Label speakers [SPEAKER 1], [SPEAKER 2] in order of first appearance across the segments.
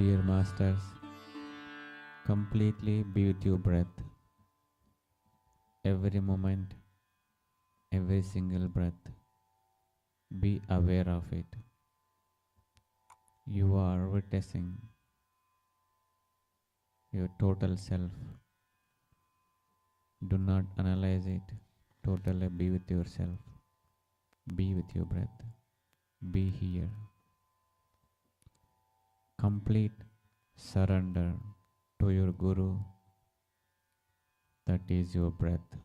[SPEAKER 1] dear masters, completely be with your breath. Every moment, every single breath, be aware of it. You are witnessing your total self. Do not analyze it. Totally be with yourself. Be with your breath. Be here. Complete surrender to your Guru, that is your breath.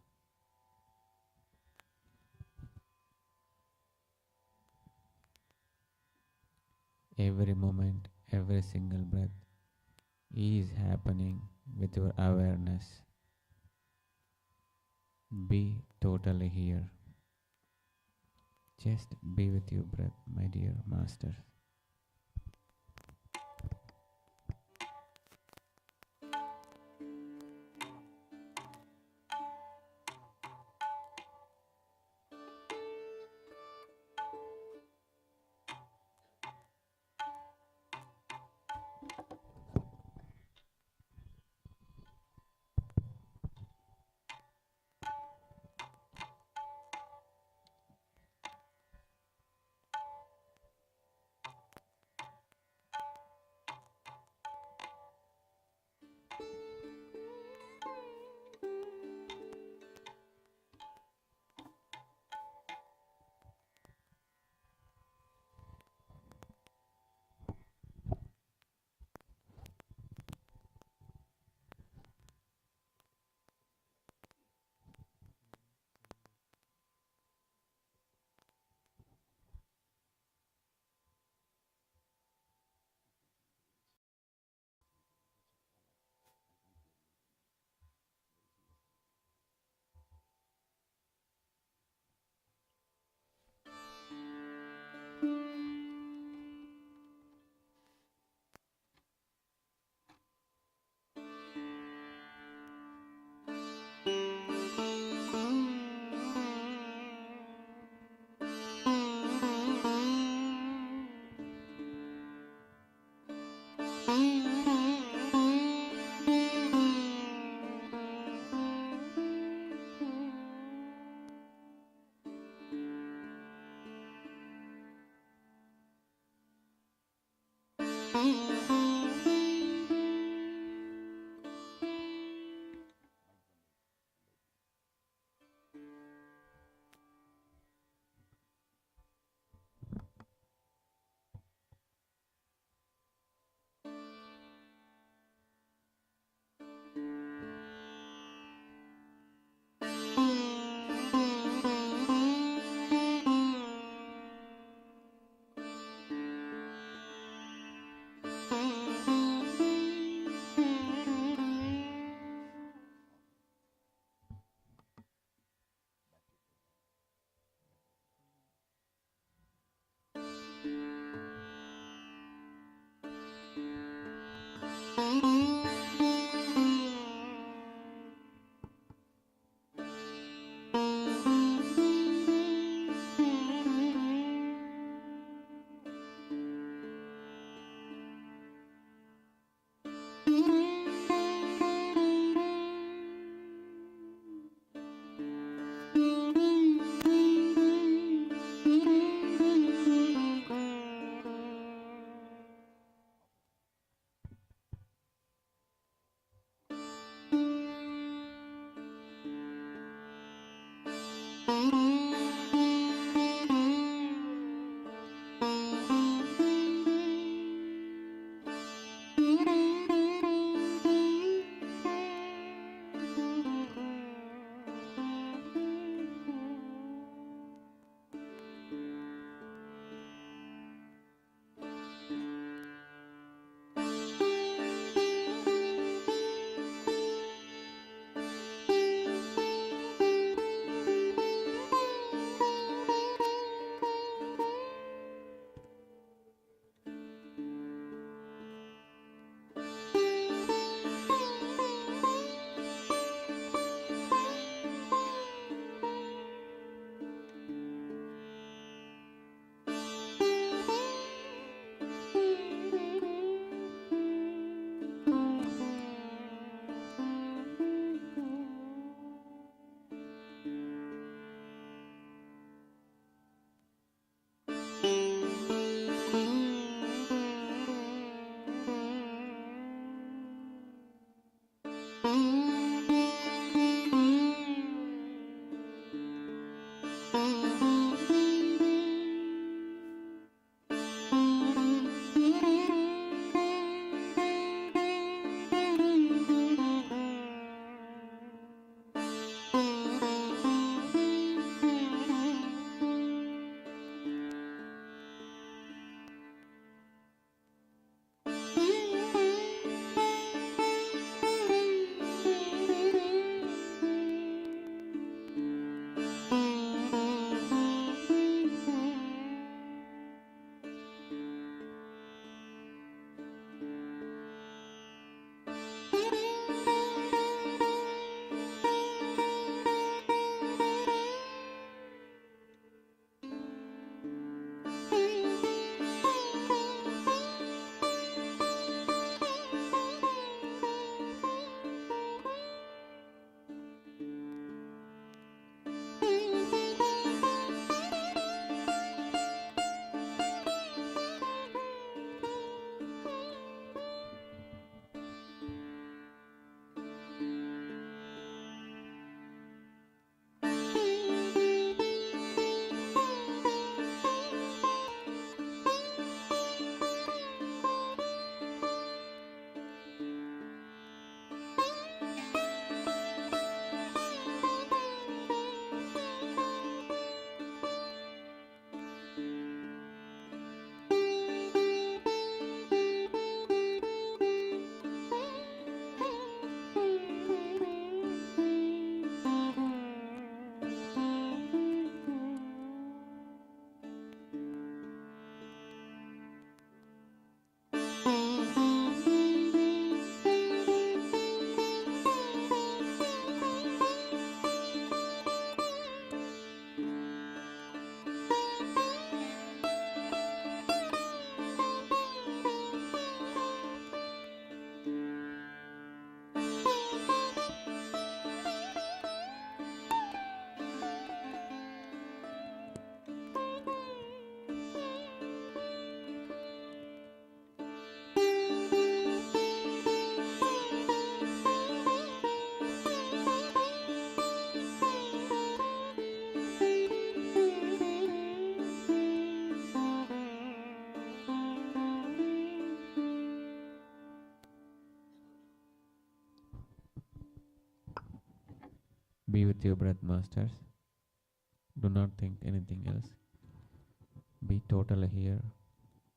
[SPEAKER 1] Every moment, every single breath is happening with your awareness. Be totally here. Just be with your breath, my dear master. Be with your breath, masters. Do not think anything else. Be totally here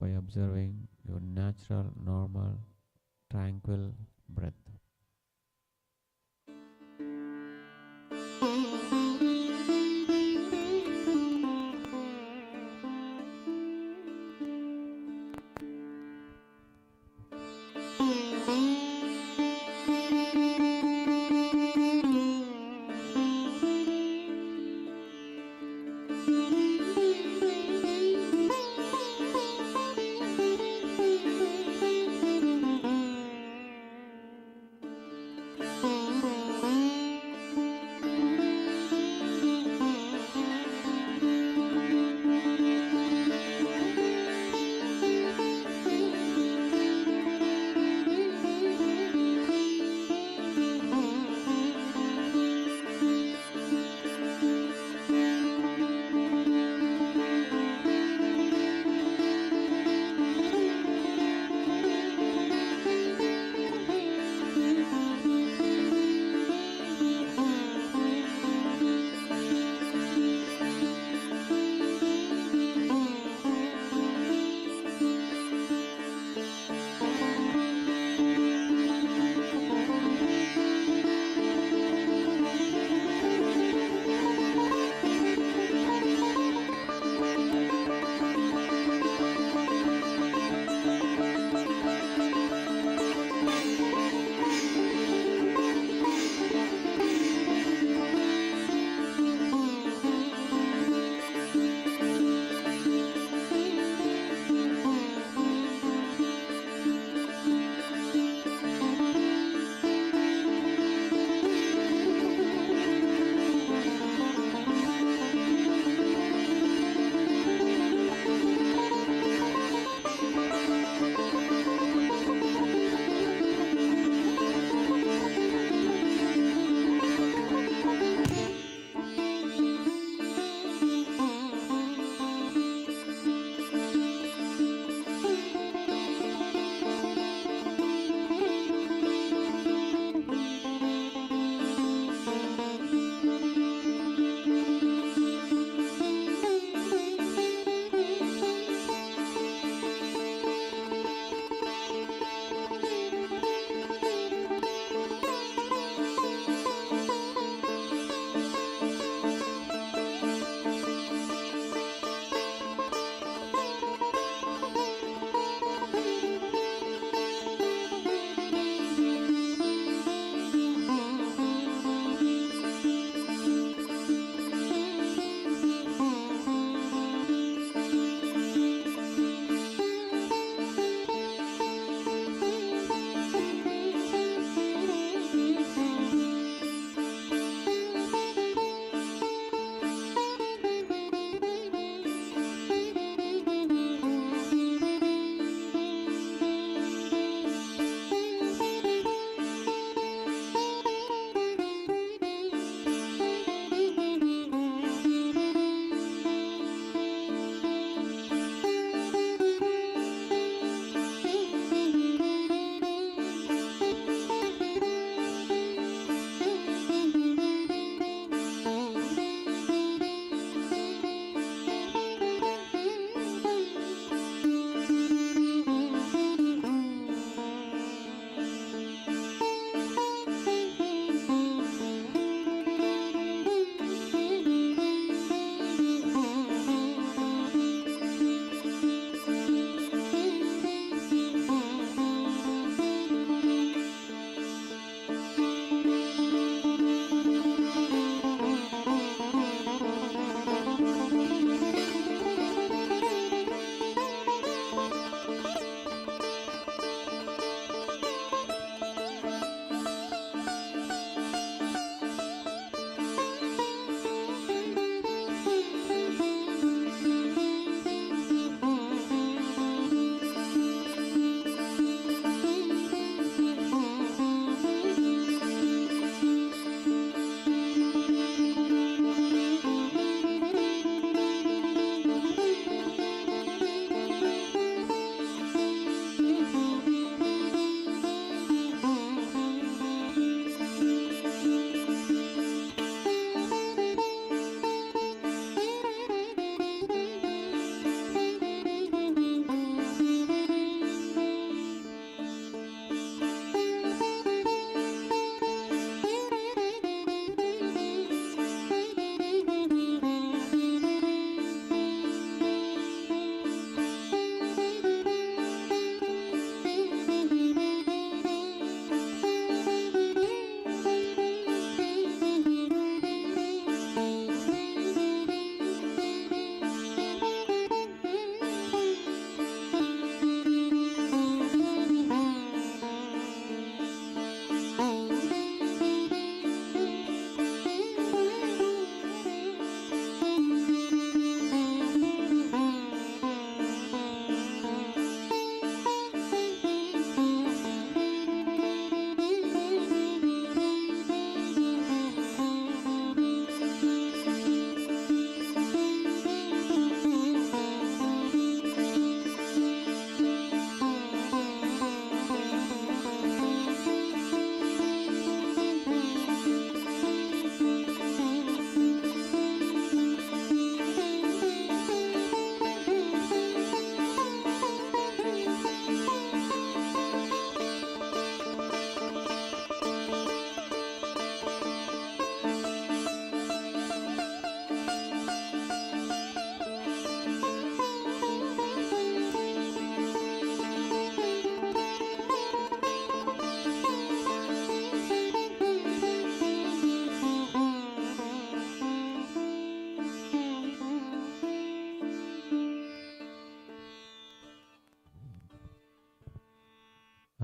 [SPEAKER 1] by observing your natural, normal, tranquil breath.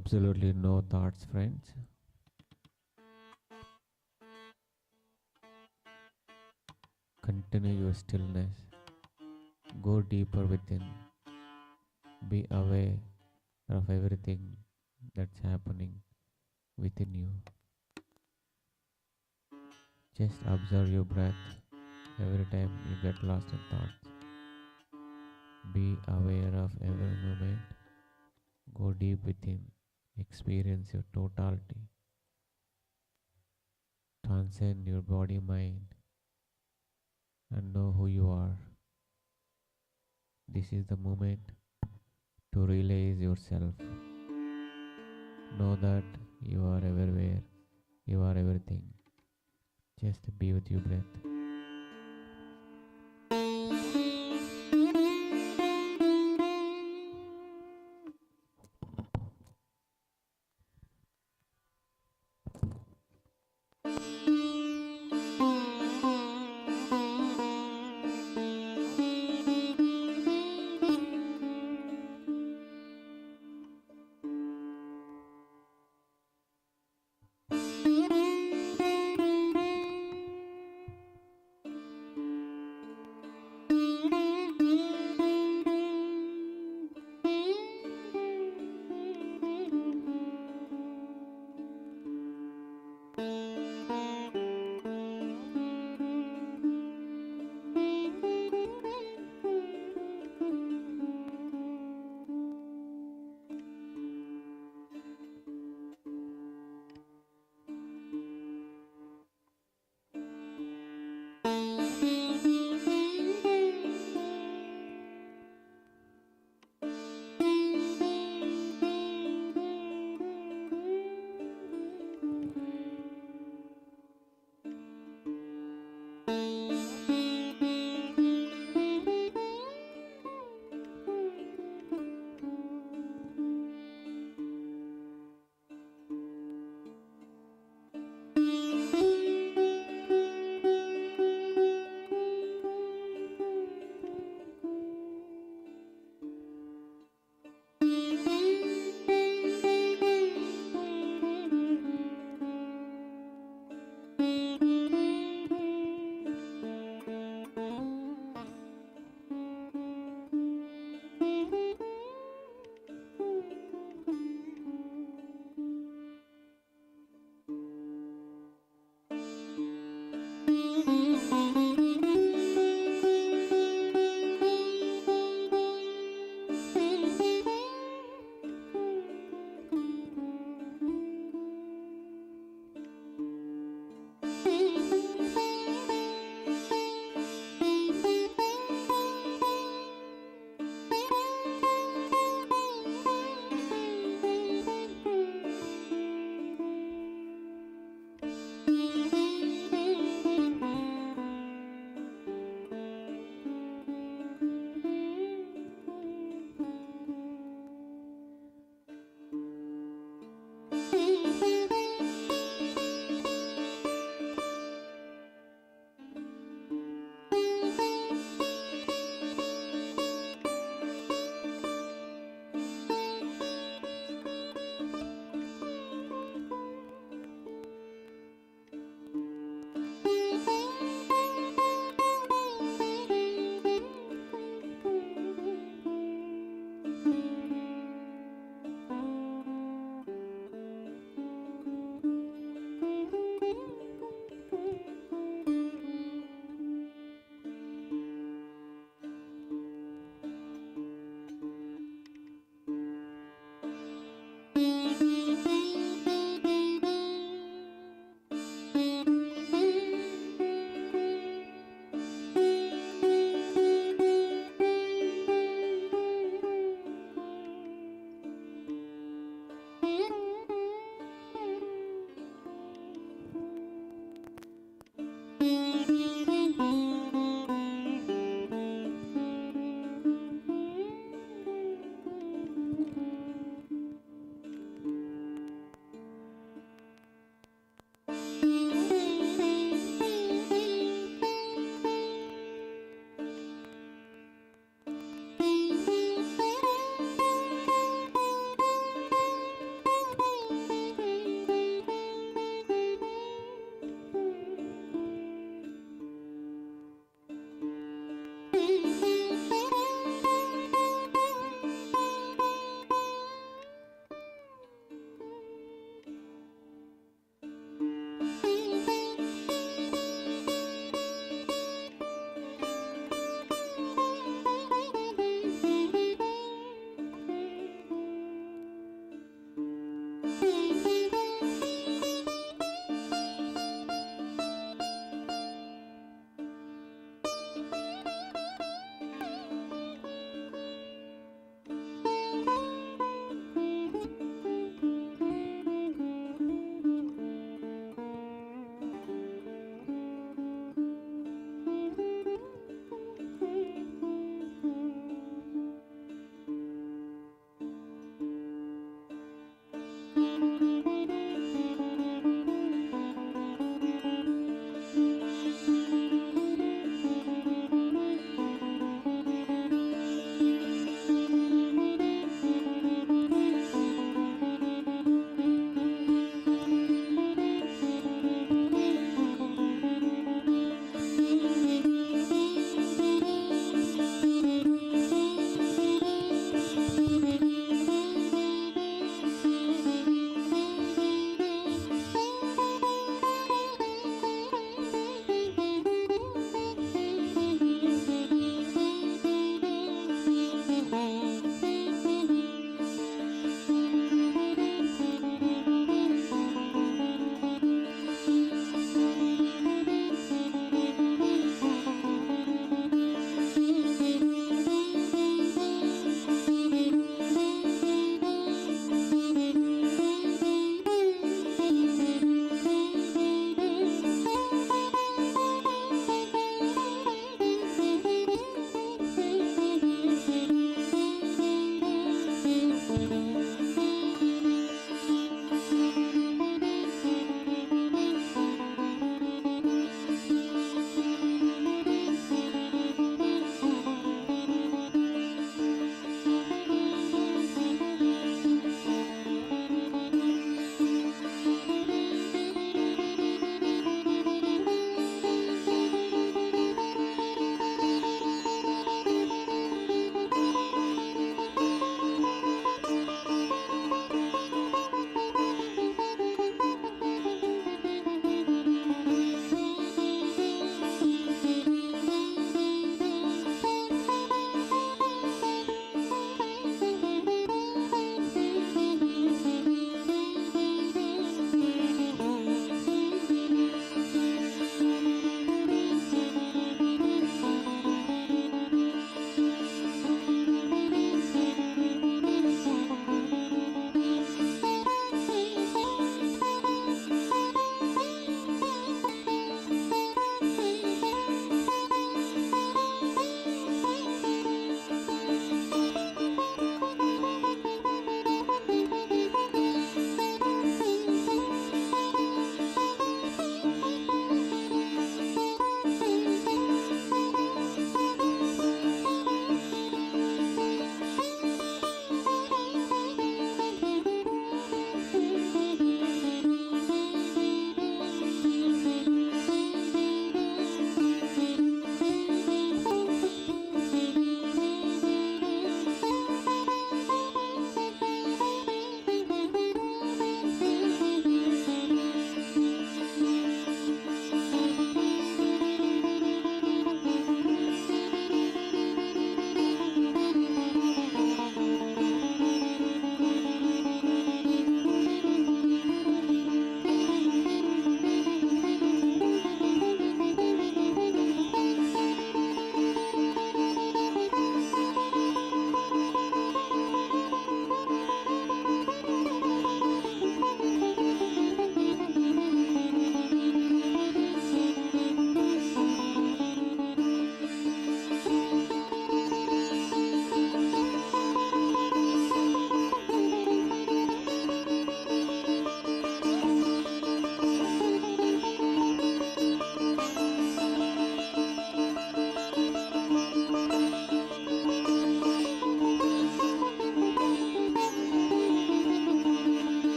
[SPEAKER 1] absolutely no thoughts, friends. Continue your stillness. Go deeper within. Be aware of everything that's happening within you. Just observe your breath every time you get lost in thoughts. Be aware of every moment. Go deep within. Experience your totality. Transcend your body mind and know who you are. This is the moment to realize yourself. Know that you are everywhere. You are everything. Just be with your breath.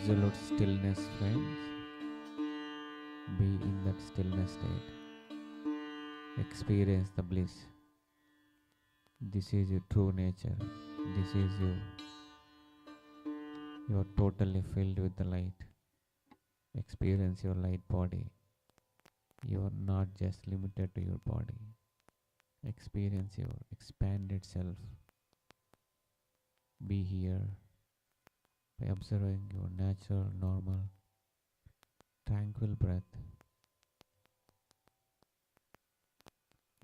[SPEAKER 1] absolute stillness, friends. Be in that stillness state. Experience the bliss. This is your true nature. This is you. You are totally filled with the light. Experience your light body. You are not just limited to your body. Experience your expanded self. Be here by observing your natural, normal, tranquil breath.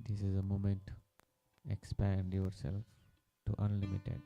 [SPEAKER 1] This is a moment to expand yourself to unlimited.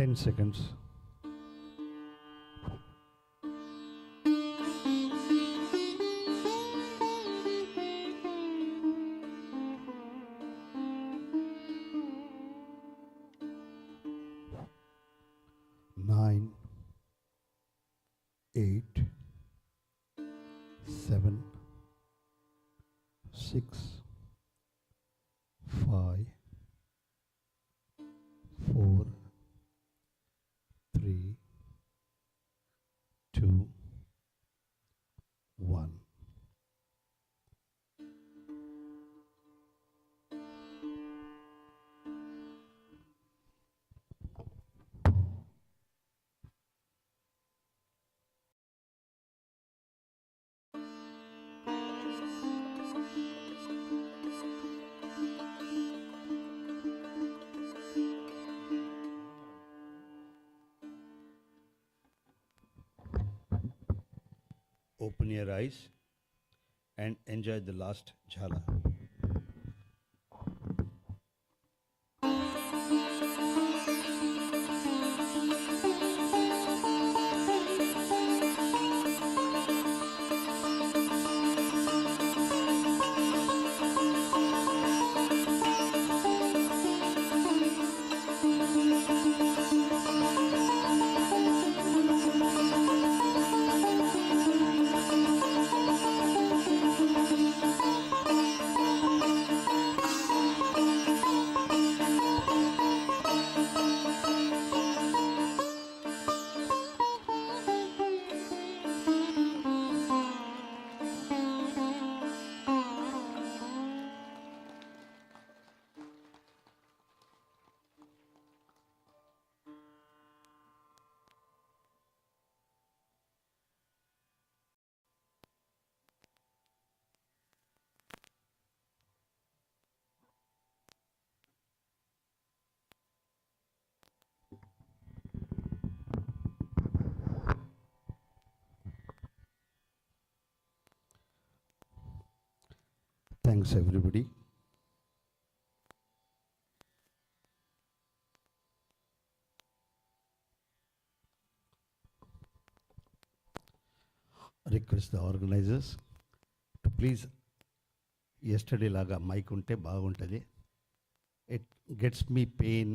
[SPEAKER 2] 10 seconds. Nine, 8, 7, 6, 5, 4, 3, 2, 1. Open your eyes and enjoy the last jhala. Thanks, everybody. Request the organizers to please, yesterday laga mic unte baaguntadi. It gets me pain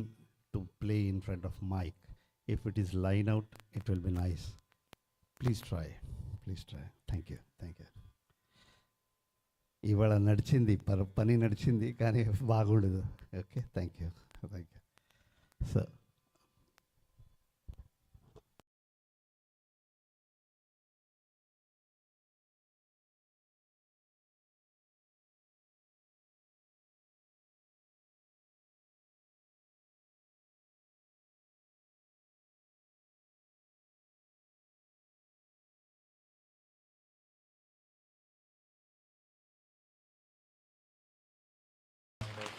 [SPEAKER 2] to play in front of mic. If it is line out, it will be nice. Please try. Please try. Thank you. Thank you. ఇవాళ నడిచింది పని నడిచింది కానీ బాగుండదు. Okay, thank you. Thank you sir.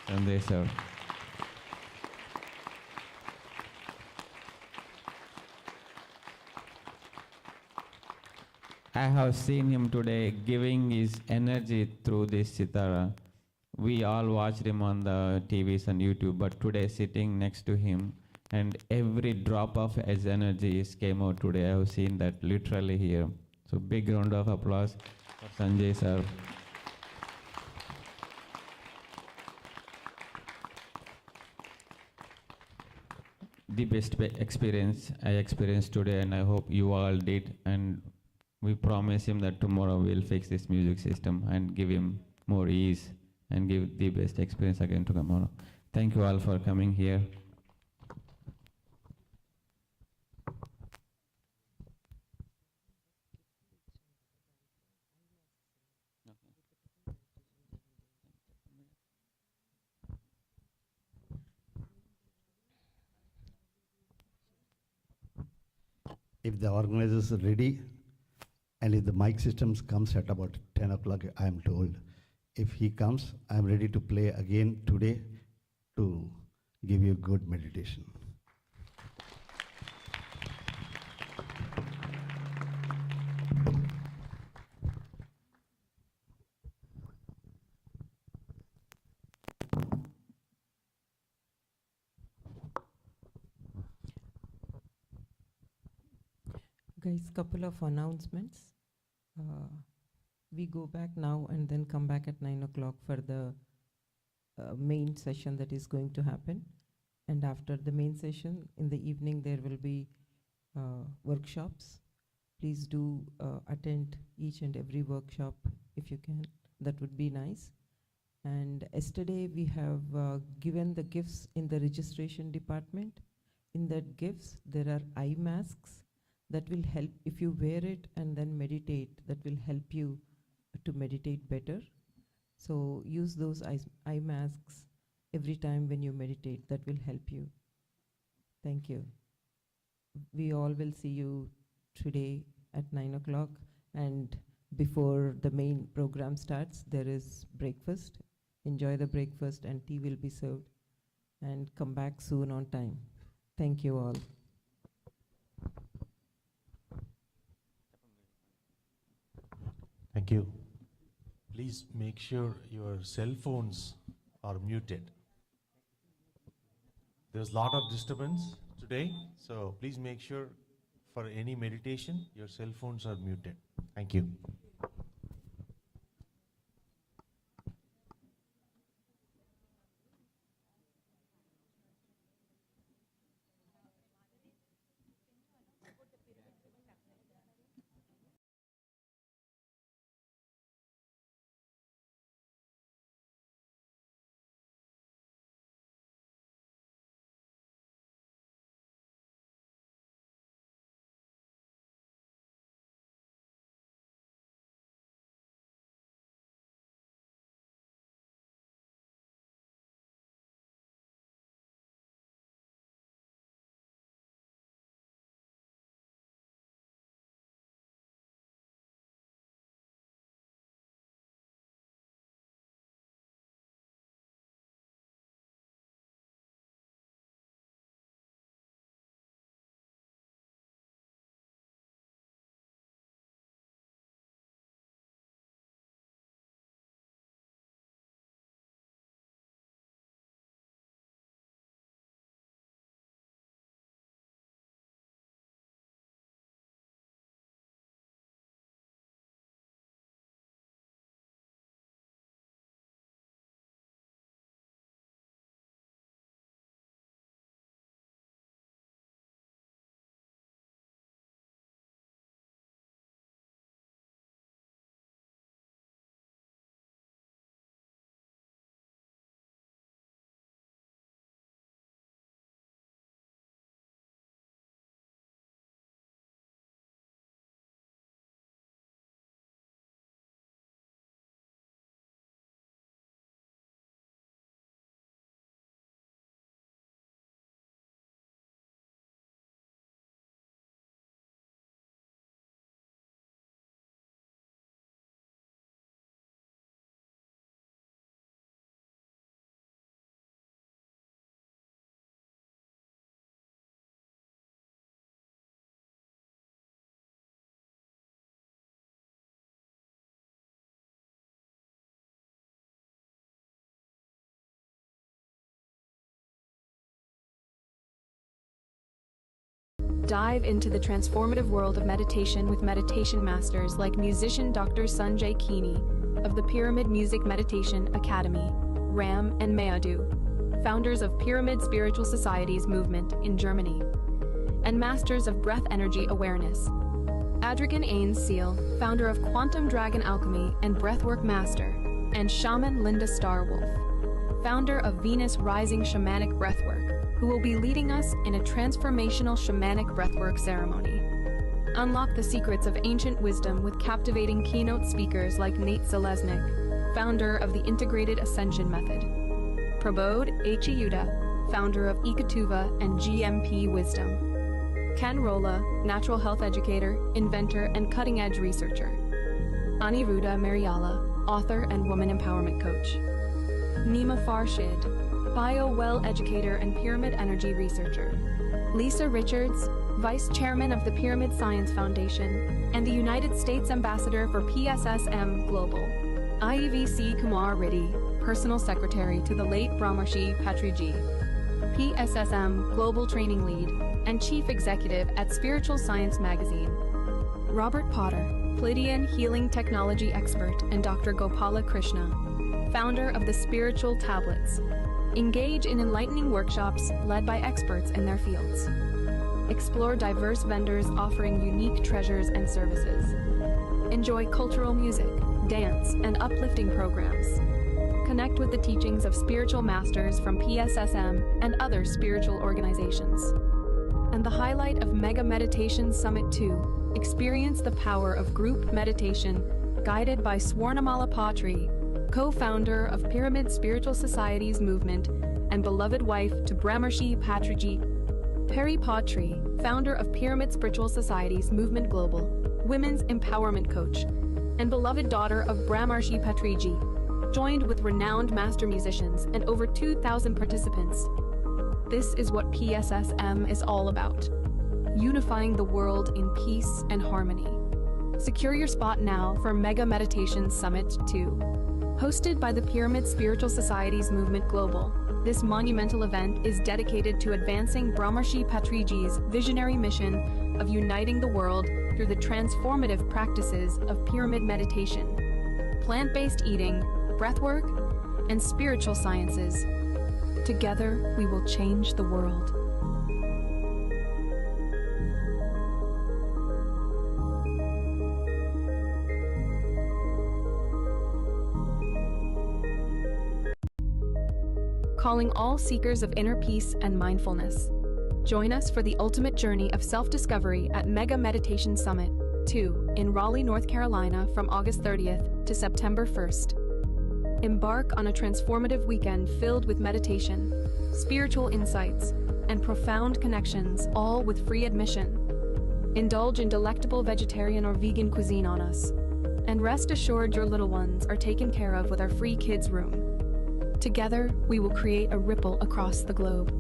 [SPEAKER 1] Sanjay sir. I have seen him today giving his energy through this sitara. We all watched him on the TVs and YouTube, but today sitting next to him, and every drop of his energy came out today. I have seen that literally here. So big round of applause for Sanjay sir. The best experience I experienced today, and I hope you all did, and we promise him that tomorrow we'll fix this music system and give him more ease and give the best experience again tomorrow. Thank you all for coming here.
[SPEAKER 2] If the organizers are ready, and if the mic systems comes at about 10 o'clock, I am told. If he comes, I am ready to play again today to give you good meditation.
[SPEAKER 3] Guys, couple of announcements. We go back now and then come back at 9 o'clock for the main session that is going to happen. And after the main session, in the evening, there will be workshops. Please do attend each and every workshop if you can. That would be nice. And yesterday, we have given the gifts in the registration department. In that gifts, there are eye masks that will help if you wear it and then meditate. That will help you to meditate better. So use those eye masks every time when you meditate. That will help you. Thank you. We all will see you today at 9 o'clock. And before the main program starts, there is breakfast. Enjoy the breakfast and tea will be served. And come back soon on time. Thank you all.
[SPEAKER 4] Thank you. Please make sure your cell phones are muted. There's a lot of disturbance today, so please make sure for any meditation, your cell phones are muted. Thank you.
[SPEAKER 5] Dive into the transformative world of meditation with meditation masters like musician Dr. Sanjay Kini of the Pyramid Music Meditation Academy, Ram and Mayadu, founders of Pyramid Spiritual Societies movement in Germany, and masters of breath energy awareness. Adrigan Ains Seal, founder of Quantum Dragon Alchemy and Breathwork Master, and shaman Linda Starwolf, founder of Venus Rising Shamanic Breathwork, who will be leading us in a transformational shamanic breathwork ceremony. Unlock the secrets of ancient wisdom with captivating keynote speakers like Nate Selesnik, founder of the Integrated Ascension Method, Prabodh Yuda, founder of Ikatuva and GMP Wisdom, Ken Rolla, natural health educator, inventor, and cutting-edge researcher, Aniruddha Mariala, author and woman empowerment coach, Nima Farshid, bio-well educator and pyramid energy researcher, Lisa Richards, Vice Chairman of the Pyramid Science Foundation and the United States Ambassador for PSSM Global, IEVC Kumar Reddy, Personal Secretary to the late Brahmarshi Patriji, PSSM Global Training Lead and Chief Executive at Spiritual Science Magazine, Robert Potter, Pleiadian healing technology expert, and Dr. Gopala Krishna, founder of the Spiritual Tablets. Engage in enlightening workshops led by experts in their fields. Explore diverse vendors offering unique treasures and services. Enjoy cultural music, dance, and uplifting programs. Connect with the teachings of spiritual masters from PSSM and other spiritual organizations. And the highlight of Mega Meditation Summit 2, experience the power of group meditation guided by Swarnamala Patri, co-founder of Pyramid Spiritual Society's movement and beloved wife to Brahmarshi Patriji. Peri Patri, founder of Pyramid Spiritual Society's movement global, women's empowerment coach, and beloved daughter of Brahmarshi Patriji, joined with renowned master musicians and over 2,000 participants. This is what PSSM is all about, unifying the world in peace and harmony. Secure your spot now for Mega Meditation Summit 2. Hosted by the Pyramid Spiritual Society's Movement Global, this monumental event is dedicated to advancing Brahmarshi Patriji's visionary mission of uniting the world through the transformative practices of pyramid meditation, plant-based eating, breathwork, and spiritual sciences. Together, we will change the world. Calling all seekers of inner peace and mindfulness. Join us for the ultimate journey of self-discovery at Mega Meditation Summit 2 in Raleigh, North Carolina from August 30th to September 1st. Embark on a transformative weekend filled with meditation, spiritual insights, and profound connections, all with free admission. Indulge in delectable vegetarian or vegan cuisine on us. And rest assured your little ones are taken care of with our free kids room. Together, we will create a ripple across the globe.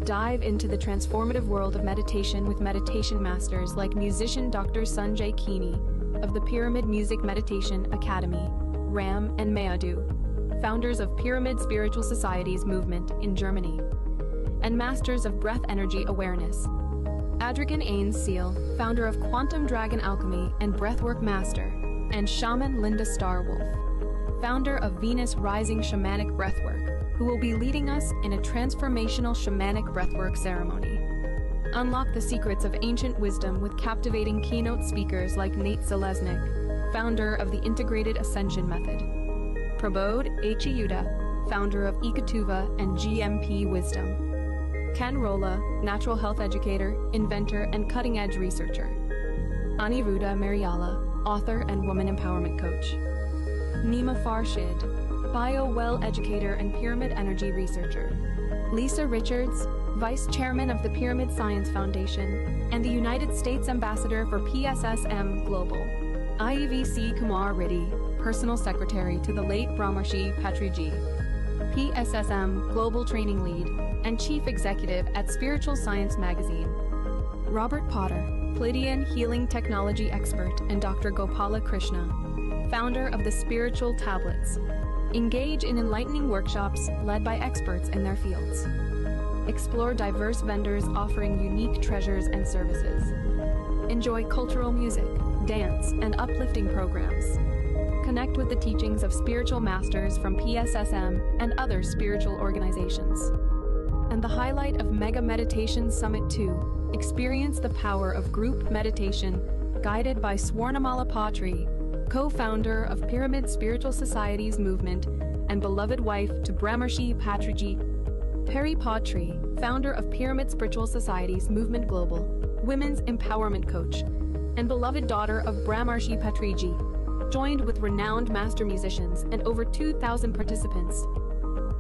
[SPEAKER 5] Dive into the transformative world of meditation with meditation masters like musician Dr. Sanjay Kini of the Pyramid Music Meditation Academy, Ram and Mayadu, founders of Pyramid Spiritual Society's movement in Germany, and masters of breath energy awareness. Adrigan Ains Seal, founder of Quantum Dragon Alchemy and Breathwork Master, and shaman Linda Starwolf, founder of Venus Rising Shamanic Breathwork, who will be leading us in a transformational shamanic breathwork ceremony. Unlock the secrets of ancient wisdom with captivating keynote speakers like Nate Zeleznik, founder of the Integrated Ascension Method, Prabodh H. Yuda, founder of Ekatuva and GMP Wisdom, Ken Rolla, natural health educator, inventor, and cutting-edge researcher, Aniruddha Mariala, author and woman empowerment coach, Nima Farshid, bio-well educator and pyramid energy researcher, Lisa Richards, vice chairman of the Pyramid Science Foundation and the United States ambassador for PSSM Global, IEVC Kumar Reddy, personal secretary to the late Brahmarshi Patriji, PSSM Global Training Lead and chief executive at Spiritual Science Magazine, Robert Potter, Pleiadian healing technology expert, and Dr. Gopala Krishna, founder of the Spiritual Tablets. Engage in enlightening workshops led by experts in their fields. Explore diverse vendors offering unique treasures and services. Enjoy cultural music, dance, and uplifting programs. Connect with the teachings of spiritual masters from PSSM and other spiritual organizations. And the highlight of Mega Meditation Summit 2, experience the power of group meditation guided by Swarnamala Patri, co-founder of Pyramid Spiritual Society's movement and beloved wife to Brahmarshi Patriji. Peri Patri, founder of Pyramid Spiritual Society's movement global, women's empowerment coach, and beloved daughter of Brahmarshi Patriji, joined with renowned master musicians and over 2,000 participants.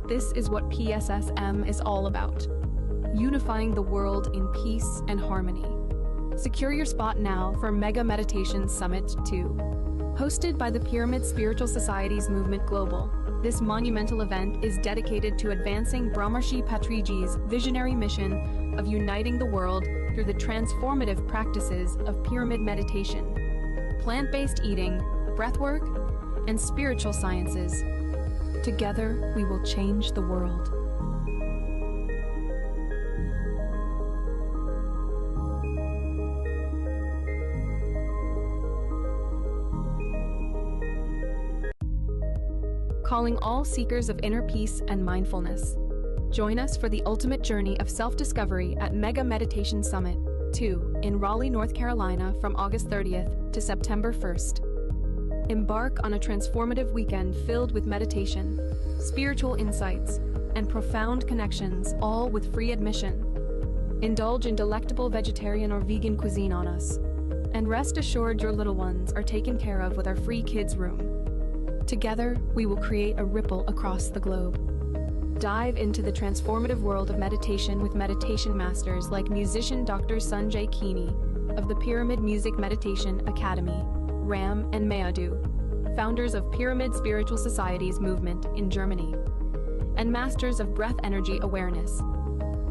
[SPEAKER 5] This is what PSSM is all about, unifying the world in peace and harmony. Secure your spot now for Mega Meditation Summit 2. Hosted by the Pyramid Spiritual Society's Movement Global, this monumental event is dedicated to advancing Brahmarshi Patriji's visionary mission of uniting the world through the transformative practices of pyramid meditation, plant-based eating, breathwork, and spiritual sciences. Together, we will change the world. calling all seekers of inner peace and mindfulness. Join us for the ultimate journey of self-discovery at Mega Meditation Summit 2 in Raleigh, North Carolina from August 30th to September 1st. Embark on a transformative weekend filled with meditation, spiritual insights, and profound connections, all with free admission. Indulge in delectable vegetarian or vegan cuisine on us. And rest assured your little ones are taken care of with our free kids room. Together, we will create a ripple across the globe. Dive into the transformative world of meditation with meditation masters like musician Dr. Sanjay Kini of the Pyramid Music Meditation Academy, Ram and Mayadu, founders of Pyramid Spiritual Societies movement in Germany, and masters of breath energy awareness.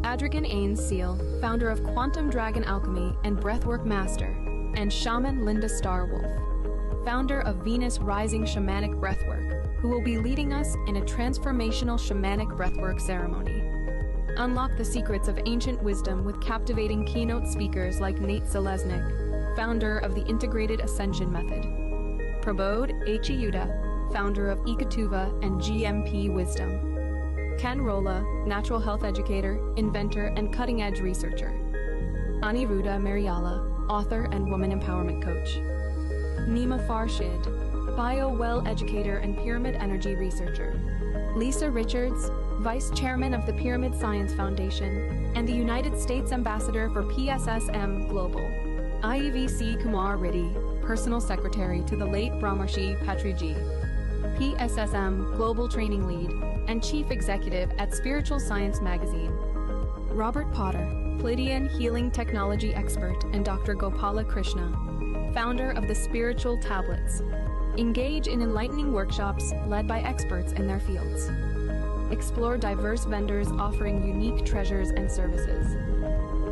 [SPEAKER 5] Adrigan Ains Seal, founder of Quantum Dragon Alchemy and Breathwork Master, and shaman Linda Starwolf, founder of Venus Rising Shamanic Breathwork, who will be leading us in a transformational shamanic breathwork ceremony. Unlock the secrets of ancient wisdom with captivating keynote speakers like Nate Zelesnik, founder of the Integrated Ascension Method, Prabodh Yuda, founder of Ikatuva and GMP Wisdom, Ken Rolla, natural health educator, inventor, and cutting-edge researcher, Aniruddha Mariala, author and woman empowerment coach, Nima Farshid, bio-well educator and pyramid energy researcher, Lisa Richards, vice chairman of the Pyramid Science Foundation and the United States ambassador for PSSM Global, IEVC Kumar Reddy, personal secretary to the late Brahmarshi Patriji, PSSM Global Training Lead and chief executive at Spiritual Science Magazine, Robert Potter, Pleiadian healing technology expert, and Dr. Gopala Krishna, founder of the Spiritual Tablets. Engage in enlightening workshops led by experts in their fields. Explore diverse vendors offering unique treasures and services.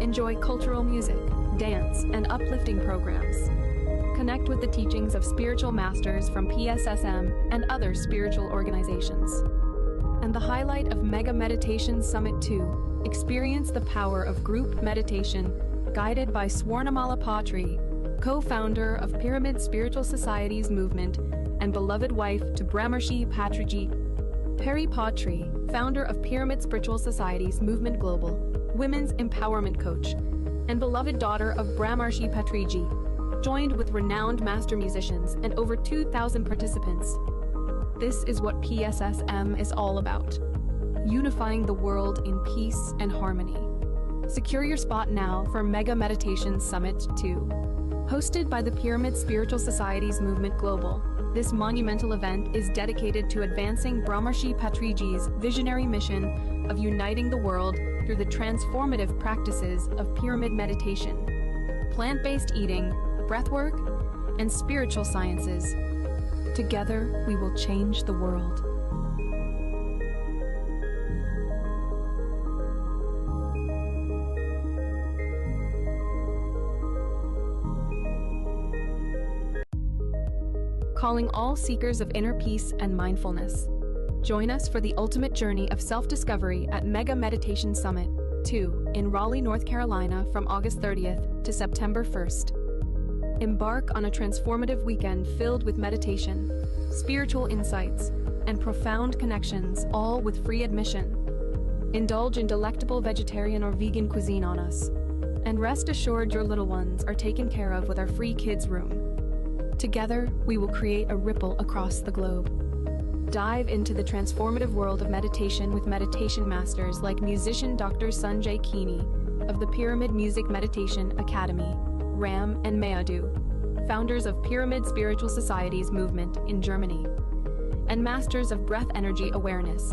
[SPEAKER 5] Enjoy cultural music, dance, and uplifting programs. Connect with the teachings of spiritual masters from PSSM and other spiritual organizations. And the highlight of Mega Meditation Summit 2, experience the power of group meditation guided by Swarnamala Patri, co-founder of Pyramid Spiritual Societies movement and beloved wife to Brahmarshi Patriji. Peri Patri, founder of Pyramid Spiritual Societies movement global, women's empowerment coach, and beloved daughter of Brahmarshi Patriji, joined with renowned master musicians and over 2,000 participants. This is what PSSM is all about. Unifying the world in peace and harmony. Secure your spot now for Mega Meditation Summit 2. Hosted by the Pyramid Spiritual Societies Movement Global, this monumental event is dedicated to advancing Brahmarshi Patriji's visionary mission of uniting the world through the transformative practices of pyramid meditation, plant-based eating, breathwork, and spiritual sciences. Together, we will change the world. Calling all seekers of inner peace and mindfulness. Join us for the ultimate journey of self-discovery at Mega Meditation Summit 2 in Raleigh, North Carolina from August 30th to September 1st. Embark on a transformative weekend filled with meditation, spiritual insights, and profound connections, all with free admission. Indulge in delectable vegetarian or vegan cuisine on us. And rest assured your little ones are taken care of with our free kids room. Together, we will create a ripple across the globe. Dive into the transformative world of meditation with meditation masters like musician Dr. Sanjay Kini of the Pyramid Music Meditation Academy, Ram and Mayadu, founders of Pyramid Spiritual Societies movement in Germany, and masters of breath energy awareness.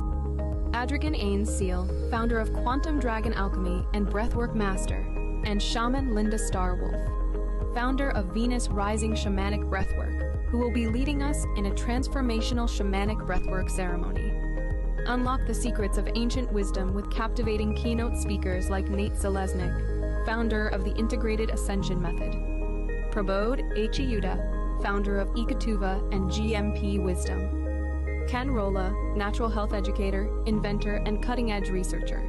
[SPEAKER 5] Adrigan Ains Seal, founder of Quantum Dragon Alchemy and Breathwork Master, and shaman Linda Starwolf, founder of Venus Rising Shamanic Breathwork, who will be leading us in a transformational shamanic breathwork ceremony. Unlock the secrets of ancient wisdom with captivating keynote speakers like Nate Zelesnik, founder of the Integrated Ascension Method, Prabodh Yuda, founder of Ikatuva and GMP Wisdom, Ken Rolla, natural health educator, inventor, and cutting-edge researcher,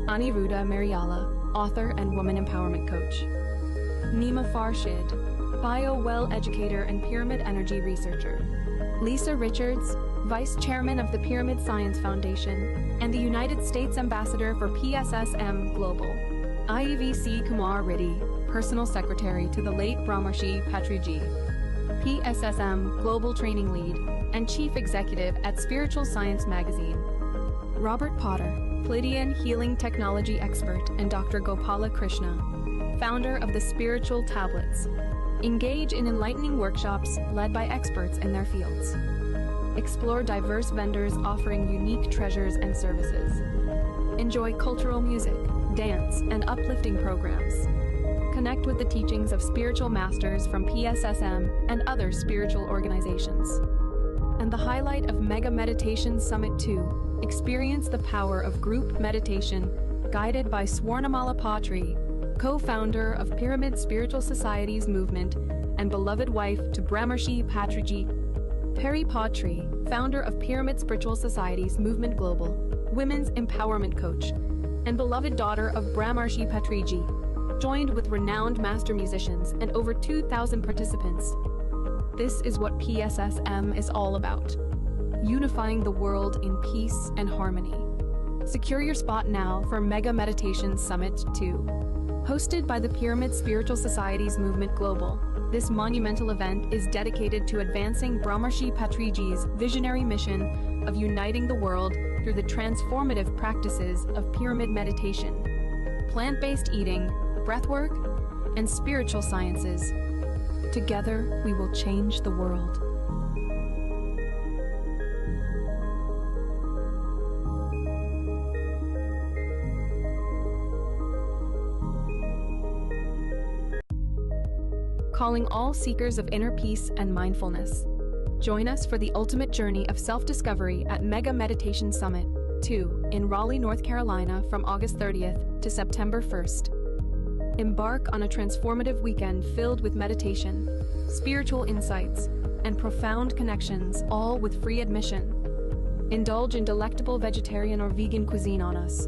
[SPEAKER 5] Aniruddha Mariala, author and woman empowerment coach, Nima Farshid, bio-well educator and pyramid energy researcher, Lisa Richards, Vice Chairman of the Pyramid Science Foundation, and the United States Ambassador for PSSM Global. IEVC Kumar Reddy, Personal Secretary to the late Brahmarshi Patriji. PSSM Global Training Lead and Chief Executive at Spiritual Science Magazine. Robert Potter, Pleiadian Healing Technology Expert, and Dr. Gopala Krishna, founder of the Spiritual Tablets. Engage in enlightening workshops led by experts in their fields. Explore diverse vendors offering unique treasures and services. Enjoy cultural music, dance, and uplifting programs. Connect with the teachings of spiritual masters from PSSM and other spiritual organizations. And the highlight of Mega Meditation Summit 2, experience the power of group meditation guided by Swarnamala Patri, co-founder of Pyramid Spiritual Societies movement and beloved wife to Brahmarshi Patriji. Peri Patri, founder of Pyramid Spiritual Societies movement global, women's empowerment coach, and beloved daughter of Brahmarshi Patriji, joined with renowned master musicians and over 2,000 participants. This is what PSSM is all about, unifying the world in peace and harmony. Secure your spot now for Mega Meditation Summit 2. Hosted by the Pyramid Spiritual Societies Movement Global, this monumental event is dedicated to advancing Brahmarshi Patriji's visionary mission of uniting the world through the transformative practices of pyramid meditation, plant-based eating, breathwork, and spiritual sciences. Together, we will change the world. Calling all seekers of inner peace and mindfulness. Join us for the ultimate journey of self-discovery at Mega Meditation Summit 2 in Raleigh, North Carolina from August 30th to September 1st. Embark on a transformative weekend filled with meditation, spiritual insights, and profound connections, all with free admission. Indulge in delectable vegetarian or vegan cuisine on us.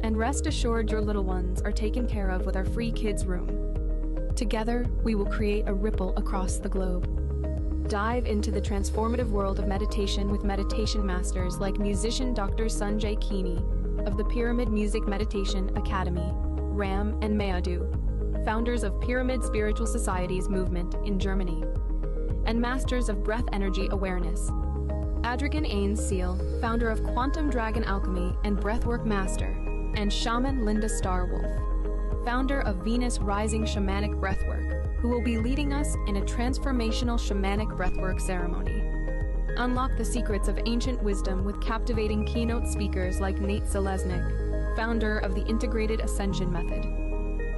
[SPEAKER 5] And rest assured your little ones are taken care of with our free kids room. Together, we will create a ripple across the globe. Dive into the transformative world of meditation with meditation masters like musician Dr. Sanjay Kini of the Pyramid Music Meditation Academy, Ram and Mayadu, founders of Pyramid Spiritual Societies movement in Germany, and masters of breath energy awareness. Adrigan Ains Seal, founder of Quantum Dragon Alchemy and Breathwork Master, and shaman Linda Starwolf, founder of Venus Rising Shamanic Breathwork, who will be leading us in a transformational shamanic breathwork ceremony. Unlock the secrets of ancient wisdom with captivating keynote speakers like Nate Zeleznik, founder of the Integrated Ascension Method,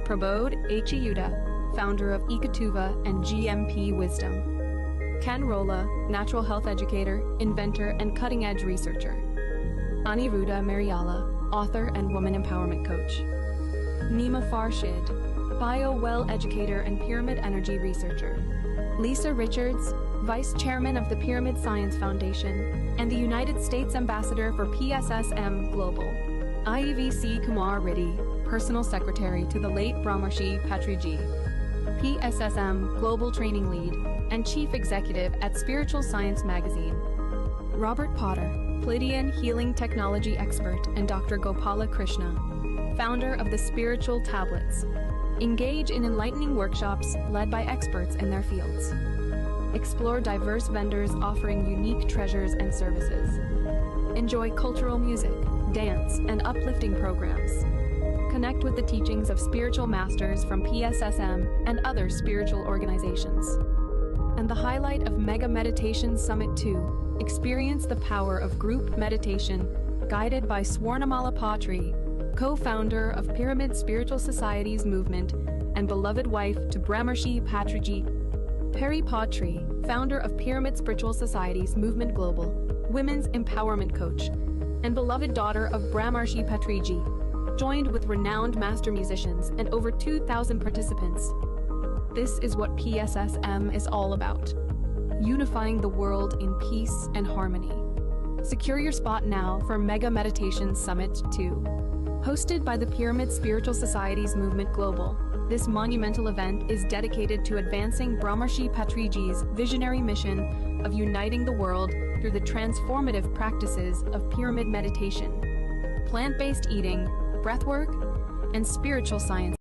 [SPEAKER 5] Prabodh Yuda, founder of Ikatuva and GMP Wisdom, Ken Rolla, natural health educator, inventor, and cutting-edge researcher, Aniruddha Mariala, author and woman empowerment coach, Nima Farshid, bio-well educator and pyramid energy researcher, Lisa Richards, Vice Chairman of the Pyramid Science Foundation and the United States Ambassador for PSSM Global, IEVC Kumar Reddy, Personal Secretary to the late Brahmarshi Patriji, PSSM Global Training Lead and Chief Executive at Spiritual Science Magazine, Robert Potter, Pleiadian Healing Technology Expert, and Dr. Gopala Krishna, founder of the Spiritual Tablets. Engage in enlightening workshops led by experts in their fields. Explore diverse vendors offering unique treasures and services. Enjoy cultural music, dance, and uplifting programs. Connect with the teachings of spiritual masters from PSSM and other spiritual organizations. And the highlight of Mega Meditation Summit 2, experience the power of group meditation guided by Swarnamala Patri, co-founder of Pyramid Spiritual Societies movement and beloved wife to Brahmarshi Patriji. Peri Patri, founder of Pyramid Spiritual Societies movement global, women's empowerment coach, and beloved daughter of Brahmarshi Patriji, joined with renowned master musicians and over 2,000 participants. This is what PSSM is all about, unifying the world in peace and harmony. Secure your spot now for Mega Meditation Summit 2. Hosted by the Pyramid Spiritual Societies Movement Global, this monumental event is dedicated to advancing Brahmarshi Patriji's visionary mission of uniting the world through the transformative practices of pyramid meditation, plant-based eating, breathwork, and spiritual science.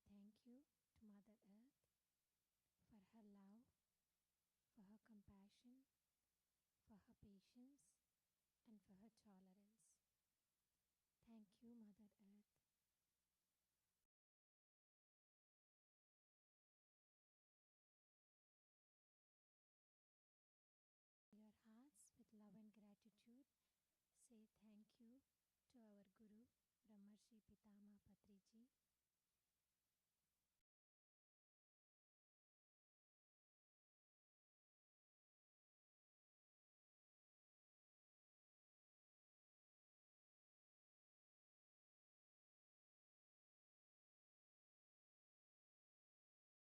[SPEAKER 6] thank you to Mother Earth for her love, for her compassion, for her patience, and for her tolerance. Thank you, Mother Earth. Your hearts with love and gratitude say thank you to our Guru, Brahmarshi Pitama Patriji.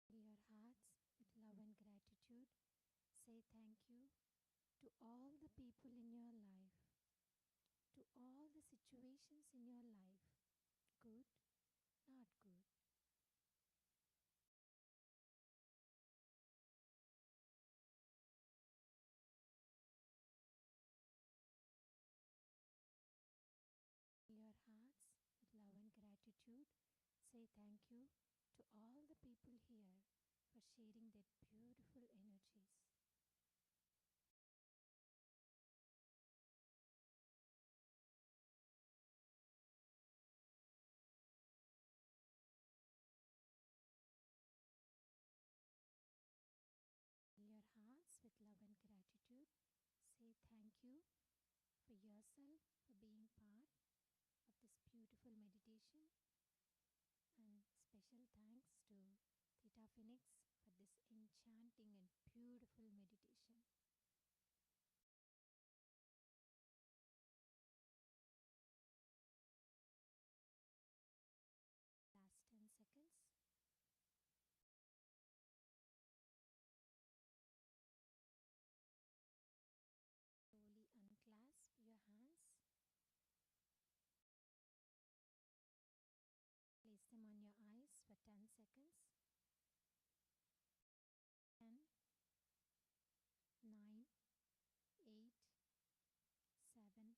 [SPEAKER 6] Your hearts with love and gratitude say thank you to all the people in your life, to all the situations in your life, good, not good. Your hearts with love and gratitude say thank you to all the people here for sharing their beautiful energies. Your hearts with love and gratitude say thank you for yourself for being part of this beautiful meditation, and special thanks to Theta Phoenix for this enchanting and beautiful meditation. Last 10 seconds. Slowly unclasp your hands. Place them on your eyes for 10 seconds. 10, 9, 8, 7,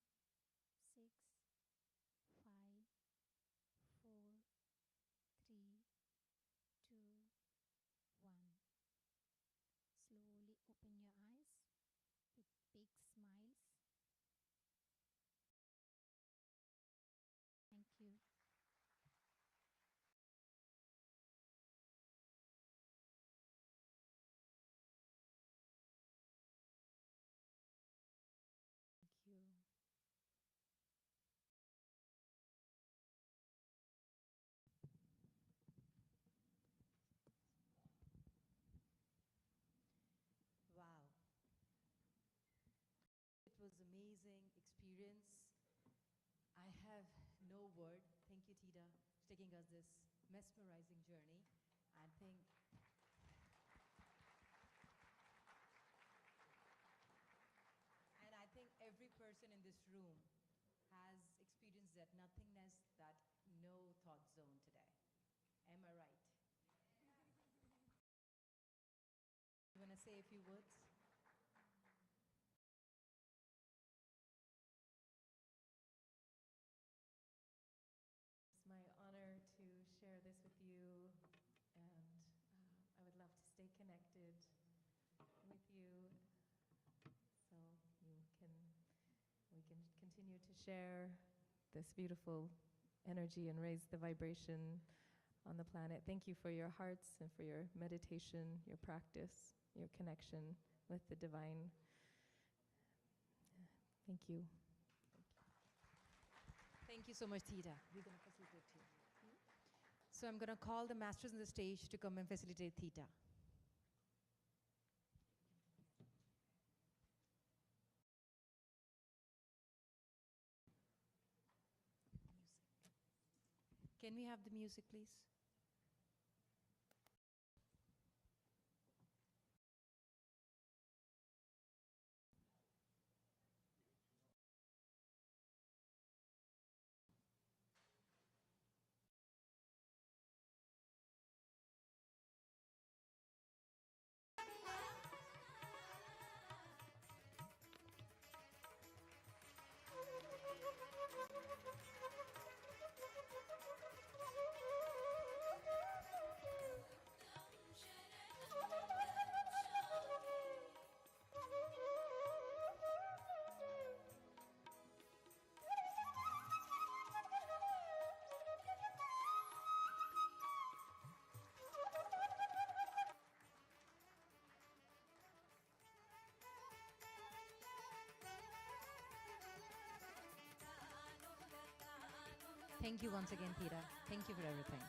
[SPEAKER 6] 6, 5, 4, 3, 2, 1. Slowly open your eyes with big smiles. Thank you.
[SPEAKER 3] Thank you.
[SPEAKER 7] Wow. It was amazing experience. I have no word. Thank you, Tita, for taking us this mesmerizing journey. And I think every person in this room has experienced that nothingness, that no thought zone today. Am I right? You want to say a few words?
[SPEAKER 8] It's my honor to share this with you, and I would love to stay connected with you, so we can continue to share this beautiful energy and raise the vibration on the planet. Thank you for your hearts and for your meditation, your practice, your connection with the divine. Thank you.
[SPEAKER 7] Thank you so much, Theta. We're going to facilitate you. So I'm going to call the masters on the stage to come and facilitate Theta. Music. Can we have the music, please? Thank you once again, Thira. Thank you for everything.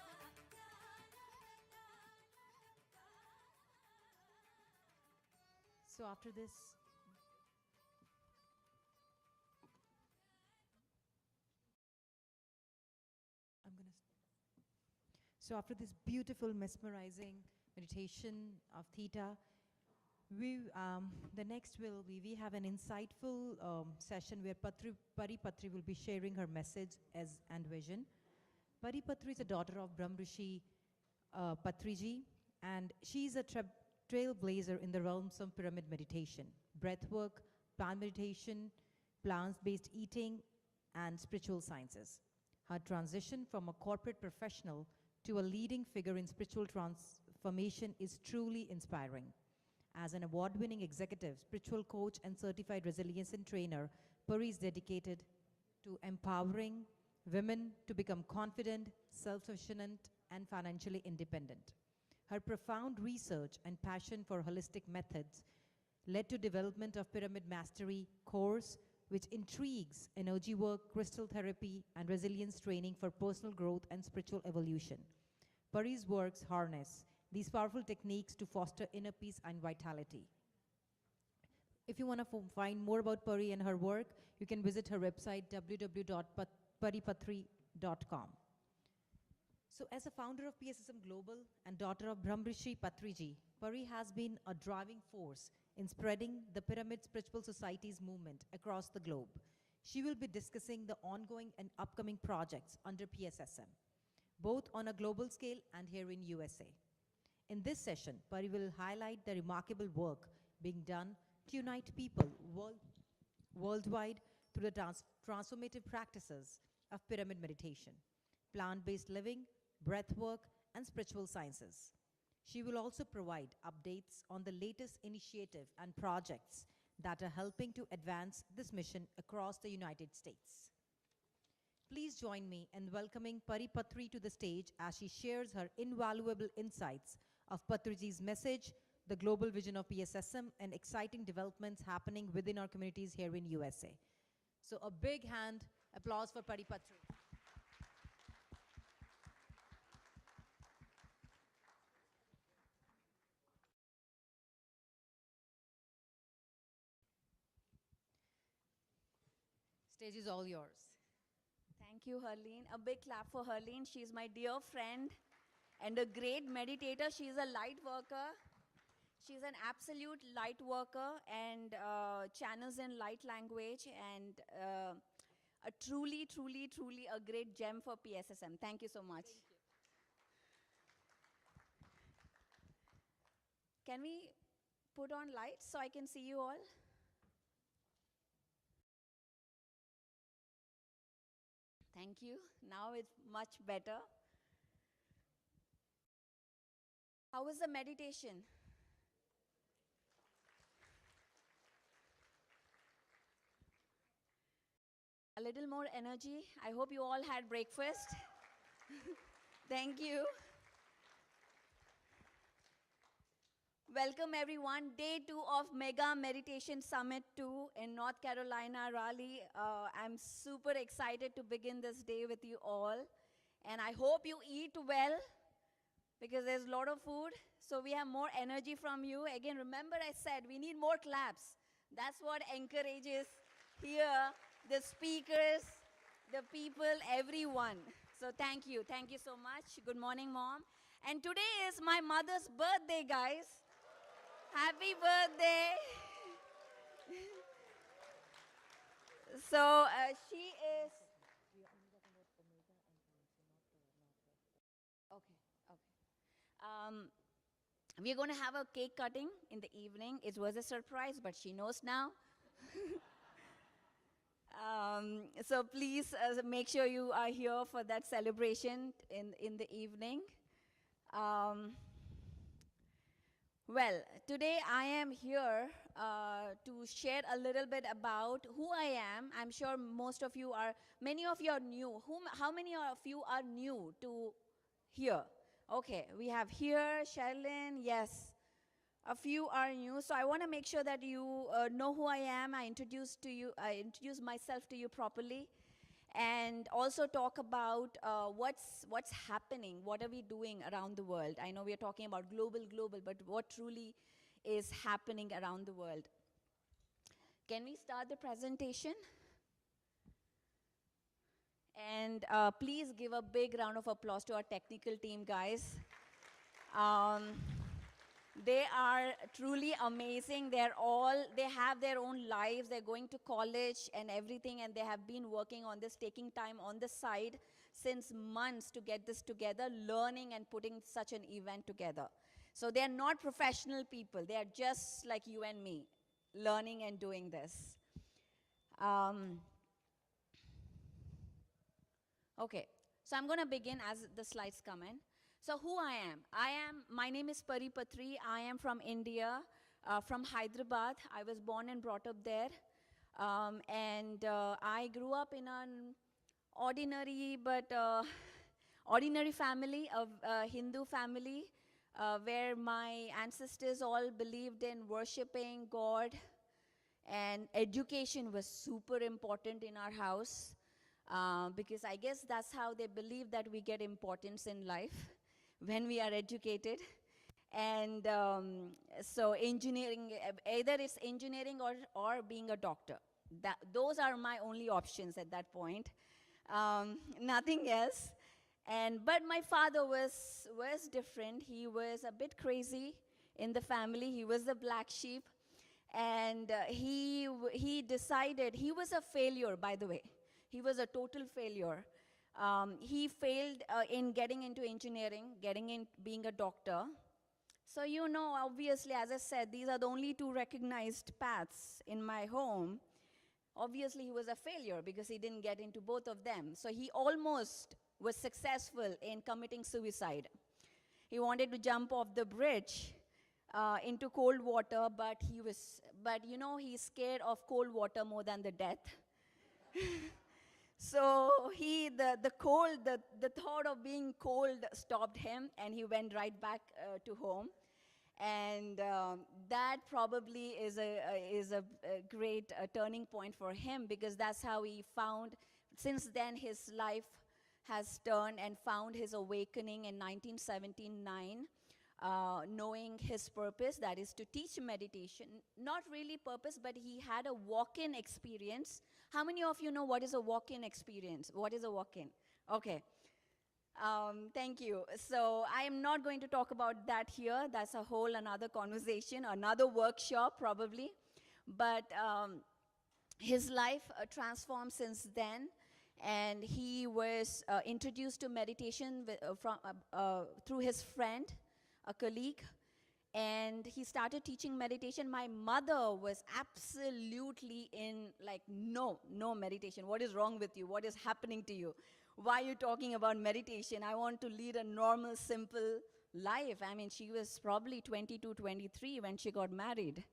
[SPEAKER 7] So after this, So after this beautiful, mesmerizing meditation of Theta, the next will be, we have an insightful session where Patri will be sharing her message and vision. Patri is a daughter of Brahm Rishi Patriji, and she's a trailblazer in the realms of pyramid meditation, breathwork, plant meditation, plants-based eating, and spiritual sciences. Her transition from a corporate professional to a leading figure in spiritual transformation is truly inspiring. As an award-winning executive, spiritual coach, and certified resilience and trainer, Puri is dedicated to empowering women to become confident, self-sufficient, and financially independent. Her profound research and passion for holistic methods led to development of Pyramid Mastery course, which intrigues energy work, crystal therapy, and resilience training for personal growth and spiritual evolution. Puri's works harness these powerful techniques to foster inner peace and vitality. If you want to find more about Puri and her work, you can visit her website www.puripatri.com. So as a founder of PSSM Global and daughter of Brahm Rishi Patriji, Puri has been a driving force in spreading the Pyramid Spiritual Society's movement across the globe. She will be discussing the ongoing and upcoming projects under PSSM, both on a global scale and here in USA. In this session, Puri will highlight the remarkable work being done to unite people worldwide through the transformative practices of pyramid meditation, plant-based living, breath work, and spiritual sciences. She will also provide updates on the latest initiative and projects that are helping to advance this mission across the United States. Please join me in welcoming Puri Patri to the stage as she shares her invaluable insights of Patriji's message, the global vision of PSSM, and exciting developments happening within our communities here in USA. So a big hand applause for Puri Patri. Stage is all yours.
[SPEAKER 9] Thank you, Harleen. A big clap for Harleen. She's my dear friend and a great meditator. She's a light worker. She's an absolute light worker and channels in light language and a truly, truly, truly a great gem for PSSM. Thank you so much. Can we put on lights so I can see you all? Thank you. Now it's much better. How was the meditation? A little more energy. I hope you all had breakfast. Thank you. Welcome everyone. Day 2 of Mega Meditation Summit 2 in North Carolina, Raleigh. I'm super excited to begin this day with you all. And I hope you eat well because there's a lot of food. So we have more energy from you. Again, remember I said we need more claps. That's what encourages here, the speakers, the people, everyone. So thank you. Thank you so much. Good morning, Mom. And today is my mother's birthday, guys. Happy birthday. So she is. Okay. We're going to have a cake cutting in the evening. It was a surprise, but she knows now. So please make sure you are here for that celebration in the evening. Well, today I am here to share a little bit about who I am. I'm sure many of you are new. How many of you are new to here? Okay, we have here, Sherilyn, yes. A few are new, so I want to make sure that you know who I am. I introduce myself to you properly. and also talk about what's happening, what are we doing around the world. I know we are talking about global, but what truly is happening around the world. Can we start the presentation? And please give a big round of applause to our technical team, guys. They are truly amazing. They have their own lives. They're going to college and everything, and they have been working on this, taking time on the side since months to get this together, learning and putting such an event together. So they're not professional people. They are just like you and me, learning and doing this. Okay, so I'm going to begin as the slides come in. So who I am? My name is Patriji. I am from India, from Hyderabad. I was born and brought up there. And I grew up in an ordinary family, a Hindu family, where my ancestors all believed in worshiping God, and education was super important in our house, because I guess that's how they believe that we get importance in life, when we are educated. And so engineering, either it's engineering or being a doctor. Those are my only options at that point. Nothing else. But my father was different. He was a bit crazy in the family. He was the black sheep. And he decided, he was a failure, by the way. He was a total failure. He failed in getting into engineering, being a doctor. So, obviously, as I said, these are the only two recognized paths in my home. Obviously, he was a failure because he didn't get into both of them. So he almost was successful in committing suicide. He wanted to jump off the bridge into cold water, but he's scared of cold water more than the death. So the thought of being cold stopped him, and he went right back to home. And that probably is a great turning point for him, because that's how he found, since then his life has turned and found his awakening in 1979, knowing his purpose, that is to teach meditation. Not really purpose, but he had a walk-in experience. How many of you know what is a walk-in experience? What is a walk-in? Okay. Thank you. So I am not going to talk about that here. That's a whole another conversation, another workshop probably. But his life transformed since then, and he was introduced to meditation through his friend, a colleague, and he started teaching meditation. My mother was absolutely no meditation. What is wrong with you? What is happening to you? Why are you talking about meditation? I want to lead a normal, simple life. I mean, she was probably 22, 23 when she got married.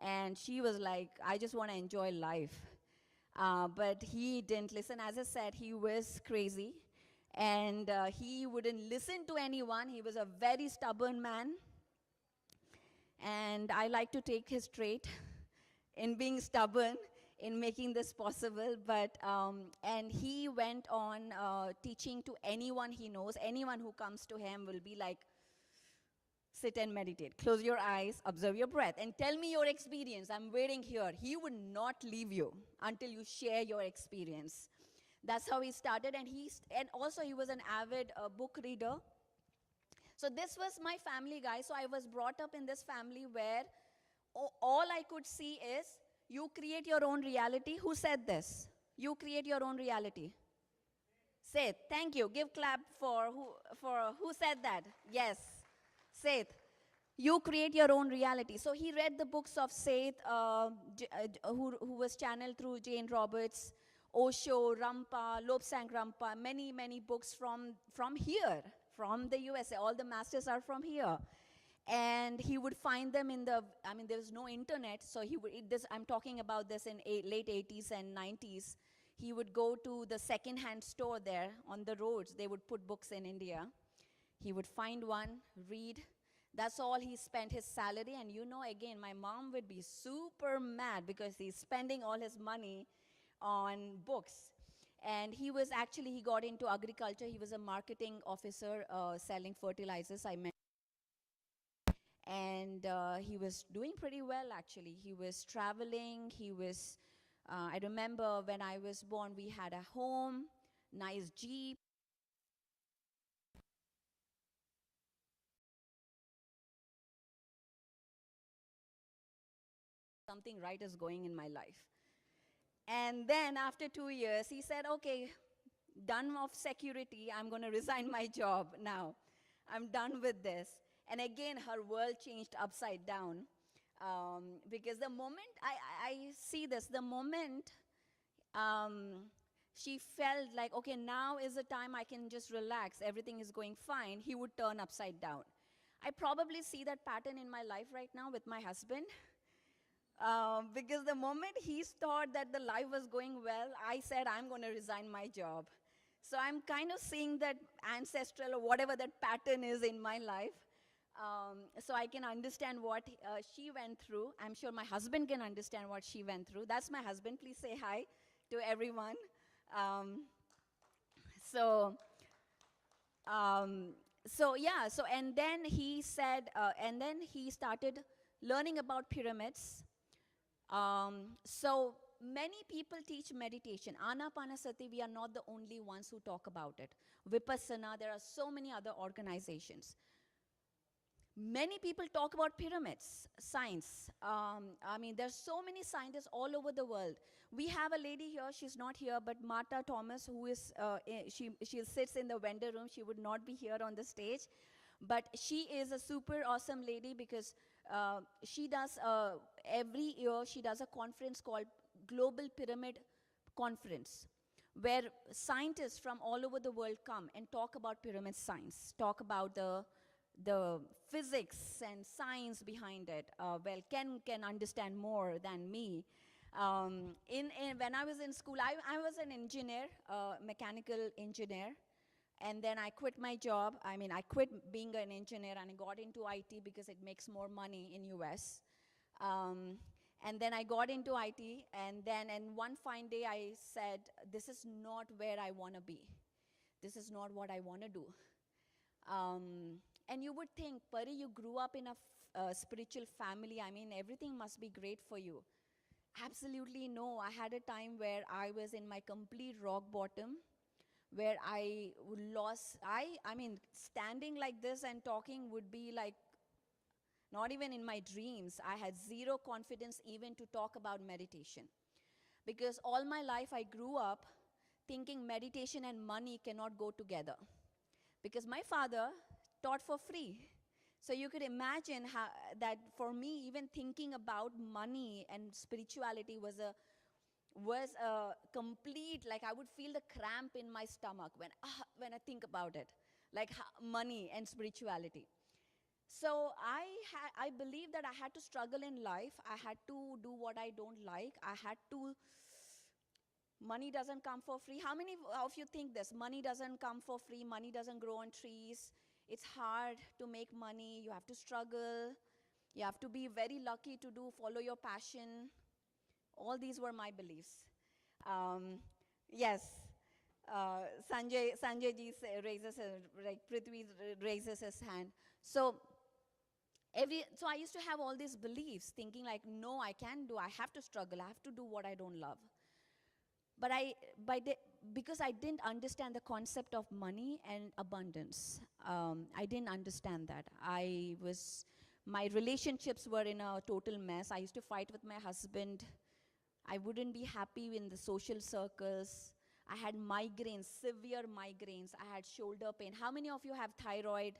[SPEAKER 9] And she was like, I just want to enjoy life. But he didn't listen. As I said, he was crazy. And he wouldn't listen to anyone. He was a very stubborn man. And I like to take his trait in being stubborn, in making this possible. But and he went on teaching to anyone he knows. Anyone who comes to him will be like, sit and meditate. Close your eyes, observe your breath, and tell me your experience. I'm waiting here. He would not leave you until you share your experience. That's how he started. And also he was an avid book reader. So this was my family, guys. So I was brought up in this family where all I could see is, you create your own reality. Who said this? You create your own reality. Say it. Thank you. Give clap for who said that. Yes. Seth, you create your own reality. So he read the books of Seth, who was channeled through Jane Roberts, Osho, Rampa, Lobsang Rampa, many, many books from here, from the USA. All the masters are from here. And he would find them there was no internet, so I'm talking about this in late 80s and 90s. He would go to the second-hand store there on the roads. They would put books in India. He would find one, read. That's all he spent his salary. And again, my mom would be super mad because he's spending all his money on books. And he was actually, he got into agriculture. He was a marketing officer selling fertilizers, I mentioned. And he was doing pretty well, actually. He was traveling. He was, I remember when I was born, we had a home, nice Jeep. Something right is going in my life. And then after 2 years, he said, okay, done of security, I'm going to resign my job now. I'm done with this. And again, her world changed upside down. Because the moment I see this, the moment she felt like, okay, now is the time I can just relax, everything is going fine, he would turn upside down. I probably see that pattern in my life right now with my husband. Because the moment he thought that the life was going well, I said, I'm going to resign my job. So I'm kind of seeing that ancestral or whatever that pattern is in my life. So I can understand what she went through. I'm sure my husband can understand what she went through. That's my husband. Please say hi to everyone. So, yeah, so and then he said, and then he started learning about pyramids. So many people teach meditation. Anapanasati, we are not the only ones who talk about it. Vipassana, there are so many other organizations. Many people talk about pyramids, science. I mean, there's so many scientists all over the world. We have a lady here, she's not here, but Martha Thomas, who is, she sits in the vendor room. She would not be here on the stage. But she is a super awesome lady because she does, every year, she does a conference called Global Pyramid Conference, where scientists from all over the world come and talk about pyramid science, talk about the physics and science behind it. Well, Ken can understand more than me. When I was in school, I was an engineer, mechanical engineer. And then I quit my job. I mean, I quit being an engineer and I got into IT because it makes more money in US. And then I got into IT, and then one fine day I said, this is not where I want to be. This is not what I want to do. And you would think, Pari, you grew up in a spiritual family. I mean, everything must be great for you. Absolutely no. I had a time where I was in my complete rock bottom, where I lost, I mean, standing like this and talking would be like, not even in my dreams. I had zero confidence even to talk about meditation. Because all my life I grew up thinking meditation and money cannot go together. Because my father taught for free. So you could imagine how, that for me, even thinking about money and spirituality was a complete, like I would feel the cramp in my stomach when I think about it, like money and spirituality. So I believe that I had to struggle in life. I had to do what I don't like. Money doesn't come for free. How many of you think this? Money doesn't come for free. Money doesn't grow on trees. It's hard to make money. You have to struggle. You have to be very lucky to follow your passion. All these were my beliefs. Yes. Sanjay ji raises like Prithvi raises his hand. So I used to have all these beliefs, thinking like, no, I can't do. I have to struggle. I have to do what I don't love. But because I didn't understand the concept of money and abundance, I didn't understand that. My relationships were in a total mess. I used to fight with my husband. I wouldn't be happy in the social circles. I had migraines, severe migraines. I had shoulder pain. How many of you have thyroid?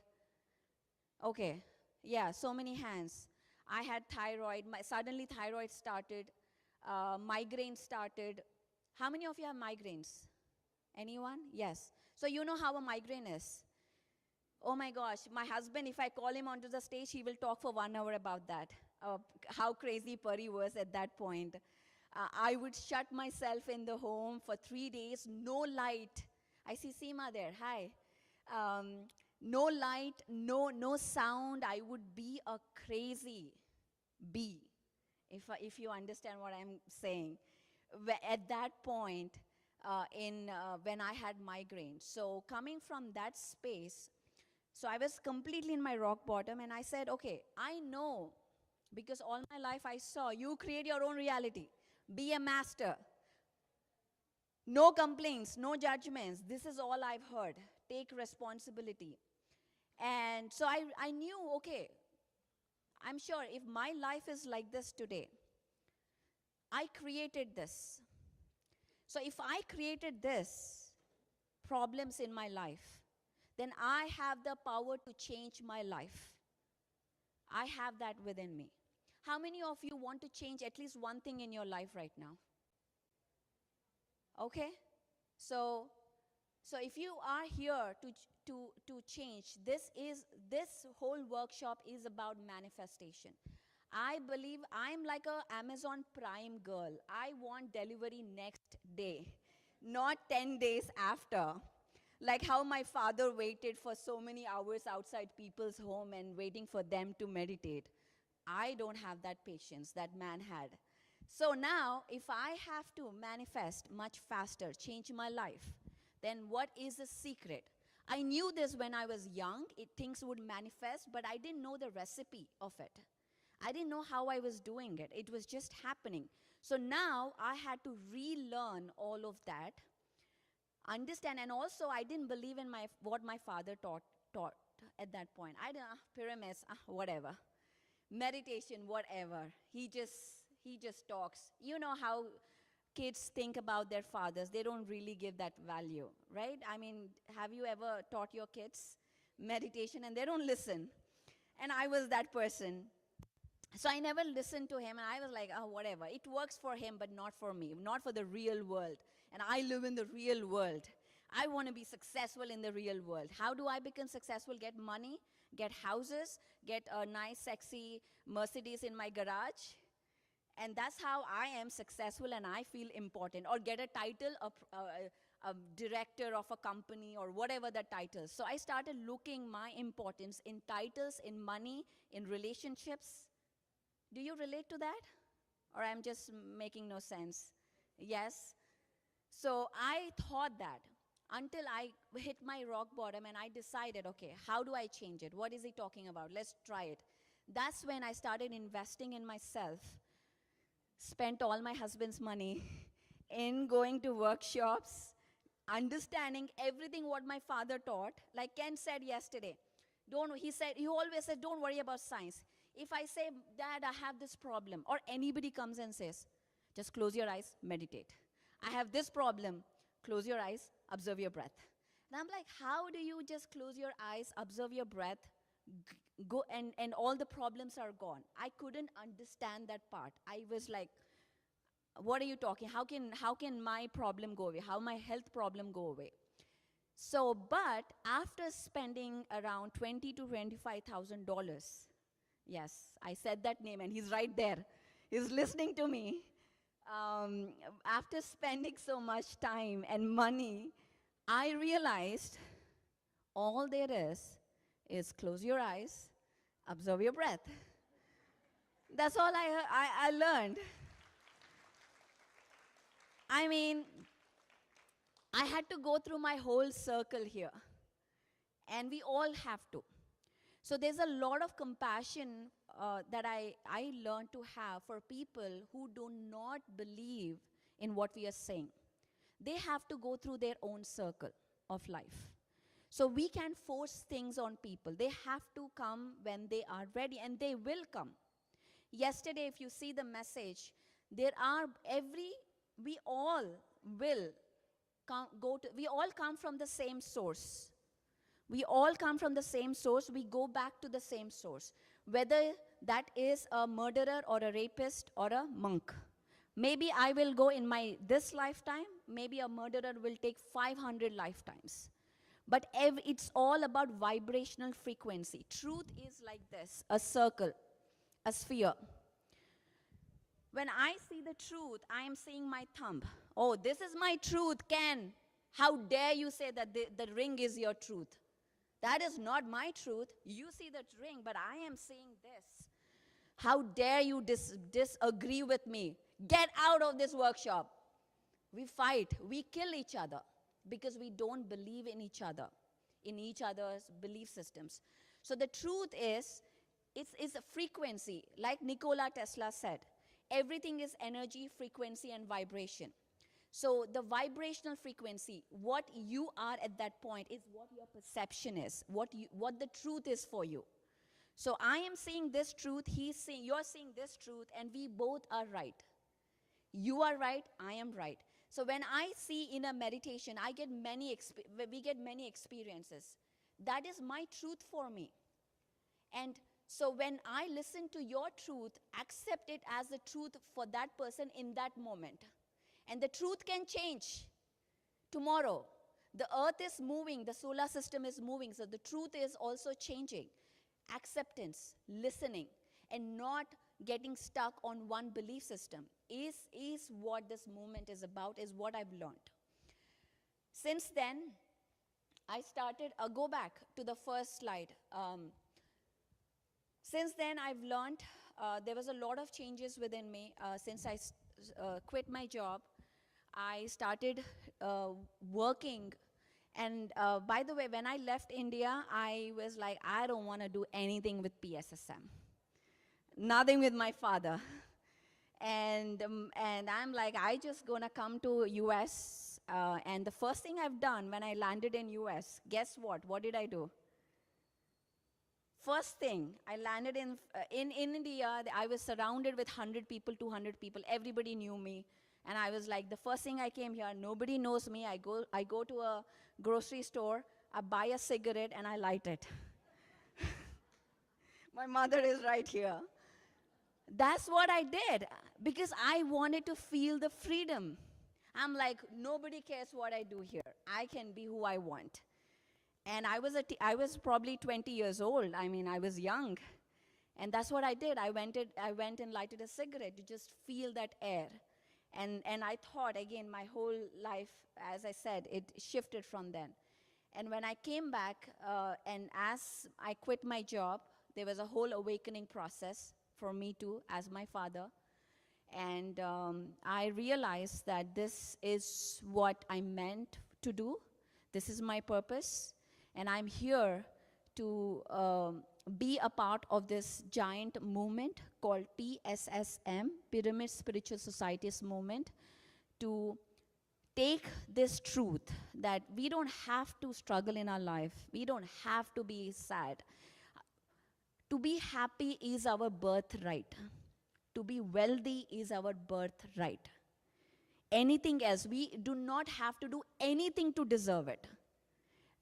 [SPEAKER 9] Okay, yeah, so many hands. I had thyroid. Suddenly thyroid started. Migraine started. How many of you have migraines? Anyone? Yes. So you know how a migraine is. Oh my gosh, my husband, if I call him onto the stage, he will talk for 1 hour about that. How crazy Pari was at that point. I would shut myself in the home for 3 days, no light. I see Seema there, hi. No light, no sound. I would be a crazy bee, if you understand what I'm saying. At that point, when I had migraine. So coming from that space, so I was completely in my rock bottom, and I said, okay, I know, because all my life I saw, you create your own reality. Be a master. No complaints, no judgments. This is all I've heard. Take responsibility. And so I knew, okay, I'm sure if my life is like this today, I created this. So if I created this problems in my life, then I have the power to change my life. I have that within me. How many of you want to change at least one thing in your life right now? Okay? So if you are here to change, this whole workshop is about manifestation. I believe I'm like a Amazon Prime girl. I want delivery next day, not 10 days after. Like how my father waited for so many hours outside people's home and waiting for them to meditate. I don't have that patience that man had. So now, if I have to manifest much faster, change my life, then what is the secret? I knew this when I was young, things would manifest, but I didn't know the recipe of it. I didn't know how I was doing it. It was just happening. So now I had to relearn all of that, understand, and also I didn't believe in what my father taught at that point. I didn't, pyramids, whatever. Meditation, whatever. He just talks. You know how kids think about their fathers. They don't really give that value, right? I mean, have you ever taught your kids meditation and they don't listen? And I was that person. So I never listened to him, and I was like, oh, whatever. It works for him, but not for me, not for the real world. And I live in the real world. I want to be successful in the real world. How do I become successful? Get money, get houses, get a nice, sexy Mercedes in my garage. And that's how I am successful and I feel important. Or get a title, a director of a company, or whatever the title. So I started looking my importance in titles, in money, in relationships. Do you relate to that? Or I'm just making no sense? Yes? So I thought that until I hit my rock bottom and I decided, okay, how do I change it? What is he talking about? Let's try it. That's when I started investing in myself, spent all my husband's money in going to workshops, understanding everything what my father taught. Like Ken said yesterday, he always said, don't worry about science. If I say, Dad, I have this problem, or anybody comes and says, just close your eyes, meditate. I have this problem, close your eyes, observe your breath. And I'm like, how do you just close your eyes, observe your breath, go and all the problems are gone? I couldn't understand that part. I was like, what are you talking? How can my problem go away? How my health problem go away? So, but after spending around $20,000 to $25,000, yes, I said that name and he's right there. He's listening to me. After spending so much time and money, I realized all there is close your eyes, observe your breath. That's all I learned. I mean, I had to go through my whole circle here. And we all have to. So there's a lot of compassion that I learned to have for people who do not believe in what we are saying. They have to go through their own circle of life. So we can't force things on people. They have to come when they are ready, and they will come. Yesterday, if you see the message, we all will we all come from the same source. We all come from the same source. We go back to the same source. Whether that is a murderer or a rapist or a monk. Maybe I will go in this lifetime. Maybe a murderer will take 500 lifetimes. But it's all about vibrational frequency. Truth is like this, a circle, a sphere. When I see the truth, I am seeing my thumb. Oh, this is my truth, Ken. How dare you say that the ring is your truth? That is not my truth. You see the ring, but I am seeing this. How dare you disagree with me? Get out of this workshop. We fight, we kill each other because we don't believe in each other, in each other's belief systems. So the truth is, it's a frequency. Like Nikola Tesla said, everything is energy, frequency, and vibration. So the vibrational frequency, what you are at that point, is what your perception is, what the truth is for you. So I am seeing this truth, you're seeing this truth, and we both are right. You are right, I am right. So when I see in a meditation, we get many experiences. That is my truth for me. And so when I listen to your truth, accept it as the truth for that person in that moment. And the truth can change tomorrow. The earth is moving, the solar system is moving, so the truth is also changing. Acceptance, listening, and not getting stuck on one belief system is what this movement is about, is what I've learned. Since then, I started, go back to the first slide. Since then, I've learned, there was a lot of changes within me. Since I quit my job, I started working. And by the way, when I left India, I was like, I don't want to do anything with PSSM. Nothing with my father. And I'm like, I just gonna come to US. And the first thing I've done when I landed in US, guess what? What did I do? First thing, I landed in India. I was surrounded with 100 people, 200 people. Everybody knew me. And I was like, the first thing I came here, nobody knows me. I go to a grocery store, I buy a cigarette, and I light it. My mother is right here. That's what I did, because I wanted to feel the freedom. I'm like, nobody cares what I do here. I can be who I want. And I was probably 20 years old. I mean, I was young. And that's what I did. I went and lighted a cigarette to just feel that air. And I thought, again, my whole life, as I said, it shifted from then. And when I came back, and as I quit my job, there was a whole awakening process for me too, as my father. And I realized that this is what I meant to do. This is my purpose. And I'm here to be a part of this giant movement called PSSM, Pyramid Spiritual Societies movement, to take this truth that we don't have to struggle in our life. We don't have to be sad. To be happy is our birthright. To be wealthy is our birthright. Anything else, we do not have to do anything to deserve it.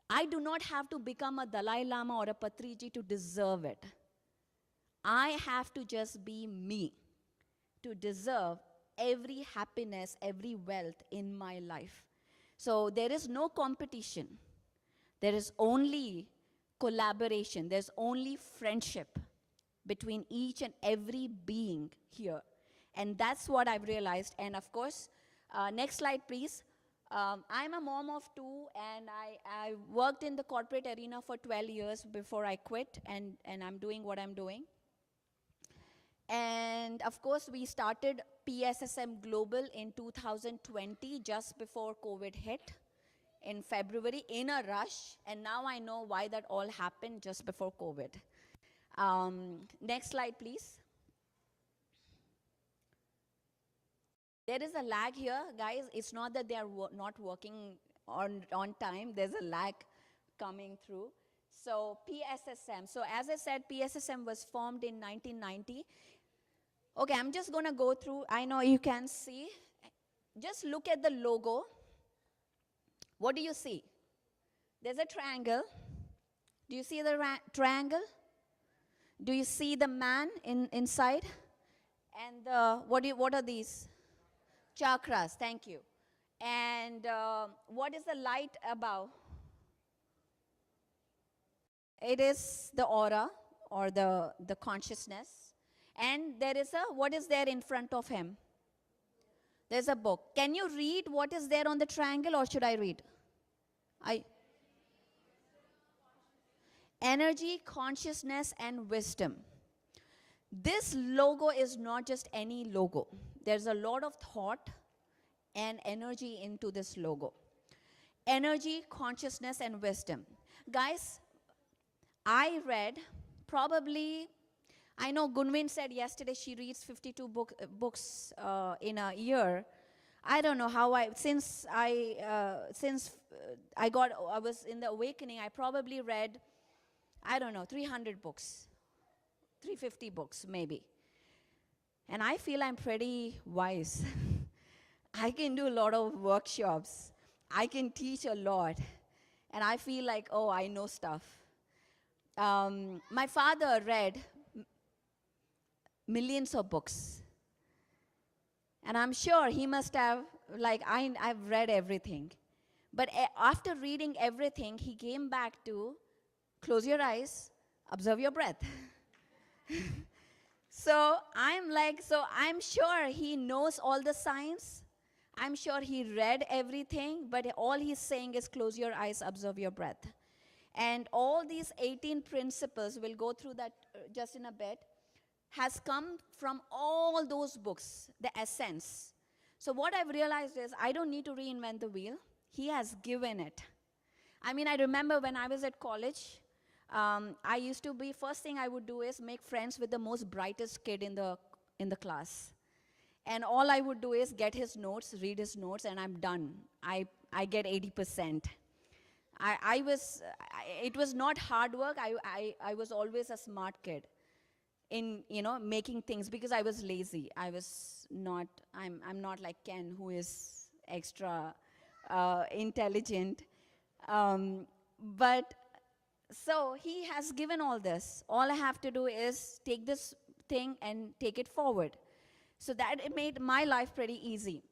[SPEAKER 9] I do not have to become a Dalai Lama or a Patriji to deserve it. I have to just be me to deserve every happiness, every wealth in my life. So there is no competition. There is only collaboration. There's only friendship between each and every being here. And that's what I've realized. And of course, next slide, please. I'm a mom of two, and I worked in the corporate arena for 12 years before I quit, and I'm doing what I'm doing. And of course, we started PSSM Global in 2020, just before COVID hit in February, in a rush. And now I know why that all happened just before COVID. Next slide, please. There is a lag here, guys. It's not that they are not working on time. There's a lag coming through. So PSSM. So as I said, PSSM was formed in 1990. Okay, I'm just going to go through. I know you can see. Just look at the logo. What do you see? There's a triangle. Do you see the triangle? Do you see the man inside? And what are these? Chakras, thank you. And what is the light above? It is the aura, or the consciousness. And there is what is there in front of him? There's a book. Can you read what is there on the triangle, or should I read? Energy, consciousness, and wisdom. This logo is not just any logo. There's a lot of thought and energy into this logo. Energy, consciousness, and wisdom. Guys, I read probably, I know Gunwin said yesterday she reads 52 books in a year. I don't know how since I was in the awakening, I probably read, I don't know, 300 books, 350 books maybe. And I feel I'm pretty wise. I can do a lot of workshops. I can teach a lot. And I feel like, oh, I know stuff. My father read millions of books. And I'm sure he must have, like, I've read everything. But after reading everything, he came back to close your eyes, observe your breath. So I'm sure he knows all the science. I'm sure he read everything, but all he's saying is close your eyes, observe your breath. And all these 18 principles, we'll go through that just in a bit, has come from all those books, the essence. So what I've realized is I don't need to reinvent the wheel. He has given it. I mean, I remember when I was at college, I used to be, first thing I would do is make friends with the most brightest kid in the class. And all I would do is get his notes, read his notes, and I'm done. I get 80%. It was not hard work. I was always a smart kid in, making things because I was lazy. I'm not like Ken, who is extra intelligent. But so he has given all this. All I have to do is take this thing and take it forward. So that it made my life pretty easy.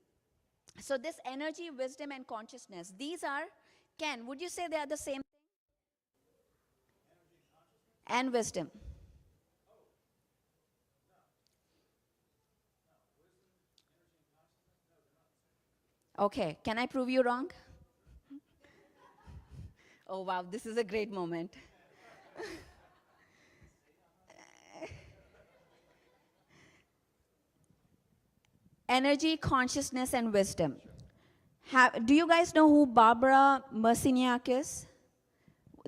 [SPEAKER 9] So this energy, wisdom, and consciousness, these are, Ken, would you say they are the same thing? And wisdom. Okay, can I prove you wrong? Oh wow, this is a great moment. Energy, consciousness, and wisdom. Do you guys know who Barbara Marciniak is?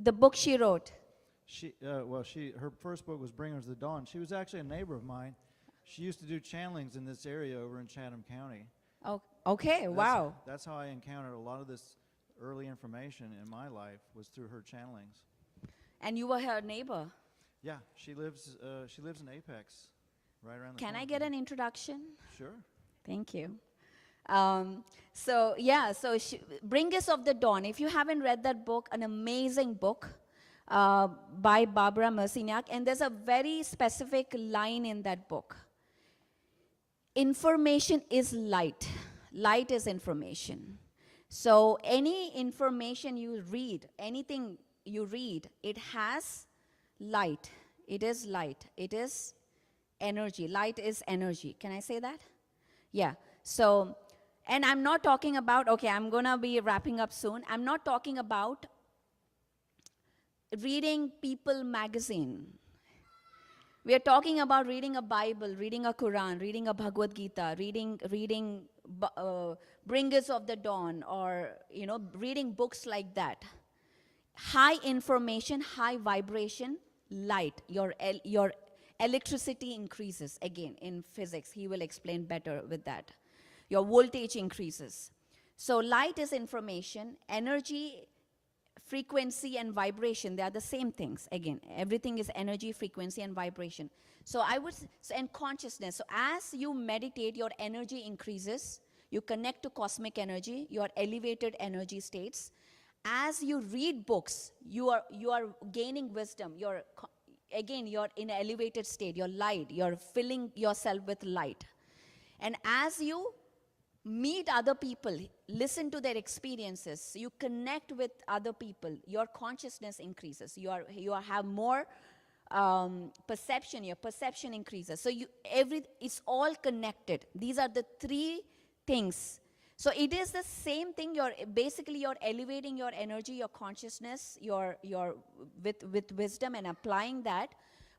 [SPEAKER 9] The book she wrote.
[SPEAKER 10] Her first book was Bringers of the Dawn. She was actually a neighbor of mine. She used to do channelings in this area over in Chatham County.
[SPEAKER 9] Oh, okay, wow.
[SPEAKER 10] That's how I encountered a lot of this early information in my life, was through her channelings.
[SPEAKER 9] And you were her neighbor?
[SPEAKER 10] Yeah, she lives in Apex, right around the
[SPEAKER 9] corner. Can I get an introduction?
[SPEAKER 10] Sure.
[SPEAKER 9] Thank you. So Bringers of the Dawn. If you haven't read that book, an amazing book by Barbara Marciniak, and there's a very specific line in that book. Information is light. Light is information. So any information you read, anything you read, it has light. It is light. It is energy. Light is energy. Can I say that? Yeah. So, and I'm not talking about, okay, I'm going to be wrapping up soon. I'm not talking about reading People magazine. We are talking about reading a Bible, reading a Quran, reading a Bhagavad Gita, reading Bringers of the Dawn, or, reading books like that. High information, high vibration, light. Your electricity increases. Again, in physics, he will explain better with that. Your voltage increases. So light is information, energy, frequency, and vibration. They are the same things. Again, everything is energy, frequency, and vibration. And consciousness. So as you meditate, your energy increases. You connect to cosmic energy, your elevated energy states. As you read books, you are gaining wisdom. You're in an elevated state. You're light. You're filling yourself with light. And as you meet other people, listen to their experiences, you connect with other people, your consciousness increases. You have more perception. Your perception increases. So it's all connected. These are the three things. So it is the same thing. You're elevating your energy, your consciousness, with wisdom and applying that,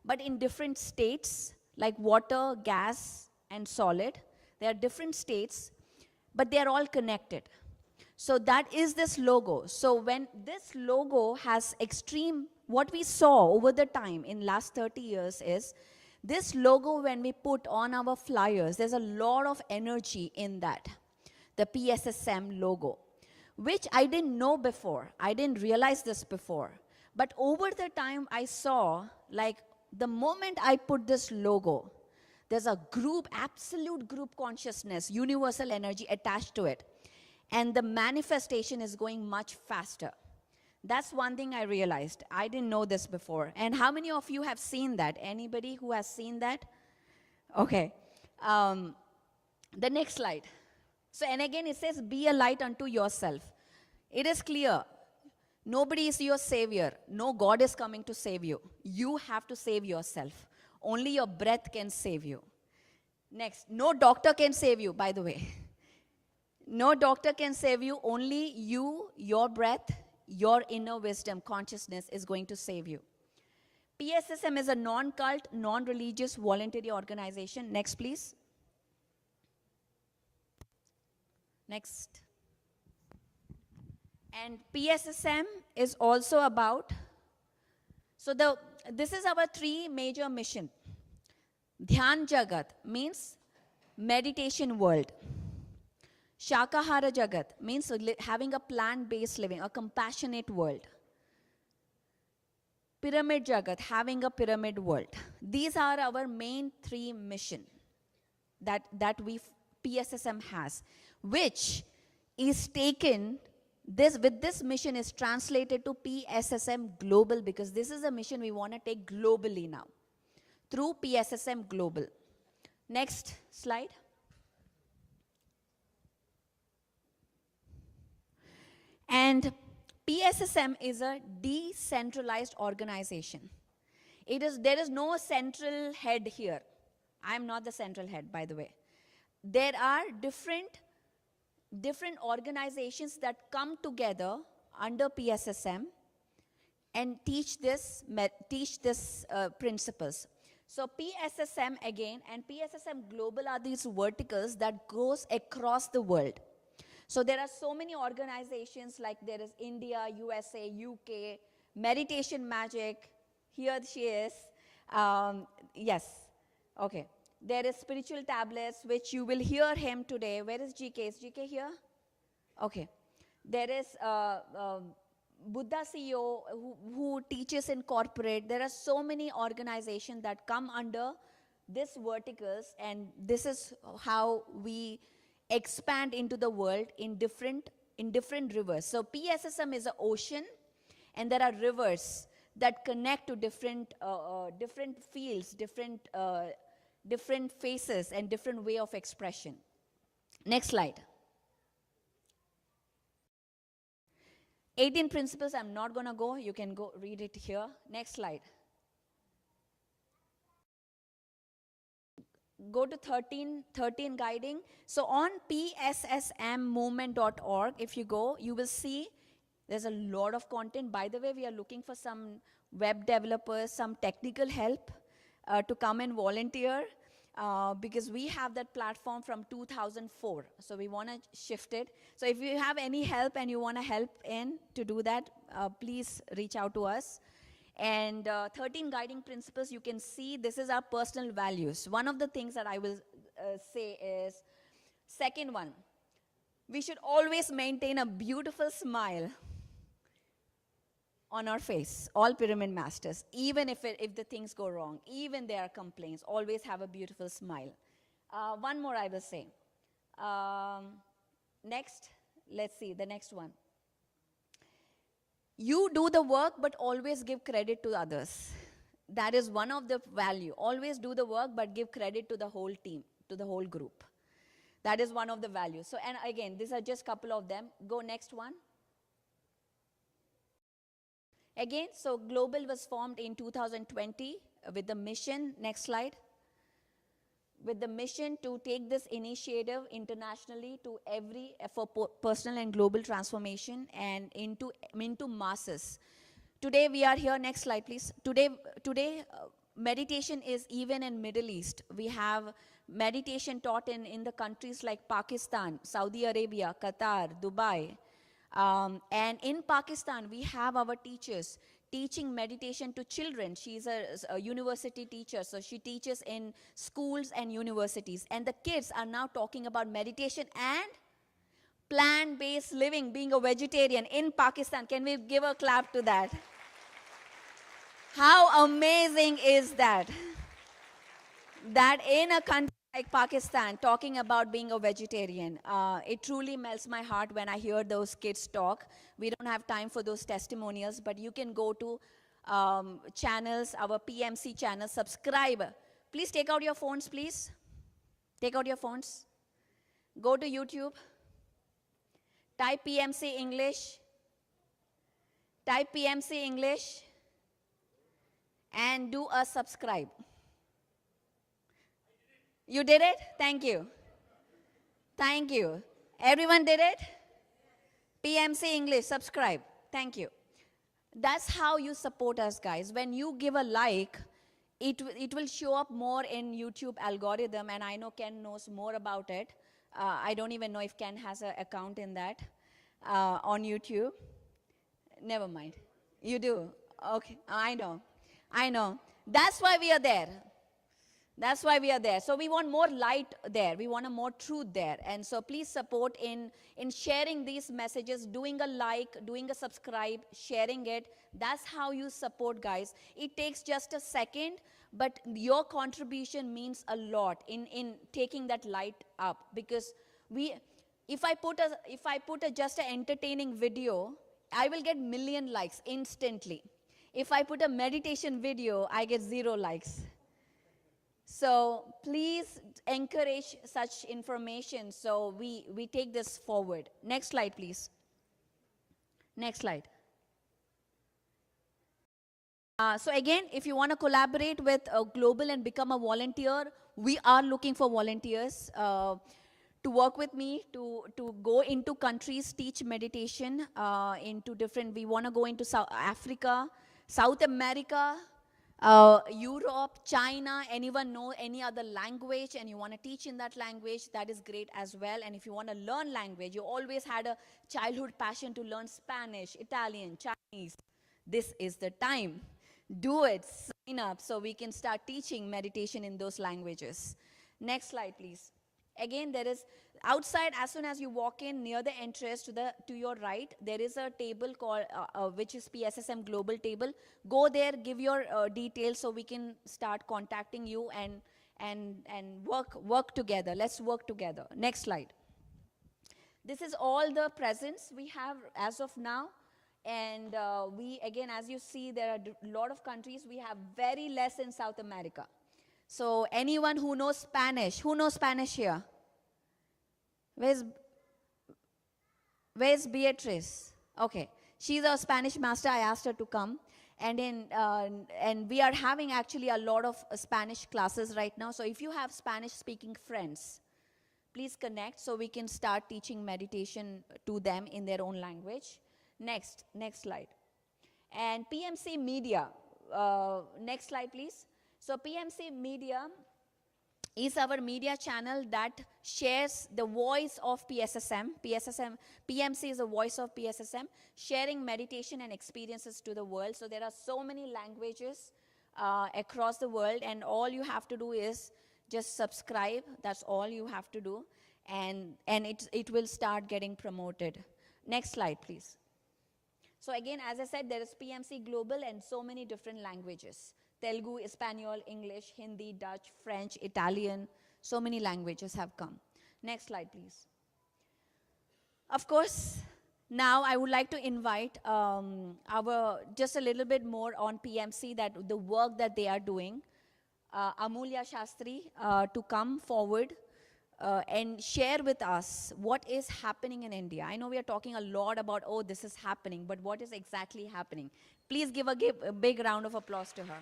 [SPEAKER 9] but in different states, like water, gas, and solid. There are different states. but they're all connected. So that is this logo. So when this logo has extreme, what we saw over the time in last 30 years is, this logo when we put on our flyers, there's a lot of energy in that, the PSSM logo, which I didn't know before. I didn't realize this before. But over the time I saw, like the moment I put this logo, there's a group, absolute group consciousness, universal energy attached to it. And the manifestation is going much faster. That's one thing I realized. I didn't know this before. And how many of you have seen that? Anybody who has seen that? Okay. The next slide. So, and again it says, be a light unto yourself. It is clear. Nobody is your savior. No God is coming to save you. You have to save yourself. Only your breath can save you. Next, no doctor can save you, by the way. No doctor can save you. Only you, your breath, your inner wisdom, consciousness is going to save you. PSSM is a non-cult, non-religious, voluntary organization. Next, please. Next. And PSSM is also about, so this is our 3 major mission. Dhyan Jagat means meditation world. Shakahara Jagat means having a plant-based living, a compassionate world. Pyramid Jagat, having a pyramid world. These are our main 3 mission that PSSM has, which is taken, with this mission is translated to PSSM Global, because this is a mission we want to take globally now, through PSSM Global. Next slide. And PSSM is a decentralized organization. There is no central head here. I am not the central head, by the way. There are different organizations that come together under PSSM and teach this principles. So PSSM again and PSSM Global are these verticals that goes across the world. So there are so many organizations, like there is India, USA, UK, Meditation Magic. Here she is. Yes. Okay. There is Spiritual Tablets, which you will hear him today. Where is GK? Is GK here? Okay. There is Buddha CEO who teaches in corporate. There are so many organizations that come under this verticals, and this is how we expand into the world in different rivers. So PSSM is an ocean, and there are rivers that connect to different fields, different faces, and different way of expression. Next slide. 18 principles, I'm not going to go. You can go read it here. Next slide. Go to 13 guiding. So on pssmmovement.org, if you go, you will see there's a lot of content. By the way, we are looking for some web developers, some technical help to come and volunteer, because we have that platform from 2004. So we want to shift it. So if you have any help and you want to help in to do that, please reach out to us. And 13 guiding principles, you can see this is our personal values. One of the things that I will say is, second one, we should always maintain a beautiful smile on our face, all pyramid masters, even if the things go wrong, even there are complaints, always have a beautiful smile. One more I will say. Next, let's see, the next one. You do the work, but always give credit to others. That is one of the value. Always do the work, but give credit to the whole team, to the whole group. That is one of the values. So, and again, these are just a couple of them. Go next one. Again, so Global was formed in 2020 with the mission, next slide, with the mission to take this initiative internationally to for personal and global transformation and into masses. Today we are here, next slide please. Today meditation is even in Middle East. We have meditation taught in the countries like Pakistan, Saudi Arabia, Qatar, Dubai. And in Pakistan, we have our teachers teaching meditation to children. She's a university teacher, so she teaches in schools and universities. And the kids are now talking about meditation and plant-based living, being a vegetarian in Pakistan. Can we give a clap to that? How amazing is that? That in a country like Pakistan, talking about being a vegetarian, it truly melts my heart when I hear those kids talk. We don't have time for those testimonials, but you can go to channels, our PMC channel, subscribe. Please take out your phones, please. Take out your phones. Go to YouTube. Type PMC English. Type PMC English. And do a subscribe. You did it? Thank you. Thank you. Everyone did it? PMC English, subscribe. Thank you. That's how you support us, guys. When you give a like, it will show up more in YouTube algorithm, and I know Ken knows more about it. I don't even know if Ken has an account in that on YouTube. Never mind. You do? Okay, I know. I know. That's why we are there. That's why we are there. So we want more light there. We want a more truth there. And so please support in sharing these messages, doing a like, doing a subscribe, sharing it. That's how you support, guys. It takes just a second, but your contribution means a lot in taking that light up. Because if I put just an entertaining video, I will get million likes instantly. If I put a meditation video, I get 0 likes. So please encourage such information so we take this forward. Next slide, please. Next slide. So again, if you want to collaborate with Global and become a volunteer, we are looking for volunteers to work with me, to go into countries, teach meditation into different, we want to go into South Africa, South America, Europe, China. Anyone know any other language and you want to teach in that language, that is great as well. And if you want to learn language, you always had a childhood passion to learn Spanish, Italian, Chinese, this is the time. Do it, sign up so we can start teaching meditation in those languages. Next slide, please. Again, there is outside, as soon as you walk in near the entrance to your right, there is a table called which is PSSM Global Table. Go there, give your details so we can start contacting you and work together. Let's work together. Next slide. This is all the presents we have as of now. And we, again, as you see, there are a lot of countries. We have very less in South America. So anyone who knows Spanish here? Where's Beatrice? Okay, she's a Spanish master. I asked her to come. And we are having actually a lot of Spanish classes right now. So if you have Spanish-speaking friends, please connect so we can start teaching meditation to them in their own language. Next slide. And PMC Media, next slide please. So PMC Media is our media channel that shares the voice of PSSM. PMC is the voice of PSSM, sharing meditation and experiences to the world. So there are so many languages across the world, and all you have to do is just subscribe. That's all you have to do, and it will start getting promoted. Next slide, please. So again, as I said, there is PMC Global and so many different languages. Telugu, Espanol, English, Hindi, Dutch, French, Italian, so many languages have come. Next slide, please. Of course, now I would like to invite just a little bit more on PMC, that the work that they are doing. Amulya Shastri to come forward and share with us what is happening in India. I know we are talking a lot about, oh, this is happening, but what is exactly happening? Please give a big round of applause to her.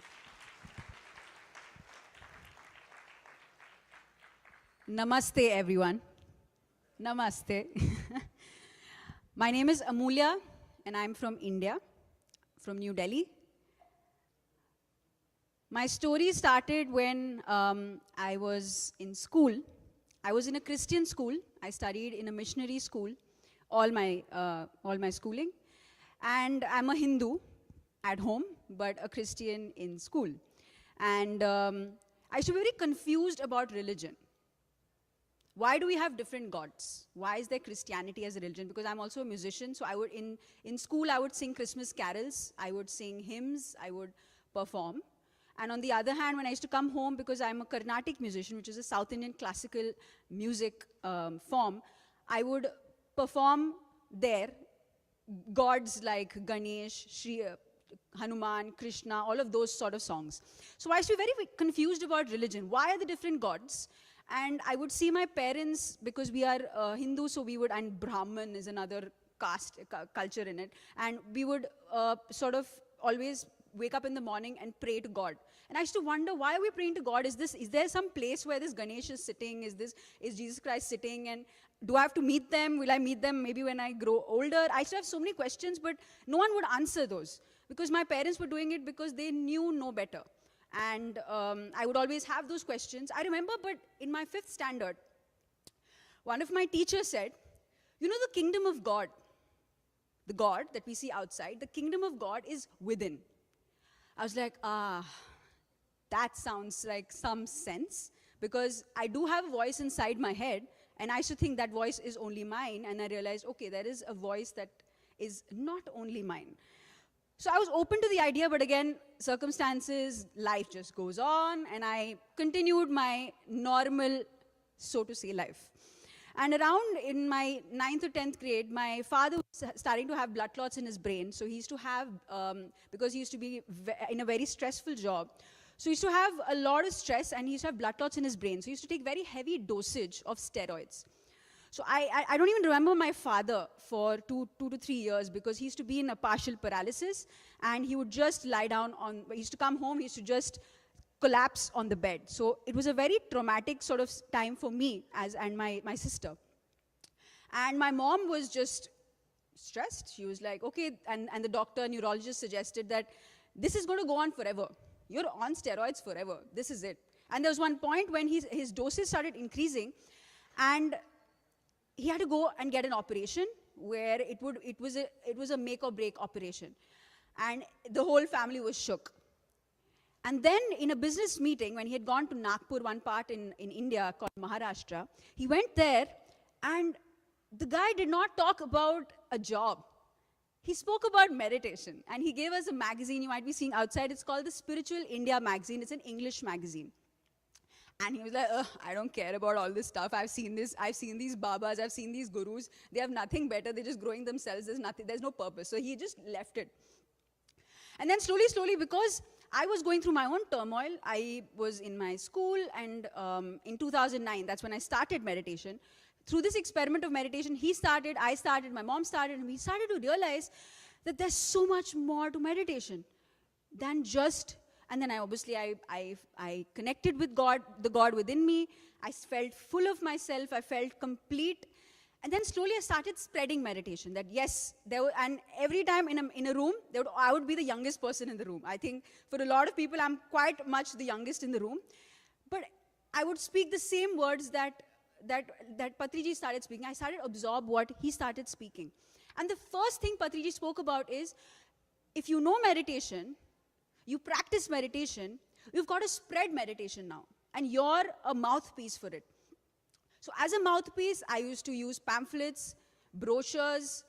[SPEAKER 11] Namaste, everyone. Namaste. My name is Amulya, and I'm from India, from New Delhi. My story started when I was in school. I was in a Christian school. I studied in a missionary school, all my schooling. And I'm a Hindu at home, but a Christian in school. And I used to be very confused about religion. Why do we have different gods? Why is there Christianity as a religion? Because I'm also a musician, so I would, in school, I would sing Christmas carols, I would sing hymns, I would perform. And on the other hand, when I used to come home, because I'm a Carnatic musician, which is a South Indian classical music form, I would perform there gods like Ganesh, Shri, Hanuman, Krishna, all of those sort of songs. So I used to be very confused about religion. Why are the different gods? And I would see my parents, because we are Hindu, so we would, and Brahman is another caste, culture in it, and we would sort of always wake up in the morning and pray to God. And I used to wonder, why are we praying to God? Is there some place where this Ganesh is sitting? Is Jesus Christ sitting? And do I have to meet them? Will I meet them maybe when I grow older? I used to have so many questions, but no one would answer those, because my parents were doing it because they knew no better. And I would always have those questions. I remember, but in my 5th standard, one of my teachers said, you know, the kingdom of God, the God that we see outside, the kingdom of God is within. I was like, that sounds like some sense, because I do have a voice inside my head, and I used to think that voice is only mine, and I realized, okay, there is a voice that is not only mine. So I was open to the idea, but again, circumstances, life just goes on, and I continued my normal, so to say, life. And around in my 9th or 10th grade, my father was starting to have blood clots in his brain. So he used to have, because he used to be in a very stressful job, so he used to have a lot of stress, and he used to have blood clots in his brain. So he used to take very heavy dosage of steroids. So I don't even remember my father for two to 3 years, because he used to be in a partial paralysis, and he would just lie down on, he used to come home, he used to just collapse on the bed. So it was a very traumatic sort of time for me and my sister. And my mom was just stressed. She was like, okay, and the doctor, neurologist suggested that this is going to go on forever. You're on steroids forever. This is it. And there was one point when his doses started increasing, and he had to go and get an operation where it was a make or break operation. And the whole family was shook. And then in a business meeting, when he had gone to Nagpur, one part in India called Maharashtra, he went there, and the guy did not talk about a job. He spoke about meditation, and he gave us a magazine you might be seeing outside. It's called the Spiritual India magazine. It's an English magazine. And he was like, I don't care about all this stuff. I've seen this. I've seen these babas. I've seen these gurus. They have nothing better. They're just growing themselves. There's no purpose. So he just left it. And then slowly, because I was going through my own turmoil, I was in my school, and in 2009, that's when I started meditation. Through this experiment of meditation, he started, I started, my mom started, and we started to realize that there's so much more to meditation than just, and then I connected with God, the God within me. I felt full of myself. I felt complete. And then slowly I started spreading meditation, that yes, and every time in a room, I would be the youngest person in the room. I think for a lot of people, I'm quite much the youngest in the room. But I would speak the same words that Patriji started speaking. I started to absorb what he started speaking. And the first thing Patriji spoke about is, if you know meditation, you practice meditation, you've got to spread meditation now. And you're a mouthpiece for it. So as a mouthpiece, I used to use pamphlets, brochures,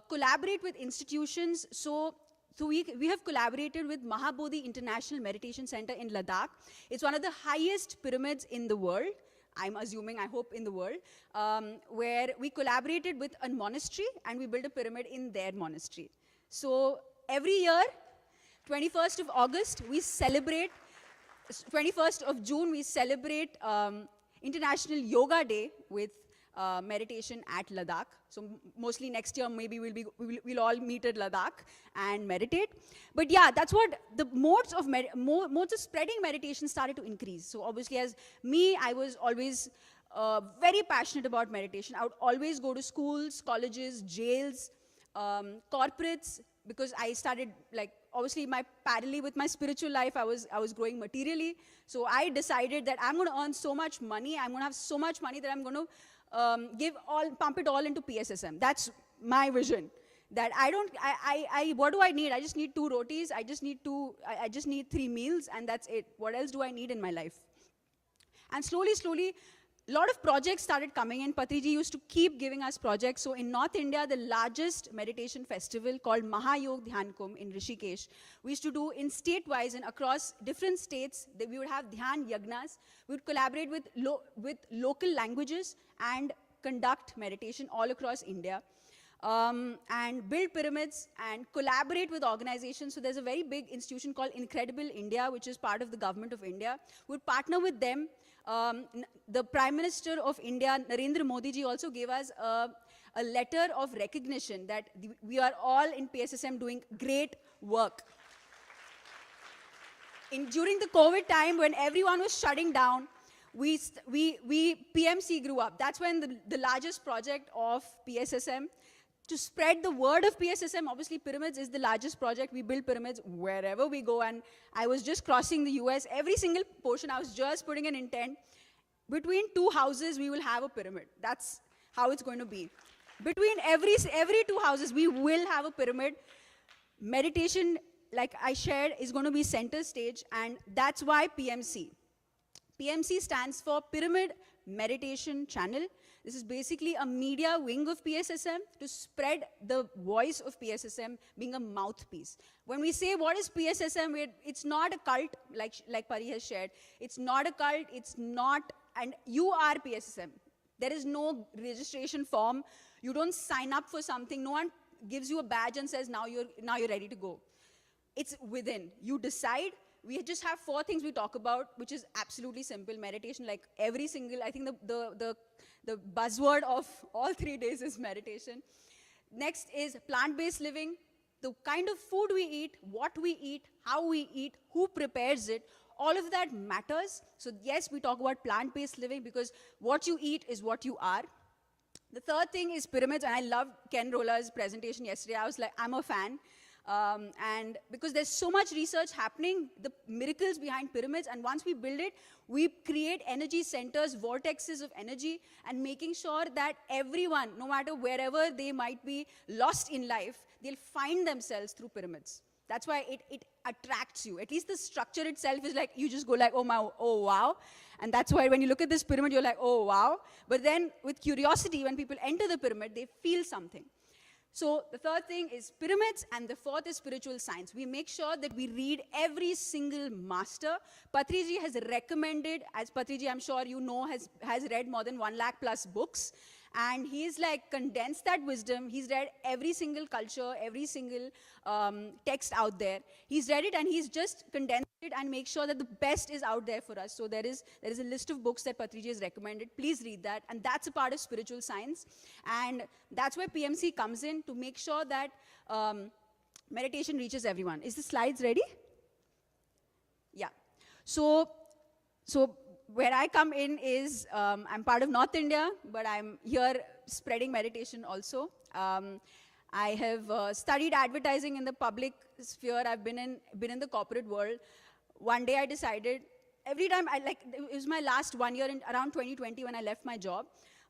[SPEAKER 11] collaborate with institutions. So we have collaborated with Mahabodhi International Meditation Center in Ladakh. It's one of the highest pyramids in the world. I'm assuming, I hope in the world, where we collaborated with a monastery, and we built a pyramid in their monastery. So every year, 21st of August, we celebrate, 21st of June, we celebrate International Yoga Day with meditation at Ladakh. So mostly next year, maybe we'll all meet at Ladakh and meditate. But yeah, that's what the modes of spreading meditation started to increase. So obviously, as me, I was always very passionate about meditation. I would always go to schools, colleges, jails, corporates, because I started like obviously my parallel with my spiritual life, I was growing materially. So I decided that I'm going to earn so much money, I'm going to have so much money that I'm going to pump it all into PSSM. That's my vision. That what do I need? I just need 2 rotis, I just need 3 meals, and that's it. What else do I need in my life? And slowly, a lot of projects started coming in. Patriji used to keep giving us projects. So in North India, the largest meditation festival called Mahayog Dhyan Kumbh in Rishikesh, we used to do in state-wise and across different states. We would have Dhyan Yagnas. We would collaborate with local languages and conduct meditation all across India. And build pyramids and collaborate with organizations. So there's a very big institution called Incredible India, which is part of the government of India. We would partner with them. The Prime Minister of India, Narendra Modi ji, also gave us a letter of recognition that we are all in PSSM doing great work. During the COVID time, when everyone was shutting down, PMC grew up. That's when the largest project of PSSM, to spread the word of PSSM, obviously pyramids is the largest project. We build pyramids wherever we go. And I was just crossing the US. Every single portion, I was just putting an intent. Between 2 houses, we will have a pyramid. That's how it's going to be. Between every 2 houses, we will have a pyramid. Meditation, like I shared, is going to be center stage. And that's why PMC. PMC stands for Pyramid Meditation Channel. This is basically a media wing of PSSM to spread the voice of PSSM, being a mouthpiece. When we say what is PSSM, it's not a cult, like Pari has shared. It's not a cult, it's not, and you are PSSM. There is no registration form. You don't sign up for something. No one gives you a badge and says, now you're ready to go. It's within. You decide. We just have 4 things we talk about, which is absolutely simple. Meditation, like every single, I think the buzzword of all 3 days is meditation. Next is plant-based living. The kind of food we eat, what we eat, how we eat, who prepares it, all of that matters. So yes, we talk about plant-based living because what you eat is what you are. The third thing is pyramids, and I loved Ken Rolla's presentation yesterday. I was like, I'm a fan. And because there's so much research happening, the miracles behind pyramids, and once we build it, we create energy centers, vortexes of energy, and making sure that everyone, no matter wherever they might be lost in life, they'll find themselves through pyramids. That's why it attracts you. At least the structure itself is like, you just go like, oh wow. And that's why when you look at this pyramid, you're like, oh wow. But then with curiosity, when people enter the pyramid, they feel something. So the third thing is pyramids, and the fourth is spiritual science. We make sure that we read every single master. Patriji has recommended, as Patriji I'm sure you know, has read more than 1 lakh plus books. And he's like condensed that wisdom. He's read every single culture, every single text out there. He's read it and he's just condensed it and make sure that the best is out there for us. So there is a list of books that Patriji has recommended. Please read that. And that's a part of spiritual science. And that's where PMC comes in to make sure that meditation reaches everyone. Is the slides ready? Yeah. So where I come in is, I'm part of North India, but I'm here spreading meditation also. I have studied advertising in the public sphere. I've been in the corporate world. One day I decided, every time it was my last 1 year, around 2020 when I left my job.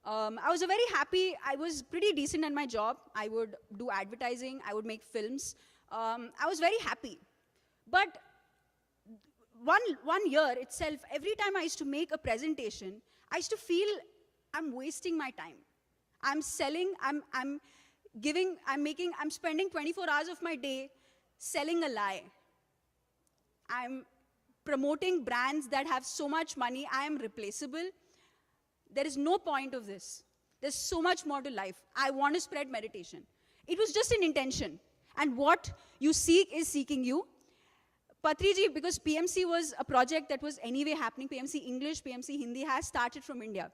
[SPEAKER 11] I was very happy. I was pretty decent at my job. I would do advertising. I would make films. I was very happy. But one year itself, every time I used to make a presentation, I used to feel I'm wasting my time. I'm selling, I'm spending 24 hours of my day selling a lie. I'm promoting brands that have so much money. I am replaceable. There is no point of this. There's so much more to life. I want to spread meditation. It was just an intention. And what you seek is seeking you. Patriji, because PMC was a project that was anyway happening, PMC English, PMC Hindi has started from India.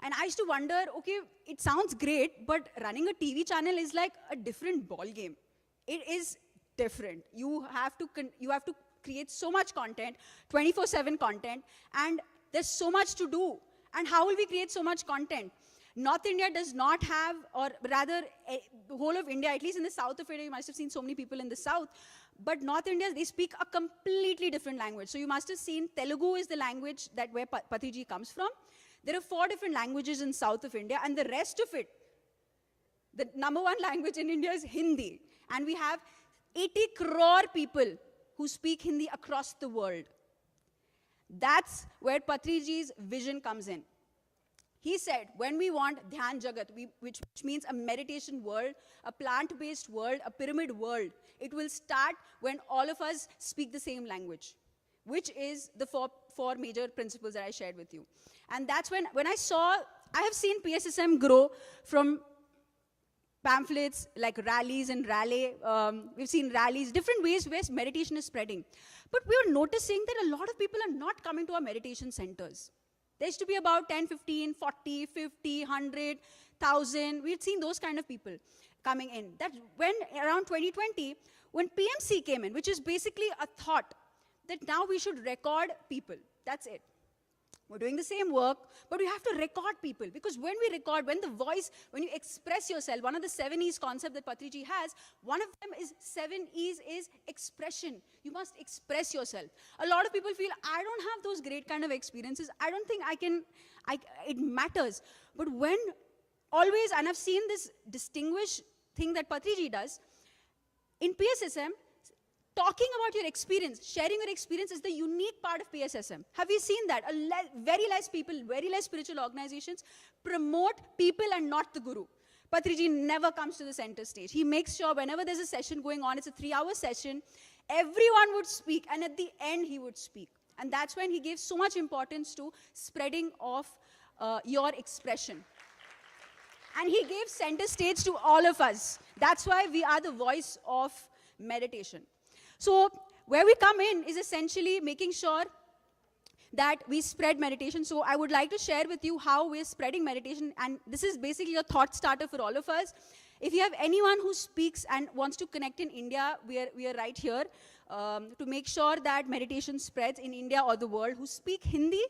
[SPEAKER 11] And I used to wonder, okay, it sounds great, but running a TV channel is like a different ball game. It is different. You have to create so much content, 24/7 content, and there's so much to do. And how will we create so much content? North India does not have, or rather, the whole of India, at least in the south of India, you must have seen so many people in the south, but North India, they speak a completely different language. So you must have seen Telugu is the language that where Patriji comes from. There are 4 different languages in south of India, and the rest of it, the number 1 language in India is Hindi. And we have 80 crore people who speak Hindi across the world. That's where Patriji's vision comes in. He said, when we want Dhyan Jagat, which means a meditation world, a plant-based world, a pyramid world, it will start when all of us speak the same language, which is the four major principles that I shared with you. And that's when I have seen PSSM grow from pamphlets like rallies and rally. We've seen rallies, different ways where meditation is spreading. But we were noticing that a lot of people are not coming to our meditation centers. There used to be about 10, 15, 40, 50, 100, 1,000. We'd seen those kind of people coming in. That when around 2020, when PMC came in, which is basically a thought that now we should record people. That's it. We're doing the same work, but we have to record people. Because when we record, when you express yourself, one of the 7 E's concept that Patriji has, one of them is 7 E's is expression. You must express yourself. A lot of people feel, I don't have those great kind of experiences. I don't think it matters. But when always, and I've seen this distinguished thing that Patriji does, in PSSM, talking about your experience, sharing your experience is the unique part of PSSM. Have you seen that? Very less people, very less spiritual organizations promote people and not the guru. Patriji never comes to the center stage. He makes sure whenever there's a session going on, it's a 3-hour session, everyone would speak, and at the end he would speak. And that's when he gave so much importance to spreading of your expression. And he gave center stage to all of us. That's why we are the voice of meditation. So where we come in is essentially making sure that we spread meditation. So I would like to share with you how we're spreading meditation, and this is basically a thought starter for all of us. If you have anyone who speaks and wants to connect in India, we are right here to make sure that meditation spreads in India or the world, who speak Hindi,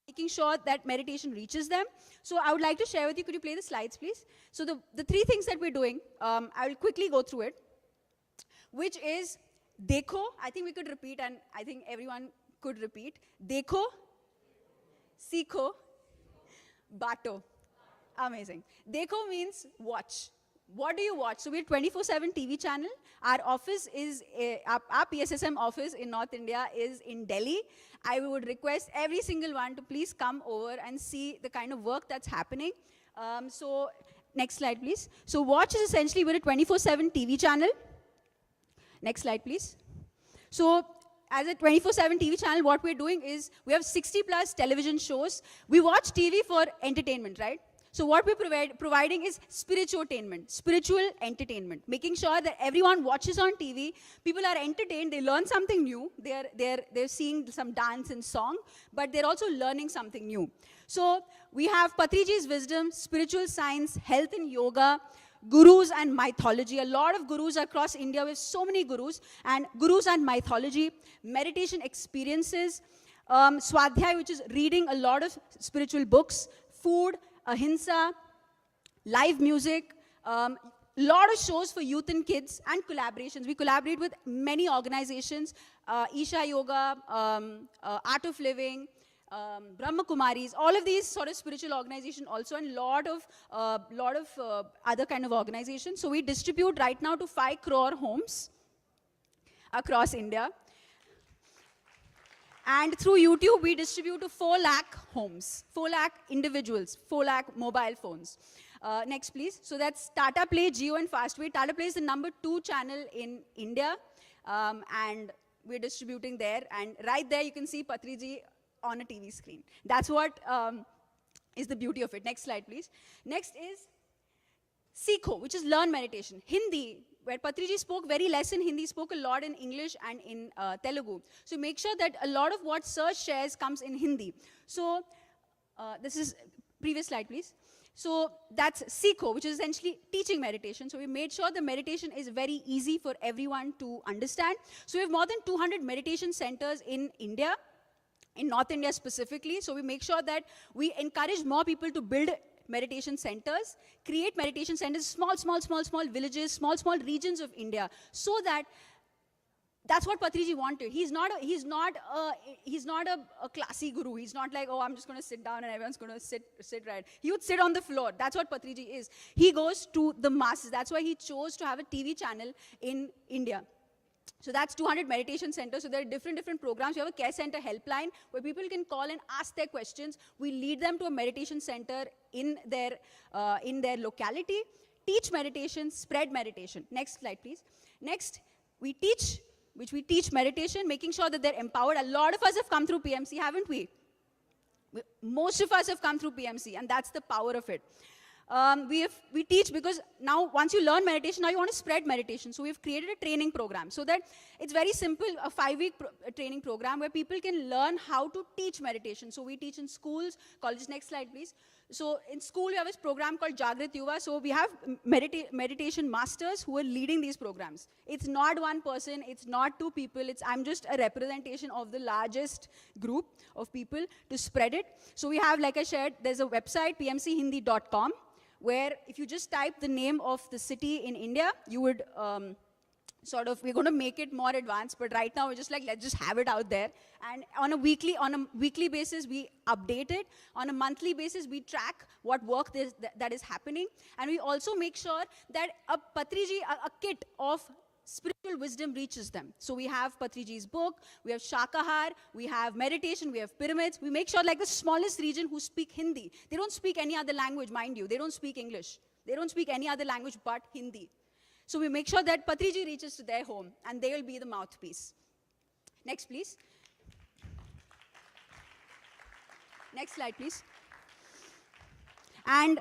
[SPEAKER 11] making sure that meditation reaches them. So I would like to share with you, could you play the slides, please? So the 3 things that we're doing, I will quickly go through it, which is Dekho. I think we could repeat, and I think everyone could repeat. Dekho, Sikho, Bato. Amazing. Dekho means watch. What do you watch? So we're 24/7 TV channel. Our office is, our PSSM office in North India is in Delhi. I would request every single one to please come over and see the kind of work that's happening. So next slide, please. So watch is essentially, we're a 24/7 TV channel. Next slide, please. So as a 24/7 TV channel, what we're doing is we have 60+ television shows. We watch TV for entertainment, right? So what we're providing is spiritual entertainment, making sure that everyone watches on TV, people are entertained, they learn something new, they're seeing some dance and song, but they're also learning something new. So we have Patriji's wisdom, spiritual science, health and yoga, gurus and mythology. A lot of gurus across India. We have so many gurus. And gurus and mythology, meditation experiences, Swadhyay, which is reading a lot of spiritual books, food, ahimsa, live music, lot of shows for youth and kids, and collaborations. We collaborate with many organizations, Isha Yoga, Art of Living, Brahma Kumaris, all of these sort of spiritual organizations also, and lot of other kind of organizations. So we distribute right now to 5 crore homes across India. And through YouTube, we distribute to 4 lakh homes, 4 lakh individuals, 4 lakh mobile phones. Next, please. So that's Tata Play, Jio, and Fastway. Tata Play is the number 2 channel in India, and we're distributing there. And right there, you can see Patriji on a TV screen. That's what is the beauty of it. Next slide, please. Next is Sikho, which is learn meditation. Hindi, where Patriji spoke very less in Hindi, spoke a lot in English and in Telugu. So make sure that a lot of what Sir shares comes in Hindi. So this is, previous slide, please. So that's Sikho, which is essentially teaching meditation. So we made sure the meditation is very easy for everyone to understand. So we have more than 200 meditation centers in India, in North India specifically. So we make sure that we encourage more people to build meditation centers, create meditation centers, small villages, small regions of India, so that That's what Patriji wanted. He's not a classy guru. He's not like, oh, I'm just going to sit down and everyone's going to sit right. He would sit on the floor. That's what Patriji is. He goes to the masses. That's why he chose to have a TV channel in India. So that's 200 meditation centers. So there are different programs. We have a care center helpline where people can call and ask their questions. We lead them to a meditation center in their locality. Teach meditation, spread meditation. Next slide, please. Next, we teach meditation, making sure that they're empowered. A lot of us have come through PMC, haven't we? Most of us have come through PMC, and that's the power of it. We teach because now once you learn meditation, now you want to spread meditation. So we've created a training program so that it's very simple, a 5-week training program where people can learn how to teach meditation. So we teach in schools, colleges. Next slide, please. So in school, we have this program called Jagrat Yuva. So we have meditation masters who are leading these programs. It's not one person, it's not 2 people. I'm just a representation of the largest group of people to spread it. So we have, like I shared, there's a website, pmchindi.com, where if you just type the name of the city in India, you would we're going to make it more advanced, but right now we're just like, let's just have it out there. And on a weekly basis, we update it. On a monthly basis, we track what work that is happening. And we also make sure that a kit of spiritual wisdom reaches them. So we have Patriji's book, we have Shakahar, we have meditation, we have pyramids. We make sure, like the smallest region who speak Hindi, they don't speak any other language, mind you. They don't speak English. They don't speak any other language but Hindi. So we make sure that Patriji reaches to their home, and they will be the mouthpiece. Next, please. Next slide, please. And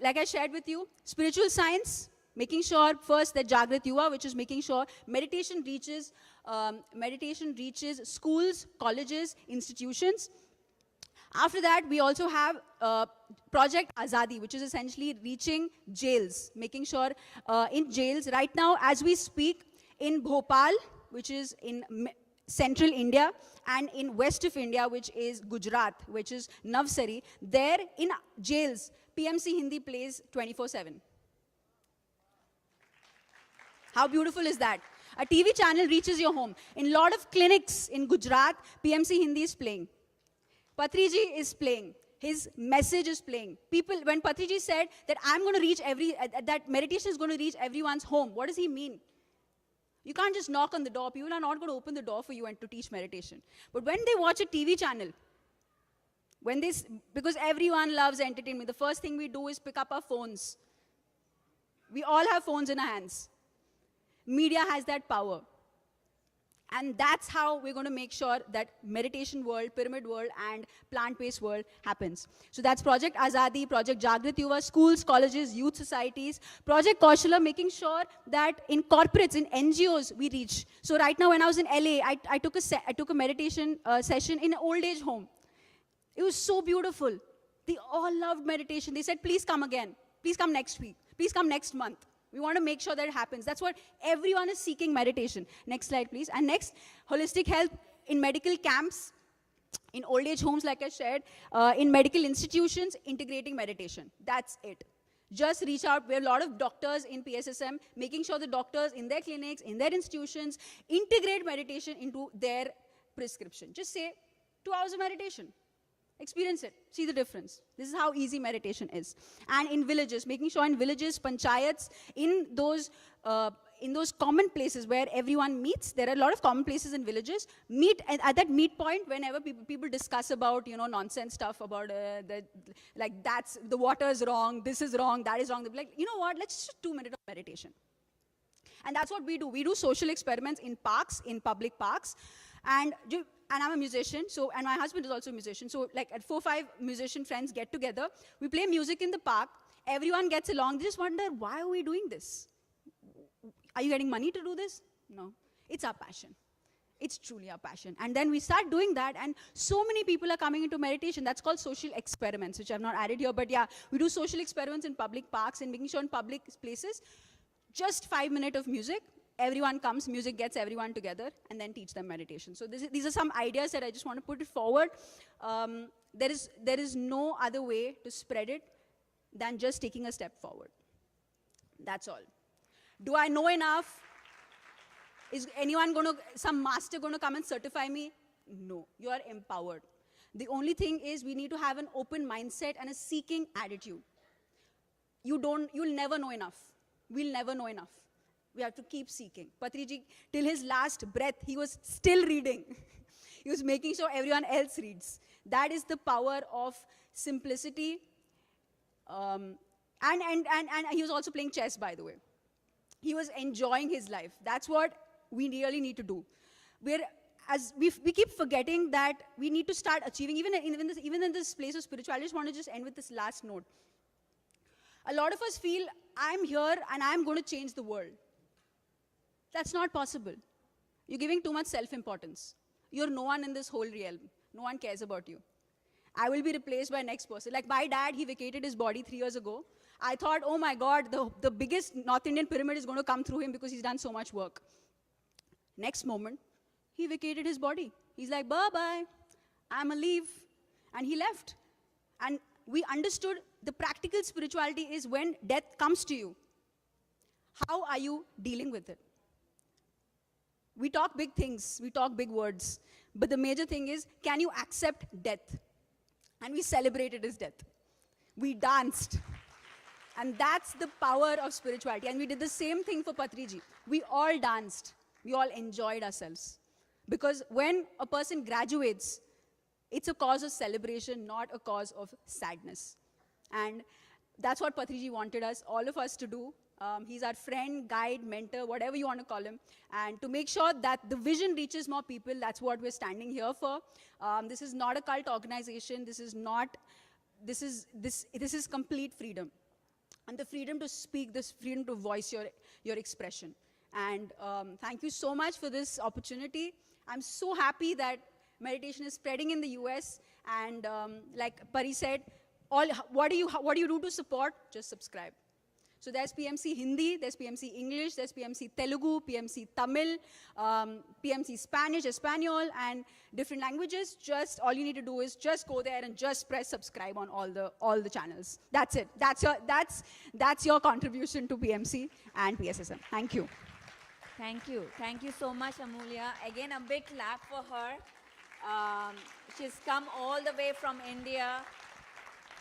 [SPEAKER 11] like I shared with you, spiritual science, making sure first that Jagrat Yuva, which is making sure meditation reaches schools, colleges, institutions. After that, we also have Project Azadi, which is essentially reaching jails, making sure in jails. Right now, as we speak, in Bhopal, which is in central India, and in west of India, which is Gujarat, which is Navsari, there in jails, PMC Hindi plays 24/7. How beautiful is that? A TV channel reaches your home. In a lot of clinics in Gujarat, PMC Hindi is playing. Patriji is playing. His message is playing. People, when Patriji said that I'm going to reach that meditation is going to reach everyone's home, what does he mean? You can't just knock on the door. People are not going to open the door for you and to teach meditation. But when they watch a TV channel, because everyone loves entertainment, the first thing we do is pick up our phones. We all have phones in our hands. Media has that power. And that's how we're going to make sure that meditation world, pyramid world, and plant-based world happens. So that's Project Azadi, Project Jagrat Yuva, schools, colleges, youth societies. Project Kaushala, making sure that in corporates, in NGOs, we reach. So right now, when I was in LA, I took a meditation session in an old age home. It was so beautiful. They all loved meditation. They said, please come again. Please come next week. Please come next month. We want to make sure that it happens. That's what everyone is seeking, meditation. Next slide, please. And next, holistic health in medical camps, in old age homes, like I shared, in medical institutions, integrating meditation. That's it. Just reach out. We have a lot of doctors in PSSM, making sure the doctors in their clinics, in their institutions, integrate meditation into their prescription. Just say 2 hours of meditation. Experience it. See the difference. This is how easy meditation is. And in villages, making sure in villages, panchayats, in those common places where everyone meets, there are a lot of common places in villages, meet at that meet point whenever people discuss about, nonsense stuff about, the water is wrong, this is wrong, that is wrong. They'll be like, you know what, let's just 2 minutes of meditation. And that's what we do. We do social experiments in parks, in public parks. And I'm a musician, and my husband is also a musician. So like at 4 or 5 musician friends get together, we play music in the park, everyone gets along. They just wonder, why are we doing this? Are you getting money to do this? No, it's our passion. It's truly our passion. And then we start doing that, and so many people are coming into meditation. That's called social experiments, which I've not added here. But yeah, we do social experiments in public parks and making sure in public places, just 5 minutes of music. Everyone comes, music gets everyone together, and then teach them meditation. So these are some ideas that I just want to put it forward. There is no other way to spread it than just taking a step forward. That's all. Do I know enough? Is anyone going to, some master going to come and certify me? No, you are empowered. The only thing is we need to have an open mindset and a seeking attitude. You'll never know enough. We'll never know enough. We have to keep seeking. Patriji, till his last breath, he was still reading. He was making sure everyone else reads. That is the power of simplicity. And he was also playing chess, by the way. He was enjoying his life. That's what we really need to do. As we keep forgetting that we need to start achieving, even in this place of spirituality. I just want to just end with this last note. A lot of us feel, I'm here and I'm going to change the world. That's not possible. You're giving too much self-importance. You're no one in this whole realm. No one cares about you. I will be replaced by next person. Like my dad, he vacated his body 3 years ago. I thought, oh my God, the biggest North Indian pyramid is going to come through him because he's done so much work. Next moment, he vacated his body. He's like, bye-bye, I'm a leave. And he left. And we understood the practical spirituality is when death comes to you. How are you dealing with it? We talk big things, we talk big words. But the major thing is, can you accept death? And we celebrated his death. We danced. And that's the power of spirituality. And we did the same thing for Patriji. We all danced. We all enjoyed ourselves. Because when a person graduates, it's a cause of celebration, not a cause of sadness. And that's what Patriji wanted us, all of us to do. He's our friend, guide, mentor, whatever you want to call him. And to make sure that the vision reaches more people, that's what we're standing here for. This is not a cult organization. This is complete freedom. And the freedom to speak, this freedom to voice your expression. And thank you so much for this opportunity. I'm so happy that meditation is spreading in the US. And like Pari said, what do you do to support? Just subscribe. So there's PMC Hindi, there's PMC English, there's PMC Telugu, PMC Tamil, PMC Spanish, Espanol, and different languages. Just all you need to do is just go there and just press subscribe on all the channels. That's it. That's your contribution to PMC and PSSM. Thank you.
[SPEAKER 9] Thank you. Thank you so much, Amulya. Again, a big clap for her. She's come all the way from India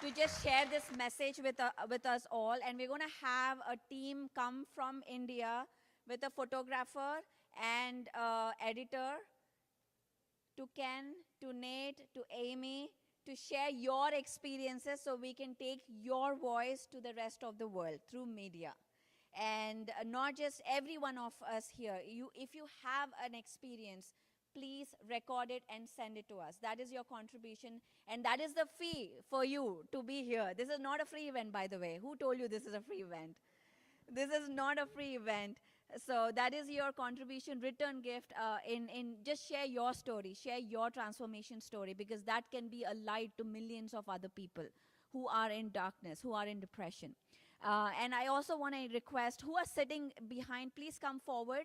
[SPEAKER 9] to just share this message with us all. And we're going to have a team come from India with a photographer and editor, to Ken, to Nate, to Amy, to share your experiences so we can take your voice to the rest of the world through media. And not just every one of us here. If you have an experience, please record it and send it to us. That is your contribution, and that is the fee for you to be here. This is not a free event, by the way. Who told you this is a free event? This is not a free event. So that is your contribution, return gift, in just share your story, share your transformation story, because that can be a light to millions of other people who are in darkness, who are in depression. And I also want to request, who are sitting behind, please come forward.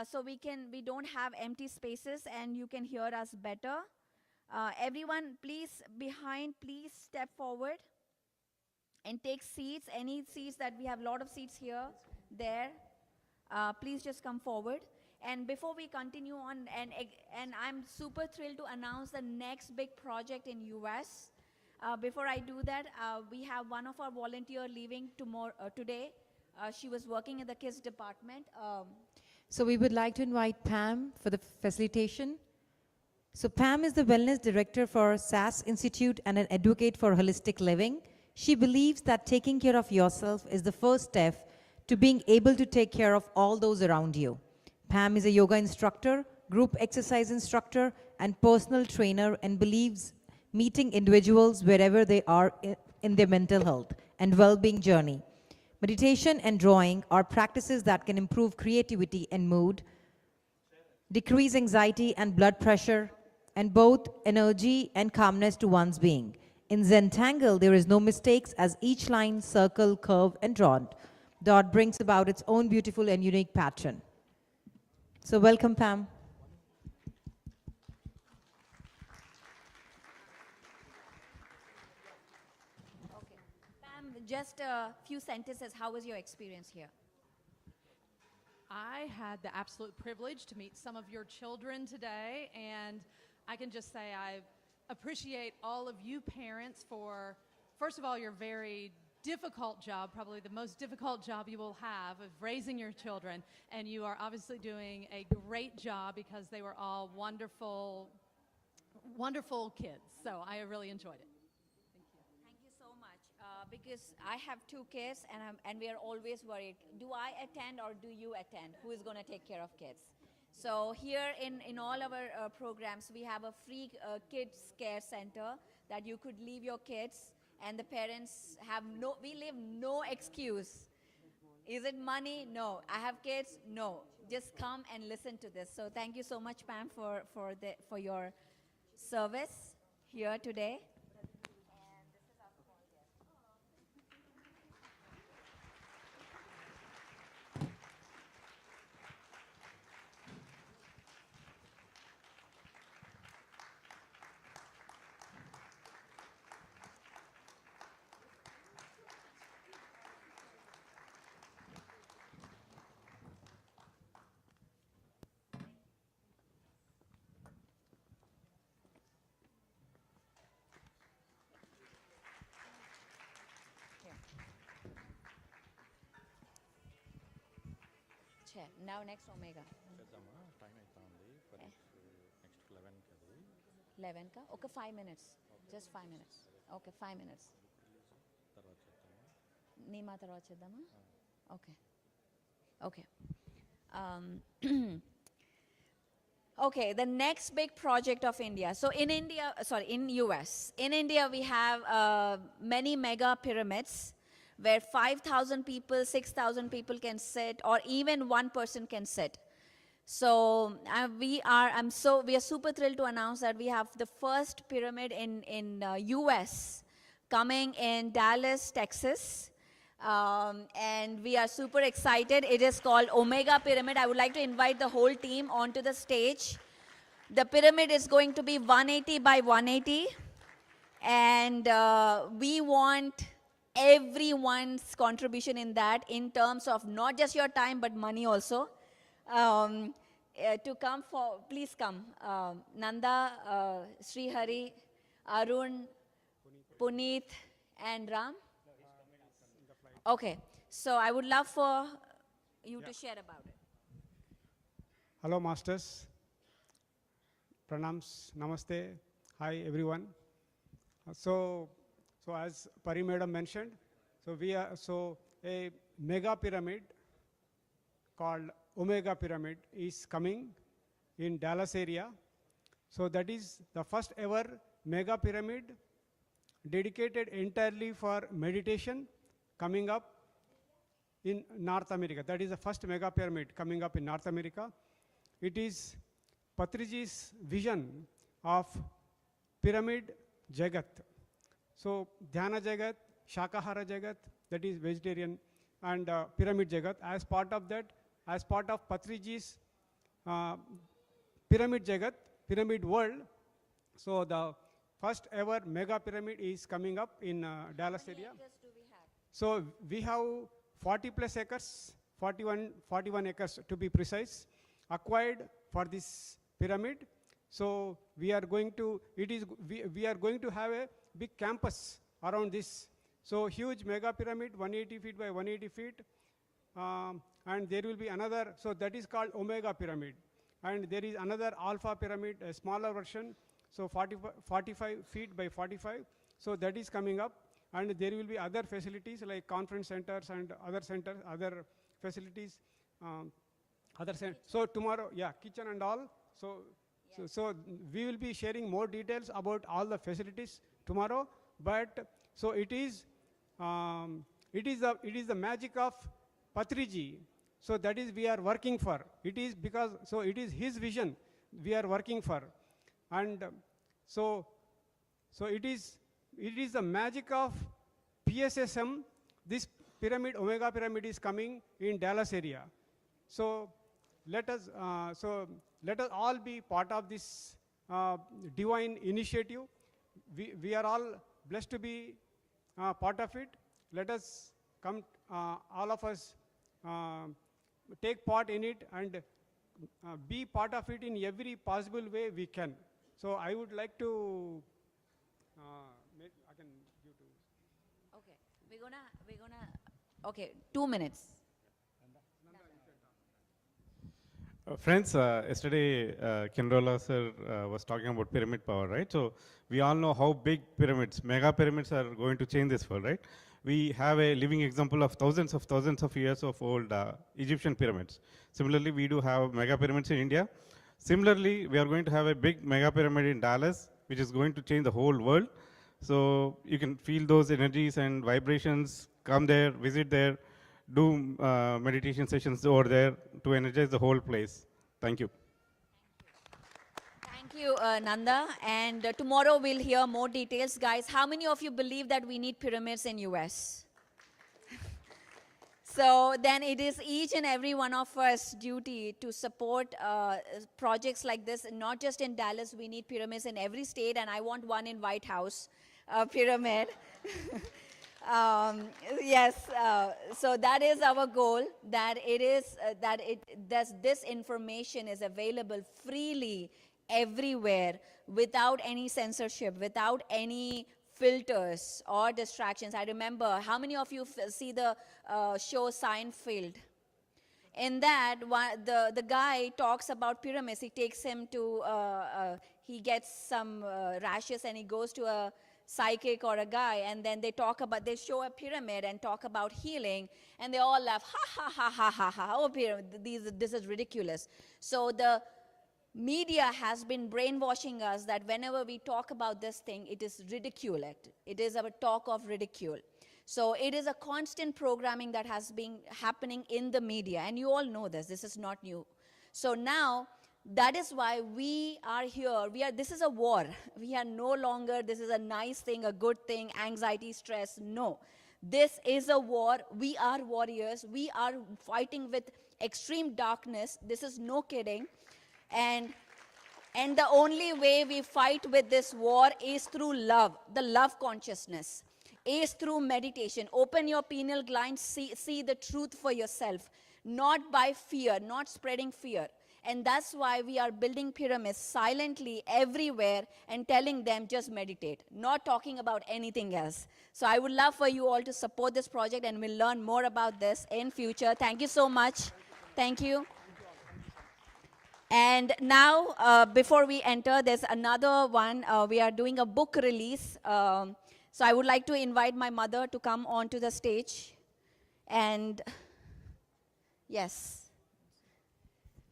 [SPEAKER 9] So we don't have empty spaces and you can hear us better. Everyone, please, behind, please step forward and take seats. Any seats that we have, a lot of seats here, there. Please just come forward. And before we continue on, and I'm super thrilled to announce the next big project in US. Before I do that, we have one of our volunteers leaving today. She was working in the kids department.
[SPEAKER 7] So we would like to invite Pam for the facilitation. So Pam is the Wellness Director for SAS Institute and an advocate for holistic living. She believes that taking care of yourself is the first step to being able to take care of all those around you. Pam is a yoga instructor, group exercise instructor, and personal trainer, and believes meeting individuals wherever they are in their mental health and well-being journey. Meditation and drawing are practices that can improve creativity and mood, decrease anxiety and blood pressure, and both energy and calmness to one's being. In Zentangle, there is no mistakes, as each line, circle, curve, and dot brings about its own beautiful and unique pattern. So welcome, Pam.
[SPEAKER 9] Pam, just a few sentences. How was your experience here?
[SPEAKER 12] I had the absolute privilege to meet some of your children today, and I can just say I appreciate all of you parents for, first of all, your very difficult job, probably the most difficult job you will have of raising your children, and you are obviously doing a great job because they were all wonderful, wonderful kids. So I really enjoyed it.
[SPEAKER 9] Thank you so much. Because I have 2 kids and we are always worried, do I attend or do you attend? Who is going to take care of kids? So here in all our programs, we have a free kids care center that you could leave your kids, and the parents have we leave no excuse. Is it money? No. I have kids? No. Just come and listen to this. So thank you so much, Pam, for your service here today. Now next Omega. 11 ka? Okay, 5 minutes. Just 5 minutes. Okay, 5 minutes. Nima tarot cheddama? Okay. Okay. Okay, the next big project of India. So in US. In India, we have many mega pyramids where 5,000 people, 6,000 people can sit, or even one person can sit. So we are super thrilled to announce that we have the first pyramid in US coming in Dallas, Texas. And we are super excited. It is called Omega Pyramid. I would like to invite the whole team onto the stage. The pyramid is going to be 180 by 180. And we want everyone's contribution in that, in terms of not just your time, but money also. To come for, please come. Nanda, Srihari, Arun, Puneet, and Ram. Okay, so I would love for you to share about it.
[SPEAKER 13] Hello, masters. Pranams, namaste. Hi, everyone. So as Pari Madam mentioned, a mega pyramid called Omega Pyramid is coming in Dallas area. So that is the first ever mega pyramid dedicated entirely for meditation coming up in North America. That is the first mega pyramid coming up in North America. It is Patriji's vision of pyramid Jagat. So Dhyana Jagat, Shakahara Jagat, that is vegetarian, and pyramid Jagat. As part of that, as part of Patriji's pyramid Jagat, pyramid world, so the first ever mega pyramid is coming up in Dallas area. So we have 40 plus acres, 41 acres to be precise, acquired for this pyramid. So we are going to, we are going to have a big campus around this. So huge mega pyramid, 180 feet by 180 feet. And there will be another, so that is called Omega Pyramid. And there is another Alpha Pyramid, a smaller version, so 45 feet by 45. So that is coming up. And there will be other facilities like conference centers and other centers, other facilities. So tomorrow, yeah, kitchen and all. So, yes. So we will be sharing more details about all the facilities tomorrow. But so it is the magic of Patriji. So that is we are working for. It is because, so it is his vision we are working for. And so it is the magic of PSSM. This pyramid, Omega Pyramid, is coming in Dallas area. So let us all be part of this divine initiative. We are all blessed to be part of it. Let us come, all of us, take part in it and be part of it in every possible way we can. So I would like to I can give to.
[SPEAKER 9] Okay, we're gonna. Okay, 2 minutes.
[SPEAKER 14] Friends, yesterday Kenrola sir was talking about pyramid power, right? So we all know how big pyramids, mega pyramids are going to change this world, right? We have a living example of thousands of years of old Egyptian pyramids. Similarly, we do have mega pyramids in India. Similarly, we are going to have a big mega pyramid in Dallas, which is going to change the whole world. So you can feel those energies and vibrations, come there, visit there, do meditation sessions over there to energize the whole place. Thank you.
[SPEAKER 9] Thank you, Nanda. And tomorrow we'll hear more details. Guys, how many of you believe that we need pyramids in US? So then it is each and every one of us duty to support projects like this, not just in Dallas. We need pyramids in every state, and I want one in White House, pyramid. Yes, so that is our goal, that it is, this information is available freely everywhere without any censorship, without any filters or distractions. I remember, how many of you see the show Seinfeld? In that, the guy talks about pyramids. He takes him to, he gets some rashes and he goes to a psychic or a guy, and then they show a pyramid and talk about healing, and they all laugh, ha, ha, ha, ha, ha, ha, oh, pyramid, this is ridiculous. So the media has been brainwashing us that whenever we talk about this thing, it is ridiculed. It is a talk of ridicule. So it is a constant programming that has been happening in the media, and you all know this. This is not new. So now, that is why we are here. This is a war. We are no longer, this is a nice thing, a good thing, anxiety, stress. No. This is a war. We are warriors. We are fighting with extreme darkness. This is no kidding. And the only way we fight with this war is through love, the love consciousness, is through meditation. Open your pineal gland, see the truth for yourself, not by fear, not spreading fear. And that's why we are building pyramids silently everywhere and telling them just meditate, not talking about anything else. So I would love for you all to support this project, and we'll learn more about this in future. Thank you so much. Thank you. And now, before we enter, there's another one. We are doing a book release. So I would like to invite my mother to come onto the stage. And yes.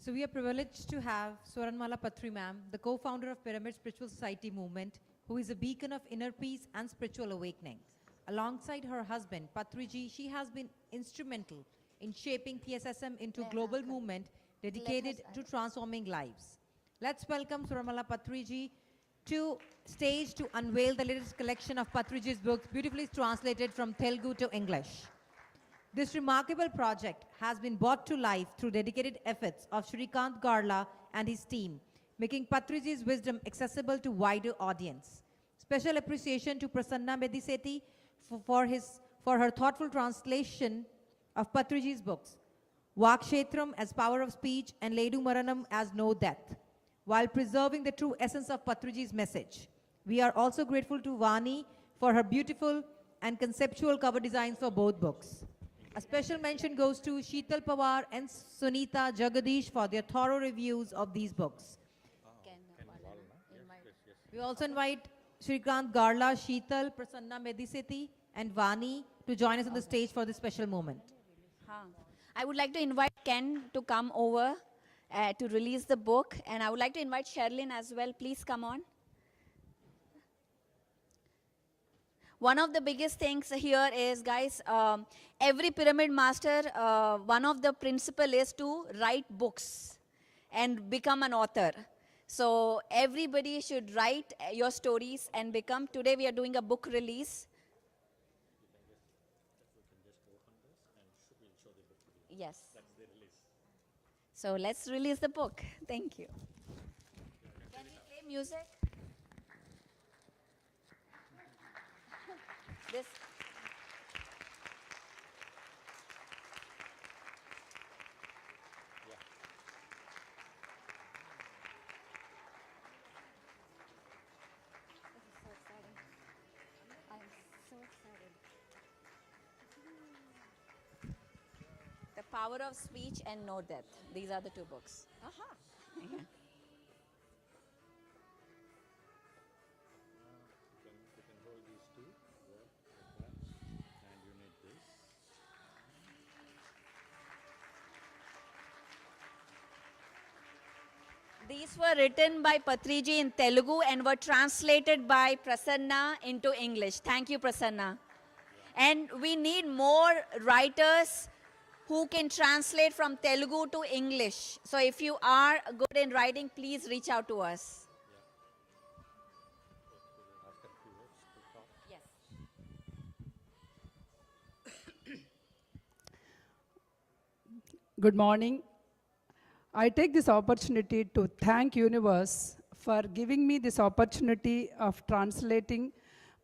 [SPEAKER 7] So we are privileged to have Swaranmala Patri ma'am, the co-founder of Pyramid Spiritual Society Movement, who is a beacon of inner peace and spiritual awakening. Alongside her husband, Patriji, she has been instrumental in shaping PSSM into a global movement dedicated to transforming lives. Let's welcome Swaranmala Patriji to stage to unveil the latest collection of Patriji's books, beautifully translated from Telugu to English. This remarkable project has been brought to life through dedicated efforts of Shrikant Garla and his team, making Patriji's wisdom accessible to wider audience. Special appreciation to Prasanna Mediseti for her thoughtful translation of Patriji's books, Vakshetram as Power of Speech and Ledu Maranam as No Death, while preserving the true essence of Patriji's message. We are also grateful to Vani for her beautiful and conceptual cover designs for both books. A special mention goes to Sheetal Pawar and Sunita Jagadish for their thorough reviews of these books. We also invite Shrikant Garla, Sheetal, Prasanna Mediseti, and Vani to join us on the stage for this special moment.
[SPEAKER 9] I would like to invite Ken to come over to release the book, and I would like to invite Sherlyn as well. Please come on. One of the biggest things here is, guys, every pyramid master, one of the principle is to write books and become an author. So everybody should write your stories and become. Today we are doing a book release. Yes. So let's release the book. Thank you. Can we play music? This. Power of Speech and No Death. These are the two books. Aha. Yeah. These were written by Patriji in Telugu and were translated by Prasanna into English. Thank you, Prasanna. And we need more writers who can translate from Telugu to English. So if you are good in writing, please reach out to us. Yes.
[SPEAKER 15] Good morning. I take this opportunity to thank Universe for giving me this opportunity of translating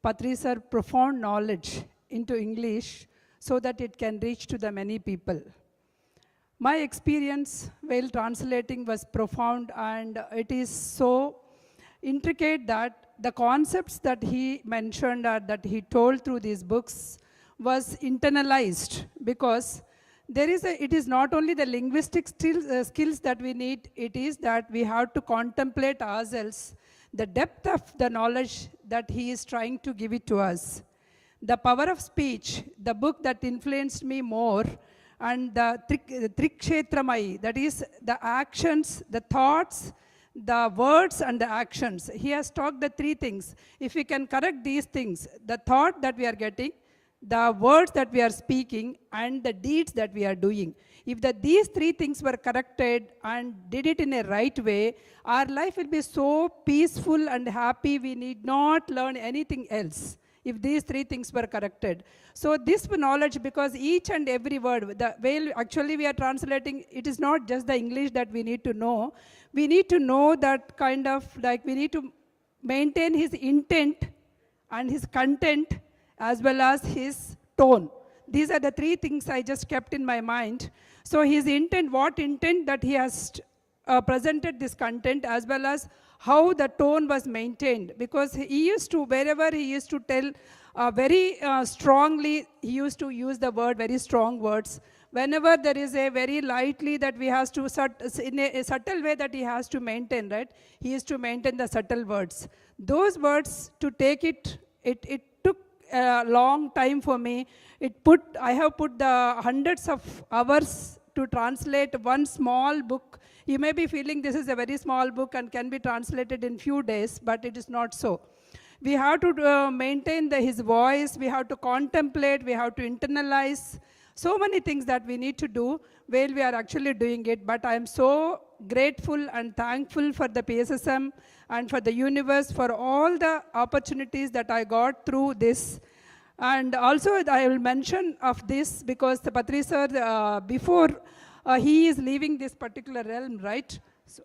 [SPEAKER 15] Patri's profound knowledge into English so that it can reach to the many people. My experience while translating was profound, and it is so intricate that the concepts that he mentioned or that he told through these books was internalized, because it is not only the linguistic skills that we need, it is that we have to contemplate ourselves, the depth of the knowledge that he is trying to give it to us. The Power of Speech, the book that influenced me more, and the Trikshetramai, that is the actions, the thoughts, the words and the actions. He has talked the three things. If we can correct these things, the thought that we are getting, the words that we are speaking, and the deeds that we are doing. If these three things were corrected and did it in a right way, our life will be so peaceful and happy, we need not learn anything else. If these three things were corrected. So this knowledge, because each and every word, the way actually we are translating, it is not just the English that we need to know. We need to know that kind of, like we need to maintain his intent and his content as well as his tone. These are the three things I just kept in my mind. So his intent, what intent that he has presented this content, as well as how the tone was maintained. Because he used to, wherever he used to tell very strongly, he used to use the word, very strong words. Whenever there is a very lightly that we have to, in a subtle way that he has to maintain, right? He used to maintain the subtle words. Those words, to take it took a long time for me. I have put the hundreds of hours to translate one small book. You may be feeling this is a very small book and can be translated in few days, but it is not so. We have to maintain his voice, we have to contemplate, we have to internalize. So many things that we need to do while we are actually doing it. But I am so grateful and thankful for the PSSM and for the universe for all the opportunities that I got through this. And also I will mention of this because the Patri sir, before he is leaving this particular realm, right? So,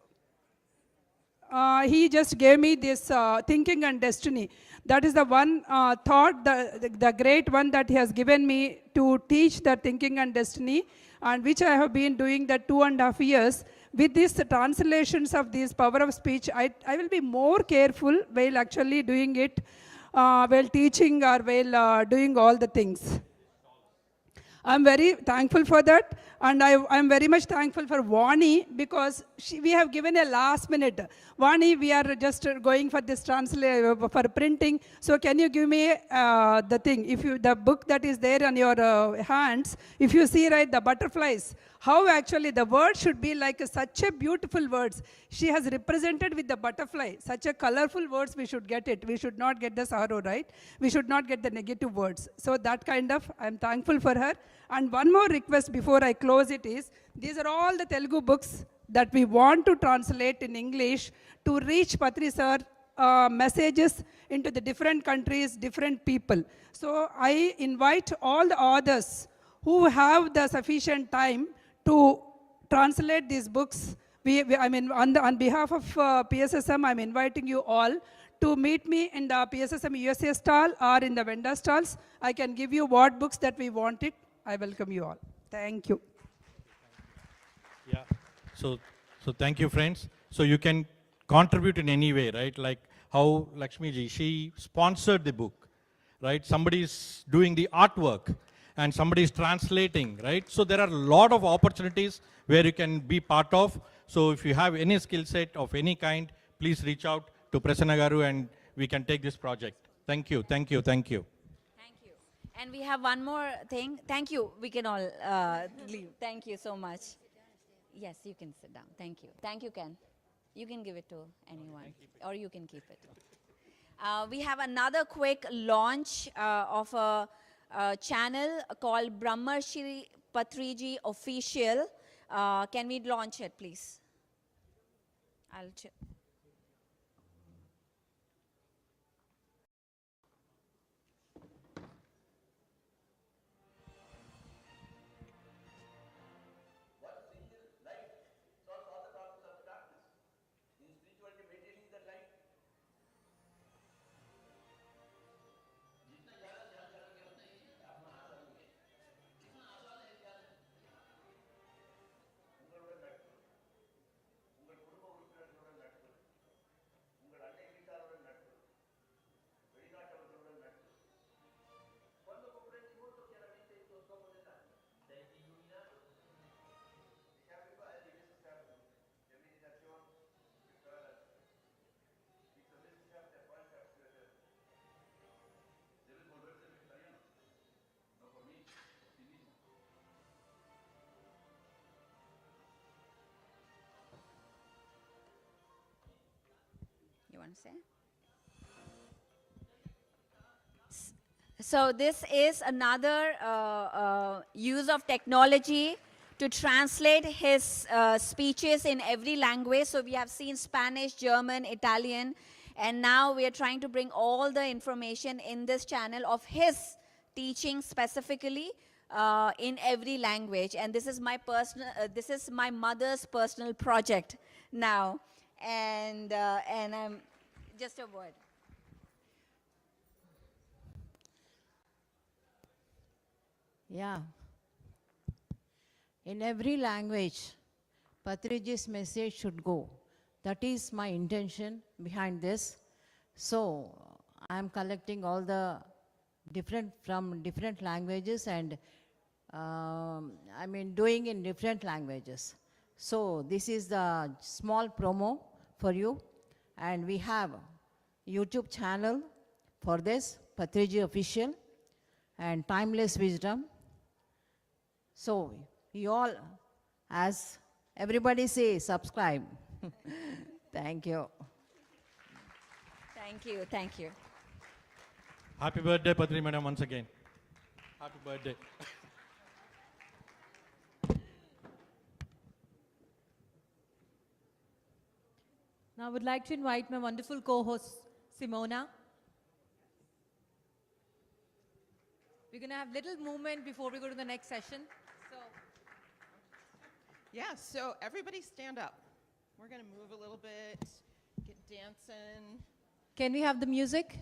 [SPEAKER 15] he just gave me this thinking and destiny. That is the one thought, the great one that he has given me to teach the thinking and destiny, and which I have been doing the 2.5 years. With these translations of this Power of Speech, I will be more careful while actually doing it, while teaching or while doing all the things. I'm very thankful for that, and I'm very much thankful for Vani, because we have given a last minute. Vani, we are just going for this for printing, so can you give me the thing? The book that is there on your hands, if you see, right, the butterflies, how actually the word should be like such a beautiful words. She has represented with the butterfly, such a colorful words we should get it. We should not get the sorrow, right? We should not get the negative words. So that kind of, I'm thankful for her. And one more request before I close it is, these are all the Telugu books that we want to translate in English to reach Patri sir messages into the different countries, different people. So I invite all the authors who have the sufficient time to translate these books. I mean, on behalf of PSSM, I'm inviting you all to meet me in the PSSM USA stall or in the vendor stalls. I can give you what books that we wanted. I welcome you all. Thank you.
[SPEAKER 4] Yeah. So thank you, friends. So you can contribute in any way, right? Like how Lakshmi ji, she sponsored the book, right? Somebody is doing the artwork.
[SPEAKER 16] and somebody is translating, right? So there are a lot of opportunities where you can be part of. So if you have any skill set of any kind, please reach out to Prasanna Garu and we can take this project. Thank you, thank you, thank you.
[SPEAKER 9] And we have one more thing. Thank you. We can all leave. Thank you so much. Yes, you can sit down. Thank you. Thank you, Ken. You can give it to anyone, or you can keep it. We have another quick launch of a channel called Brahmarshi Patriji Official. Can we launch it, please? I'll You want to say? So this is another use of technology to translate his speeches in every language. So we have seen Spanish, German, Italian, and now we are trying to bring all the information in this channel of his teaching specifically in every language. And this is my personal, this is my mother's personal project now. And I'm just a word.
[SPEAKER 17] Yeah. In every language, Patriji's message should go. That is my intention behind this. So I'm collecting all the from different languages and doing in different languages. So this is the small promo for you. And we have YouTube channel for this, Patriji Official and Timeless Wisdom. So you all, as everybody say, subscribe. Thank you.
[SPEAKER 9] Thank you, thank you.
[SPEAKER 16] Happy birthday, Patri Madam, once again. Happy birthday.
[SPEAKER 7] Now I would like to invite my wonderful co-host, Simona. We're going to have little movement before we go to the next session.
[SPEAKER 18] Yeah, so everybody stand up. We're going to move a little bit, get dancing.
[SPEAKER 7] Can we have the music?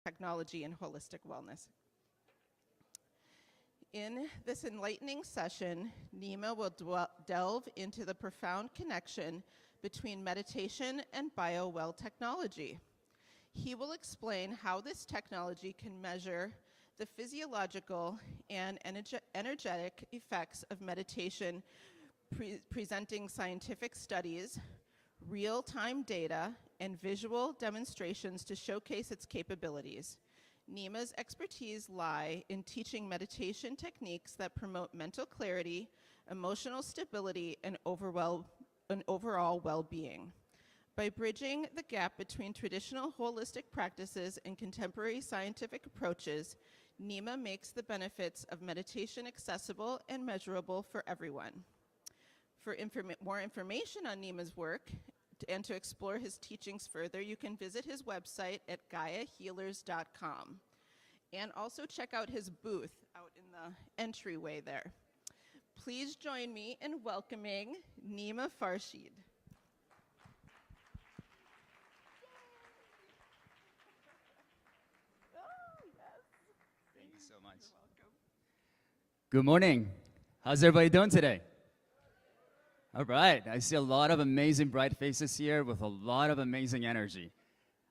[SPEAKER 18] technology and holistic wellness. In this enlightening session, Nima will delve into the profound connection between meditation and bio-well technology. He will explain how this technology can measure the physiological and energetic effects of meditation, presenting scientific studies, real-time data, and visual demonstrations to showcase its capabilities. Nima's expertise lie in teaching meditation techniques that promote mental clarity, emotional stability, and overall well-being. By bridging the gap between traditional holistic practices and contemporary scientific approaches, Nima makes the benefits of meditation accessible and measurable for everyone. For more information on Nima's work and to explore his teachings further, you can visit his website at GaiaHealers.com. And also check out his booth out in the entryway there. Please join me in welcoming Nima Farshid.
[SPEAKER 19] Thank you so much. Good morning. How's everybody doing today? All right. I see a lot of amazing bright faces here with a lot of amazing energy.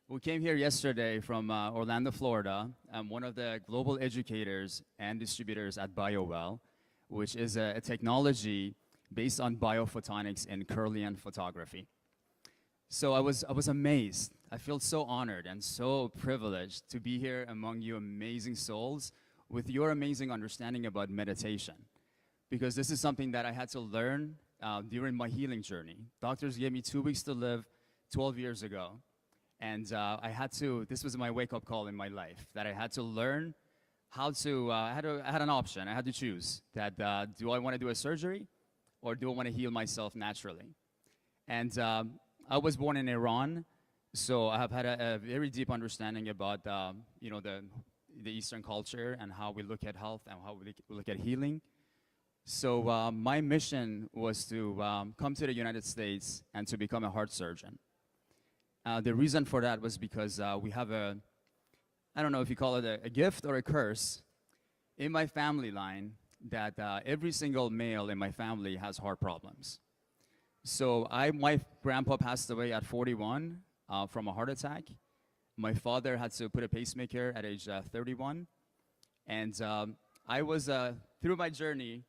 [SPEAKER 19] We came here yesterday from Orlando, Florida. I'm one of the global educators and distributors at BioWell, which is a technology based on biophotonics and Kirlian photography. So I was amazed. I feel so honored and so privileged to be here among you amazing souls with your amazing understanding about meditation. Because this is something that I had to learn during my healing journey. Doctors gave me 2 weeks to live 12 years ago. And I had to, this was my wake-up call in my life, that I had to learn how to, I had an option. I had to choose that do I want to do a surgery or do I want to heal myself naturally? And I was born in Iran, so I have had a very deep understanding about you know, the Eastern culture and how we look at health and how we look at healing. So my mission was to come to the United States and to become a heart surgeon. The reason for that was because we have a, I don't know if you call it a gift or a curse, in my family line that every single male in my family has heart problems. So my grandpa passed away at 41 from a heart attack. My father had to put a pacemaker at age 31. And I was through my journey,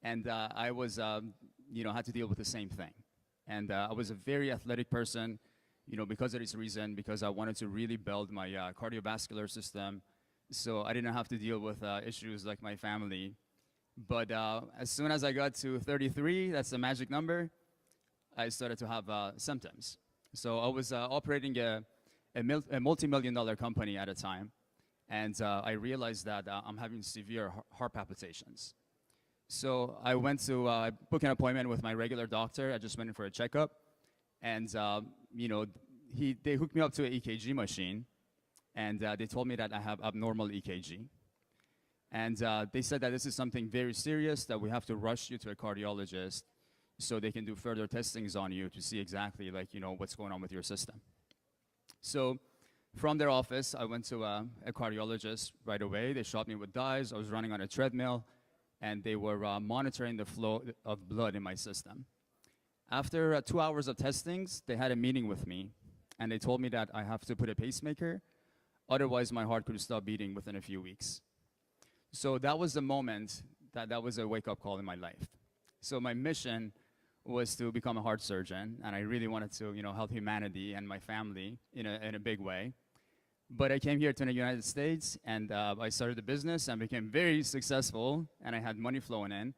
[SPEAKER 19] and I was, you know, had to deal with the same thing. And I was a very athletic person, you know, because of this reason, because I wanted to really build my cardiovascular system, so I didn't have to deal with issues like my family. But as soon as I got to 33, that's the magic number, I started to have symptoms. So I was operating a multi-million-dollar company at a time, and I realized that I'm having severe heart palpitations. So I went to book an appointment with my regular doctor. I just went in for a checkup. And, you know, they hooked me up to an EKG machine, and they told me that I have abnormal EKG. And they said that this is something very serious, that we have to rush you to a cardiologist so they can do further testings on you to see exactly, like, you know, what's going on with your system. So from their office, I went to a cardiologist right away. They shot me with dyes. I was running on a treadmill, and they were monitoring the flow of blood in my system. After 2 hours of testings, they had a meeting with me, and they told me that I have to put a pacemaker, otherwise my heart could stop beating within a few weeks. So that was the moment that was a wake-up call in my life. So my mission was to become a heart surgeon, and I really wanted to, you know, help humanity and my family in a big way. But I came here to the United States, and I started a business and became very successful, and I had money flowing in.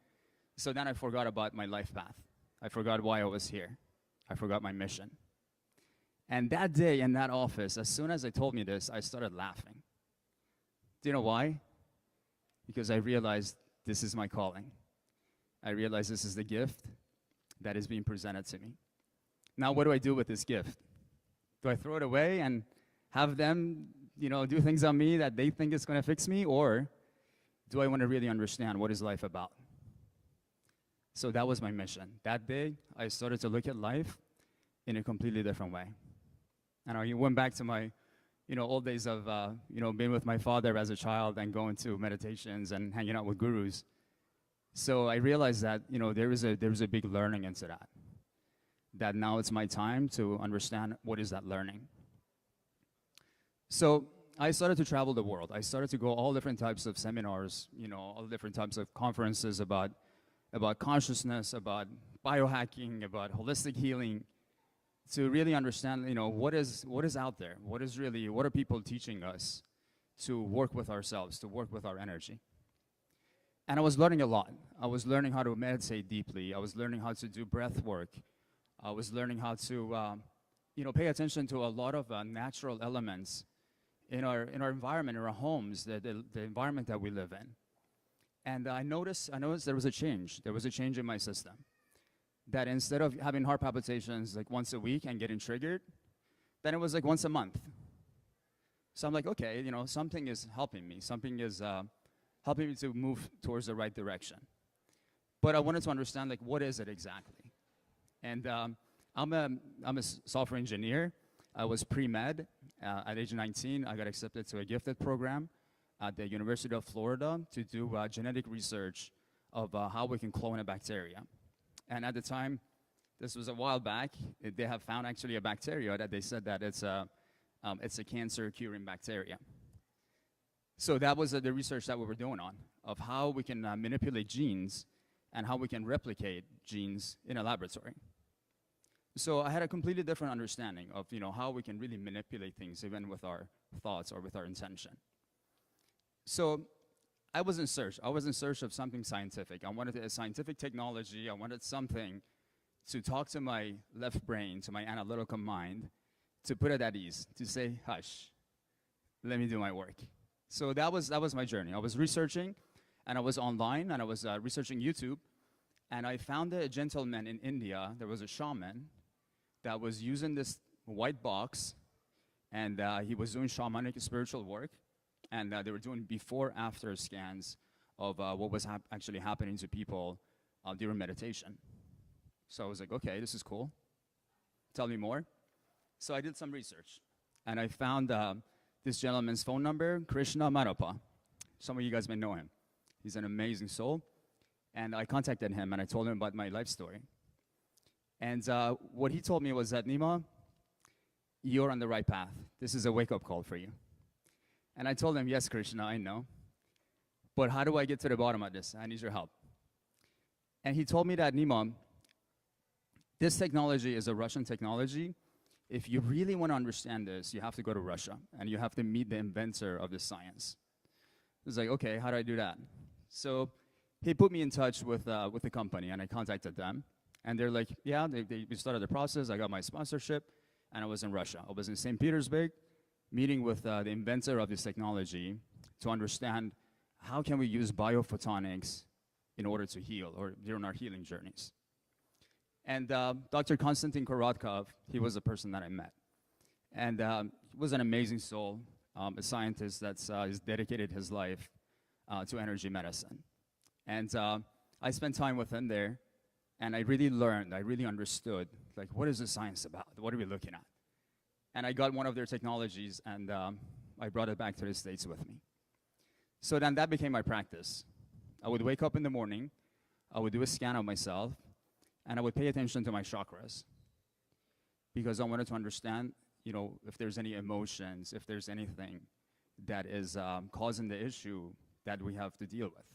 [SPEAKER 19] So then I forgot about my life path. I forgot why I was here. I forgot my mission. And that day in that office, as soon as they told me this, I started laughing. Do you know why? Because I realized this is my calling. I realized this is the gift that is being presented to me. Now, what do I do with this gift? Do I throw it away and have them, you know, do things on me that they think is going to fix me? Or do I want to really understand what is life about? So that was my mission. That day, I started to look at life in a completely different way. And I went back to my old days of, being with my father as a child and going to meditations and hanging out with gurus. So I realized that, there is a big learning into that. That now it's my time to understand what is that learning. So I started to travel the world. I started to go all different types of seminars, all different types of conferences about consciousness, about biohacking, about holistic healing, to really understand, what is out there, what are people teaching us to work with ourselves, to work with our energy. And I was learning a lot. I was learning how to meditate deeply. I was learning how to do breath work. I was learning how to, pay attention to a lot of natural elements in our environment, in our homes, the environment that we live in. And I noticed there was a change. There was a change in my system. That instead of having heart palpitations like once a week and getting triggered, then it was like once a month. So I'm like, okay, something is helping me. Something is helping me to move towards the right direction. But I wanted to understand, like, what is it exactly? And I'm a software engineer. I was pre-med. At age 19, I got accepted to a gifted program at the University of Florida to do genetic research of how we can clone a bacteria. And at the time, this was a while back, they have found actually a bacteria that they said that it's a cancer-curing bacteria. So that was the research that we were doing on, of how we can manipulate genes and how we can replicate genes in a laboratory. So I had a completely different understanding of how we can really manipulate things, even with our thoughts or with our intention. So I was in search. I was in search of something scientific. I wanted a scientific technology. I wanted something to talk to my left brain, to my analytical mind, to put it at ease, to say, hush, let me do my work. So that was my journey. I was researching, and I was online, and I was researching YouTube, and I found a gentleman in India. There was a shaman that was using this white box, and he was doing shamanic spiritual work, and they were doing before-after scans of what was actually happening to people during meditation. So I was like, okay, this is cool. Tell me more. So I did some research, and I found this gentleman's phone number, Krishna Marappa. Some of you guys may know him. He's an amazing soul. And I contacted him, and I told him about my life story. And what he told me was that, Nima, you're on the right path. This is a wake-up call for you. And I told him, yes, Krishna, I know. But how do I get to the bottom of this? I need your help. And he told me that, Nima, this technology is a Russian technology. If you really want to understand this, you have to go to Russia, and you have to meet the inventor of this science. I was like, okay, how do I do that? So he put me in touch with the company, and I contacted them. And they're like, yeah, we started the process. I got my sponsorship, and I was in Russia. I was in St. Petersburg, meeting with the inventor of this technology to understand how can we use biophotonics in order to heal, or during our healing journeys. And Dr. Konstantin Korotkov, he was the person that I met. And he was an amazing soul, a scientist that's has dedicated his life to energy medicine. And I spent time with him there, and I really learned, I really understood, like, what is the science about? What are we looking at? And I got one of their technologies, and I brought it back to the States with me. So then that became my practice. I would wake up in the morning, I would do a scan of myself, and I would pay attention to my chakras, because I wanted to understand, if there's any emotions, if there's anything that is causing the issue that we have to deal with.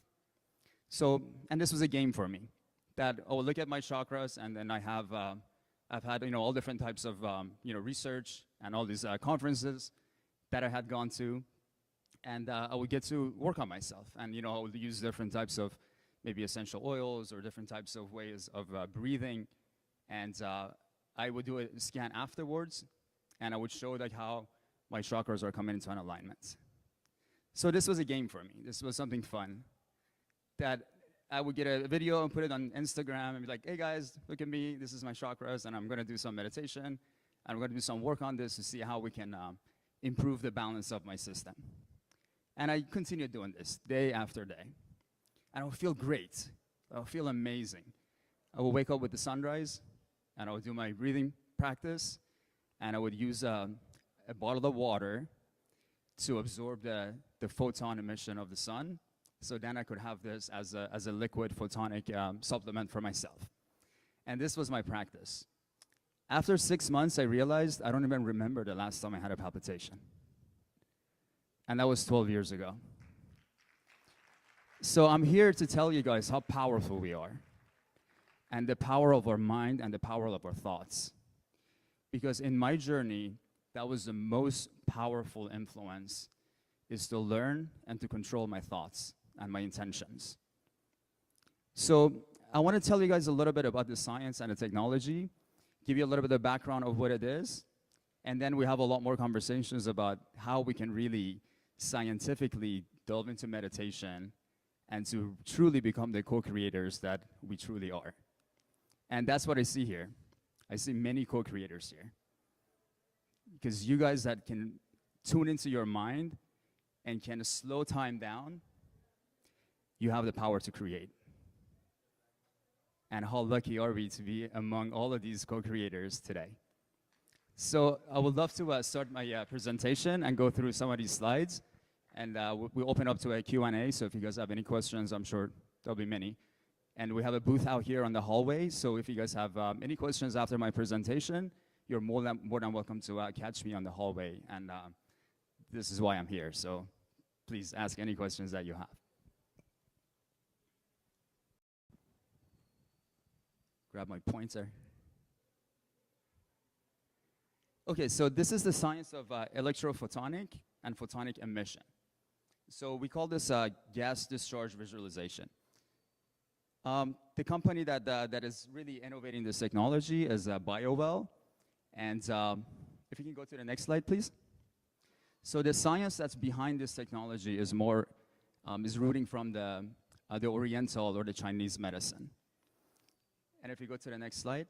[SPEAKER 19] So, and this was a game for me, that I would look at my chakras, and then I've had, all different types of, research and all these conferences that I had gone to, and I would get to work on myself, and, I would use different types of maybe essential oils or different types of ways of breathing, and I would do a scan afterwards, and I would show like how my chakras are coming into an alignment. So this was a game for me. This was something fun, that I would get a video and put it on Instagram and be like, hey guys, look at me, this is my chakras, and I'm gonna do some meditation, and I'm gonna do some work on this to see how we can improve the balance of my system. And I continued doing this day after day. And I would feel great. I would feel amazing. I would wake up with the sunrise, and I would do my breathing practice, and I would use a bottle of water to absorb the photon emission of the sun. So then I could have this as a liquid photonic supplement for myself. And this was my practice. After 6 months, I realized I don't even remember the last time I had a palpitation. And that was 12 years ago. So I'm here to tell you guys how powerful we are, and the power of our mind and the power of our thoughts. Because in my journey, that was the most powerful influence, is to learn and to control my thoughts and my intentions. So I want to tell you guys a little bit about the science and the technology, give you a little bit of background of what it is, and then we have a lot more conversations about how we can really scientifically delve into meditation and to truly become the co-creators that we truly are. And that's what I see here. I see many co-creators here. Because you guys that can tune into your mind and can slow time down, you have the power to create. And how lucky are we to be among all of these co-creators today. So I would love to start my presentation and go through some of these slides. And we'll open up to a Q&A, so if you guys have any questions, I'm sure there'll be many. And we have a booth out here on the hallway, so if you guys have any questions after my presentation, you're more than welcome to catch me on the hallway, and this is why I'm here, so please ask any questions that you have. Grab my pointer. Okay, so this is the science of electrophotonic and photonic emission. So we call this gas discharge visualization. The company that is really innovating this technology is BioWell. And if you can go to the next slide, please. So the science that's behind this technology is more, is rooting from the Oriental or the Chinese medicine. And if you go to the next slide.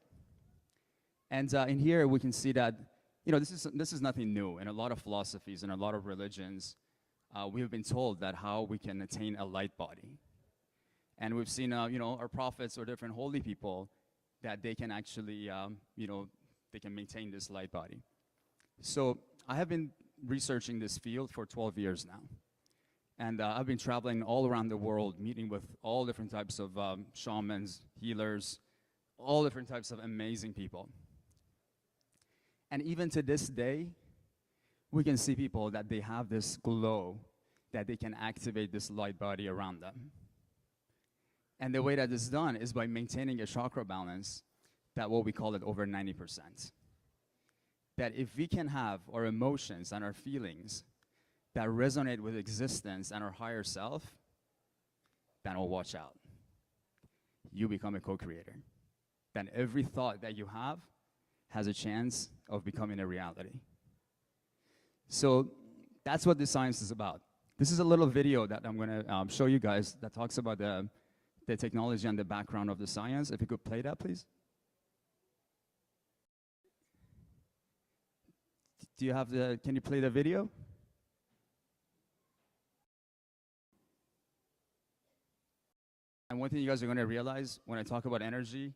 [SPEAKER 19] And in here we can see that, you know, this is nothing new. In a lot of philosophies and a lot of religions, we have been told that how we can attain a light body. And we've seen, you know, our prophets or different holy people that they can actually, you know, they can maintain this light body. So I have been researching this field for 12 years now. And I've been traveling all around the world, meeting with all different types of shamans, healers, all different types of amazing people. And even to this day, we can see people that they have this glow, that they can activate this light body around them. And the way that is done is by maintaining a chakra balance that what we call it over 90%. That if we can have our emotions and our feelings that resonate with existence and our higher self, then we'll watch out. You become a co-creator. Then every thought that you have has a chance of becoming a reality. So that's what this science is about. This is a little video that I'm gonna show you guys that talks about the technology and the background of the science. If you could play that, please. Do you have can you play the video? And one thing you guys are gonna realize, when I talk about energy,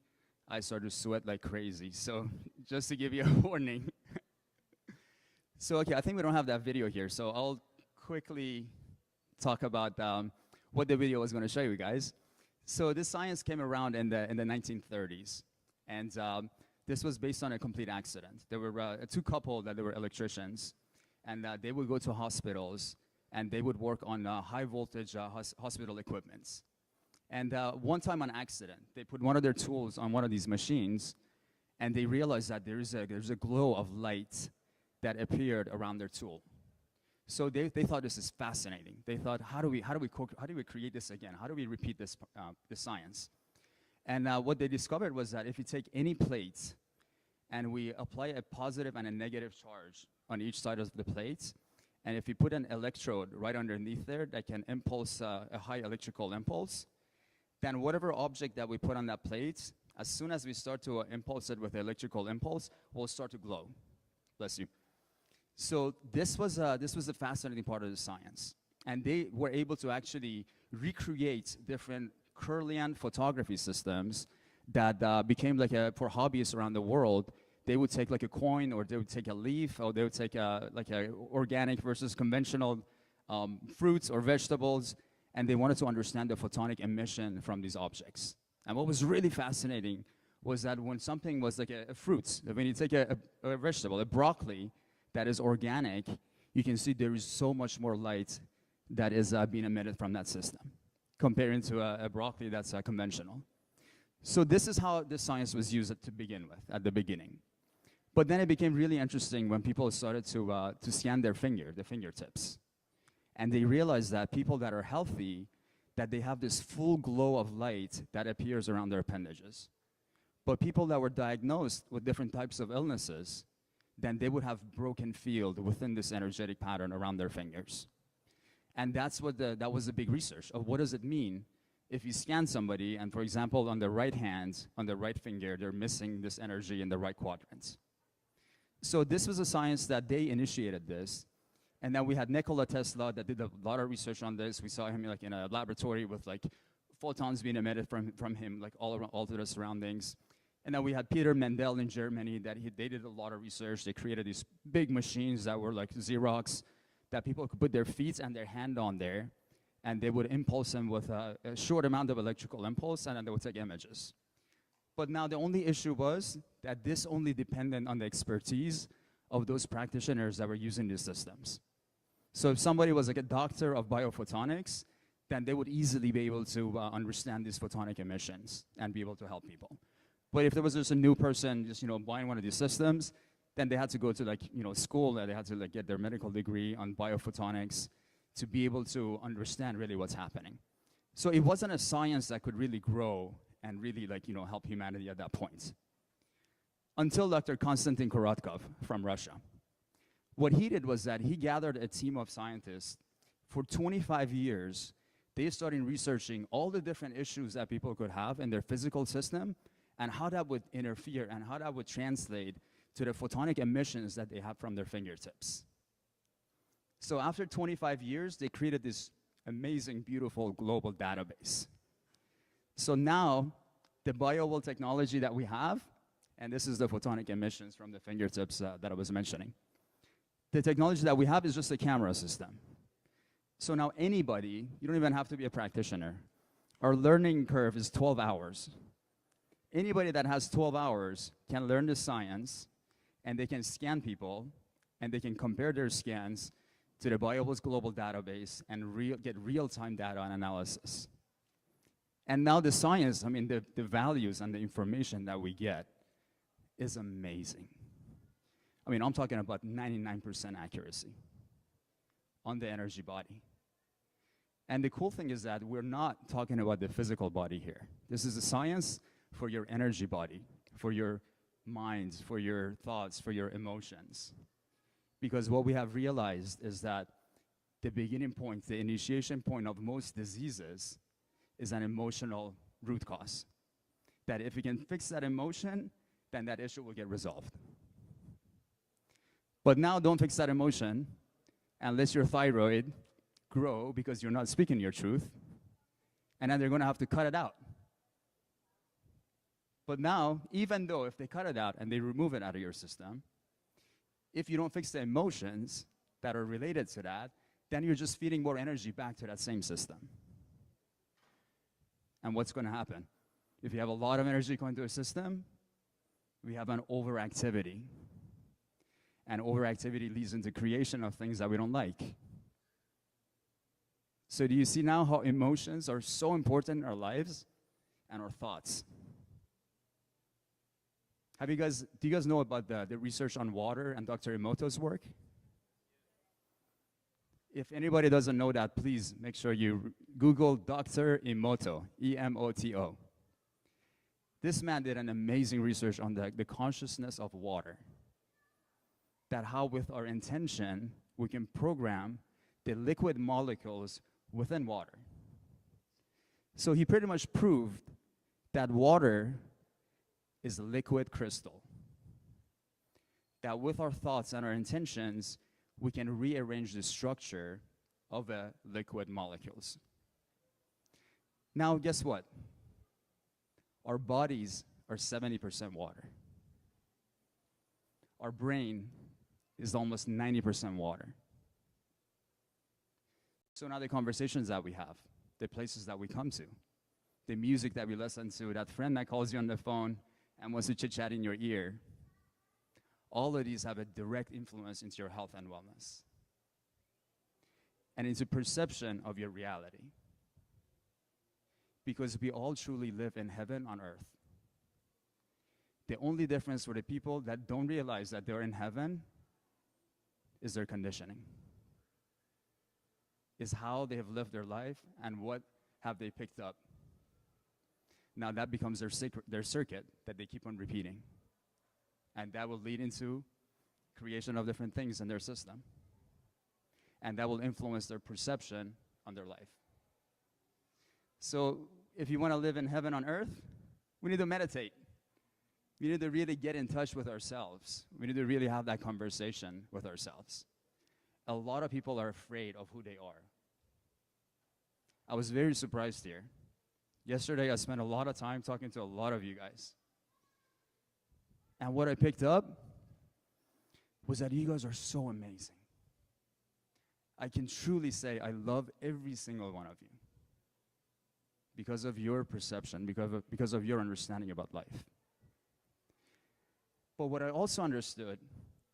[SPEAKER 19] I start to sweat like crazy. So just to give you a warning. So okay, I think we don't have that video here, so I'll quickly talk about what the video was gonna show you guys. So this science came around in the 1930s, and this was based on a complete accident. There were two couple that they were electricians, and they would go to hospitals, and they would work on high voltage hospital equipments. And one time on accident, they put one of their tools on one of these machines, and they realized that there's a glow of light that appeared around their tool. So they thought this is fascinating. They thought, how do we create this again? How do we repeat this science? And what they discovered was that if you take any plate and we apply a positive and a negative charge on each side of the plate, and if you put an electrode right underneath there that can impulse a high electrical impulse, then whatever object that we put on that plate, as soon as we start to impulse it with the electrical impulse, will start to glow. Bless you. So this was a fascinating part of the science. And they were able to actually recreate different Kirlian photography systems that became like for hobbyists around the world they would take like a coin, or they would take a leaf, or they would take like a organic versus conventional fruits or vegetables, and they wanted to understand the photonic emission from these objects. And what was really fascinating was that when something was like a fruit, when you take a vegetable, a broccoli that is organic, you can see there is so much more light that is being emitted from that system, comparing to a broccoli that's conventional. So this is how this science was used to begin with, at the beginning. But then it became really interesting when people started to scan their fingertips. And they realized that people that are healthy, that they have this full glow of light that appears around their appendages. But people that were diagnosed with different types of illnesses, then they would have broken field within this energetic pattern around their fingers. And that's what that was the big research of what does it mean if you scan somebody and, for example, on the right hand, on the right finger, they're missing this energy in the right quadrant. So this was a science that they initiated this. And then we had Nikola Tesla that did a lot of research on this. We saw him like in a laboratory with like photons being emitted from him like all to the surroundings. And then we had Peter Mendel in Germany that they did a lot of research. They created these big machines that were like Xerox that people could put their feet and their hand on there, and they would impulse them with a short amount of electrical impulse, and then they would take images. But now the only issue was that this only depended on the expertise of those practitioners that were using these systems. So if somebody was like a doctor of biophotonics, then they would easily be able to understand these photonic emissions and be able to help people. But if there was just a new person just, buying one of these systems, then they had to go to like, school, and they had to like get their medical degree on biophotonics to be able to understand really what's happening. So it wasn't a science that could really grow and really like, help humanity at that point. Until Dr. Konstantin Korotkov from Russia. What he did was that he gathered a team of scientists. For 25 years, they started researching all the different issues that people could have in their physical system and how that would interfere and how that would translate to the photonic emissions that they have from their fingertips. So after 25 years, they created this amazing, beautiful global database. So now, the bioworld technology that we have, and this is the photonic emissions from the fingertips that I was mentioning. The technology that we have is just a camera system. So now anybody, you don't even have to be a practitioner. Our learning curve is 12 hours. Anybody that has 12 hours can learn the science, and they can scan people, and they can compare their scans to the bioworld's global database and get real-time data and analysis. And now the science, the values and the information that we get is amazing. I'm talking about 99% accuracy on the energy body. And the cool thing is that we're not talking about the physical body here. This is a science for your energy body, for your minds, for your thoughts, for your emotions. Because what we have realized is that the beginning point, the initiation point of most diseases is an emotional root cause. That if we can fix that emotion, then that issue will get resolved. But now don't fix that emotion unless your thyroid grow because you're not speaking your truth, and then they're gonna have to cut it out. But now, even though if they cut it out and they remove it out of your system, if you don't fix the emotions that are related to that, then you're just feeding more energy back to that same system. And what's gonna happen? If you have a lot of energy going to a system, we have an overactivity. And overactivity leads into creation of things that we don't like. So do you see now how emotions are so important in our lives and our thoughts? Do you guys know about the research on water and Dr. Emoto's work? If anybody doesn't know that, please make sure you Google Dr. Emoto, E-M-O-T-O. This man did an amazing research on the consciousness of water. That how with our intention, we can program the liquid molecules within water. So he pretty much proved that water is a liquid crystal. That with our thoughts and our intentions, we can rearrange the structure of the liquid molecules. Now, guess what? Our bodies are 70% water. our brain is almost 90% water. So now the conversations that we have, the places that we come to, the music that we listen to, that friend that calls you on the phone and wants to chit-chat in your ear, all of these have a direct influence into your health and wellness and into perception of your reality. Because we all truly live in heaven on earth. The only difference for the people that don't realize that they're in heaven is their conditioning, is how they have lived their life and what have they picked up. Now that becomes their circuit that they keep on repeating. And that will lead into creation of different things in their system. And that will influence their perception on their life. So if you want to live in heaven on earth, we need to meditate. We need to really get in touch with ourselves. We need to really have that conversation with ourselves. A lot of people are afraid of who they are. I was very surprised here. Yesterday, I spent a lot of time talking to a lot of you guys. And what I picked up was that you guys are so amazing. I can truly say I love every single one of you because of your perception, because of your understanding about life. But what I also understood,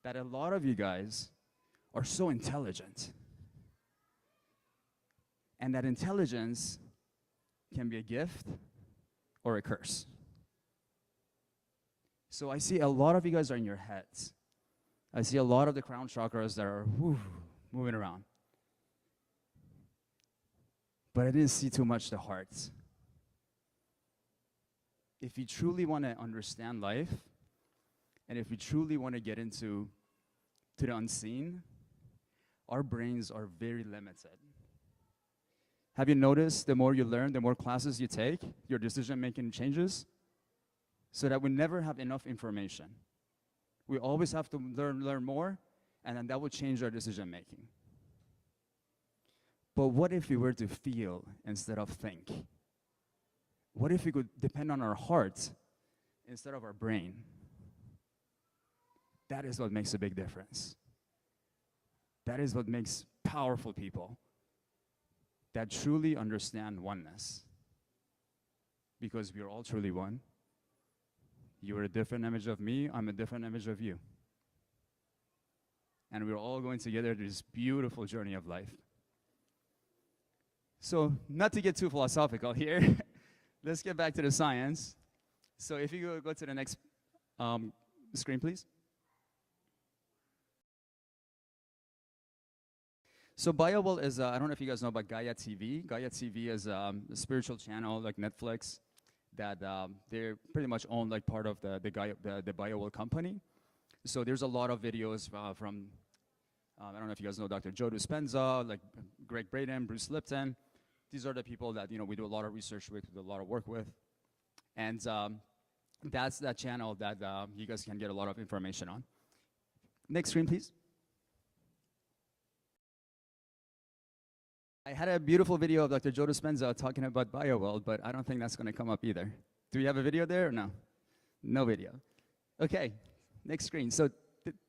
[SPEAKER 19] that a lot of you guys are so intelligent. And that intelligence can be a gift or a curse. So I see a lot of you guys are in your heads. I see a lot of the crown chakras that are moving around. But I didn't see too much the hearts. If you truly want to understand life, and if we truly want to get into the unseen, our brains are very limited. Have you noticed the more you learn, the more classes you take, your decision-making changes? So that we never have enough information. We always have to learn more, and then that will change our decision-making. But what if we were to feel instead of think? What if we could depend on our heart instead of our brain? That is what makes a big difference. That is what makes powerful people that truly understand oneness. Because we are all truly one. You are a different image of me, I'm a different image of you. And we're all going together to this beautiful journey of life. So, not to get too philosophical here, let's get back to the science. So if you go to the next screen, please. So BioWell is, I don't know if you guys know about Gaia TV. Gaia TV is a spiritual channel like Netflix that they're pretty much owned like part of the BioWell company. So there's a lot of videos from, I don't know if you guys know Dr. Joe Dispenza, like Greg Braden, Bruce Lipton. These are the people that, we do a lot of research with, a lot of work with. And that's that channel that you guys can get a lot of information on. Next screen, please. I had a beautiful video of Dr. Joe Dispenza talking about BioWell, but I don't think that's going to come up either. Do we have a video there or no? No video. Okay, next screen. So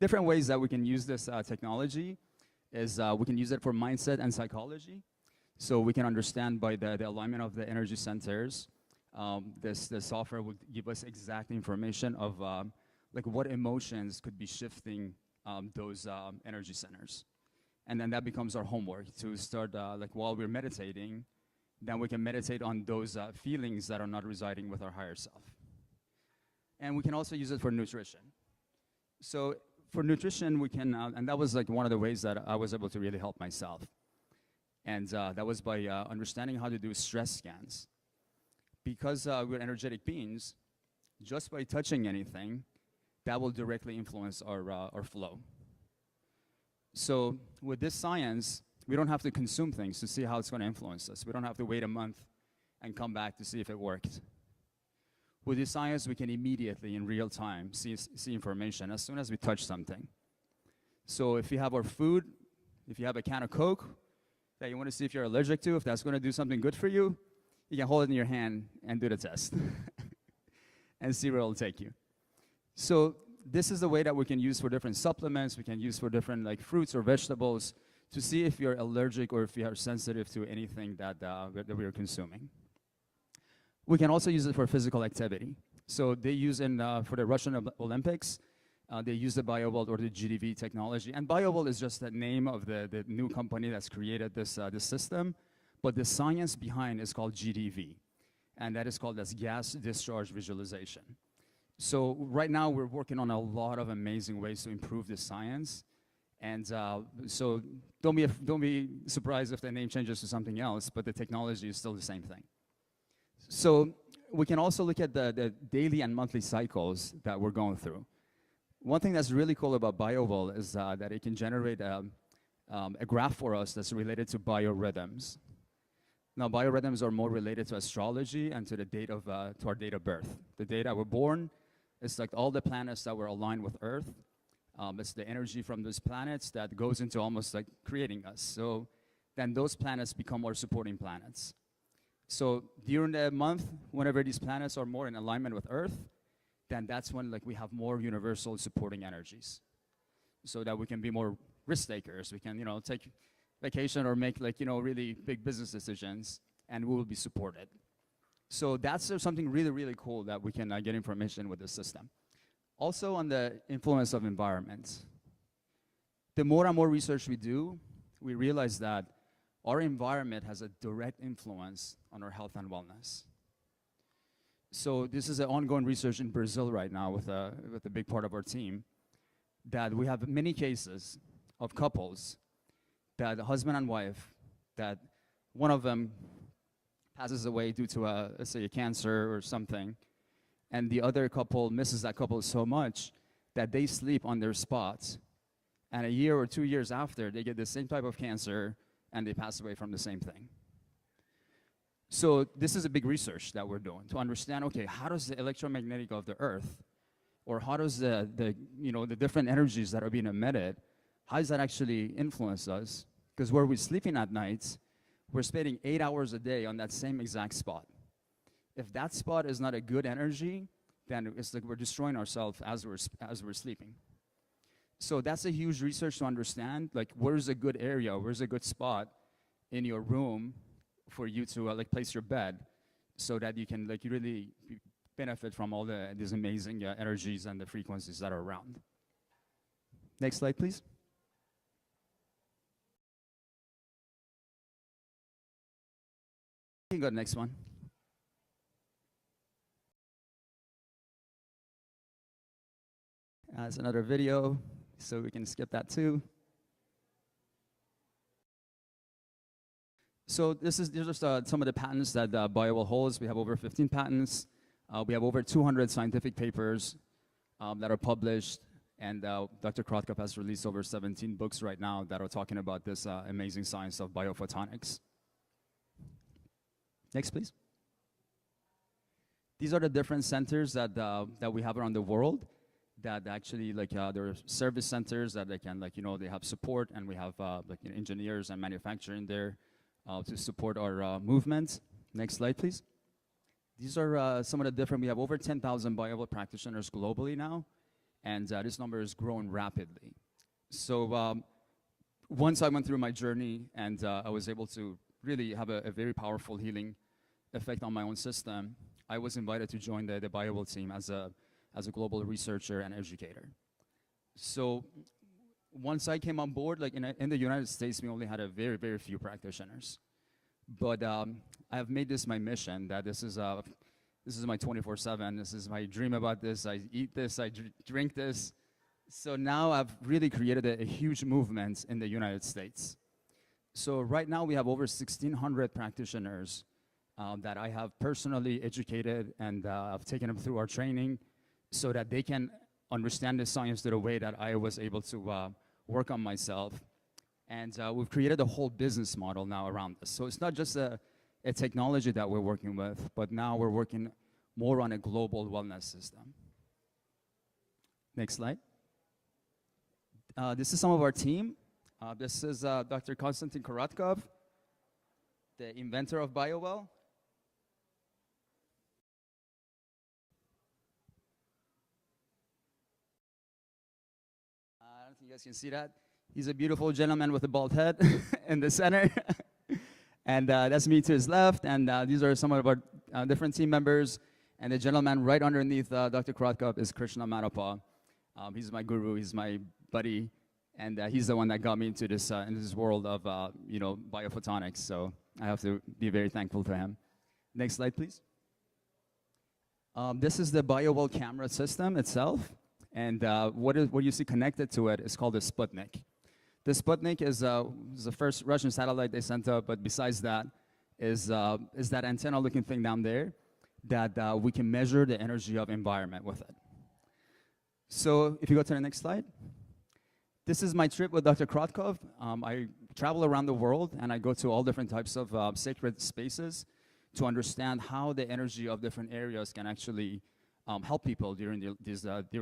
[SPEAKER 19] different ways that we can use this technology is we can use it for mindset and psychology. So we can understand by the alignment of the energy centers. This software will give us exact information of like what emotions could be shifting those energy centers. And then that becomes our homework to start, like while we're meditating, then we can meditate on those feelings that are not residing with our higher self. And we can also use it for nutrition. So for nutrition, we can, and that was like one of the ways that I was able to really help myself. And that was by understanding how to do stress scans. Because we're energetic beings, just by touching anything, that will directly influence our flow. So with this science, we don't have to consume things to see how it's going to influence us. We don't have to wait a month and come back to see if it worked. With this science, we can immediately, in real time, see information as soon as we touch something. So if you have our food, if you have a can of Coke that you want to see if you're allergic to, if that's going to do something good for you, you can hold it in your hand and do the test and see where it'll take you. So this is the way that we can use for different supplements, we can use for different like fruits or vegetables to see if you're allergic or if you are sensitive to anything that we are consuming. We can also use it for physical activity. So they use for the Russian Olympics, they use the BioVolt or the GDV technology. And BioVolt is just the name of the new company that's created this system. But the science behind is called GDV. And that is called as gas discharge visualization. So right now we're working on a lot of amazing ways to improve the science. And so don't be surprised if the name changes to something else, but the technology is still the same thing. So we can also look at the daily and monthly cycles that we're going through. One thing that's really cool about BioVol is that it can generate a graph for us that's related to biorhythms. Now, biorhythms are more related to astrology and to the date of to our date of birth. The date that we're born, it's like all the planets that were aligned with Earth. It's the energy from those planets that goes into almost like creating us. So then those planets become our supporting planets. So during the month, whenever these planets are more in alignment with Earth, then that's when like we have more universal supporting energies. So that we can be more risk takers. We can, you know, take vacation or make like, you know, really big business decisions, and we will be supported. So that's something really, really cool that we can get information with this system. Also on the influence of environment. The more and more research we do, we realize that our environment has a direct influence on our health and wellness. So this is an ongoing research in Brazil right now with a big part of our team, that we have many cases of couples that the husband and wife, that one of them passes away due to let's say a cancer or something, and the other couple misses that couple so much that they sleep on their spots, and a year or 2 years after, they get the same type of cancer and they pass away from the same thing. So this is a big research that we're doing to understand, okay, how does the electromagnetic of the Earth, or how does the different energies that are being emitted, how does that actually influence us? Because where we're sleeping at night, we're spending 8 hours a day on that same exact spot. If that spot is not a good energy, then it's like we're destroying ourselves as we're sleeping. So that's a huge research to understand, like where's a good area, where's a good spot in your room for you to like place your bed, so that you can like really benefit from all these amazing energies and the frequencies that are around. Next slide, please. You can go to the next one. That's another video, so we can skip that too. So these are just some of the patents that BioVol holds. We have over 15 patents. We have over 200 scientific papers that are published, and Dr. Krotkov has released over 17 books right now that are talking about this amazing science of biophotonics. Next, please. These are the different centers that we have around the world, that actually like there are service centers that they can they have support, and we have engineers and manufacturing there to support our movement. Next slide, please. These are some of the different, we have over 10,000 BioVol practitioners globally now, and this number is growing rapidly. So once I went through my journey and I was able to really have a very powerful healing effect on my own system, I was invited to join the BioVol team as a global researcher and educator. So once I came on board, like in the United States, we only had a very, very few practitioners. But I have made this my mission, that this is my 24/7. This is my dream about this. I eat this, I drink this. So now I've really created a huge movement in the United States. So right now we have over 1,600 practitioners that I have personally educated, and I've taken them through our training so that they can understand the science the way that I was able to work on myself. And we've created a whole business model now around this. So it's not just a technology that we're working with, but now we're working more on a global wellness system. Next slide. This is some of our team. This is Dr. Konstantin Korotkov, the inventor of BioVol. guys can see that. He's a beautiful gentleman with a bald head in the center. And that's me to his left. And these are some of our different team members. And the gentleman right underneath Dr. Krotkov is Krishna Manapa. He's my guru, he's my buddy. And he's the one that got me into this world of biophotonics. So I have to be very thankful to him. Next slide, please. This is the BioWell camera system itself. And what you see connected to it is called a Sputnik. The Sputnik is the first Russian satellite they sent up, but besides that is that antenna-looking thing down there that we can measure the energy of environment with it. So if you go to the next slide. This is my trip with Dr. Krotkov. I travel around the world, and I go to all different types of sacred spaces to understand how the energy of different areas can actually help people during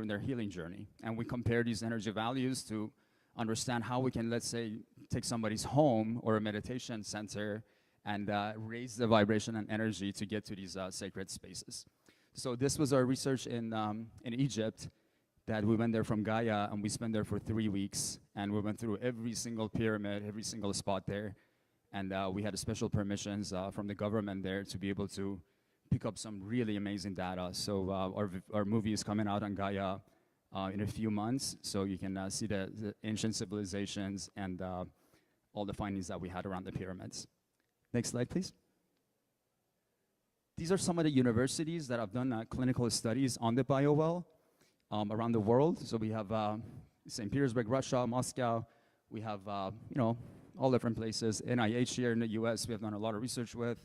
[SPEAKER 19] their healing journey. And we compare these energy values to understand how we can, let's say, take somebody's home or a meditation center and raise the vibration and energy to get to these sacred spaces. So this was our research in Egypt, that we went there from Gaia, and we spent there for 3 weeks, and we went through every single pyramid, every single spot there, and we had special permissions from the government there to be able to pick up some really amazing data. So our movie is coming out on Gaia in a few months, so you can see the ancient civilizations and all the findings that we had around the pyramids. Next slide, please. These are some of the universities that have done clinical studies on the BioWell around the world. So we have St. Petersburg, Russia, Moscow. We have, all different places. NIH here in the US, we have done a lot of research with,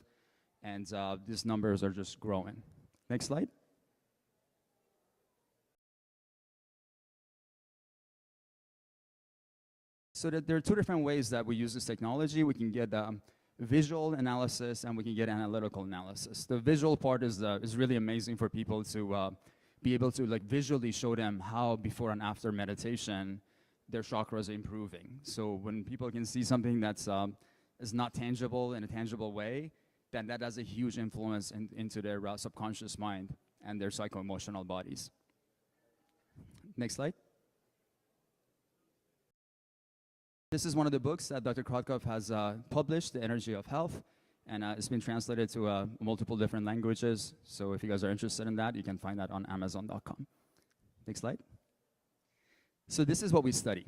[SPEAKER 19] and these numbers are just growing. Next slide. So there are two different ways that we use this technology. We can get visual analysis, and we can get analytical analysis. The visual part is really amazing for people to be able to visually show them how before and after meditation their chakras are improving. So when people can see something that's is not tangible in a tangible way, then that has a huge influence into their subconscious mind and their psycho-emotional bodies. Next slide. This is one of the books that Dr. Krotkov has published, The Energy of Health, and it's been translated to multiple different languages. So if you guys are interested in that, you can find that on Amazon.com. Next slide. So this is what we study.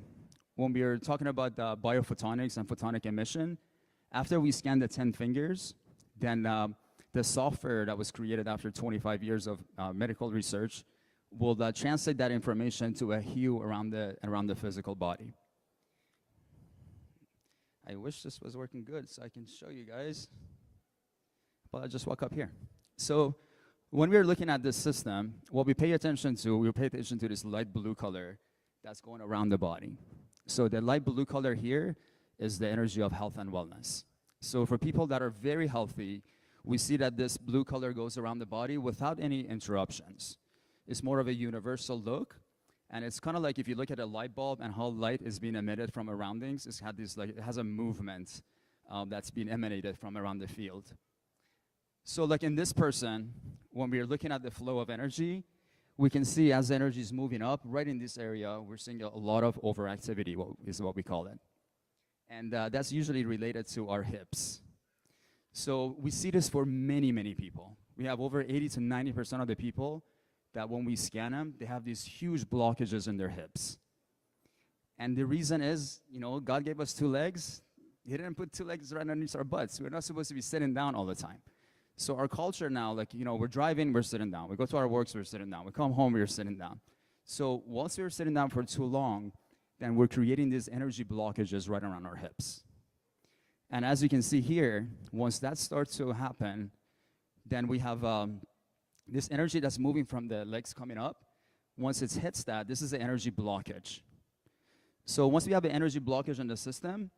[SPEAKER 19] When we are talking about biophotonics and photonic emission, after we scan the 10 fingers, then the software that was created after 25 years of medical research will translate that information to a hue around the physical body. I wish this was working good so I can show you guys, but I'll just walk up here. So when we're looking at this system, what we pay attention to, we pay attention to this light blue color that's going around the body. So the light blue color here is the energy of health and wellness. So for people that are very healthy, we see that this blue color goes around the body without any interruptions. It's more of a universal look. And it's kind of like if you look at a light bulb and how light is being emitted from surroundings, it has a movement that's being emanated from around the field. So like in this person, when we're looking at the flow of energy, we can see as energy is moving up, right in this area, we're seeing a lot of overactivity, is what we call it. And that's usually related to our hips. So we see this for many, many people. We have over 80 to 90% of the people that when we scan them, they have these huge blockages in their hips. And the reason is, God gave us 2 legs. He didn't put 2 legs right underneath our butts. We're not supposed to be sitting down all the time. So our culture now, we're driving, we're sitting down. We go to our works, we're sitting down. We come home, we're sitting down. So once we're sitting down for too long, then we're creating these energy blockages right around our hips. And as you can see here, once that starts to happen, then we have this energy that's moving from the legs coming up. Once it hits that, this is the energy blockage. So once we have an energy blockage in the system,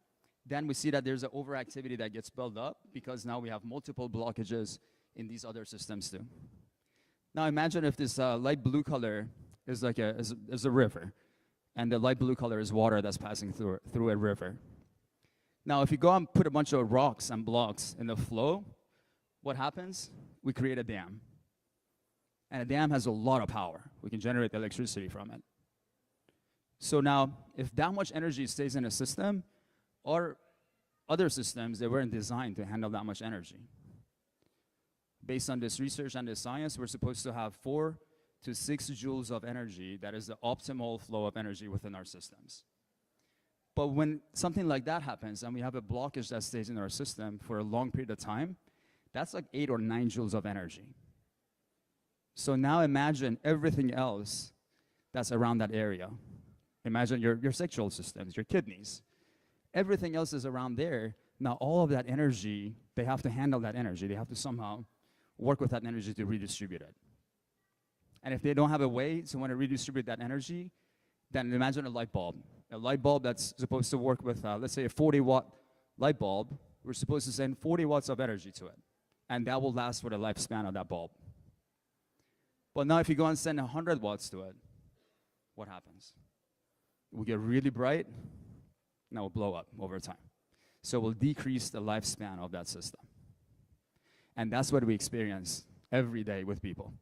[SPEAKER 19] then we see that there's an overactivity that gets built up because now we have multiple blockages in these other systems too. Now imagine if this light blue color is like is a river, and the light blue color is water that's passing through a river. Now if you go and put a bunch of rocks and blocks in the flow, what happens? We create a dam. And a dam has a lot of power. We can generate electricity from it. So now, if that much energy stays in a system, or other systems, they weren't designed to handle that much energy. Based on this research and this science, we're supposed to have 4 to 6 joules of energy. That is the optimal flow of energy within our systems. But when something like that happens and we have a blockage that stays in our system for a long period of time, that's like 8 or 9 joules of energy. So now imagine everything else that's around that area. Imagine your sexual systems, your kidneys. Everything else is around there. Now all of that energy, they have to handle that energy. They have to somehow work with that energy to redistribute it. And if they don't have a way to want to redistribute that energy, then imagine a light bulb. A light bulb that's supposed to work with, let's say, a 40-watt light bulb. We're supposed to send 40 watts of energy to it. And that will last for the lifespan of that bulb. But now if you go and send 100 watts to it, what happens? It will get really bright, and it will blow up over time. So it will decrease the lifespan of that system. And that's what we experience every day with people.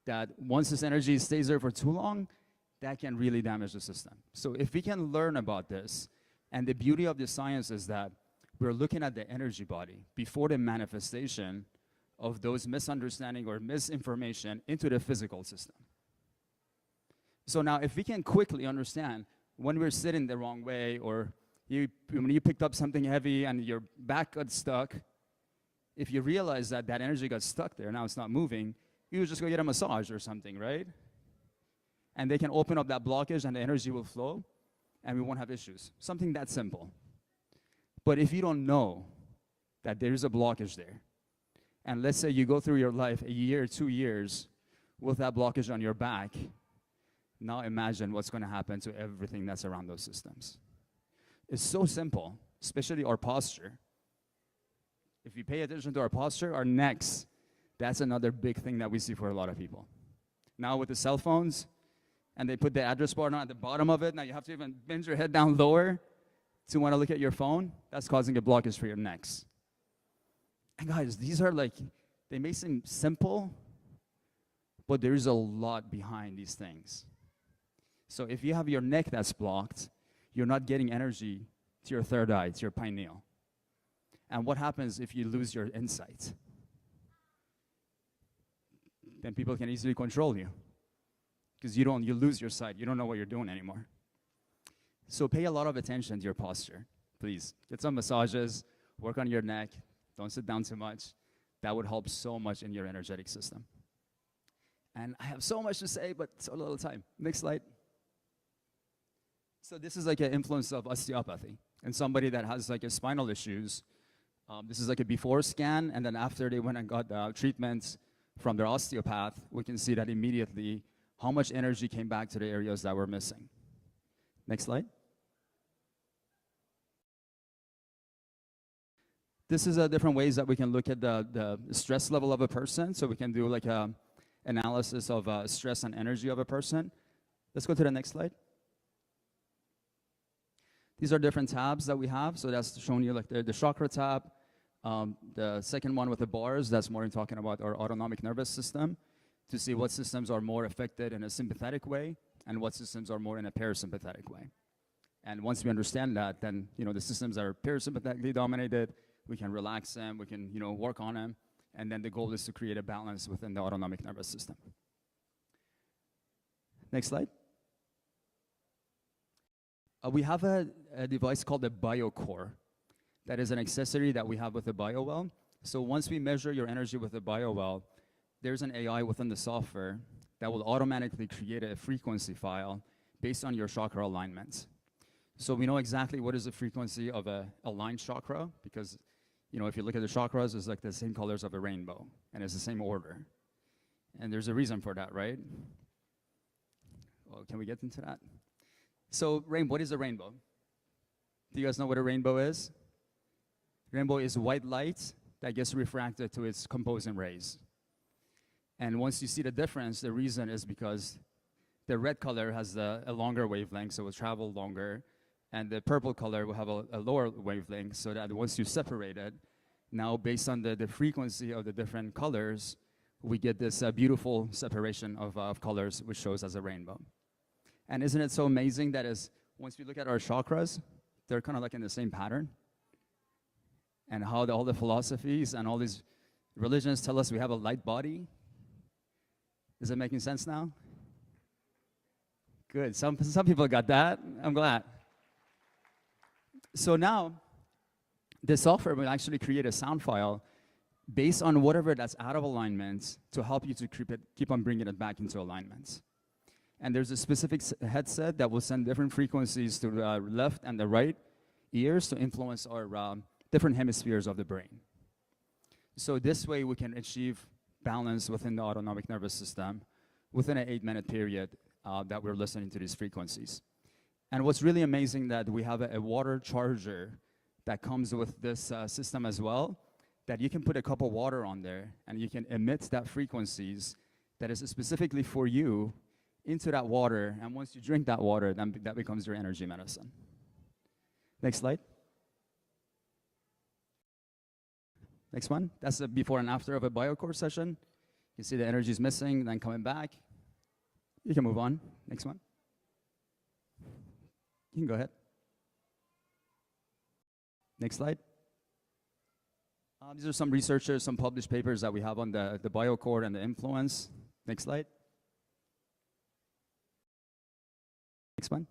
[SPEAKER 19] That once this energy stays there for too long, that can really damage the system. So if we can learn about this, and the beauty of this science is that we're looking at the energy body before the manifestation of those misunderstanding or misinformation into the physical system. So now if we can quickly understand when we're sitting the wrong way, or when you picked up something heavy and your back got stuck, if you realize that that energy got stuck there, now it's not moving, you just go get a massage or something, right? And they can open up that blockage and the energy will flow and we won't have issues. Something that simple. But if you don't know that there is a blockage there, and let's say you go through your life a year, 2 years with that blockage on your back, now imagine what's going to happen to everything that's around those systems. It's so simple, especially our posture. If you pay attention to our posture, our necks, that's another big thing that we see for a lot of people. Now with the cell phones, and they put the address bar at the bottom of it, now you have to even bend your head down lower to want to look at your phone. That's causing a blockage for your necks. And guys, these are like, they may seem simple, but there is a lot behind these things. So if you have your neck that's blocked, you're not getting energy to your third eye, to your pineal. And what happens if you lose your insight? Then people can easily control you. Because you lose your sight. You don't know what you're doing anymore. So pay a lot of attention to your posture, please. Get some massages, work on your neck. Don't sit down too much. That would help so much in your energetic system. And I have so much to say, but so little time. Next slide. So this is like an influence of osteopathy. And somebody that has like a spinal issues, this is like a before scan, and then after they went and got treatments from their osteopath, we can see that immediately how much energy came back to the areas that were missing. Next slide. This is different ways that we can look at the stress level of a person. So we can do like a analysis of stress and energy of a person. Let's go to the next slide. These are different tabs that we have. So that's showing you like the chakra tab. The second one with the bars, that's more in talking about our autonomic nervous system, to see what systems are more affected in a sympathetic way and what systems are more in a parasympathetic way. And once we understand that, then the systems that are parasympathetically dominated, we can relax them, we can work on them, and then the goal is to create a balance within the autonomic nervous system. Next slide. We have a device called the BioCore. That is an accessory that we have with the BioWell. So once we measure your energy with the BioWell, there's an AI within the software that will automatically create a frequency file based on your chakra alignments. So we know exactly what is the frequency of a aligned chakra, because if you look at the chakras, it's like the same colors of a rainbow, and it's the same order. And there's a reason for that, right? Well, can we get into that? So what is a rainbow? Do you guys know what a rainbow is? Rainbow is white light that gets refracted to its composing rays. And once you see the difference, the reason is because the red color has a longer wavelength, so it will travel longer, and the purple color will have a lower wavelength, so that once you separate it, now based on the frequency of the different colors, we get this beautiful separation of colors, which shows as a rainbow. And isn't it so amazing that once we look at our chakras, they're kind of like in the same pattern? And how all the philosophies and all these religions tell us we have a light body. Is it making sense now? Good. Some people got that. I'm glad. So now, the software will actually create a sound file based on whatever that's out of alignment to help you to keep on bringing it back into alignment. And there's a specific headset that will send different frequencies to the left and the right ears to influence our different hemispheres of the brain. So this way we can achieve balance within the autonomic nervous system within an 8-minute period that we're listening to these frequencies. And what's really amazing that we have a water charger that comes with this system as well, that you can put a cup of water on there and you can emit that frequencies that is specifically for you into that water, and once you drink that water, then that becomes your energy medicine. Next slide. Next one. That's the before and after of a BioCore session. You see the energy is missing, then coming back. You can move on. Next one. You can go ahead. Next slide. These are some researchers, some published papers that we have on the BioCore and the influence. Next slide. Next one.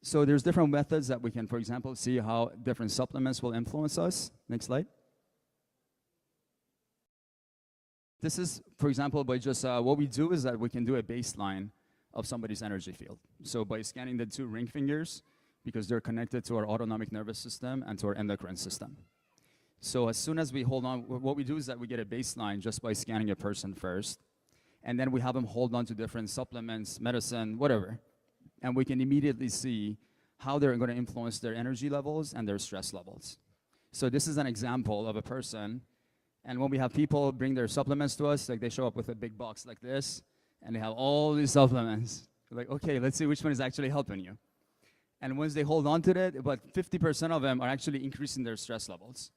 [SPEAKER 19] So there's different methods that we can, for example, see how different supplements will influence us. Next slide. This is, for example, by just what we do is that we can do a baseline of somebody's energy field. So by scanning the 2 ring fingers, because they're connected to our autonomic nervous system and to our endocrine system. So as soon as we hold on, what we do is that we get a baseline just by scanning a person first, and then we have them hold on to different supplements, medicine, whatever, and we can immediately see how they're going to influence their energy levels and their stress levels. So this is an example of a person, and when we have people bring their supplements to us, like they show up with a big box like this, and they have all these supplements. We're like, okay, let's see which one is actually helping you. And once they hold on to it, about 50% of them are actually increasing their stress levels.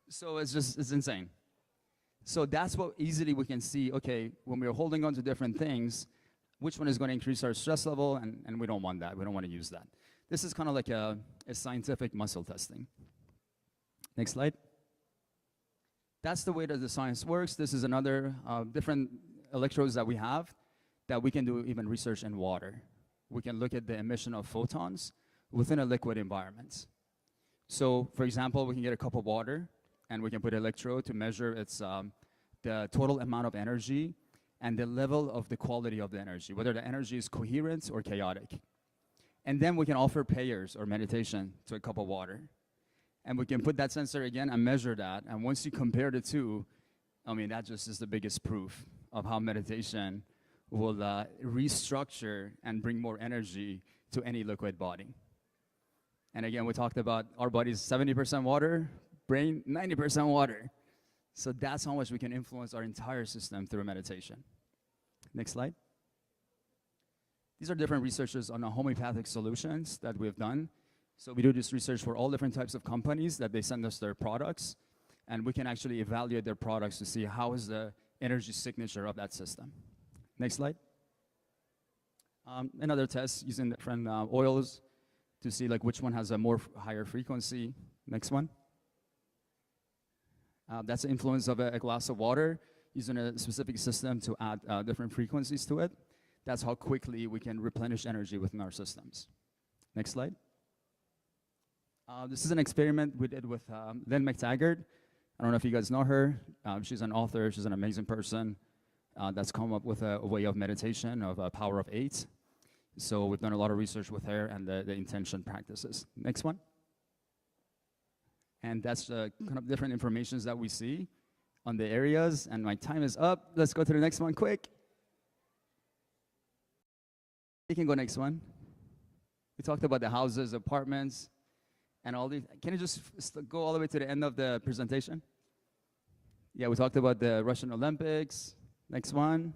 [SPEAKER 19] So it's insane. So that's what easily we can see, okay, when we're holding on to different things, which one is going to increase our stress level, and we don't want that. We don't want to use that. This is kind of like a scientific muscle testing. Next slide. That's the way that the science works. This is another different electrodes that we have that we can do even research in water. We can look at the emission of photons within a liquid environment. So, for example, we can get a cup of water, and we can put an electrode to measure its the total amount of energy and the level of the quality of the energy, whether the energy is coherent or chaotic. And then we can offer prayers or meditation to a cup of water. And we can put that sensor again and measure that. And once you compare the two, I mean, that just is the biggest proof of how meditation will restructure and bring more energy to any liquid body. And again, we talked about our body's 70% water, brain 90% water. So that's how much we can influence our entire system through meditation. Next slide. These are different researchers on homeopathic solutions that we've done. So we do this research for all different types of companies that they send us their products, and we can actually evaluate their products to see how is the energy signature of that system. Next slide. Another test using different oils to see like which one has a more higher frequency. Next one. That's the influence of a glass of water using a specific system to add different frequencies to it. That's how quickly we can replenish energy within our systems. Next slide. This is an experiment we did with Lynn McTaggart. I don't know if you guys know her. She's an author. She's an amazing person that's come up with a way of meditation of a power of 8. So we've done a lot of research with her and the intention practices. Next one. And that's kind of different informations that we see on the areas. And my time is up. Let's go to the next one quick. You can go next one. We talked about the houses, apartments, and all these. Can you just go all the way to the end of the presentation? Yeah, we talked about the Russian Olympics. Next one.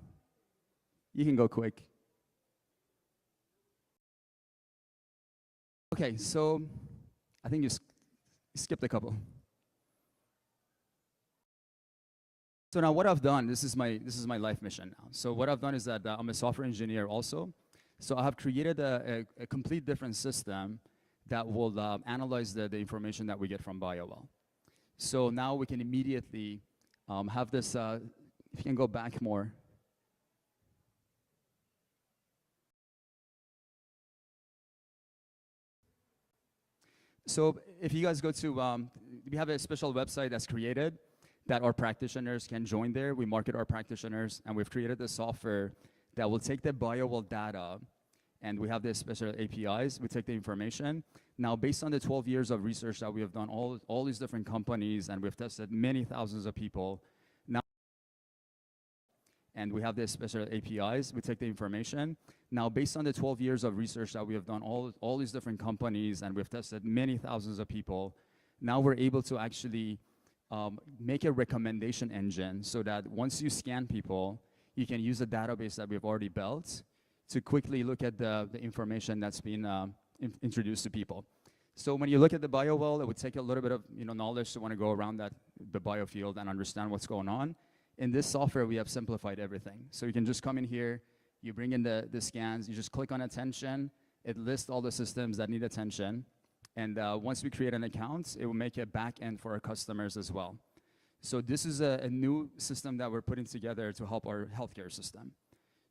[SPEAKER 19] You can go quick. Okay, so I think you skipped a couple. So now what I've done, this is my life mission now. So what I've done is that I'm a software engineer also. So I have created a complete different system that will analyze the information that we get from BioWell. So now we can immediately have this, if you can go back more. So if you guys go to, we have a special website that's created that our practitioners can join there. We market our practitioners, and we've created the software that will take the BioWell data, and we have the special APIs. We take the information. Now, based on the 12 years of research that we have done, all these different companies, and we've tested many thousands of people, now, and we have the special APIs. We take the information. Now, based on the 12 years of research that we have done, all these different companies, and we've tested many thousands of people, now we're able to actually make a recommendation engine so that once you scan people, you can use a database that we've already built to quickly look at the information that's been introduced to people. So when you look at the BioWell, it would take a little bit of knowledge to want to go around the biofield and understand what's going on. In this software, we have simplified everything. So you can just come in here, you bring in the scans, you just click on attention, it lists all the systems that need attention, and once we create an account, it will make a back end for our customers as well. So this is a new system that we're putting together to help our healthcare system.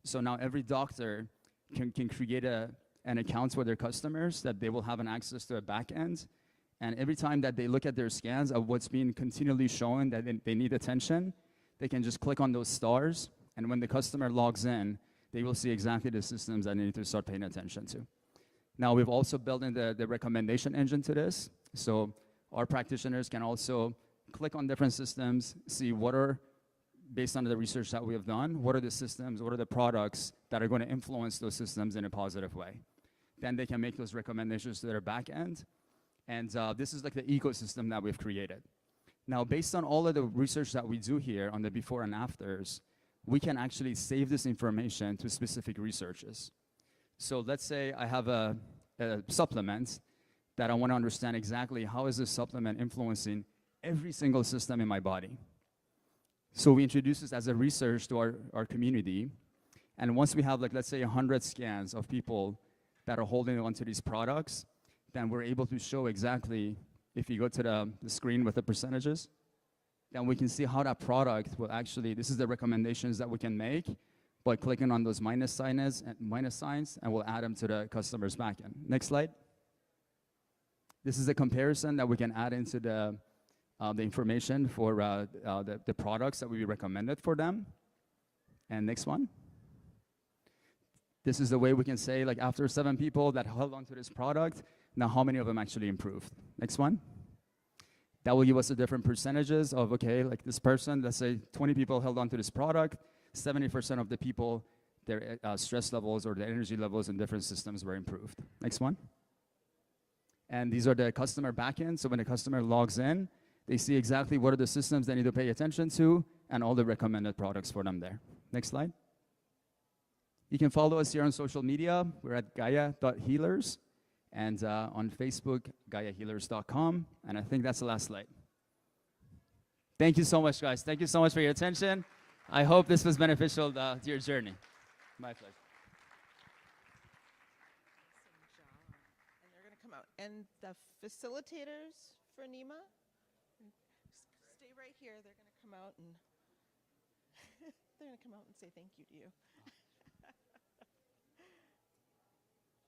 [SPEAKER 19] So now every doctor can create an account with their customers that they will have an access to a back end. And every time that they look at their scans of what's being continually shown that they need attention, they can just click on those stars. And when the customer logs in, they will see exactly the systems that they need to start paying attention to. Now, we've also built in the recommendation engine to this. So our practitioners can also click on different systems, see what are, based on the research that we have done, what are the systems, what are the products that are going to influence those systems in a positive way. Then they can make those recommendations to their back end. And this is like the ecosystem that we've created. Now, based on all of the research that we do here on the before and afters, we can actually save this information to specific researches. So let's say I have a supplement that I want to understand exactly how is this supplement influencing every single system in my body. So we introduce this as a research to our community. And once we have, like, let's say 100 scans of people that are holding onto these products, then we're able to show exactly, if you go to the screen with the percentages, then we can see how that product will actually, this is the recommendations that we can make by clicking on those minus signs, and we'll add them to the customer's backend. Next slide. This is a comparison that we can add into the information for the products that we recommended for them. And next one. This is the way we can say, like, after 7 people that held onto this product, now how many of them actually improved? Next one. That will give us the different percentages of, okay, like this person, let's say 20 people held onto this product, 70% of the people, their stress levels or their energy levels in different systems were improved. Next one. And these are the customer backends. So when the customer logs in, they see exactly what are the systems they need to pay attention to and all the recommended products for them there. Next slide. You can follow us here on social media. We're at gaia.healers, and on Facebook, gaiahealers.com. And I think that's the last slide. Thank you so much, guys. Thank you so much for your attention. I hope this was beneficial to your journey. My pleasure.
[SPEAKER 18] And they're going to come out. And the facilitators for NEMA, stay right here. They're going to come out and they're going to come out and say thank you to you.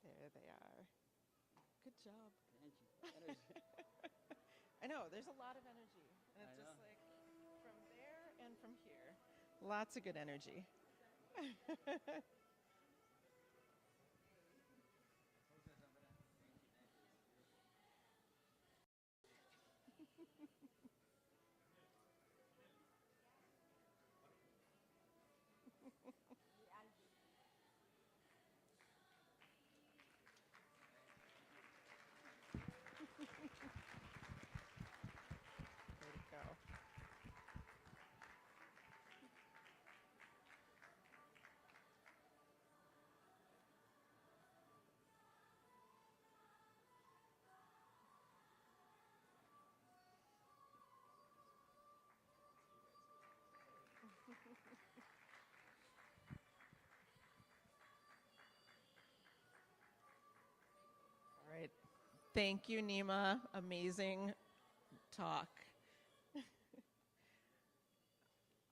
[SPEAKER 18] There they are. Good job.
[SPEAKER 19] Thank you.
[SPEAKER 18] I know, there's a lot of energy. And it's just like from there and from here. Lots of good energy. Way to go. Thank you, Nima. Amazing talk.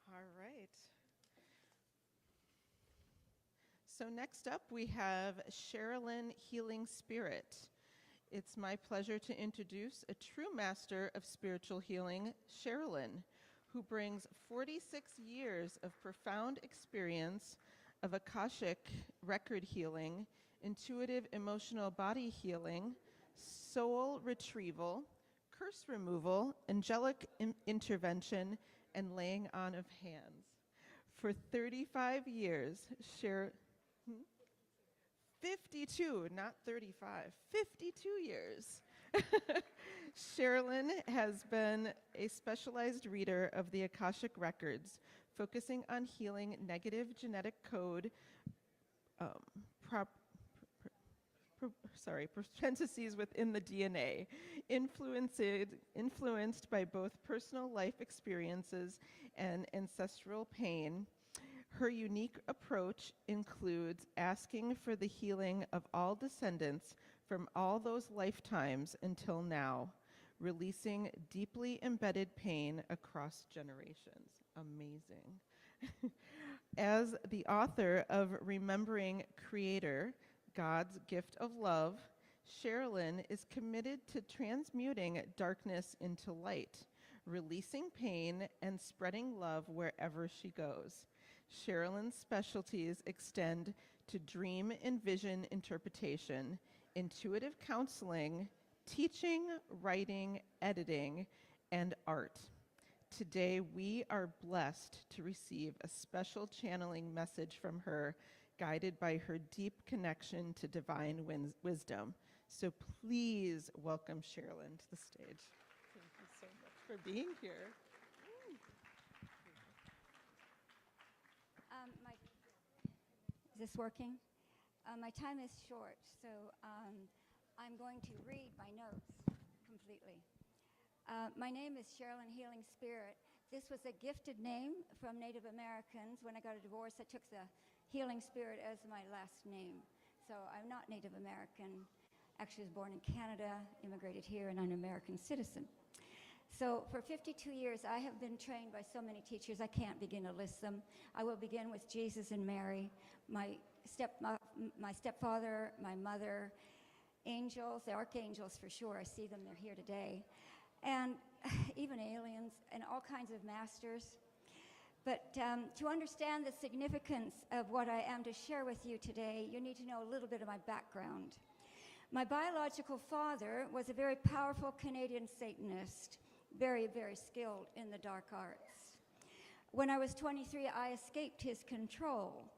[SPEAKER 18] All right. So next up, we have Sherilyn Healing Spirit. It's my pleasure to introduce a true master of spiritual healing, Sherilyn, who brings 46 years of profound experience of Akashic record healing, intuitive emotional body healing, soul retrieval, curse removal, angelic intervention, and laying on of hands. For 35 years, 52, not 35, 52 years. Sherilyn has been a specialized reader of the Akashic records, focusing on healing negative genetic code, parentheses within the DNA, influenced by both personal life experiences and ancestral pain. Her unique approach includes asking for the healing of all descendants from all those lifetimes until now, releasing deeply embedded pain across generations. Amazing. As the author of Remembering Creator, God's Gift of Love, Sherilyn is committed to transmuting darkness into light, releasing pain, and spreading love wherever she goes. Sherilyn's specialties extend to dream and vision interpretation, intuitive counseling, teaching, writing, editing, and art. Today, we are blessed to receive a special channeling message from her, guided by her deep connection to divine wisdom. So please welcome Sherilyn to the stage. Thank you so much for being here.
[SPEAKER 20] Is this working? My time is short, so I'm going to read my notes completely. My name is Sherilyn Healing Spirit. This was a gifted name from Native Americans. When I got a divorce, I took the Healing Spirit as my last name. So I'm not Native American. Actually, I was born in Canada, immigrated here, and I'm an American citizen. So for 52 years, I have been trained by so many teachers, I can't begin to list them. I will begin with Jesus and Mary, my stepfather, my mother, angels, the archangels for sure. I see them, they're here today. And even aliens and all kinds of masters. But to understand the significance of what I am to share with you today, you need to know a little bit of my background. My biological father was a very powerful Canadian Satanist, very, very skilled in the dark arts. When I was 23, I escaped his control,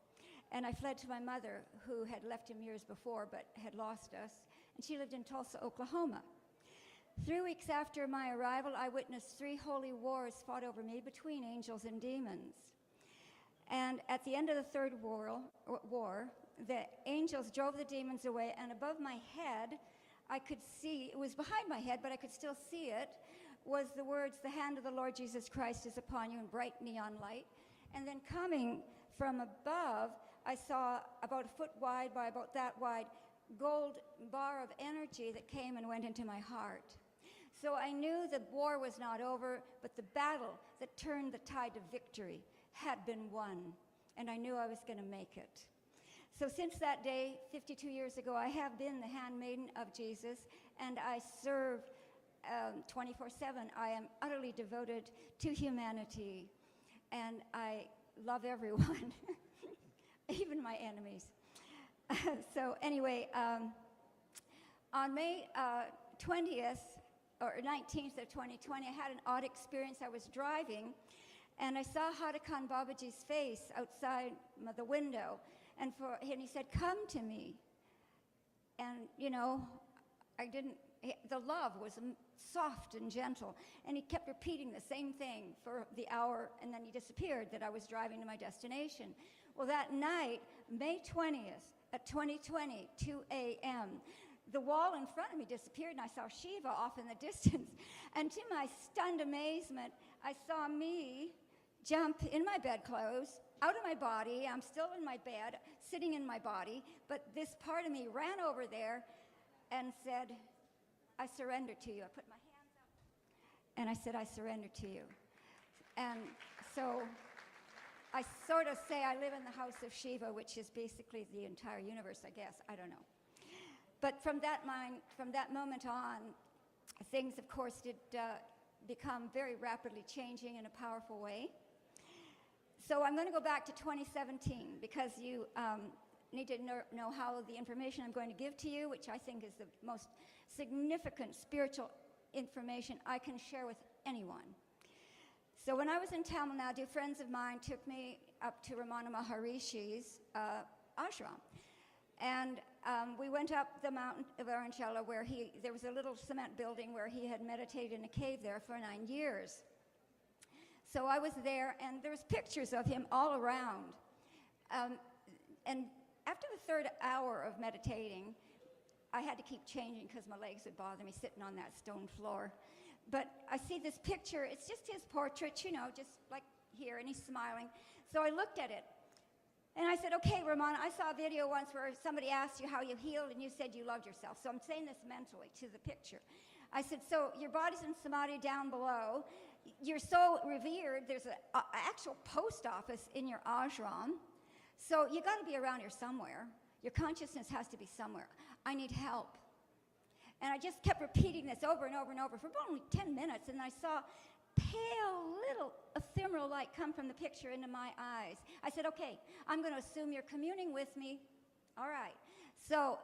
[SPEAKER 20] and I fled to my mother, who had left him years before but had lost us, and she lived in Tulsa, Oklahoma. 3 weeks after my arrival, I witnessed 3 holy wars fought over me between angels and demons. And at the end of the third war, the angels drove the demons away, and above my head, I could see, it was behind my head, but I could still see it, was the words, "The hand of the Lord Jesus Christ is upon you," in bright neon light. And then coming from above, I saw about a foot wide by about that wide gold bar of energy that came and went into my heart. So I knew the war was not over, but the battle that turned the tide of victory had been won, and I knew I was going to make it. So since that day, 52 years ago, I have been the handmaiden of Jesus, and I serve 24/7. I am utterly devoted to humanity, and I love everyone, even my enemies. So anyway, on May 20th or 19th of 2020, I had an odd experience. I was driving, and I saw Hadakan Babaji's face outside the window, and he said, "Come to me." And, you know, the love was soft and gentle, and he kept repeating the same thing for the hour, and then he disappeared, that I was driving to my destination. Well, that night, May 20th, at 20:20, 2 a.m., the wall in front of me disappeared, and I saw Shiva off in the distance. And to my stunned amazement, I saw me jump in my bedclothes, out of my body. I'm still in my bed, sitting in my body, but this part of me ran over there and said,
[SPEAKER 21] I surrender to you. I put my hands up, and I said, I surrender to you. And so I sort of say I live in the house of Shiva, which is basically the entire universe, I guess. I don't know. But from that moment on, things, of course, did become very rapidly changing in a powerful way. So I'm going to go back to 2017 because you need to know how the information I'm going to give to you, which I think is the most significant spiritual information I can share with anyone. So when I was in Tamil Nadu, friends of mine took me up to Ramana Maharishi's ashram. And we went up the mountain of Arunachala where there was a little cement building where he had meditated in a cave there for 9 years. So I was there, and there's pictures of him all around. And after the third hour of meditating, I had to keep changing because my legs would bother me sitting on that stone floor. But I see this picture. It's just his portrait, you know, just like here, and he's smiling. So I looked at it, and I said, okay, Ramana, I saw a video once where somebody asked you how you healed, and you said you loved yourself. So I'm saying this mentally to the picture. I said, so your body's in samadhi down below. You're so revered. There's an actual post office in your ashram. So you got to be around here somewhere. Your consciousness has to be somewhere. I need help. And I just kept repeating this over and over and over for about only 10 minutes, and I saw pale little ephemeral light come from the picture into my eyes. I said, okay, I'm going to assume you're communing with me. All right. So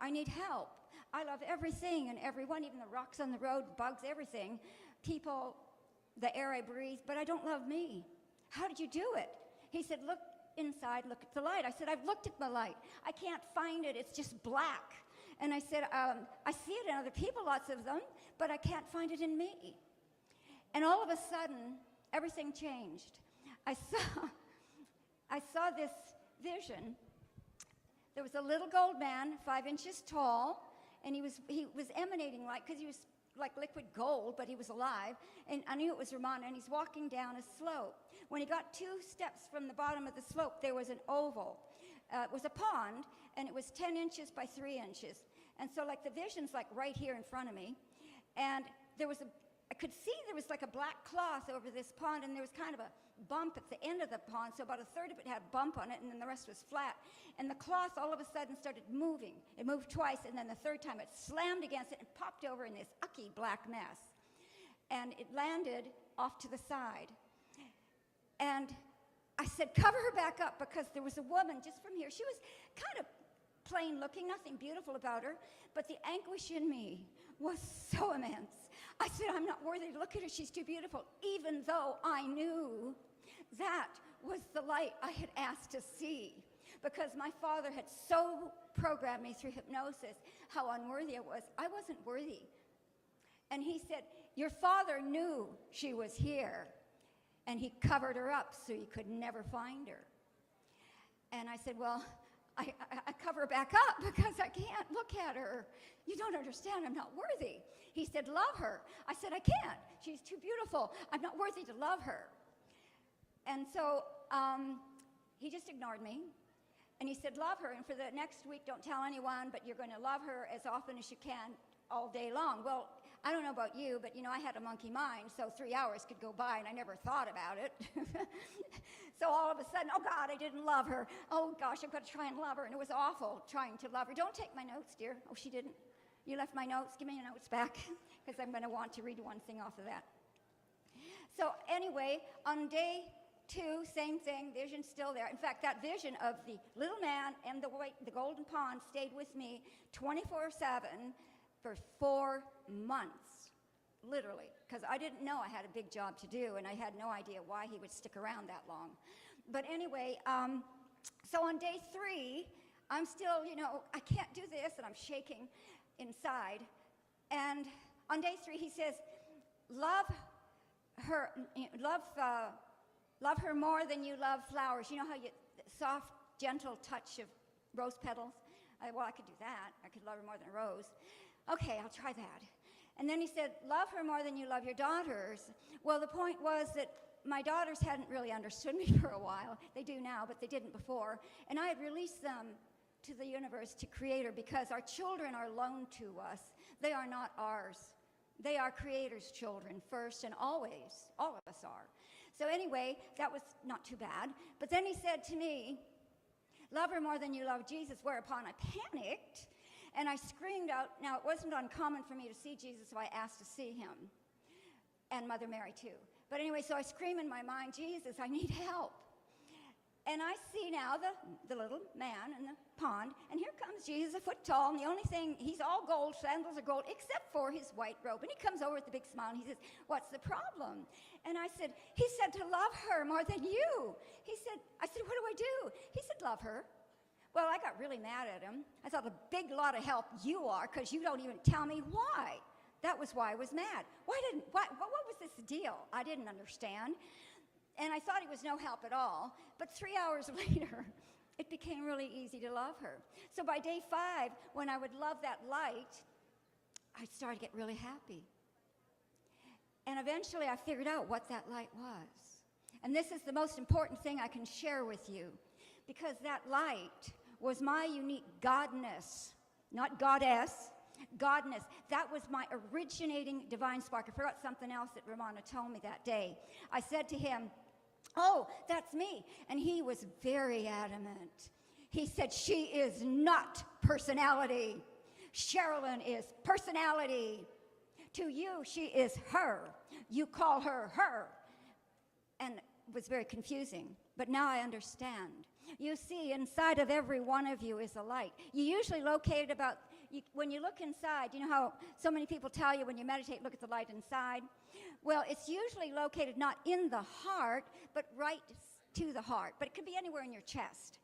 [SPEAKER 21] I need help. I love everything and everyone, even the rocks on the road, bugs, everything, people, the air I breathe, but I don't love me. How did you do it? He said, look inside, look at the light. I said, I've looked at my light. I can't find it. It's just black. And I said, I see it in other people, lots of them, but I can't find it in me. And all of a sudden, everything changed. I saw this vision. There was a little gold man, 5 inches tall, and he was emanating light because he was like liquid gold, but he was alive. And I knew it was Ramana, and he's walking down a slope. When he got 2 steps from the bottom of the slope, there was an oval. It was a pond, and it was 10 inches by 3 inches. And so like the vision's like right here in front of me. And I could see there was like a black cloth over this pond, and there was kind of a bump at the end of the pond, so about a third of it had a bump on it, and then the rest was flat. And the cloth all of a sudden started moving. It moved twice, and then the third time it slammed against it and popped over in this ucky black mess. And it landed off to the side. And I said, cover her back up, because there was a woman just from here. She was kind of plain looking, nothing beautiful about her, but the anguish in me was so immense. I said, I'm not worthy to look at her. She's too beautiful, even though I knew that was the light I had asked to see, because my father had so programmed me through hypnosis how unworthy I was. I wasn't worthy. And he said, your father knew she was here, and he covered her up so you could never find her. And I said, well, I cover her back up because I can't look at her. You don't understand, I'm not worthy. He said, love her. I said, I can't. She's too beautiful. I'm not worthy to love her. And so he just ignored me. And he said, love her. And for the next week, don't tell anyone, but you're going to love her as often as you can all day long. Well, I don't know about you, but, you know, I had a monkey mind, so 3 hours could go by, and I never thought about it. So all of a sudden, oh, God, I didn't love her. Oh, gosh, I've got to try and love her. And it was awful trying to love her. Don't take my notes, dear. Oh, she didn't. You left my notes. Give me your notes back, because I'm going to want to read one thing off of that. So anyway, on day 2, same thing, vision's still there. In fact, that vision of the little man and the golden pond stayed with me 24/7 for 4 months, literally, because I didn't know I had a big job to do, and I had no idea why he would stick around that long. But anyway, so on day 3, I'm still, you know, I can't do this, and I'm shaking inside. And on day 3, he says, love her more than you love flowers. You know how you, soft, gentle touch of rose petals? Well, I could do that. I could love her more than a rose. Okay, I'll try that. And then he said, love her more than you love your daughters. Well, the point was that my daughters hadn't really understood me for a while. They do now, but they didn't before. And I had released them to the universe, to Creator, because our children are loaned to us.
[SPEAKER 1] They are not ours. They are Creator's children first and always. All of us are. So anyway, that was not too bad. But then he said to me, love her more than you love Jesus, whereupon I panicked and I screamed out. Now, it wasn't uncommon for me to see Jesus, so I asked to see him, and Mother Mary too. But anyway, so I scream in my mind, Jesus, I need help. And I see now the little man in the pond, and here comes Jesus, a foot tall, and the only thing, he's all gold, sandals are gold, except for his white robe. And he comes over with a big smile, and he says, what's the problem? And I said, he said to love her more than you. I said, what do I do? He said, love her. Well, I got really mad at him. I thought, a big lot of help you are, because you don't even tell me why. That was why I was mad. What was this deal? I didn't understand. And I thought he was no help at all. But 3 hours later, it became really easy to love her. So by day 5, when I would love that light, I started to get really happy. And eventually I figured out what that light was. And this is the most important thing I can share with you, because that light was my unique godness, not goddess, godness. That was my originating divine spark. I forgot something else that Ramana told me that day. I said to him, oh, that's me. And he was very adamant. He said, she is not personality. Sherilyn is personality. To you, she is her. You call her her. And it was very confusing. But now I understand. You see, inside of every one of you is a light. You usually locate it when you look inside, you know how so many people tell you when you meditate, look at the light inside? Well, it's usually located not in the heart, but right to the heart. But it could be anywhere in your chest.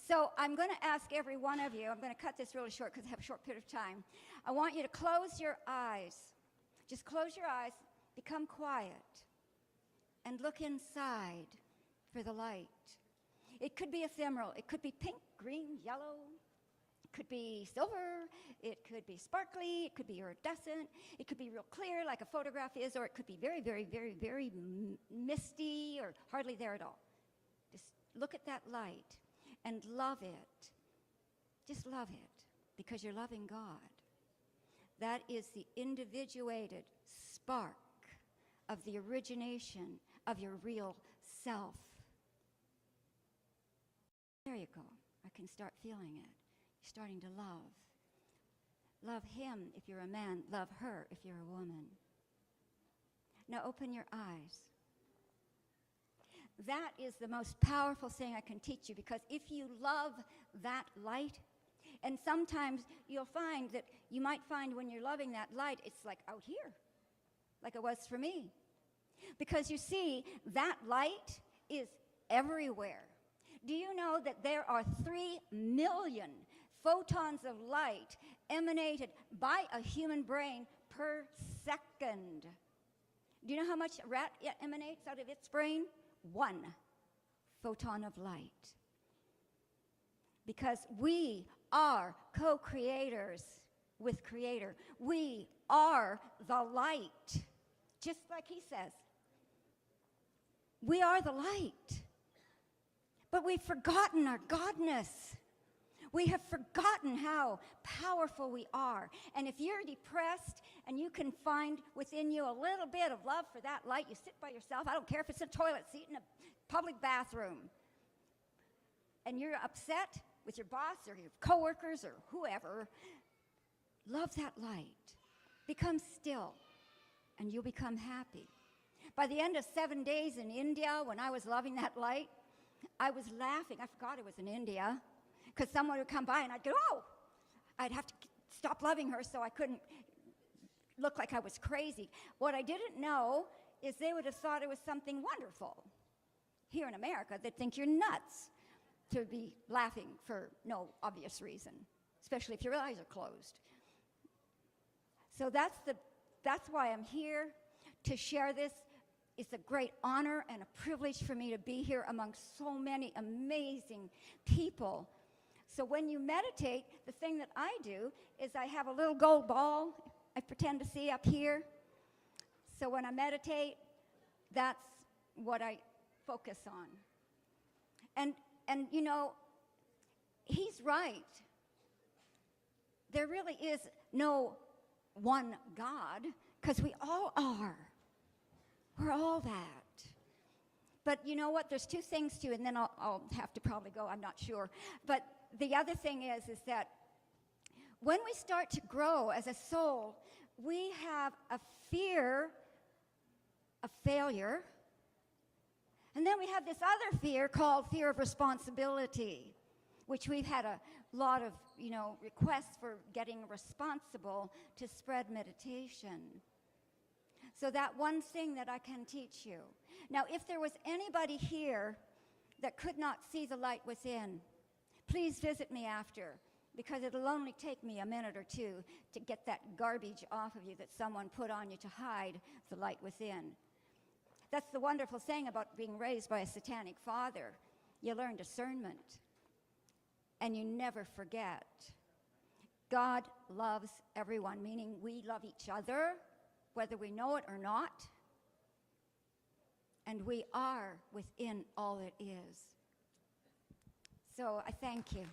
[SPEAKER 1] So I'm going to ask every one of you, I'm going to cut this really short because I have a short period of time. I want you to close your eyes. Just close your eyes, become quiet, and look inside for the light. It could be ephemeral. It could be pink, green, yellow. It could be silver. It could be sparkly. It could be iridescent. It could be real clear like a photograph is, or it could be very, very, very, very misty or hardly there at all. Just look at that light and love it. Just love it, because you're loving God. That is the individuated spark of the origination of your real self. There you go. I can start feeling it. You're starting to love. Love him if you're a man. Love her if you're a woman. Now open your eyes. That is the most powerful thing I can teach you, because if you love that light, and sometimes you'll find that you might find when you're loving that light, it's like out here, like it was for me. Because you see, that light is everywhere. Do you know that there are 3 million photons of light emanated by a human brain per second? Do you know how much a rat emanates out of its brain? 1 photon of light. Because we are co-creators with Creator. We are the light, just like he says. We are the light. But we've forgotten our godness. We have forgotten how powerful we are. And if you're depressed and you can find within you a little bit of love for that light, you sit by yourself. I don't care if it's a toilet seat in a public bathroom. And you're upset with your boss or your coworkers or whoever. Love that light. Become still, and you'll become happy. By the end of 7 days in India, when I was loving that light, I was laughing. I forgot it was in India, because someone would come by and I'd go, oh! I'd have to stop loving her so I couldn't look like I was crazy. What I didn't know is they would have thought it was something wonderful. Here in America, they'd think you're nuts to be laughing for no obvious reason, especially if your eyes are closed. So that's why I'm here to share this. It's a great honor and a privilege for me to be here among so many amazing people. So when you meditate, the thing that I do is I have a little gold ball I pretend to see up here. So when I meditate, that's what I focus on. And you know, he's right. There really is no one God, because we all are. We're all that. But you know what? There's two things too, and then I'll have to probably go, I'm not sure. But the other thing is that when we start to grow as a soul, we have a fear of failure. And then we have this other fear called fear of responsibility, which we've had a lot of, requests for getting responsible to spread meditation. So that one thing that I can teach you. Now, if there was anybody here that could not see the light within, please visit me after, because it'll only take me a minute or two to get that garbage off of you that someone put on you to hide the light within. That's the wonderful thing about being raised by a satanic father. You learn discernment, and you never forget. God loves everyone, meaning we love each other, whether we know it or not. And we are within all it is. So I thank you.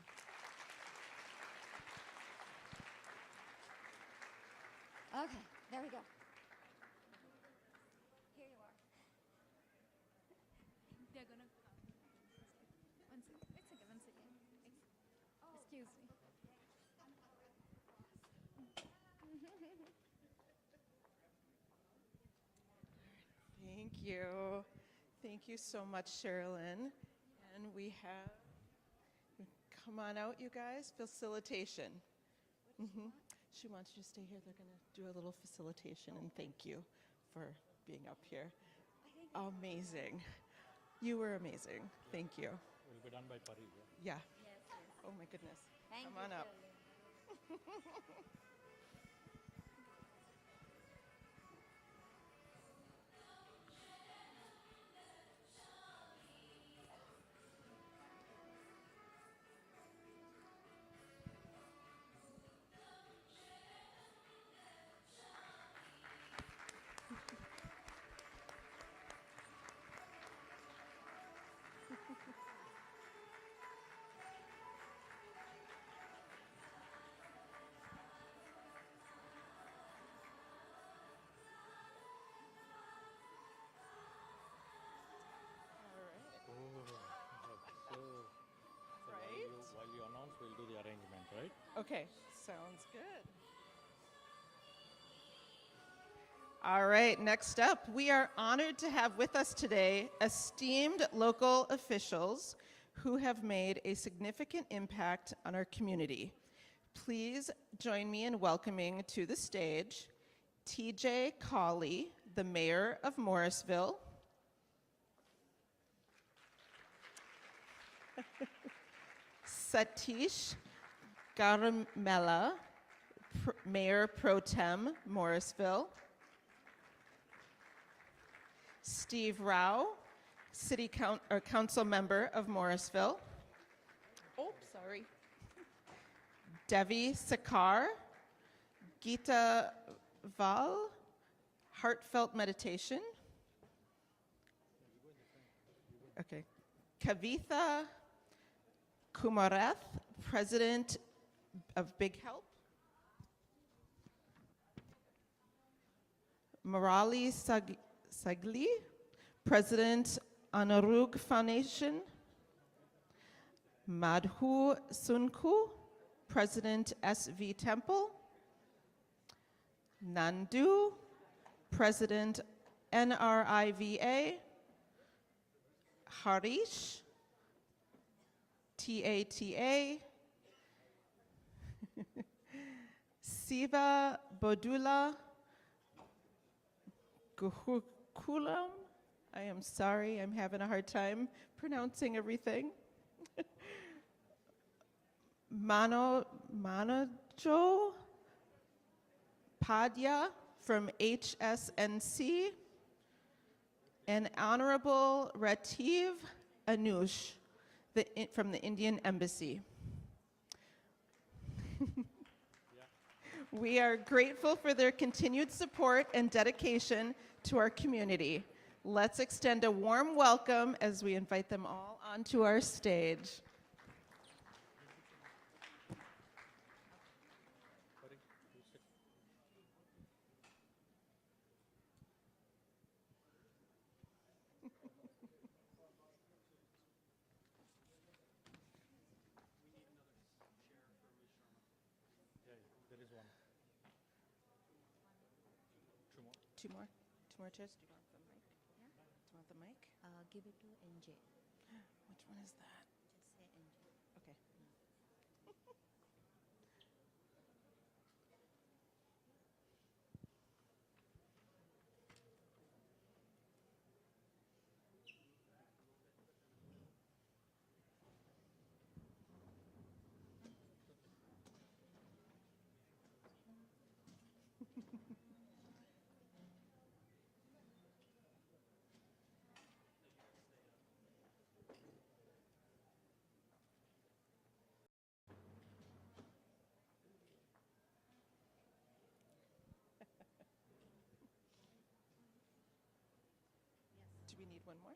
[SPEAKER 1] Okay, there we go. Here you are.
[SPEAKER 6] They're gonna one second. It's okay, 1 second. Excuse me.
[SPEAKER 18] Thank you. Thank you so much, Sherilyn. And we have, come on out, you guys, facilitation. She wants you to stay here. They're going to do a little facilitation, and thank you for being up here. Amazing. You were amazing. Thank you.
[SPEAKER 16] Will be done by Patriji.
[SPEAKER 18] Yeah. Oh my goodness. Come on up.
[SPEAKER 16] While you announce, we'll do the arrangement, right?
[SPEAKER 18] Okay, sounds good. All right, next up, we are honored to have with us today esteemed local officials who have made a significant impact on our community. Please join me in welcoming to the stage TJ Cawley, the Mayor of Morrisville. Satish Garamella, Mayor Pro Tem, Morrisville. Steve Rao, Council Member of Morrisville. Oh, sorry. Devi Sakar, Geeta Val, Heartfelt Meditation. Okay. Kavitha Kumareth, President of Big Help. Marali Sagli, President Anurug Foundation. Madhu Sunku, President SV Temple. Nandu, President NRIVA. Harish, TATA. Siva Bodula Guhukulam. I am sorry, I'm having a hard time pronouncing everything. Manojo Padya from HSNC. And Honorable Rativ Anush from the Indian Embassy. We are grateful for their continued support and dedication to our community. Let's extend a warm welcome as we invite them all onto our stage. Two more chairs. Do you want the mic? Yeah. Do you want the mic?
[SPEAKER 2] Give it to NJ.
[SPEAKER 18] Which one is that?
[SPEAKER 2] Just say NJ.
[SPEAKER 18] Okay. Do we need one more?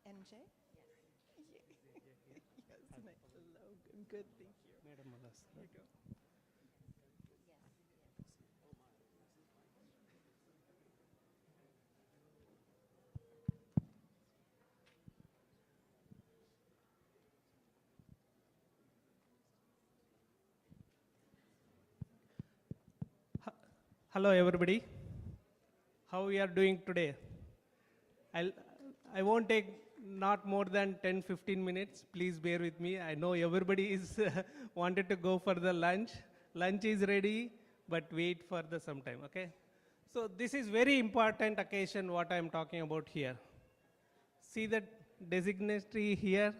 [SPEAKER 18] NJ? Yes. Yes, nice. Hello. I'm good, thank you. Here you go.
[SPEAKER 22] Hello everybody. How we are doing today? I won't take not more than 10-15 minutes. Please bear with me. I know everybody is wanted to go for the lunch. Lunch is ready, but wait for the some time, okay? So this is very important occasion what I am talking about here. See that designatory here?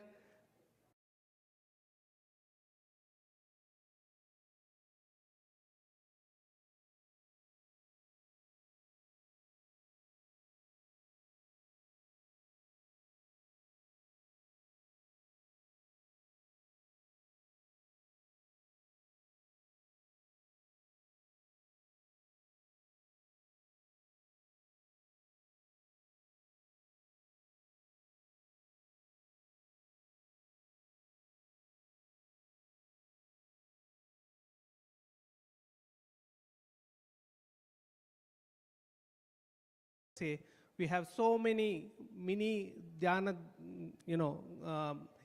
[SPEAKER 22] Say we have so many mini dhyana,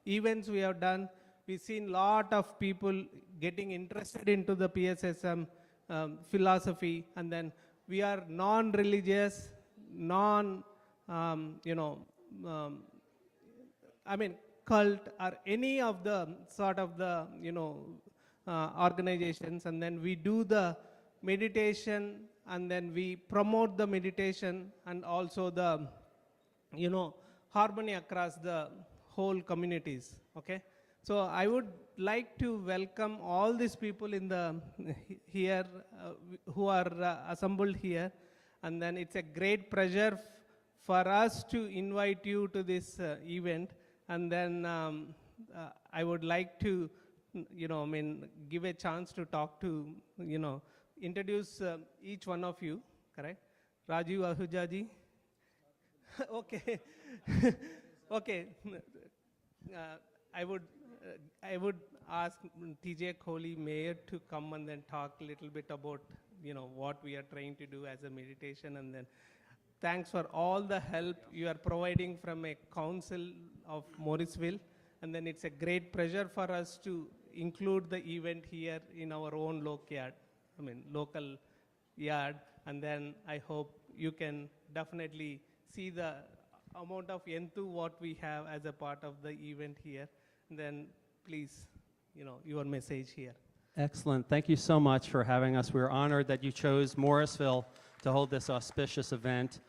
[SPEAKER 22] events we have done. We've seen lot of people getting interested into the PSSM philosophy, and then we are non-religious, cult or any of the sort of the organizations, and then we do the meditation, and then we promote the meditation and also the harmony across the whole communities. Okay, so I would like to welcome all these people in the here who are assembled here, and then it's a great pleasure for us to invite you to this event, and then I would like to give a chance to talk to introduce each one of you, correct? Rajiv Ahujaji. Okay. Okay. I would ask TJ Kohli, Mayor, to come and then talk a little bit about what we are trying to do as a meditation, and then thanks for all the help you are providing from a council of Morrisville, and then it's a great pleasure for us to include the event here in our own local yard, and then I hope you can definitely see the amount of enthu what we have as a part of the event here. And then please, your message here.
[SPEAKER 23] Excellent. Thank you so much for having us. We're honored that you chose Morrisville to hold this auspicious event.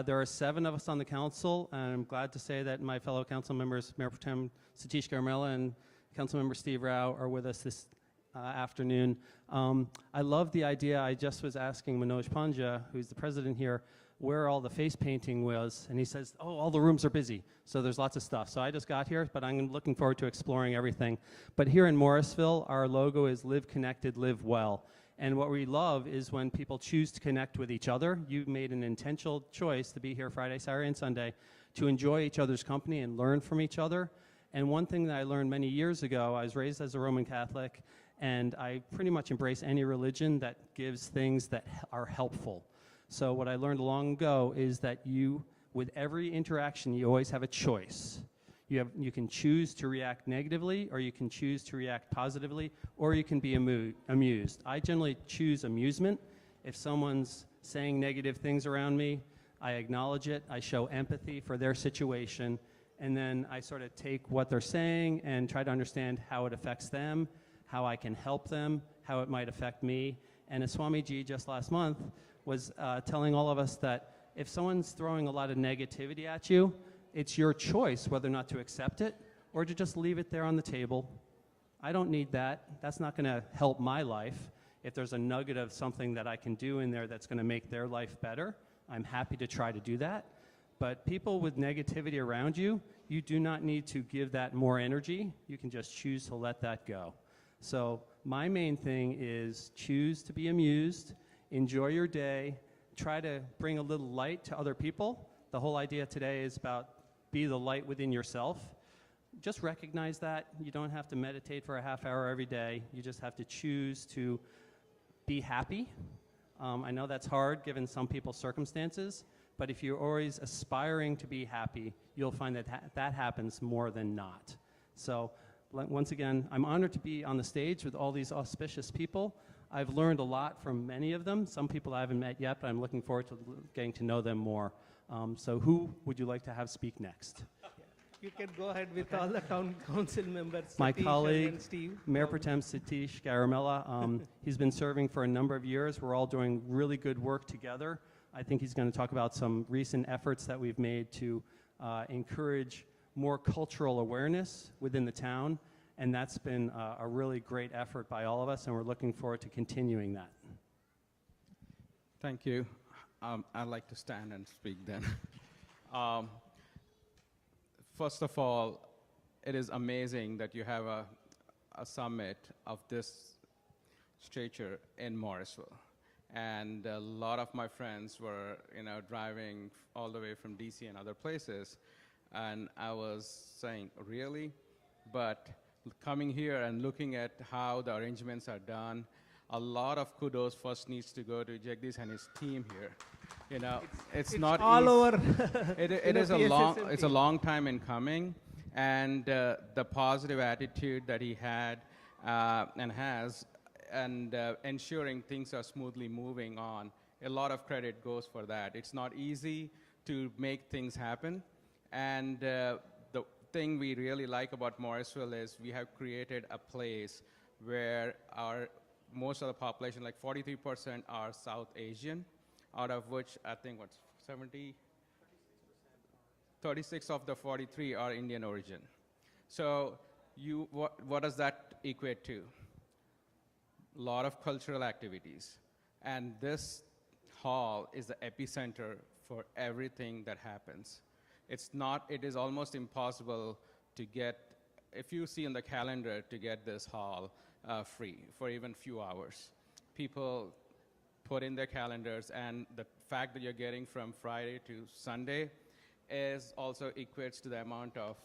[SPEAKER 23] There are 7 of us on the council, and I'm glad to say that my fellow council members, Mayor Pro Tem Satish Garmella and Councilmember Steve Rao, are with us this afternoon. I love the idea. I just was asking Manoj Panja, who's the president here, where all the face painting was, and he says, oh, all the rooms are busy, so there's lots of stuff. So I just got here, but I'm looking forward to exploring everything. But here in Morrisville, our logo is Live Connected, Live Well. And what we love is when people choose to connect with each other. You've made an intentional choice to be here Friday, Saturday, and Sunday to enjoy each other's company and learn from each other. And one thing that I learned many years ago, I was raised as a Roman Catholic, and I pretty much embrace any religion that gives things that are helpful. So what I learned long ago is that with every interaction, you always have a choice. You can choose to react negatively, or you can choose to react positively, or you can be amused. I generally choose amusement. If someone's saying negative things around me, I acknowledge it, I show empathy for their situation, and then I sort of take what they're saying and try to understand how it affects them, how I can help them, how it might affect me. And as Swamiji just last month was telling all of us that if someone's throwing a lot of negativity at you, it's your choice whether or not to accept it or to just leave it there on the table. I don't need that. That's not going to help my life. If there's a nugget of something that I can do in there that's going to make their life better, I'm happy to try to do that. But people with negativity around you, you do not need to give that more energy. You can just choose to let that go. So my main thing is choose to be amused, enjoy your day, try to bring a little light to other people. The whole idea today is about be the light within yourself. Just recognize that. You don't have to meditate for a half hour every day. You just have to choose to be happy. I know that's hard given some people's circumstances, but if you're always aspiring to be happy, you'll find that that happens more than not. So once again, I'm honored to be on the stage with all these auspicious people. I've learned a lot from many of them. Some people I haven't met yet, but I'm looking forward to getting to know them more. So who would you like to have speak next?
[SPEAKER 22] You can go ahead with all the town council members.
[SPEAKER 23] My
[SPEAKER 22] Satish
[SPEAKER 23] colleague,
[SPEAKER 22] and Steve.
[SPEAKER 23] Mayor Pro Tem Satish Garamella. He's been serving for a number of years. We're all doing really good work together. I think he's going to talk about some recent efforts that we've made to encourage more cultural awareness within the town, and that's been a really great effort by all of us, and we're looking forward to continuing that.
[SPEAKER 3] Thank you. I'd like to stand and speak then. First of all, it is amazing that you have a summit of this stature in Morrisville. And a lot of my friends were, driving all the way from DC and other places. And I was saying, really? But coming here and looking at how the arrangements are done, a lot of kudos first needs to go to Jagdish and his team here. It's not
[SPEAKER 22] all
[SPEAKER 3] easy.
[SPEAKER 22] over.
[SPEAKER 3] It's a long time in coming, and the positive attitude that he had and has, and ensuring things are smoothly moving on. A lot of credit goes for that. It's not easy to make things happen, and the thing we really like about Morrisville is we have created a place where most of the population, like 43%, are South Asian, out of which I think 36 of the 43 are Indian origin. So what does that equate to? A lot of cultural activities. And this hall is the epicenter for everything that happens. It is almost impossible to get, if you see in the calendar, to get this hall free for even few hours. People put in their calendars, and the fact that you're getting from Friday to Sunday is also equates to the amount of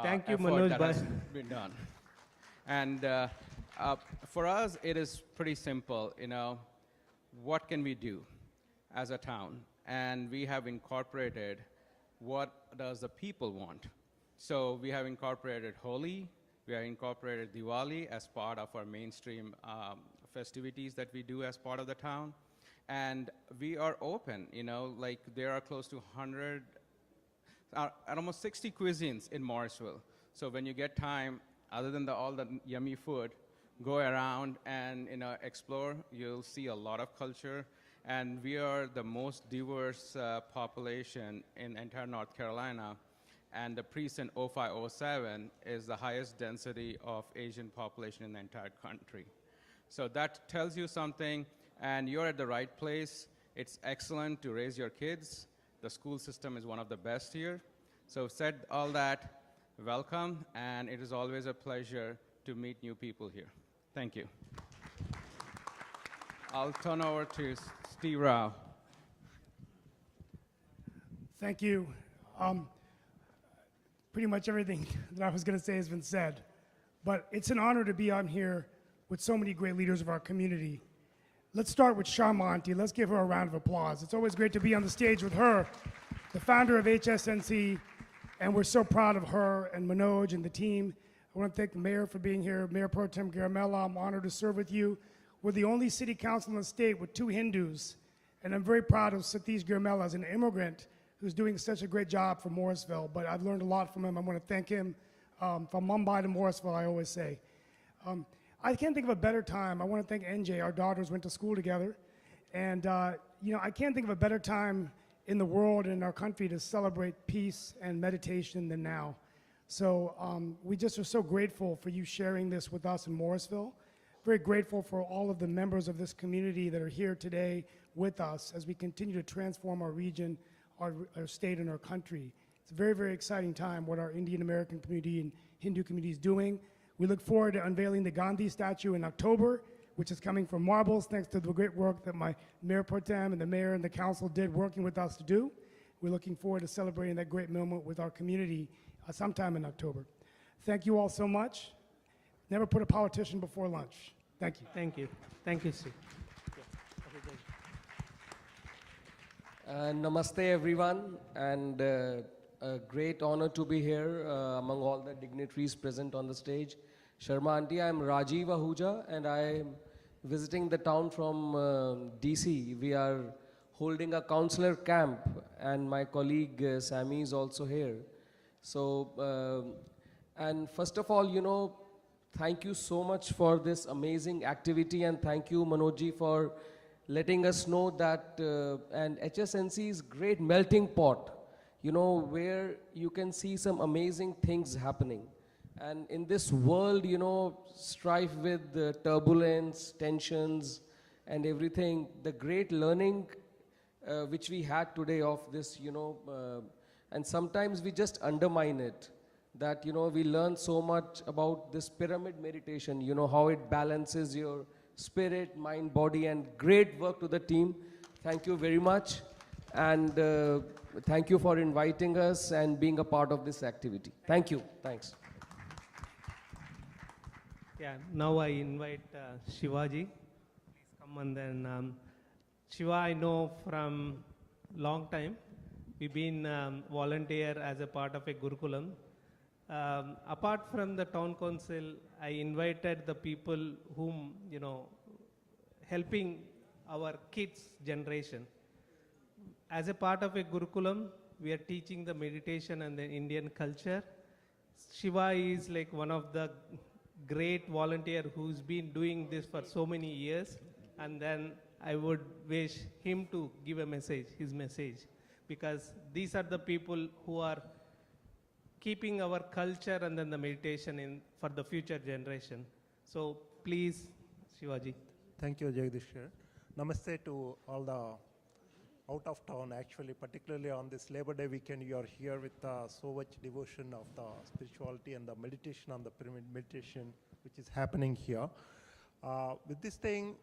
[SPEAKER 22] Thank you,
[SPEAKER 3] effort
[SPEAKER 22] Manoj
[SPEAKER 3] that
[SPEAKER 22] bhai.
[SPEAKER 3] has been done. And for us, it is pretty simple. What can we do as a town? And we have incorporated what does the people want. So we have incorporated Holi, we have incorporated Diwali as part of our mainstream festivities that we do as part of the town. And we are open, like there are close to 100, almost 60 cuisines in Morrisville. So when you get time, other than all the yummy food, go around and explore. You'll see a lot of culture. And we are the most diverse population in entire North Carolina. And the precinct 0507 is the highest density of Asian population in the entire country. So that tells you something, and you're at the right place. It's excellent to raise your kids. The school system is one of the best here. So said all that, welcome, and it is always a pleasure to meet new people here. Thank you. I'll turn over to Steve Rao.
[SPEAKER 5] Thank you. Pretty much everything that I was going to say has been said, but it's an honor to be on here with so many great leaders of our community. Let's start with Shamanti. Let's give her a round of applause. It's always great to be on the stage with her, the founder of HSNC, And we're so proud of her and Manoj and the team. I want to thank the mayor for being here. Mayor Pro Tem Garamella, I'm honored to serve with you. We're the only city council in the state with 2 Hindus. And I'm very proud of Satish Garamella as an immigrant who's doing such a great job for Morrisville. But I've learned a lot from him. I want to thank him. From Mumbai to Morrisville, I always say. I can't think of a better time. I want to thank NJ. Our daughters went to school together. And, I can't think of a better time in the world and in our country to celebrate peace and meditation than now. So we just are so grateful for you sharing this with us in Morrisville. Very grateful for all of the members of this community that are here today with us as we continue to transform our region, our state, and our country. It's a very, very exciting time what our Indian American community and Hindu community is doing. We look forward to unveiling the Gandhi statue in October, which is coming from marbles, thanks to the great work that my Mayor Pro Tem and the mayor and the council did working with us to do. We're looking forward to celebrating that great moment with our community sometime in October. Thank you all so much. Never put a politician before lunch. Thank you.
[SPEAKER 22] Thank you. Thank you, Sue.
[SPEAKER 8] Namaste, everyone, and a great honor to be here among all the dignitaries present on the stage. Sharma Aunty, I'm Rajiv Ahuja, and I'm visiting the town from DC. We are holding a counselor camp, and my colleague Sammy is also here. So, and first of all, thank you so much for this amazing activity, and thank you, Manojji, for letting us know that and HSNC is great melting pot, where you can see some amazing things happening. And in this world, strife with turbulence, tensions, and everything, the great learning which we had today of this, and sometimes we just undermine it, that, we learn so much about this pyramid meditation, how it balances your spirit, mind, body, and great work to the team. Thank you very much. And thank you for inviting us and being a part of this activity. Thank you. Thanks.
[SPEAKER 22] Yeah, now I invite Shivaji. Please come, and then Shiva, I know from long time. We've been volunteer as a part of a Gurukulam. Apart from the town council, I invited the people whom, helping our kids' generation. As a part of a Gurukulam, we are teaching the meditation and the Indian culture. Shiva is like one of the great volunteer who's been doing this for so many years, and then I would wish him to give a message, his message, because these are the people who are keeping our culture and then the meditation for the future generation. So please, Shivaji.
[SPEAKER 10] Thank you, Jagdish. Namaste to all the out of town, actually, particularly on this Labor Day weekend. You are here with so much devotion of the spirituality and the meditation on the pyramid meditation, which is happening here. With this thing,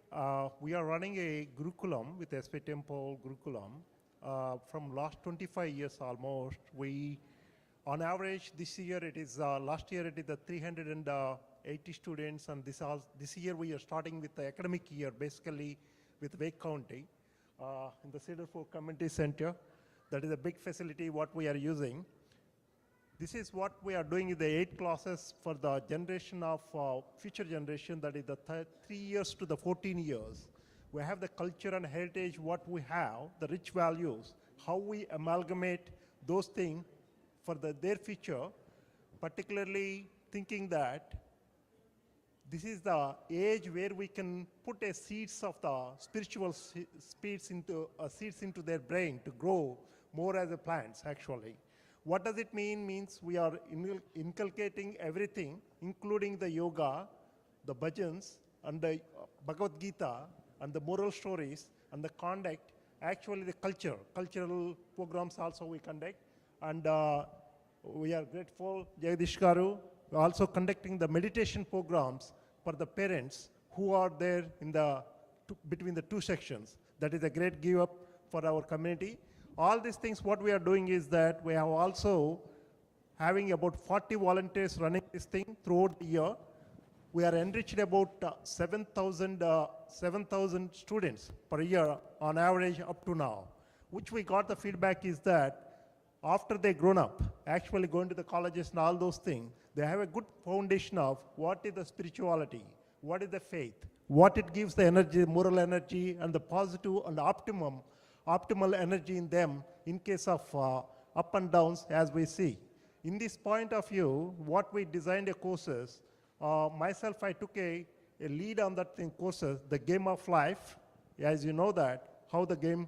[SPEAKER 10] we are running a Gurukulam with SP Temple Gurukulam. From last 25 years almost, we, on average, this year it is, last year it is the 380 students, and this year we are starting with the academic year, basically with Wake County. In the Cedar Fork Community Center. That is a big facility what we are using. This is what we are doing in the 8 classes for the generation of future generation, that is the 3 years to the 14 years. We have the culture and heritage, what we have, the rich values, how we amalgamate those things for their future, particularly thinking that this is the age where we can put a seeds of the spiritual seeds into their brain to grow more as a plants, actually. What does it mean? Means we are inculcating everything, including the yoga, the bhajans, and the Bhagavad Gita, and the moral stories, and the conduct, actually the cultural programs also we conduct. And we are grateful, Jagdish Garu, also conducting the meditation programs for the parents who are there in the between the 2 sections. That is a great give up for our community. All these things, what we are doing is that we have also having about 40 volunteers running this thing throughout the year. We are enriched about 7,000 students per year on average up to now, which we got the feedback is that after they grown up, actually going to the colleges and all those things, they have a good foundation of what is the spirituality, what is the faith, what it gives the energy, moral energy, and the positive and optimal energy in them in case of up and downs as we see. In this point of view, what we designed a courses, myself, I took a lead on that thing courses, the game of life, as you know that, how the game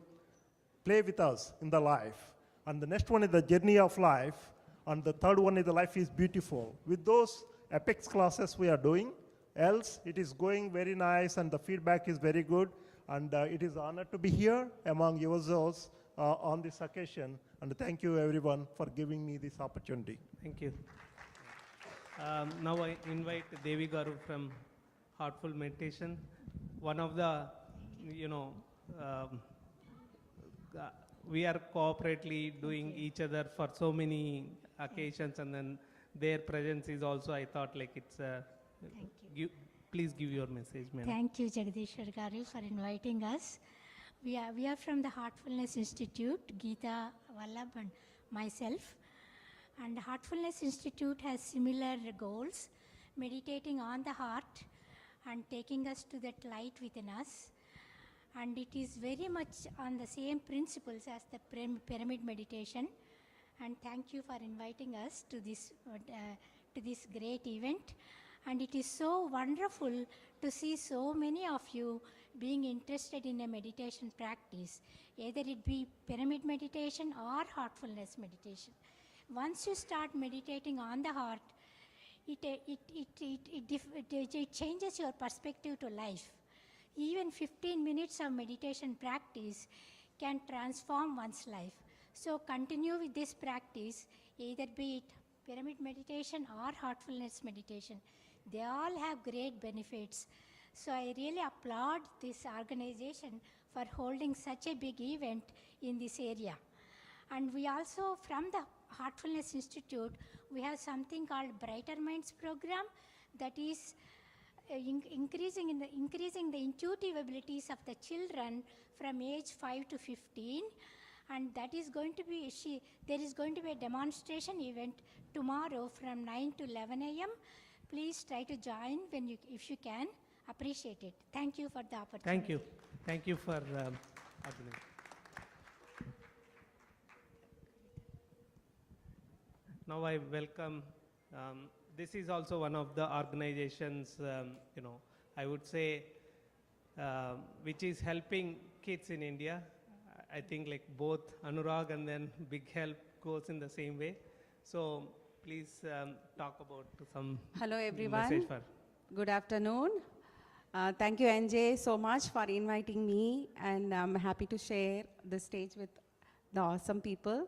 [SPEAKER 10] play with us in the life. And the next one is the journey of life. And the third one is the life is beautiful. With those apex classes we are doing, else it is going very nice and the feedback is very good. And it is an honor to be here among yourselves on this occasion. And thank you everyone for giving me this opportunity.
[SPEAKER 22] Thank you. Now I invite Devi Garu from Heartful Meditation. One of the, we are cooperatively doing each other for so many occasions, and then their presence is also, I thought, like it's please give your message, ma'am.
[SPEAKER 6] Thank you, Jagadishwar Garu, for inviting us. We are from the Heartfulness Institute, Geeta Vallabh and myself. And Heartfulness Institute has similar goals, meditating on the heart and taking us to that light within us. And it is very much on the same principles as the pyramid meditation. And thank you for inviting us to this great event. And it is so wonderful to see so many of you being interested in a meditation practice, either it be pyramid meditation or heartfulness meditation. Once you start meditating on the heart, it changes your perspective to life. Even 15 minutes of meditation practice can transform one's life. So continue with this practice, either be it pyramid meditation or heartfulness meditation. They all have great benefits. So I really applaud this organization for holding such a big event in this area. And we also, from the Heartfulness Institute, we have something called Brighter Minds program that is increasing the intuitive abilities of the children from age 5 to 15, and that is going to be there is going to be a demonstration event tomorrow from 9 to 11 a.m. Please try to join if you can. Appreciate it. Thank you for the opportunity.
[SPEAKER 22] Thank you for organizing. Now I welcome. This is also one of the organizations, I would say, which is helping kids in India. I think like both Anurag and then Big Help goes in the same way. So please talk about some
[SPEAKER 11] Hello everyone.
[SPEAKER 22] Message for.
[SPEAKER 11] Good afternoon. Thank you NJ so much for inviting me, and I'm happy to share the stage with the awesome people.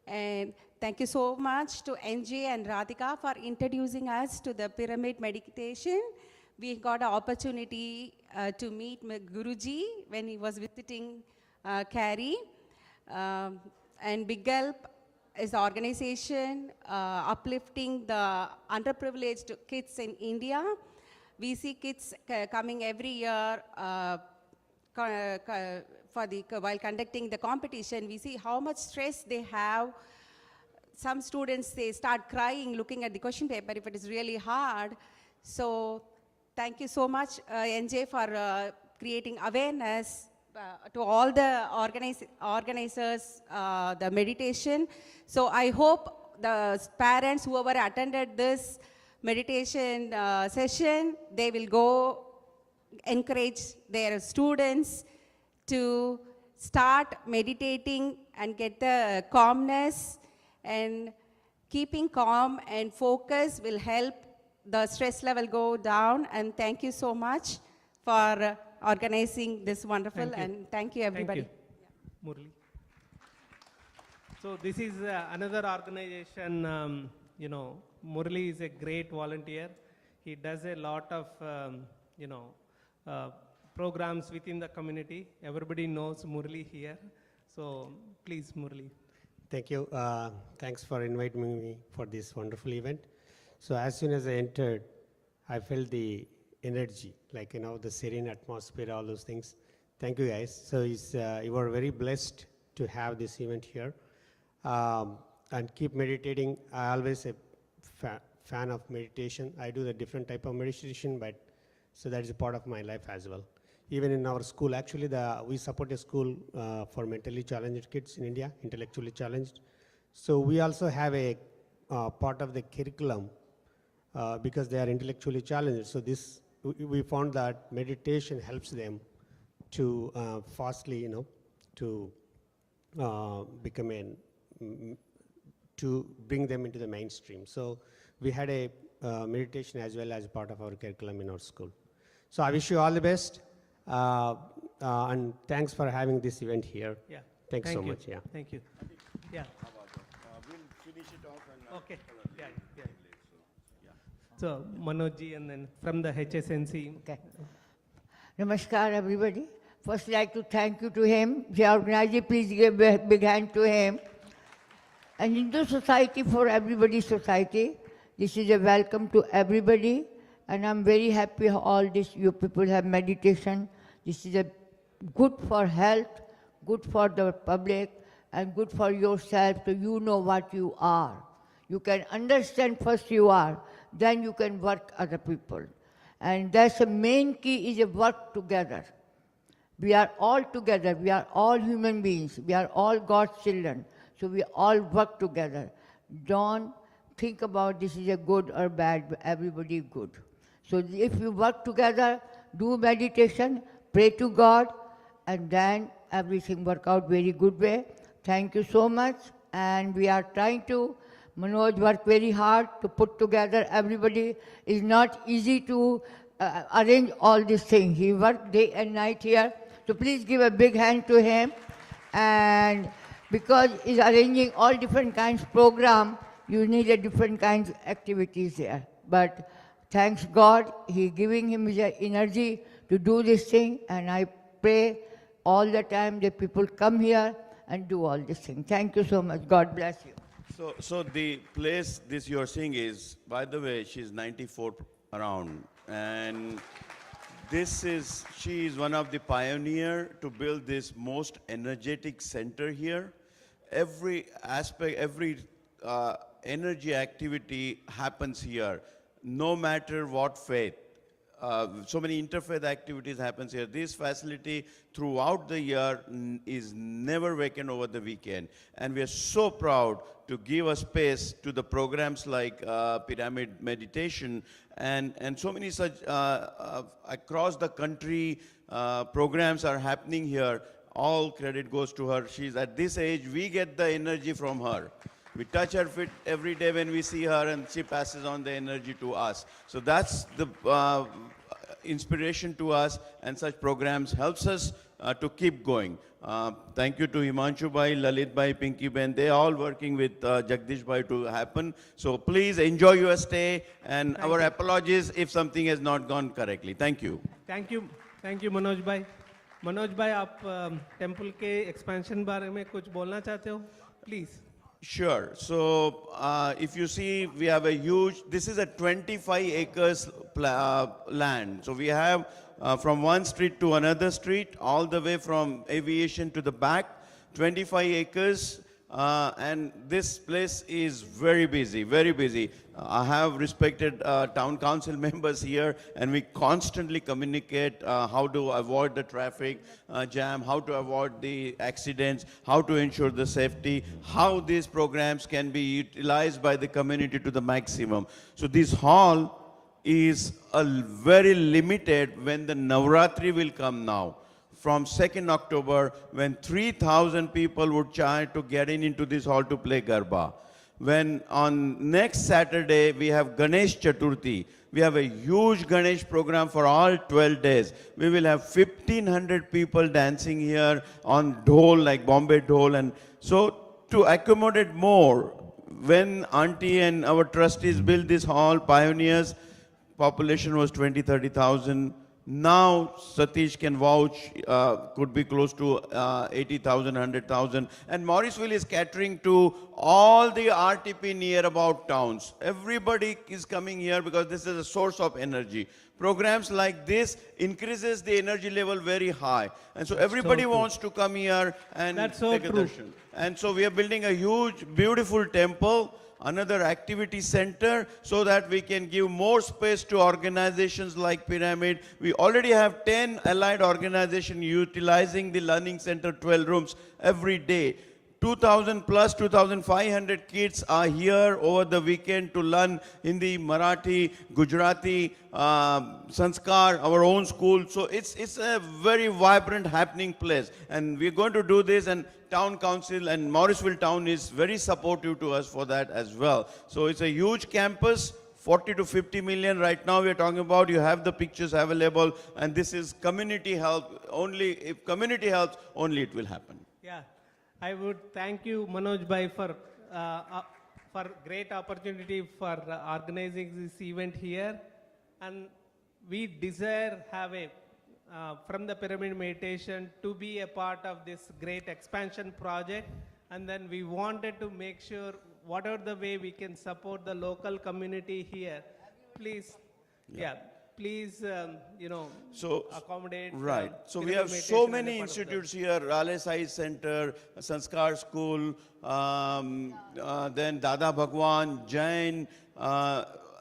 [SPEAKER 11] And thank you so much to NJ and Radhika for introducing us to the pyramid meditation. We got an opportunity to meet Guruji when he was visiting Cary. And Big Help is the organization uplifting the underprivileged kids in India. We see kids coming every year while conducting the competition. We see how much stress they have. Some students, they start crying looking at the question paper if it is really hard. So thank you so much, NJ, for creating awareness to all the organizers, the meditation. So I hope the parents, whoever attended this meditation session, they will go encourage their students to start meditating and get the calmness, and keeping calm and focus will help the stress level go down. And thank you so much for organizing this wonderful, and thank you everybody.
[SPEAKER 22] Thank you. Murli. So this is another organization, Murli is a great volunteer. He does a lot of, programs within the community. Everybody knows Murli here. So please, Murli.
[SPEAKER 12] Thank you. Thanks for inviting me for this wonderful event. So as soon as I entered, I felt the energy, like, the serene atmosphere, all those things. Thank you guys. So you are very blessed to have this event here. and keep meditating. I always a fan of meditation. I do the different type of meditation, but so that is a part of my life as well. Even in our school, actually, we support a school for mentally challenged kids in India, intellectually challenged. So we also have a part of the curriculum because they are intellectually challenged. So we found that meditation helps them to fastly, to become to bring them into the mainstream. So we had a meditation as well as part of our curriculum in our school. So I wish you all the best, and thanks for having this event here.
[SPEAKER 22] Yeah.
[SPEAKER 12] Thanks so much. Yeah.
[SPEAKER 22] Thank you. Yeah.
[SPEAKER 13] We'll finish it off and
[SPEAKER 22] okay. Yeah. So Manoj and then from the HSNC.
[SPEAKER 14] Okay. Namaskar, everybody. First, like to thank you to him. The organizer, please give a big hand to him. And Hindu Society for Everybody Society, this is a welcome to everybody. And I'm very happy all this you people have meditation. This is a good for health, good for the public, and good for yourself, so you know what you are. You can understand first you are, then you can work other people. And that's the main key, is a work together. We are all together. We are all human beings. We are all God's children. So we all work together. Don't think about this is a good or bad, but everybody good. So if you work together, do meditation, pray to God, and then everything work out very good way. Thank you so much. And we are trying to, Manoj work very hard to put together everybody. It's not easy to arrange all these things. He worked day and night here. So please give a big hand to him. And because he's arranging all different kinds of program, you need a different kinds of activities there. But thanks God, He giving him his energy to do this thing. And I pray all the time that people come here and do all this thing. Thank you so much. God bless you.
[SPEAKER 13] So the place this you're seeing is, by the way, she's 94 around, and she is one of the pioneer to build this most energetic center here. Every aspect, every energy activity happens here, no matter what faith. So many interfaith activities happens here. This facility throughout the year is never vacant over the weekend. And we are so proud to give a space to the programs like Pyramid Meditation and so many such across the country programs are happening here. All credit goes to her. She's at this age, we get the energy from her. We touch her feet every day when we see her, and she passes on the energy to us. So that's the inspiration to us, and such programs helps us to keep going. Thank you to Himanshu Bhai, Lalit Bhai, Pinky Ben. They are all working with Jagdish Bhai to happen. So please enjoy your stay, and our apologies if something has not gone correctly. Thank you.
[SPEAKER 22] Thank you, Manoj Bhai. Manoj भाई आप temple के expansion बारे में कुछ बोलना चाहते हो please
[SPEAKER 13] Sure. So if you see, we have a huge, this is a 25 acres land. So we have from one street to another street, all the way from aviation to the back, 25 acres. And this place is very busy, very busy. I have respected town council members here, and we constantly communicate how to avoid the traffic jam, how to avoid the accidents, how to ensure the safety, how these programs can be utilized by the community to the maximum. So this hall is very limited when the Navratri will come now. From 2nd October, when 3,000 people would try to get into this hall to play Garba. When on next Saturday, we have Ganesh Chaturthi. We have a huge Ganesh program for all 12 days. We will have 1,500 people dancing here on dhol, like Bombay dhol. And so to accommodate more, when Auntie and our trustees built this hall, pioneers, population was 20,000-30,000. Now, Satish can vouch, could be close to 80,000, 100,000. And Morrisville is catering to all the RTP near about towns. Everybody is coming here because this is a source of energy. programs like this increases the energy level very high. And so everybody wants to come here and take a darshan. And so we are building a huge, beautiful temple, another activity center, so that we can give more space to organizations like Pyramid. We already have 10 allied organizations utilizing the learning center 12 rooms every day. 2,000 plus 2,500 kids are here over the weekend to learn Hindi, Marathi, Gujarati, Sanskar, our own school. So it's a very vibrant, happening place. And we're going to do this, and Town Council and Morrisville Town is very supportive to us for that as well. So it's a huge campus. 40 to 50 million right now we are talking about. You have the pictures available, and this is community help. Only if community helps, only it will happen.
[SPEAKER 22] Yeah. I would thank you, Manoj Bhai, for great opportunity for organizing this event here. And we desire have a, from the Pyramid Meditation, to be a part of this great expansion project. And then we wanted to make sure whatever the way we can support the local community here, please, please, accommodate.
[SPEAKER 13] Right. So we have so many institutes here, Rale Sai Center, Sanskar School, then Dada Bhagwan, Jain,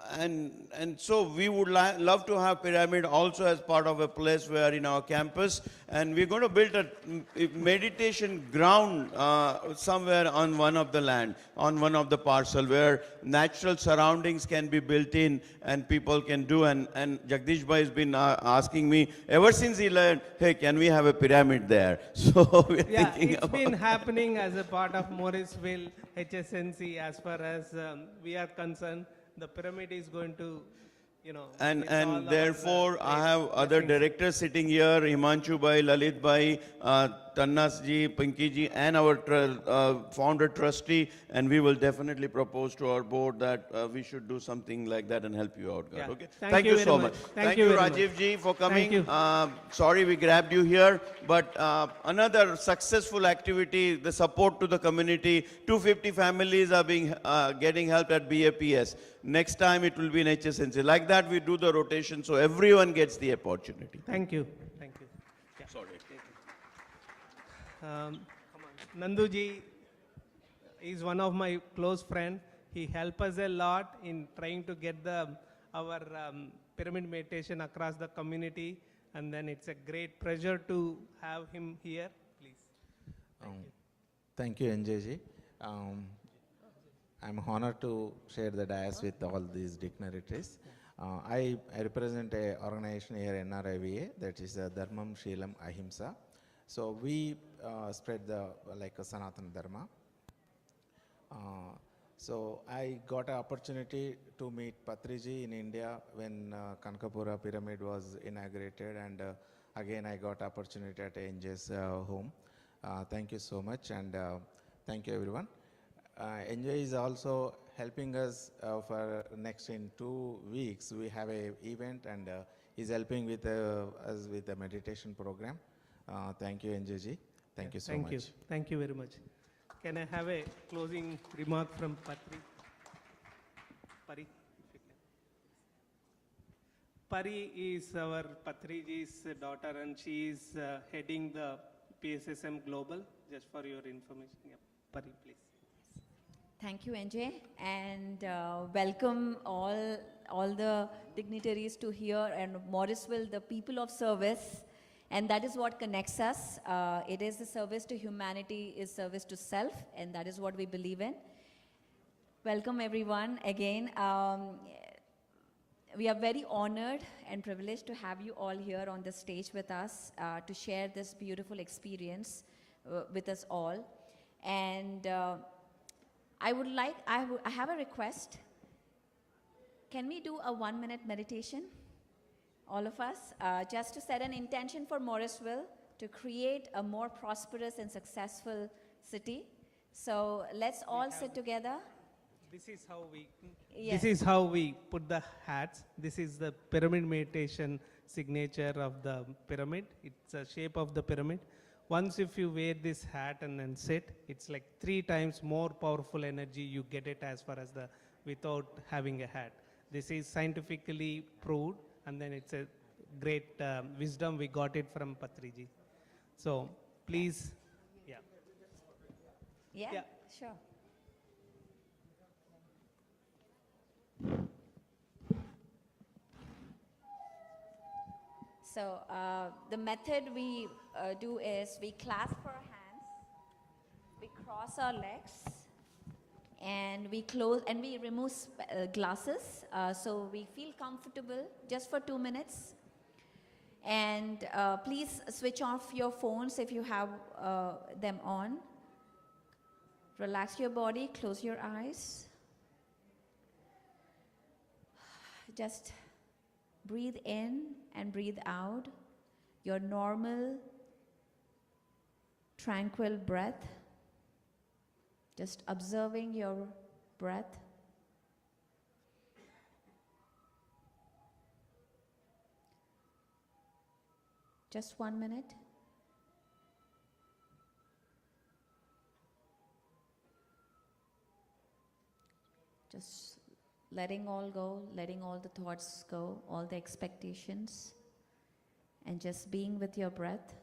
[SPEAKER 13] and so we would love to have Pyramid also as part of a place where in our campus, and we're going to build a meditation ground somewhere on one of the land, on one of the parcel, where natural surroundings can be built in and people can do. And Jagdish Bhai has been asking me ever since he learned, hey, can we have a pyramid there? So we're thinking
[SPEAKER 22] it's been happening as a part of Morrisville HSNC as far as we are concerned. The pyramid is going to,
[SPEAKER 13] and therefore I have other directors sitting here, Himanshu Bhai, Lalit Bhai, Tannas ji, Pinky ji, and our founder trustee, and we will definitely propose to our board that we should do something like that and help you out, guys. Okay? Thank you so much. Thank you, Rajiv ji, for coming. Sorry we grabbed you here, but another successful activity, the support to the community. 250 families are being getting help at BAPS. Next time it will be in HSNC. Like that we do the rotation, so everyone gets the opportunity.
[SPEAKER 22] Thank you. Thank you.
[SPEAKER 13] Yeah. Sorry.
[SPEAKER 22] Nandu ji is one of my close friends. He helped us a lot in trying to get our pyramid meditation across the community, and then it's a great pleasure to have him here. Please.
[SPEAKER 4] Thank you, NJ ji. I'm honored to share the dais with all these dignitaries. I represent an organization here, NRIVA, that is Dharmam Shilam Ahimsa. So we spread the Sanatana Dharma. So I got an opportunity to meet Patriji in India when Kanakapura Pyramid was inaugurated, and again I got opportunity at NJ's home. Thank you so much, and thank you everyone. NJ is also helping us for next in 2 weeks. We have a event, and he's helping with us with the meditation program. Thank you, NJ ji. Thank you so much.
[SPEAKER 22] Thank you. Thank you very much. Can I have a closing remark from Patri? Pari is our Patriji's daughter, and she is heading the PSSM Global, just for your information. Yeah. Pari, please.
[SPEAKER 9] Thank you, NJ, and welcome all the dignitaries to here and Morrisville, the people of service, and that is what connects us. It is the service to humanity, is service to self, and that is what we believe in. Welcome everyone again. We are very honored and privileged to have you all here on the stage with us to share this beautiful experience with us all. And I have a request. Can we do a 1-minute meditation? All of us, just to set an intention for Morrisville to create a more prosperous and successful city. So let's all sit together.
[SPEAKER 22] This is how we. Yes. This is how we put the hats. This is the pyramid meditation signature of the pyramid. It's a shape of the pyramid. Once if you wear this hat and then sit, it's like 3 times more powerful energy you get it as far as without having a hat. This is scientifically proved, and then it's a great wisdom we got it from Patriji. So please, yeah.
[SPEAKER 1] Yeah,
[SPEAKER 22] Yeah.
[SPEAKER 1] sure.
[SPEAKER 9] So the method we do is we clasp our hands, we cross our legs, and we close and we remove glasses so we feel comfortable just for 2 minutes. And please switch off your phones if you have them on. Relax your body, close your eyes. Just breathe in and breathe out your normal, tranquil breath. Just observing your breath. Just 1 minute. Just letting all go, letting all the thoughts go, all the expectations, and just being with your breath.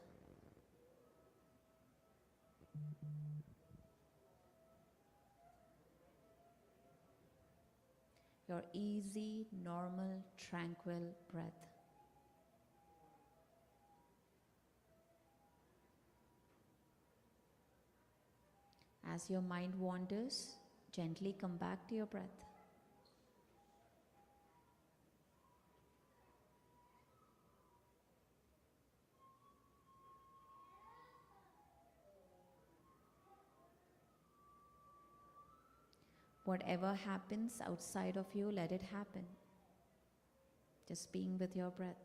[SPEAKER 9] Your easy, normal, tranquil breath. As your mind wanders, gently come back to your breath. Whatever happens outside of you, let it happen. Just being with your breath.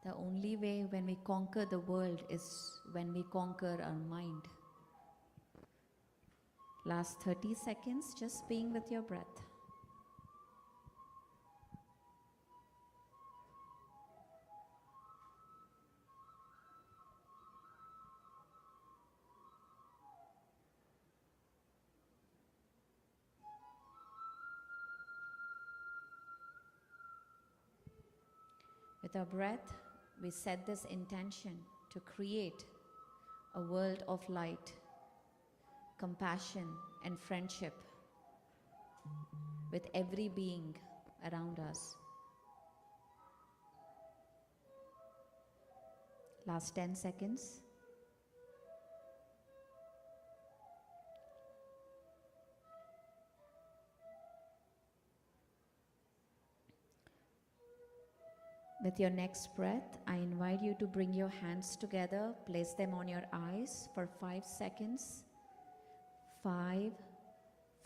[SPEAKER 9] The only way when we conquer the world is when we conquer our mind. Last 30 seconds, just being with your breath. With our breath, we set this intention to create a world of light, compassion, and friendship with every being around us. Last 10 seconds. With your next breath, I invite you to bring your hands together, place them on your eyes for 5 seconds. 5,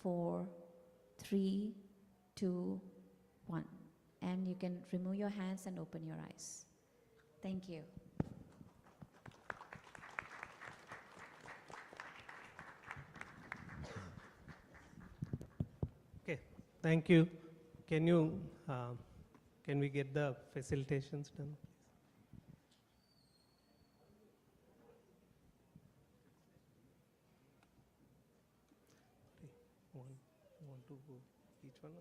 [SPEAKER 9] 4, 3, 2, 1. And you can remove your hands and open your eyes. Thank you.
[SPEAKER 22] Okay, thank you. Can we get the facilitations done? Want to go each one?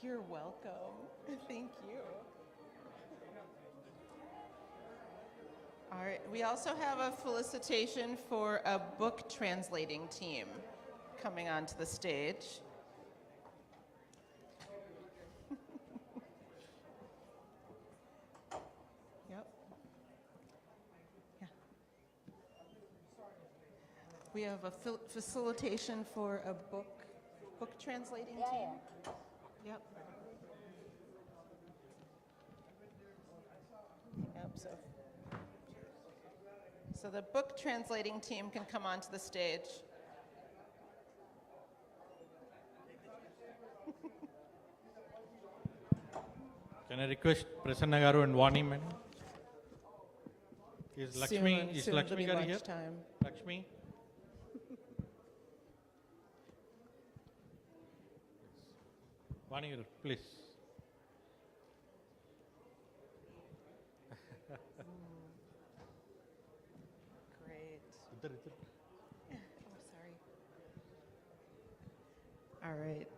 [SPEAKER 18] You're welcome. Thank you. All right, we also have a felicitation for a book translating team coming onto the stage. Yep. Yeah. We have a facilitation for a book translating team. Yep. Yep, so the book translating team can come onto the stage.
[SPEAKER 16] Can I request Prasanna Garu and Vani madam? Is Lakshmi
[SPEAKER 18] Soon
[SPEAKER 16] Garu here?
[SPEAKER 18] lunchtime.
[SPEAKER 16] Lakshmi? Vani Garu, please.
[SPEAKER 18] Great. Oh, sorry. All right.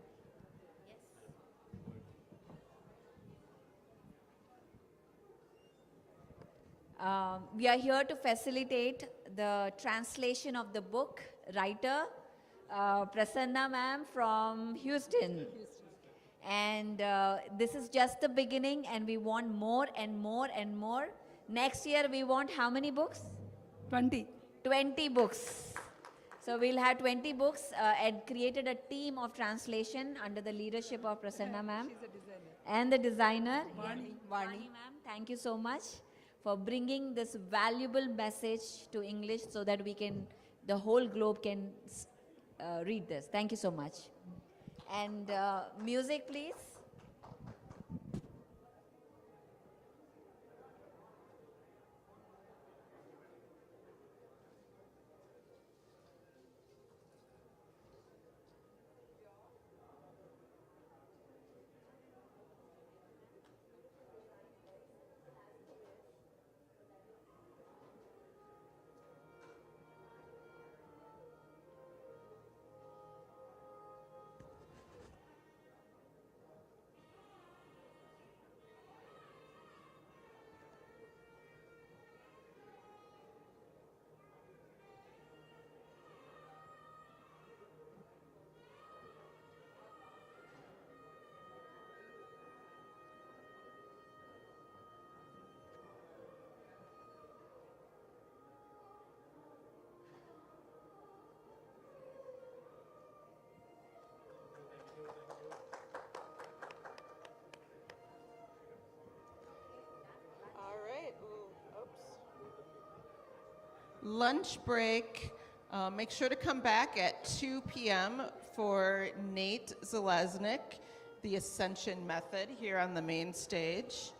[SPEAKER 9] We are here to facilitate the translation of the book, writer Prasanna ma'am from Houston. And this is just the beginning, and we want more and more and more. Next year, we want how many books?
[SPEAKER 7] 20.
[SPEAKER 9] 20 books. So we'll have 20 books and created a team of translation under the leadership of Prasanna ma'am.
[SPEAKER 7] She's a designer.
[SPEAKER 9] And the designer.
[SPEAKER 7] Vani.
[SPEAKER 9] Vani ma'am, thank you so much for bringing this valuable message to English so that we can, the whole globe can read this. Thank you so much. And music, please.
[SPEAKER 18] Lunch break. Make sure to come back at 2 p.m. for Nate Zalesnik, the Ascension Method, here on the main stage.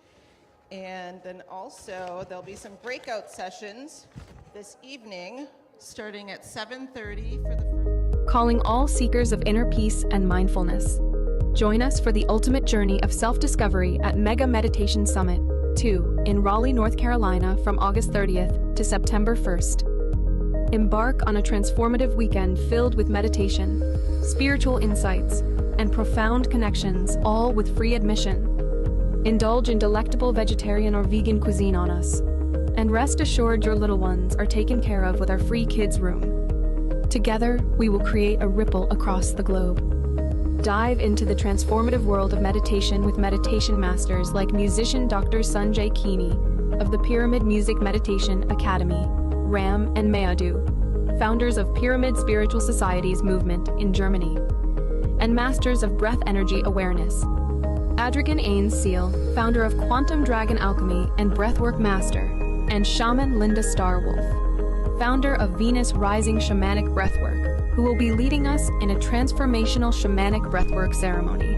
[SPEAKER 18] And then also there'll be some breakout sessions this evening, starting at 7:30 for the first.
[SPEAKER 15] Calling all seekers of inner peace and mindfulness. Join us for the ultimate journey of self-discovery at Mega Meditation Summit 2 in Raleigh, North Carolina from August 30th to September 1st. Embark on a transformative weekend filled with meditation, spiritual insights, and profound connections, all with free admission. Indulge in delectable vegetarian or vegan cuisine on us. And rest assured your little ones are taken care of with our free kids room. Together, we will create a ripple across the globe. Dive into the transformative world of meditation with meditation masters like musician Dr. Sanjay Kini of the Pyramid Music Meditation Academy, Ram and Mayadu, founders of Pyramid Spiritual Societies movement in Germany, and masters of breath energy awareness. Adrigan Ains Seal, founder of Quantum Dragon Alchemy and Breathwork Master, and shaman Linda Starwolf, founder of Venus Rising Shamanic Breathwork, who will be leading us in a transformational shamanic breathwork ceremony.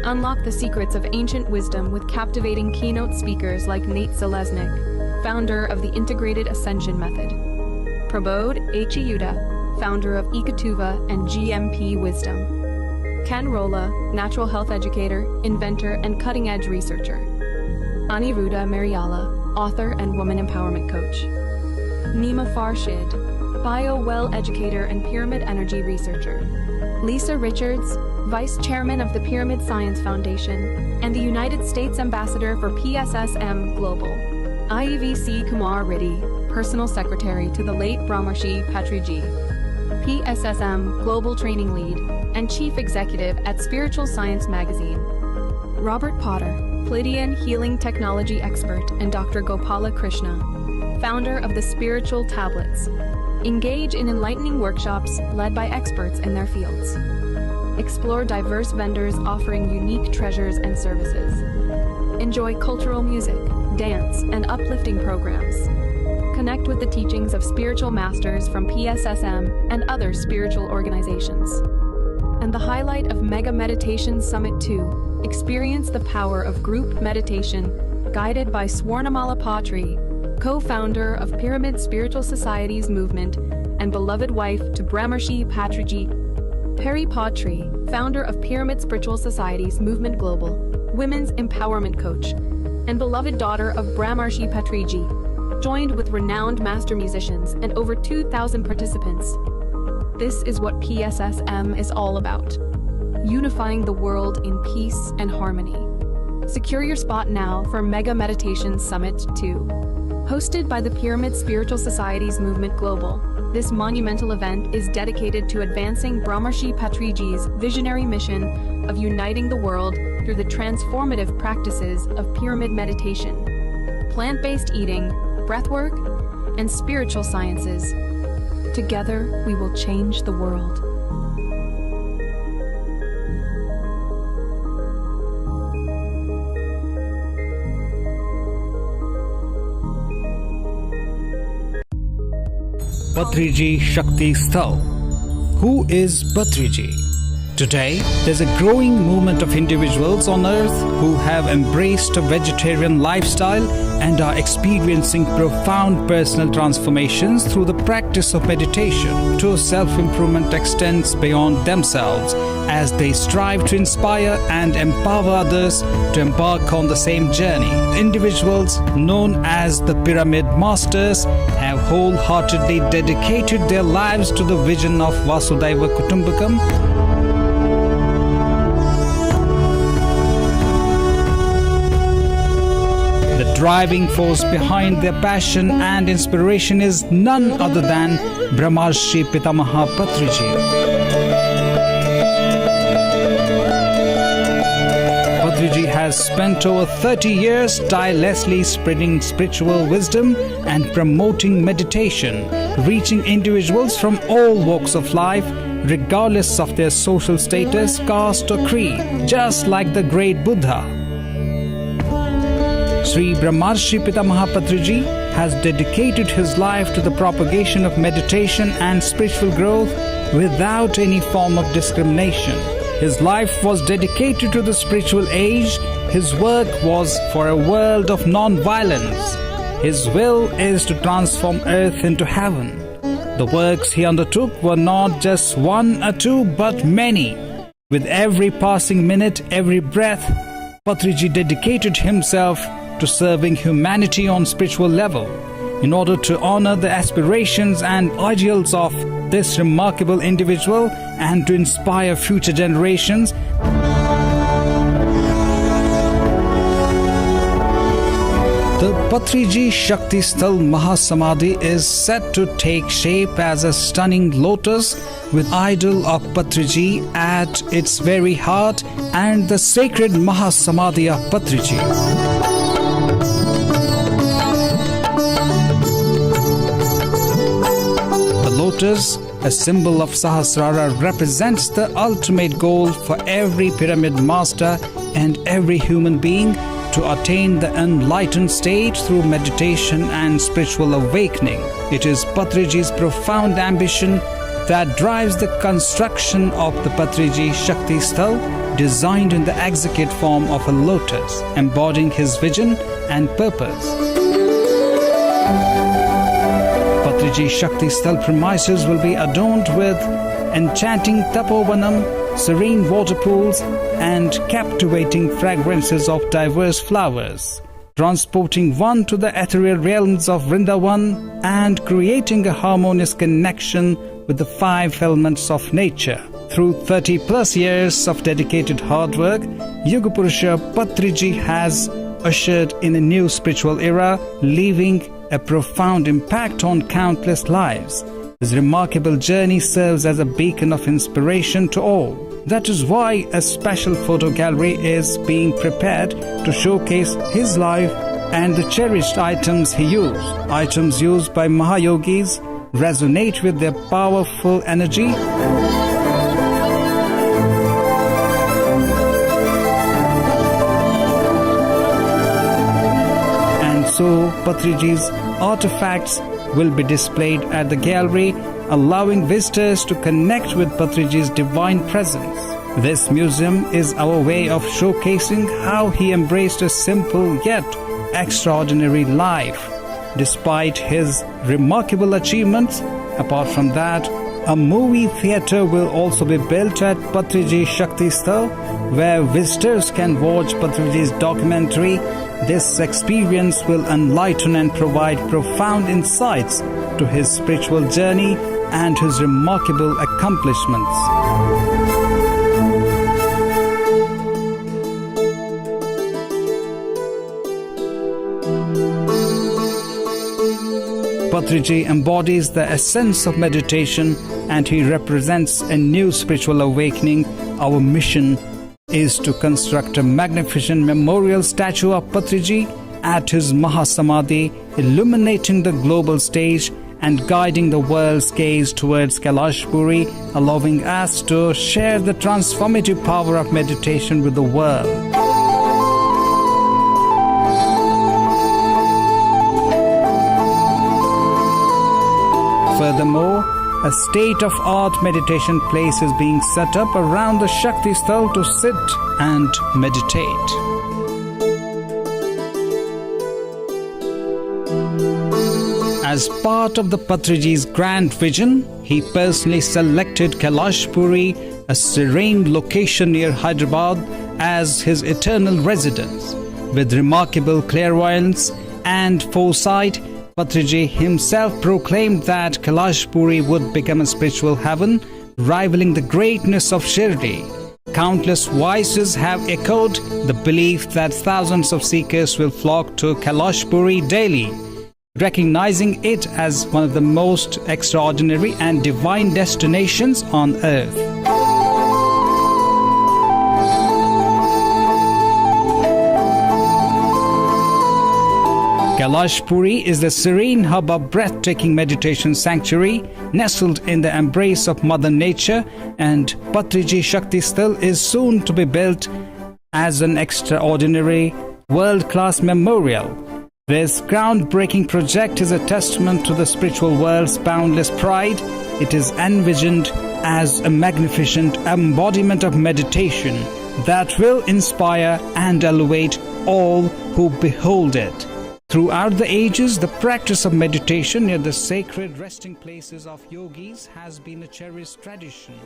[SPEAKER 15] Unlock the secrets of ancient wisdom with captivating keynote speakers like Nate Zalesnik, founder of the Integrated Ascension Method, Prabodh H. Yuda, founder of Ekatuva and GMP Wisdom, Ken Rolla, natural health educator, inventor, and cutting-edge researcher, Aniruddha Mariala, author and woman empowerment coach, Nima Farshid, bio-well educator and pyramid energy researcher. Lisa Richards, Vice Chairman of the Pyramid Science Foundation and the United States Ambassador for PSSM Global. IEVC Kumar Reddy, Personal Secretary to the late Brahmarshi Patriji. PSSM Global Training Lead and Chief Executive at Spiritual Science Magazine. Robert Potter, Pleiadian Healing Technology Expert, and Dr. Gopala Krishna, founder of the Spiritual Tablets. Engage in enlightening workshops led by experts in their fields. Explore diverse vendors offering unique treasures and services. Enjoy cultural music, dance, and uplifting programs. Connect with the teachings of spiritual masters from PSSM and other spiritual organizations. And the highlight of Mega Meditation Summit 2, experience the power of group meditation guided by Swarnamala Patri, co-founder of Pyramid Spiritual Society's movement and beloved wife to Brahmarshi Patriji. Peri Patri, founder of Pyramid Spiritual Society's movement global, women's empowerment coach, and beloved daughter of Brahmarshi Patriji, joined with renowned master musicians and over 2,000 participants. This is what PSSM is all about, unifying the world in peace and harmony. Secure your spot now for Mega Meditation Summit 2. Hosted by the Pyramid Spiritual Society's Movement Global, this monumental event is dedicated to advancing Brahmarshi Patriji's visionary mission of uniting the world through the transformative practices of pyramid meditation, plant-based eating, breathwork, and spiritual sciences. Together, we will change the world.
[SPEAKER 7] Patriji Shakti Sthal. Who is Patriji? Today, there's a growing movement of individuals on earth who have embraced a vegetarian lifestyle and are experiencing profound personal transformations through the practice of meditation. True self-improvement extends beyond themselves as they strive to inspire and empower others to embark on the same journey. Individuals known as the Pyramid Masters have wholeheartedly dedicated their lives to the vision of Vasudhaiva Kutumbakam, the driving force behind their passion and inspiration is none other than Brahmarshi Pitamaha Patriji. Patriji has spent over 30 years tirelessly spreading spiritual wisdom and promoting meditation, reaching individuals from all walks of life, regardless of their social status, caste or creed, just like the great Buddha. Sri Brahmarshi Pitamaha Patriji has dedicated his life to the propagation of meditation and spiritual growth without any form of discrimination. His life was dedicated to the spiritual age. His work was for a world of non-violence. His will is to transform earth into heaven. The works he undertook were not just one or two, but many. With every passing minute, every breath, Patriji dedicated himself to serving humanity on spiritual level. In order to honor the aspirations and ideals of this remarkable individual and to inspire future generations, the Patriji Shakti Sthal Mahasamadhi is set to take shape as a stunning lotus with idol of Patriji at its very heart and the sacred Mahasamadhi of Patriji. The lotus, a symbol of Sahasrara, represents the ultimate goal for every pyramid master and every human being to attain the enlightened state through meditation and spiritual awakening. It is Patriji's profound ambition that drives the construction of the Patriji Shakti Sthal, designed in the exquisite form of a lotus, embodying his vision and purpose. Patriji Shakti Sthal premises will be adorned with enchanting tapovanam, serene water pools, and captivating fragrances of diverse flowers. transporting one to the ethereal realms of Vrindavan and creating a harmonious connection with the 5 elements of nature. Through 30 plus years of dedicated hard work, Yuga Purusha Patriji has ushered in a new spiritual era, leaving a profound impact on countless lives. His remarkable journey serves as a beacon of inspiration to all. That is why a special photo gallery is being prepared to showcase his life and the cherished items he used. Items used by Mahayogis resonate with their powerful energy so Patriji's artifacts will be displayed at the gallery, allowing visitors to connect with Patriji's divine presence. This museum is our way of showcasing how he embraced a simple yet extraordinary life. Despite his remarkable achievements, apart from that, a movie theatre will also be built at Patriji Shakti Sthal, where visitors can watch Patriji's documentary. This experience will enlighten and provide profound insights to his spiritual journey and his remarkable accomplishments. Patriji embodies the essence of meditation and he represents a new spiritual awakening. Our mission is to construct a magnificent memorial statue of Patriji at his Mahasamadhi, illuminating the global stage and guiding the world's gaze towards Kailashpuri, allowing us to share the transformative power of meditation with the world. Furthermore, a state-of-art meditation place is being set up around the Shakti Sthal to sit and meditate. As part of the Patriji's grand vision, he personally selected Kailashpuri, a serene location near Hyderabad, as his eternal residence. With remarkable clairvoyance and foresight, Patriji himself proclaimed that Kailashpuri would become a spiritual heaven, rivaling the greatness of Shirdi. Countless voices have echoed the belief that thousands of seekers will flock to Kailashpuri daily, recognizing it as one of the most extraordinary and divine destinations on earth. Kailashpuri is the serene hub of breathtaking meditation sanctuary nestled in the embrace of Mother Nature, and Patriji Shakti Sthal is soon to be built as an extraordinary world-class memorial. This groundbreaking project is a testament to the spiritual world's boundless pride. It is envisioned as a magnificent embodiment of meditation that will inspire and elevate all who behold it. Throughout the ages, the practice of meditation near the sacred resting places of yogis has been a cherished tradition.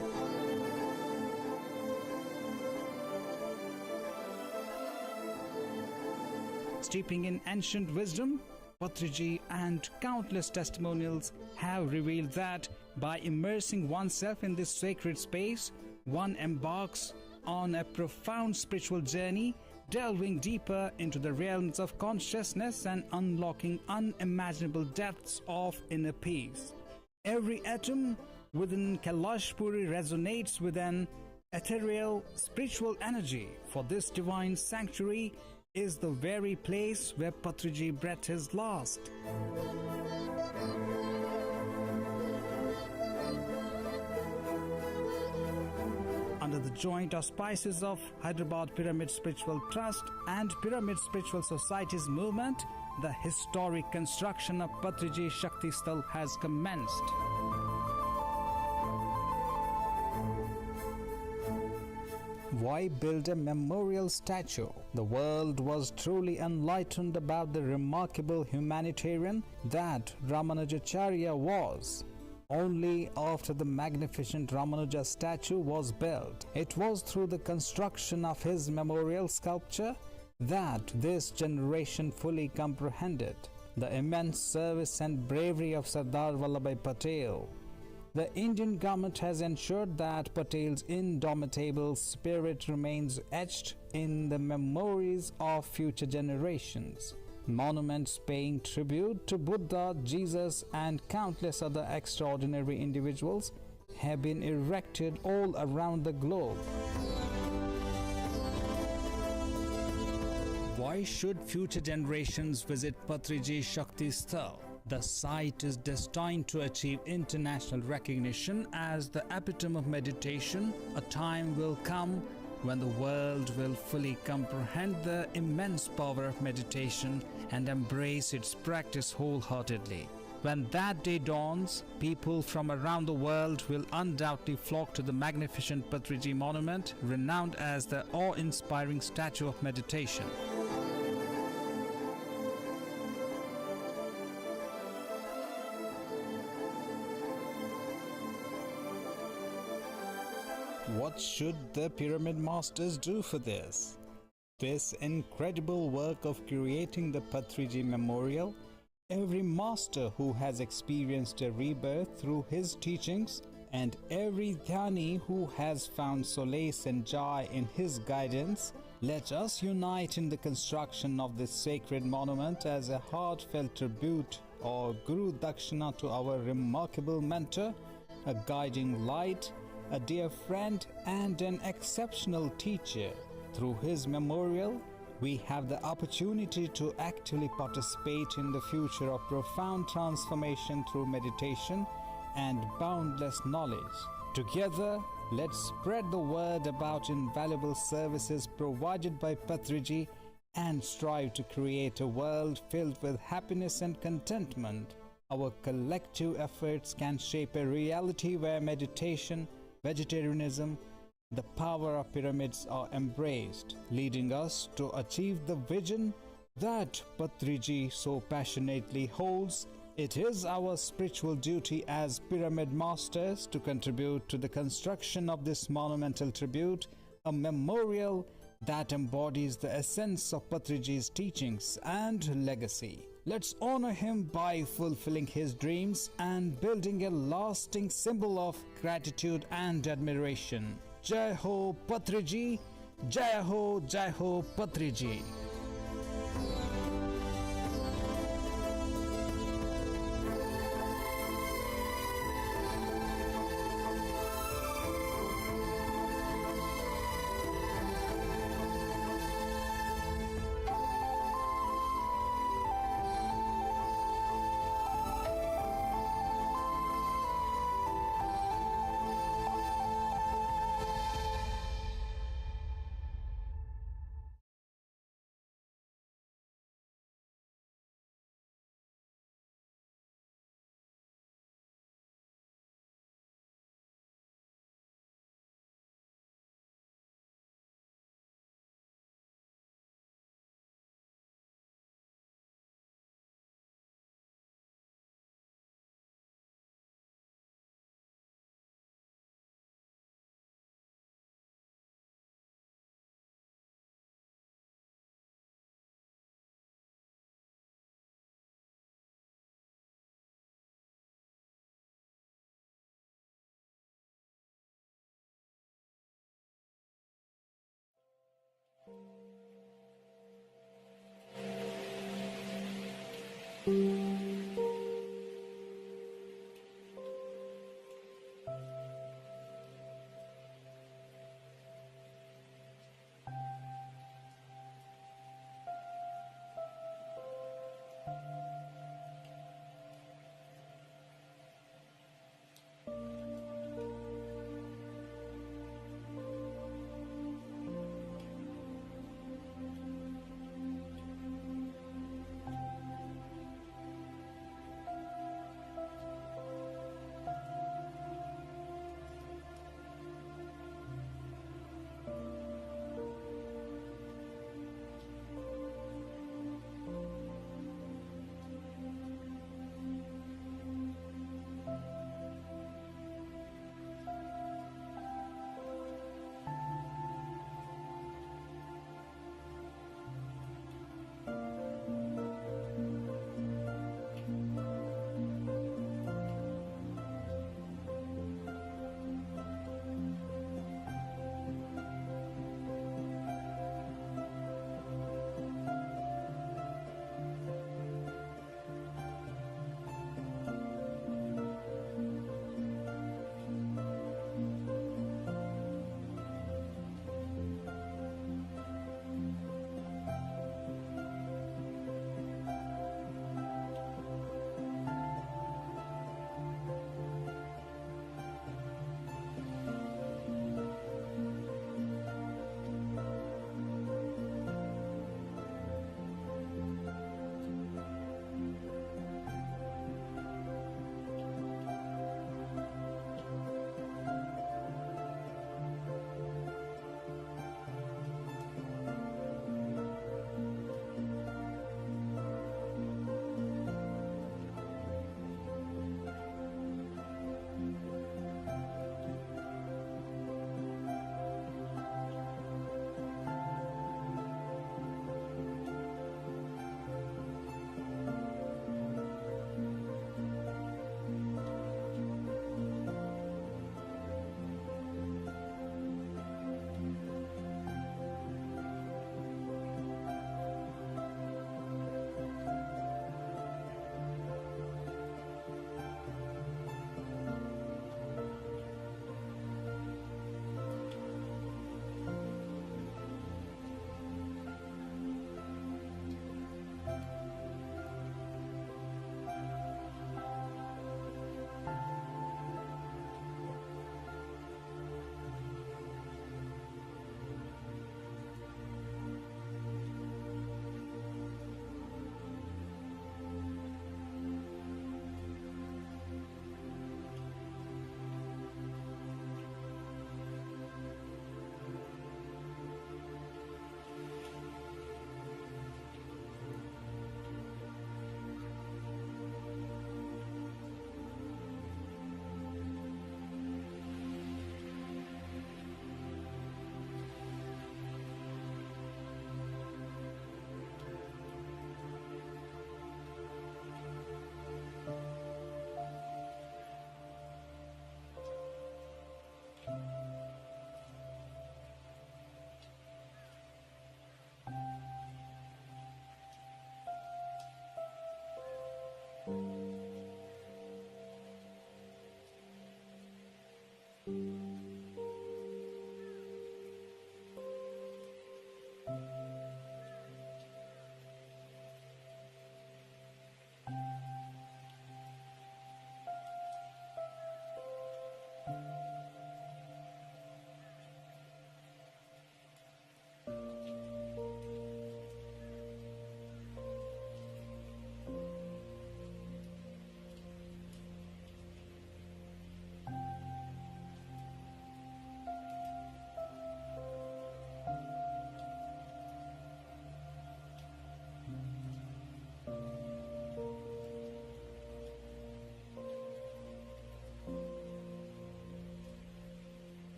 [SPEAKER 7] Steeping in ancient wisdom, Patriji and countless testimonials have revealed that by immersing oneself in this sacred space, one embarks on a profound spiritual journey, delving deeper into the realms of consciousness and unlocking unimaginable depths of inner peace. Every atom within Kailashpuri resonates with an ethereal spiritual energy, for this divine sanctuary is the very place where Patriji breathed his last. Under the joint auspices of Hyderabad Pyramid Spiritual Trust and Pyramid Spiritual Society's movement, the historic construction of Patriji Shakti Sthal has commenced. Why build a memorial statue? The world was truly enlightened about the remarkable humanitarian that Ramanujacharya was. Only after the magnificent Ramanuja statue was built, it was through the construction of his memorial sculpture that this generation fully comprehended the immense service and bravery of Sardar Vallabhbhai Patel. The Indian government has ensured that Patel's indomitable spirit remains etched in the memories of future generations. Monuments paying tribute to Buddha, Jesus, and countless other extraordinary individuals have been erected all around the globe. Why should future generations visit Patriji Shakti Sthal? The site is destined to achieve international recognition as the epitome of meditation. A time will come when the world will fully comprehend the immense power of meditation and embrace its practice wholeheartedly. When that day dawns, people from around the world will undoubtedly flock to the magnificent Patriji monument, renowned as the awe-inspiring statue of meditation. What should the pyramid masters do for this? This incredible work of creating the Patriji Memorial, every master who has experienced a rebirth through his teachings, and every dhyani who has found solace and joy in his guidance, let us unite in the construction of this sacred monument as a heartfelt tribute or Guru Dakshina to our remarkable mentor, a guiding light, a dear friend, and an exceptional teacher. Through his memorial, we have the opportunity to actively participate in the future of profound transformation through meditation and boundless knowledge. Together, let's spread the word about invaluable services provided by Patriji and strive to create a world filled with happiness and contentment. Our collective efforts can shape a reality where meditation, vegetarianism, the power of pyramids are embraced, leading us to achieve the vision that Patriji so passionately holds. It is our spiritual duty as pyramid masters to contribute to the construction of this monumental tribute, a memorial that embodies the essence of Patriji's teachings and legacy. Let's honor him by fulfilling his dreams and building a lasting symbol of gratitude and admiration. Jai Ho Patriji, Jai Ho Patriji.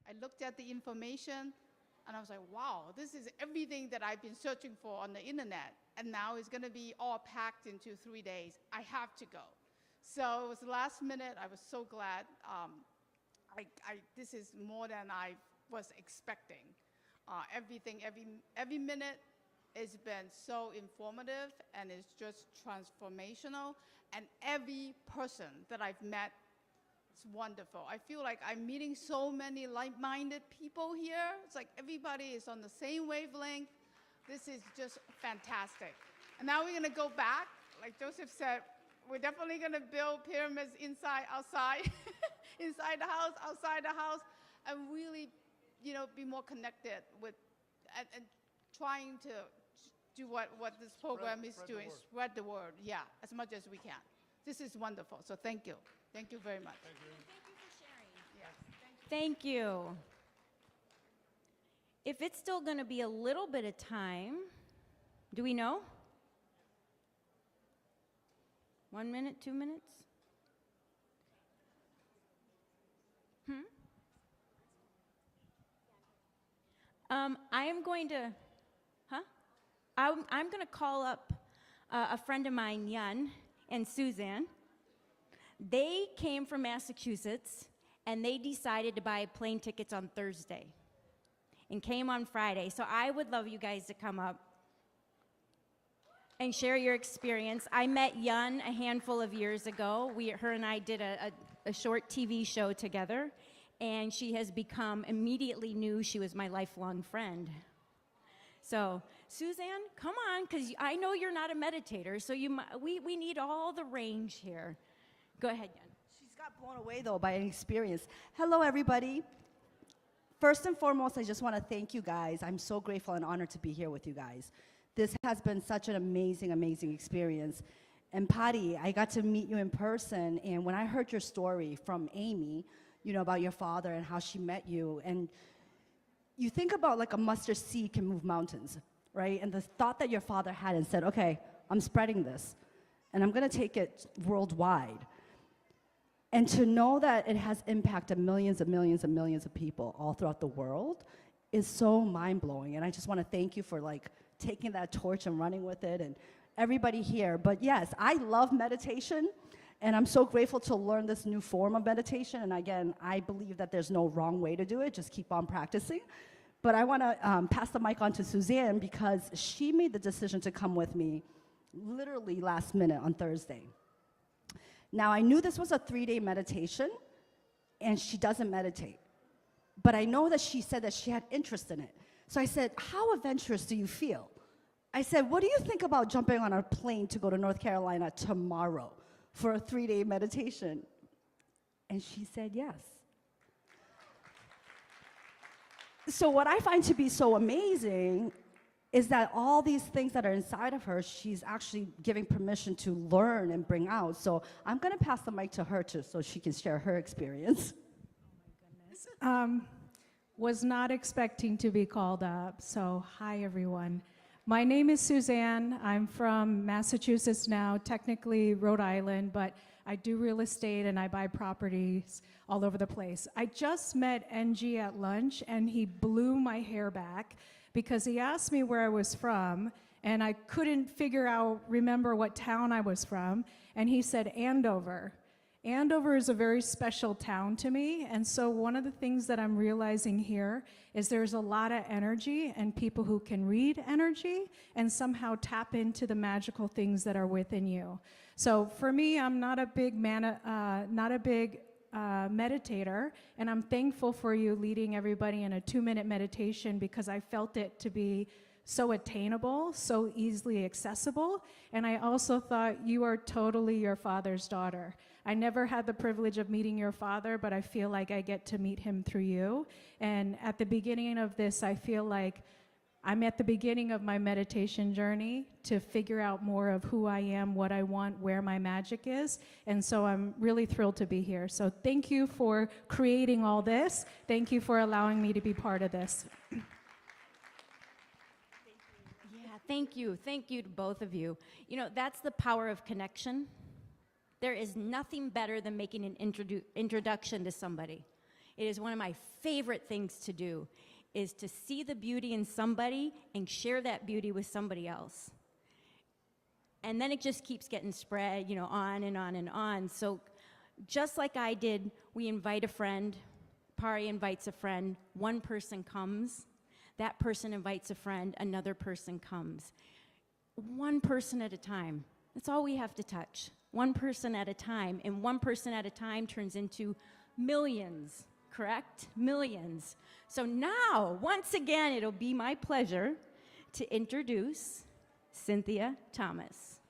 [SPEAKER 17] I looked at the information, and I was like, wow, this is everything that I've been searching for on the internet, and now it's going to be all packed into 3 days. I have to go. So it was last minute. I was so glad. This is more than I was expecting. Everything, every minute has been so informative, and it's just transformational. And every person that I've met, it's wonderful. I feel like I'm meeting so many like-minded people here. It's like everybody is on the same wavelength. This is just fantastic. And now we're going to go back. Like Joseph said, we're definitely going to build pyramids inside, outside, inside the house, outside the house, and really, be more connected with, and trying to do what this program is doing, spread the word, yeah, as much as we can. This is wonderful, so thank you. Thank you very much.
[SPEAKER 19] Thank you. Thank you for sharing.
[SPEAKER 17] Yes.
[SPEAKER 19] Thank you. If it's still going to be a little bit of time, do we know? 1 minute, 2 minutes? I am going to, I'm going to call up a friend of mine, Yun and Suzanne. They came from Massachusetts, and they decided to buy plane tickets on Thursday and came on Friday. So I would love you guys to come up and share your experience. I met Yun a handful of years ago. Her and I did a short TV show together, and she has become, immediately knew she was my lifelong friend. So, Suzanne, come on, because I know you're not a meditator, so we need all the range here. Go ahead, Yun.
[SPEAKER 20] She's got blown away, though, by an experience. Hello, everybody. First and foremost, I just want to thank you guys. I'm so grateful and honored to be here with you guys. This has been such an amazing, amazing experience. And Patty, I got to meet you in person, and when I heard your story from Amy, about your father and how she met you, and you think about like a mustard seed can move mountains, right? And the thought that your father had and said, okay, I'm spreading this, and I'm going to take it worldwide. And to know that it has impacted millions and millions and millions of people all throughout the world is so mind-blowing. And I just want to thank you for like taking that torch and running with it, and everybody here. But yes, I love meditation, and I'm so grateful to learn this new form of meditation. And again, I believe that there's no wrong way to do it, just keep on practicing. But I want to pass the mic on to Suzanne, because she made the decision to come with me literally last minute on Thursday. Now, I knew this was a 3-day meditation, and she doesn't meditate. But I know that she said that she had interest in it. So I said, how adventurous do you feel? I said, what do you think about jumping on a plane to go to North Carolina tomorrow for a 3-day meditation? And she said yes. So what I find to be so amazing is that all these things that are inside of her, she's actually giving permission to learn and bring out. So I'm going to pass the mic to her too, so she can share her experience.
[SPEAKER 24] Was not expecting to be called up, so hi everyone. My name is Suzanne. I'm from Massachusetts now, technically Rhode Island, but I do real estate and I buy properties all over the place. I just met NG at lunch, and he blew my hair back because he asked me where I was from, and I couldn't remember what town I was from, and he said Andover. Andover is a very special town to me, and so one of the things that I'm realizing here is there's a lot of energy and people who can read energy and somehow tap into the magical things that are within you. So for me, I'm not a big meditator, and I'm thankful for you leading everybody in a 2-minute meditation, because I felt it to be so attainable, so easily accessible, and I also thought you are totally your father's daughter. I never had the privilege of meeting your father, but I feel like I get to meet him through you. And at the beginning of this, I feel like I'm at the beginning of my meditation journey to figure out more of who I am, what I want, where my magic is. And so I'm really thrilled to be here. So thank you for creating all this. Thank you for allowing me to be part of this.
[SPEAKER 19] Thank you. Thank you to both of you. That's the power of connection. There is nothing better than making an introduction to somebody. It is one of my favorite things to do, is to see the beauty in somebody and share that beauty with somebody else. And then it just keeps getting spread, on and on and on. So just like I did, we invite a friend, Pari invites a friend, one person comes, that person invites a friend, another person comes. One person at a time. That's all we have to touch. One person at a time. And one person at a time turns into millions, correct? Millions. So now, once again, it'll be my pleasure to introduce Cynthia Thomas.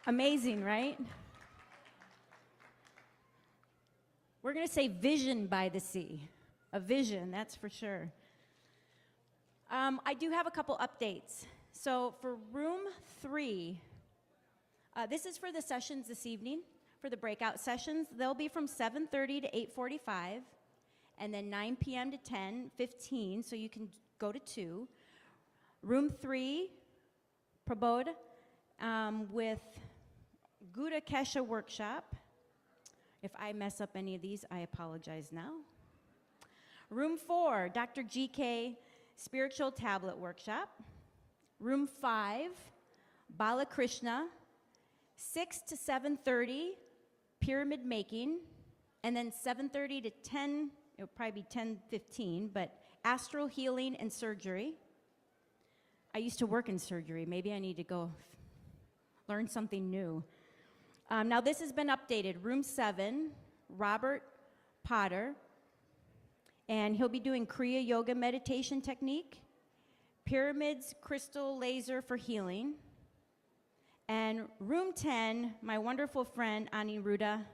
[SPEAKER 19] Amazing, right? We're going to say vision by the sea. A vision, that's for sure. I do have a couple updates. So for room 3, this is for the sessions this evening, for the breakout sessions. They'll be from 7:30 to 8:45, and then 9 p.m. to 10:15, so you can go to 2. Room 3, Prabodh, with Gura Kesha workshop. If I mess up any of these, I apologize now. Room 4, Dr. GK spiritual tablet workshop. Room 5, Balakrishna, 6 to 7:30, pyramid making, and then 7:30 to 10, it would probably be 10:15, but astral healing and surgery. I used to work in surgery. Maybe I need to go learn something new. Now this has been updated. Room 7, Robert Potter, and he'll be doing Kriya Yoga meditation technique, pyramids, crystal laser for healing. And room 10, my wonderful friend Aniruddha,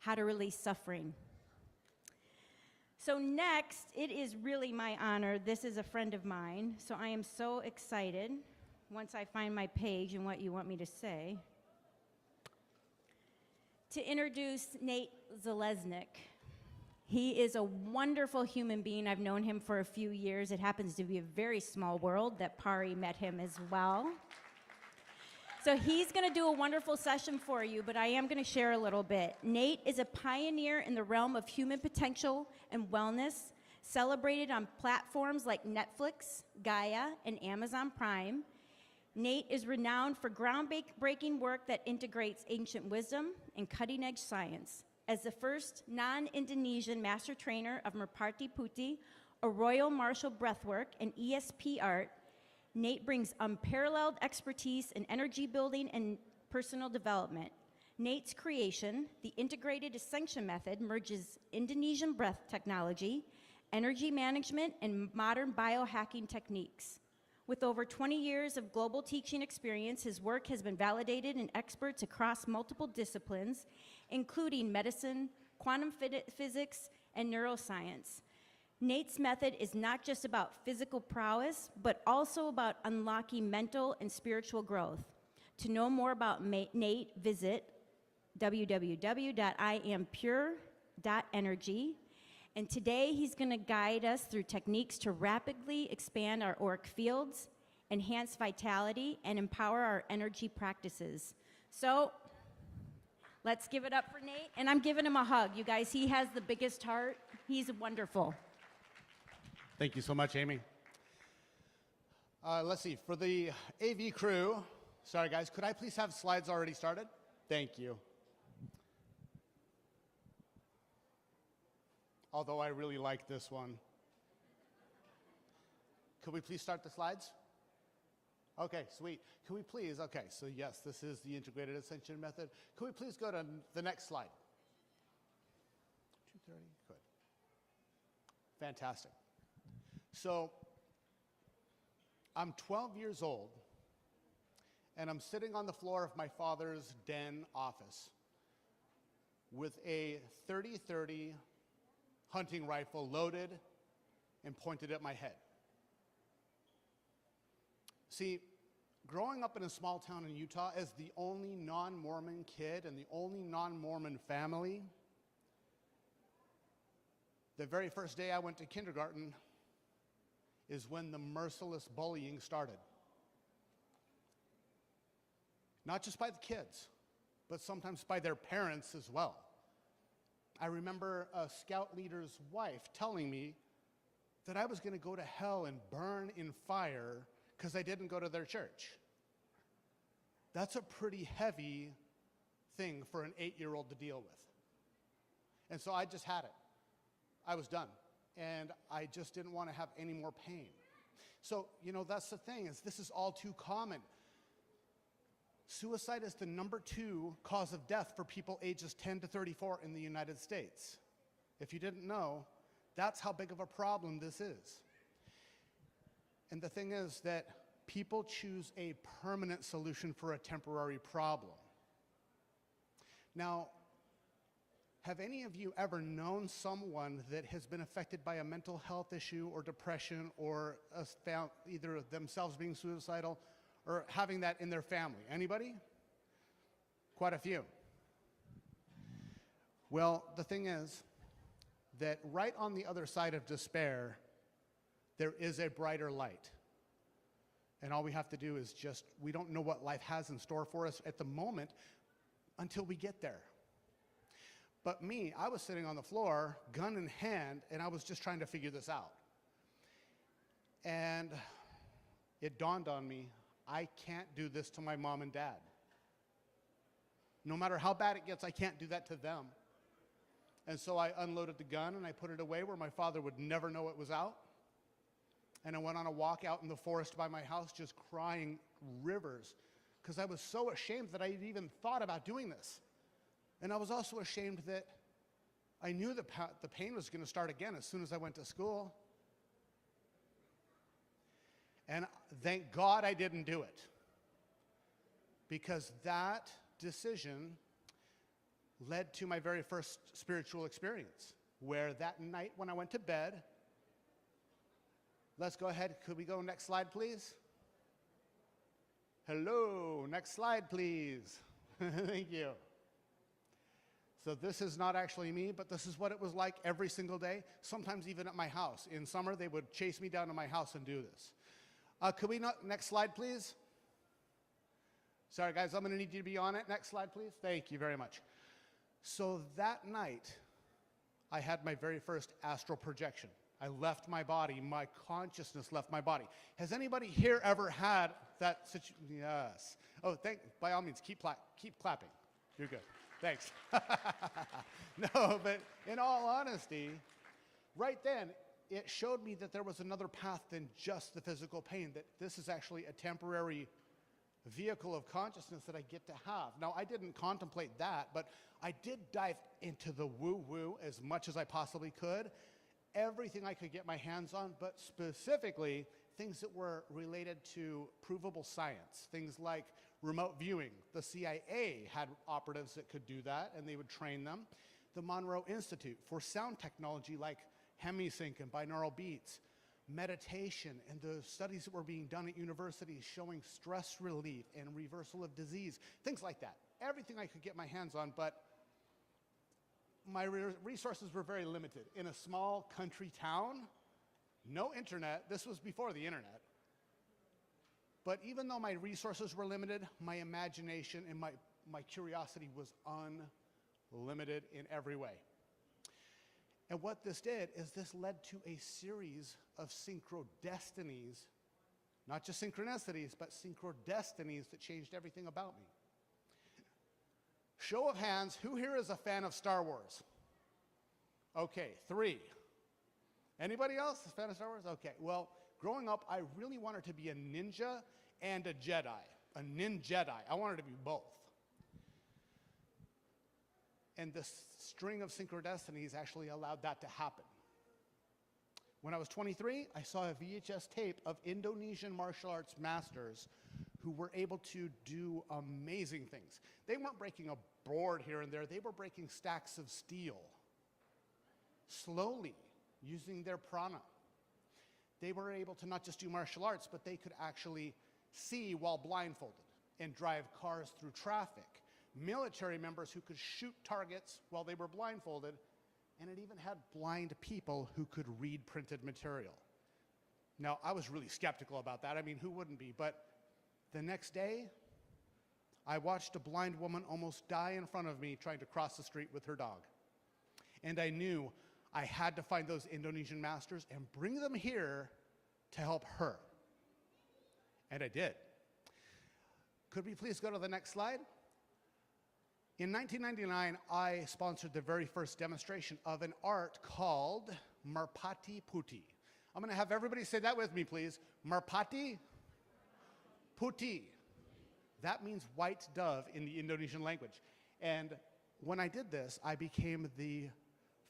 [SPEAKER 19] how to release suffering. So next, it is really my honor. This is a friend of mine, so I am so excited once I find my page and what you want me to say, to introduce Nate Zalesnik. He is a wonderful human being. I've known him for a few years. It happens to be a very small world that Pari met him as well. So he's going to do a wonderful session for you, but I am going to share a little bit. Nate is a pioneer in the realm of human potential and wellness, celebrated on platforms like Netflix, Gaia, and Amazon Prime. Nate is renowned for groundbreaking work that integrates ancient wisdom and cutting-edge science. As the first non-Indonesian master trainer of Merpati Putih, a Royal Martial Breathwork, and ESP art, Nate brings unparalleled expertise in energy building and personal development. Nate's creation, the integrated ascension method, merges Indonesian breath technology, energy management, and modern biohacking techniques. With over 20 years of global teaching experience, his work has been validated in experts across multiple disciplines, including medicine, quantum physics, and neuroscience. Nate's method is not just about physical prowess, but also about unlocking mental and spiritual growth. To know more about Nate, visit www.iampure.energy. And today he's going to guide us through techniques to rapidly expand our auric fields, enhance vitality, and empower our energy practices. So let's give it up for Nate. And I'm giving him a hug, you guys. He has the biggest heart. He's wonderful.
[SPEAKER 2] Thank you so much, Amy. Let's see, for the AV crew, sorry guys, could I please have slides already started? Thank you. Although I really like this one. Could we please start the slides? Okay, sweet. Can we please, okay, so yes, this is the integrated ascension method. Could we please go to the next slide? 2:30, good. Fantastic. So, I'm 12 years old, and I'm sitting on the floor of my father's den office with a .30-30 hunting rifle loaded and pointed at my head. See, growing up in a small town in Utah as the only non-Mormon kid and the only non-Mormon family, the very first day I went to kindergarten is when the merciless bullying started. Not just by the kids, but sometimes by their parents as well. I remember a scout leader's wife telling me that I was going to go to hell and burn in fire because I didn't go to their church. That's a pretty heavy thing for an 8-year-old to deal with. And so I just had it. I was done. And I just didn't want to have any more pain. So, you know, that's the thing, is this is all too common. Suicide is the #2 cause of death for people ages 10 to 34 in the United States. If you didn't know, that's how big of a problem this is. And the thing is that people choose a permanent solution for a temporary problem. Now, have any of you ever known someone that has been affected by a mental health issue or depression or found either themselves being suicidal or having that in their family? Anybody? Quite a few. Well, the thing is that right on the other side of despair, there is a brighter light. And all we have to do is we don't know what life has in store for us at the moment, until we get there. But me, I was sitting on the floor, gun in hand, and I was just trying to figure this out. And it dawned on me, I can't do this to my mom and dad. No matter how bad it gets, I can't do that to them. And so I unloaded the gun and I put it away where my father would never know it was out. And I went on a walk out in the forest by my house just crying rivers because I was so ashamed that I had even thought about doing this. And I was also ashamed that I knew the pain was going to start again as soon as I went to school. And thank God I didn't do it, because that decision led to my very first spiritual experience, where that night when I went to bed, let's go ahead, could we go next slide, please? Hello, next slide, please. Thank you. So this is not actually me, but this is what it was like every single day, sometimes even at my house. In summer, they would chase me down to my house and do this. Could we next slide, please? Sorry, guys, I'm going to need you to be on it. Next slide, please. Thank you very much. So that night, I had my very first astral projection. I left my body. My consciousness left my body. Has anybody here ever had that situation? Yes. Oh, by all means, keep clapping. You're good. Thanks. No, but in all honesty, right then, it showed me that there was another path than just the physical pain, that this is actually a temporary vehicle of consciousness that I get to have. Now, I didn't contemplate that, but I did dive into the woo-woo as much as I possibly could. Everything I could get my hands on, but specifically things that were related to provable science, things like remote viewing. The CIA had operatives that could do that, and they would train them. The Monroe Institute for sound technology like hemisync and binaural beats, meditation, and the studies that were being done at universities showing stress relief and reversal of disease, things like that. Everything I could get my hands on, but my resources were very limited. In a small country town, no internet. This was before the internet. But even though my resources were limited, my imagination and my curiosity was unlimited in every way. And what this did is this led to a series of synchrodestinies, not just synchronicities, but synchrodestinies that changed everything about me. Show of hands, who here is a fan of Star Wars? Okay, 3. Anybody else a fan of Star Wars? Okay, well, growing up, I really wanted to be a ninja and a Jedi, a ninjedi. I wanted to be both. And the string of synchrodestinies actually allowed that to happen. When I was 23, I saw a VHS tape of Indonesian martial arts masters who were able to do amazing things. They weren't breaking a board here and there, they were breaking stacks of steel, slowly, using their prana. They were able to not just do martial arts, but they could actually see while blindfolded and drive cars through traffic. Military members who could shoot targets while they were blindfolded, and it even had blind people who could read printed material. Now, I was really skeptical about that. I mean, who wouldn't be? But the next day, I watched a blind woman almost die in front of me trying to cross the street with her dog. And I knew I had to find those Indonesian masters and bring them here to help her. And I did. Could we please go to the next slide? In 1999, I sponsored the very first demonstration of an art called Merpati Putih. I'm going to have everybody say that with me, please. Merpati Putih. That means white dove in the Indonesian language. And when I did this, I became the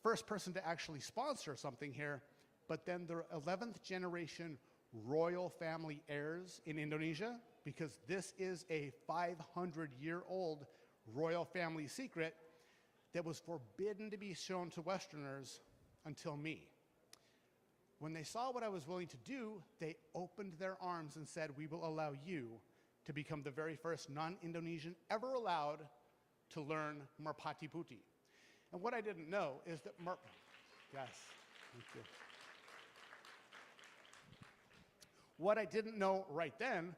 [SPEAKER 2] first person to actually sponsor something here, but then the 11th generation royal family heirs in Indonesia, because this is a 500-year-old royal family secret that was forbidden to be shown to Westerners until me. When they saw what I was willing to do, they opened their arms and said, "We will allow you to become the very first non-Indonesian ever allowed to learn Merpati Putih." And what I didn't know is that yes, thank you. What I didn't know right then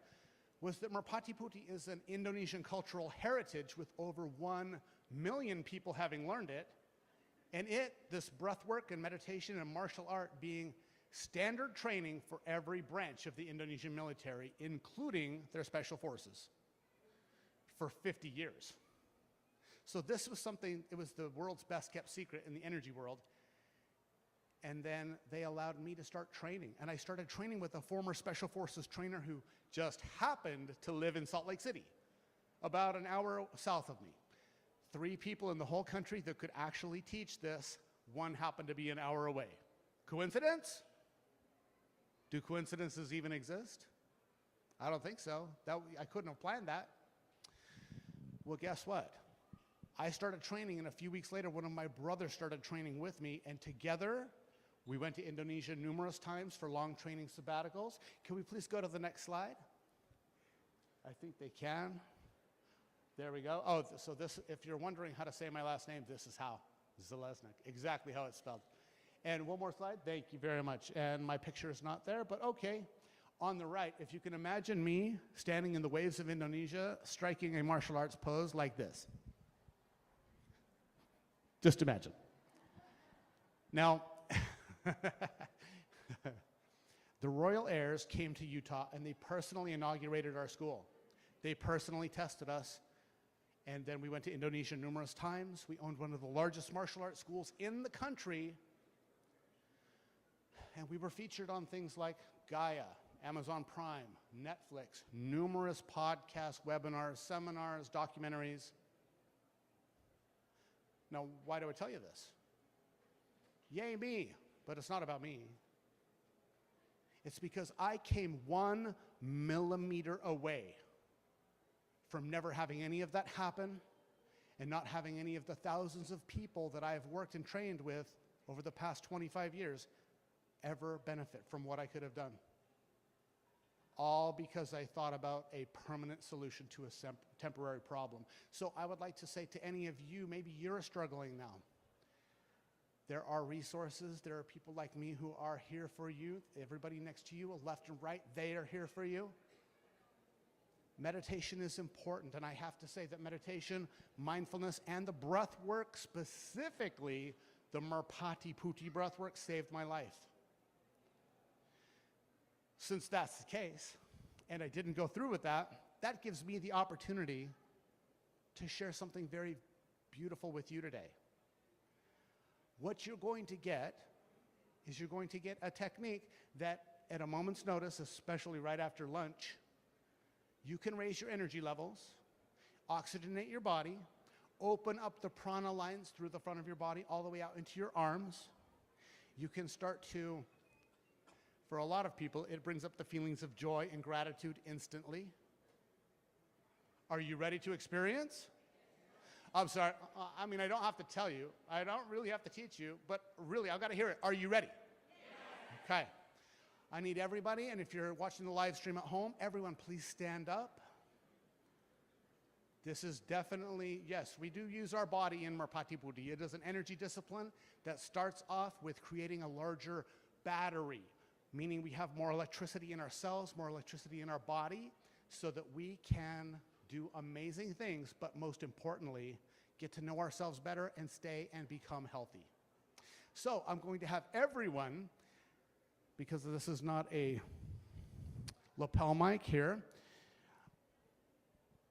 [SPEAKER 2] was that Merpati Putih is an Indonesian cultural heritage with over 1 million people having learned it, and this breath work and meditation and martial art being standard training for every branch of the Indonesian military, including their special forces, for 50 years. So this was something, it was the world's best kept secret in the energy world. And then they allowed me to start training. And I started training with a former special forces trainer who just happened to live in Salt Lake City, about an hour south of me. 3 people in the whole country that could actually teach this, one happened to be an hour away. Coincidence? Do coincidences even exist? I don't think so. I couldn't have planned that. Well, guess what? I started training, and a few weeks later, one of my brothers started training with me, and together, we went to Indonesia numerous times for long training sabbaticals. Can we please go to the next slide? I think they can. There we go. Oh, so this, if you're wondering how to say my last name, this is how. Zalesnik, exactly how it's spelled. And one more slide. Thank you very much. And my picture is not there, but okay. On the right, if you can imagine me standing in the waves of Indonesia, striking a martial arts pose like this. Just imagine. Now, the royal heirs came to Utah and they personally inaugurated our school. They personally tested us, and then we went to Indonesia numerous times. We owned one of the largest martial arts schools in the country, and we were featured on things like Gaia, Amazon Prime, Netflix, numerous podcasts, webinars, seminars, documentaries. Now, why do I tell you this? Yay me, but it's not about me. It's because I came 1 millimeter away from never having any of that happen and not having any of the thousands of people that I've worked and trained with over the past 25 years ever benefit from what I could have done. All because I thought about a permanent solution to a temporary problem. So I would like to say to any of you, maybe you're struggling now. There are resources, there are people like me who are here for you. Everybody next to you, left and right, they are here for you. Meditation is important, and I have to say that meditation, mindfulness, and the breath work, specifically the Merpati Putih breath work, saved my life. Since that's the case, and I didn't go through with that, that gives me the opportunity to share something very beautiful with you today. What you're going to get is you're going to get a technique that at a moment's notice, especially right after lunch, you can raise your energy levels, oxygenate your body, open up the prana lines through the front of your body all the way out into your arms. You can start to, for a lot of people, it brings up the feelings of joy and gratitude instantly. Are you ready to experience? I'm sorry, I mean, I don't have to tell you. I don't really have to teach you, but really, I've got to hear it. Are you ready? Yes. Okay. I need everybody, and if you're watching the live stream at home, everyone please stand up. This is definitely, yes, we do use our body in Merpati Putih. It is an energy discipline that starts off with creating a larger battery, meaning we have more electricity in our cells, more electricity in our body, so that we can do amazing things, but most importantly, get to know ourselves better and stay and become healthy. So I'm going to have everyone, because this is not a lapel mic here,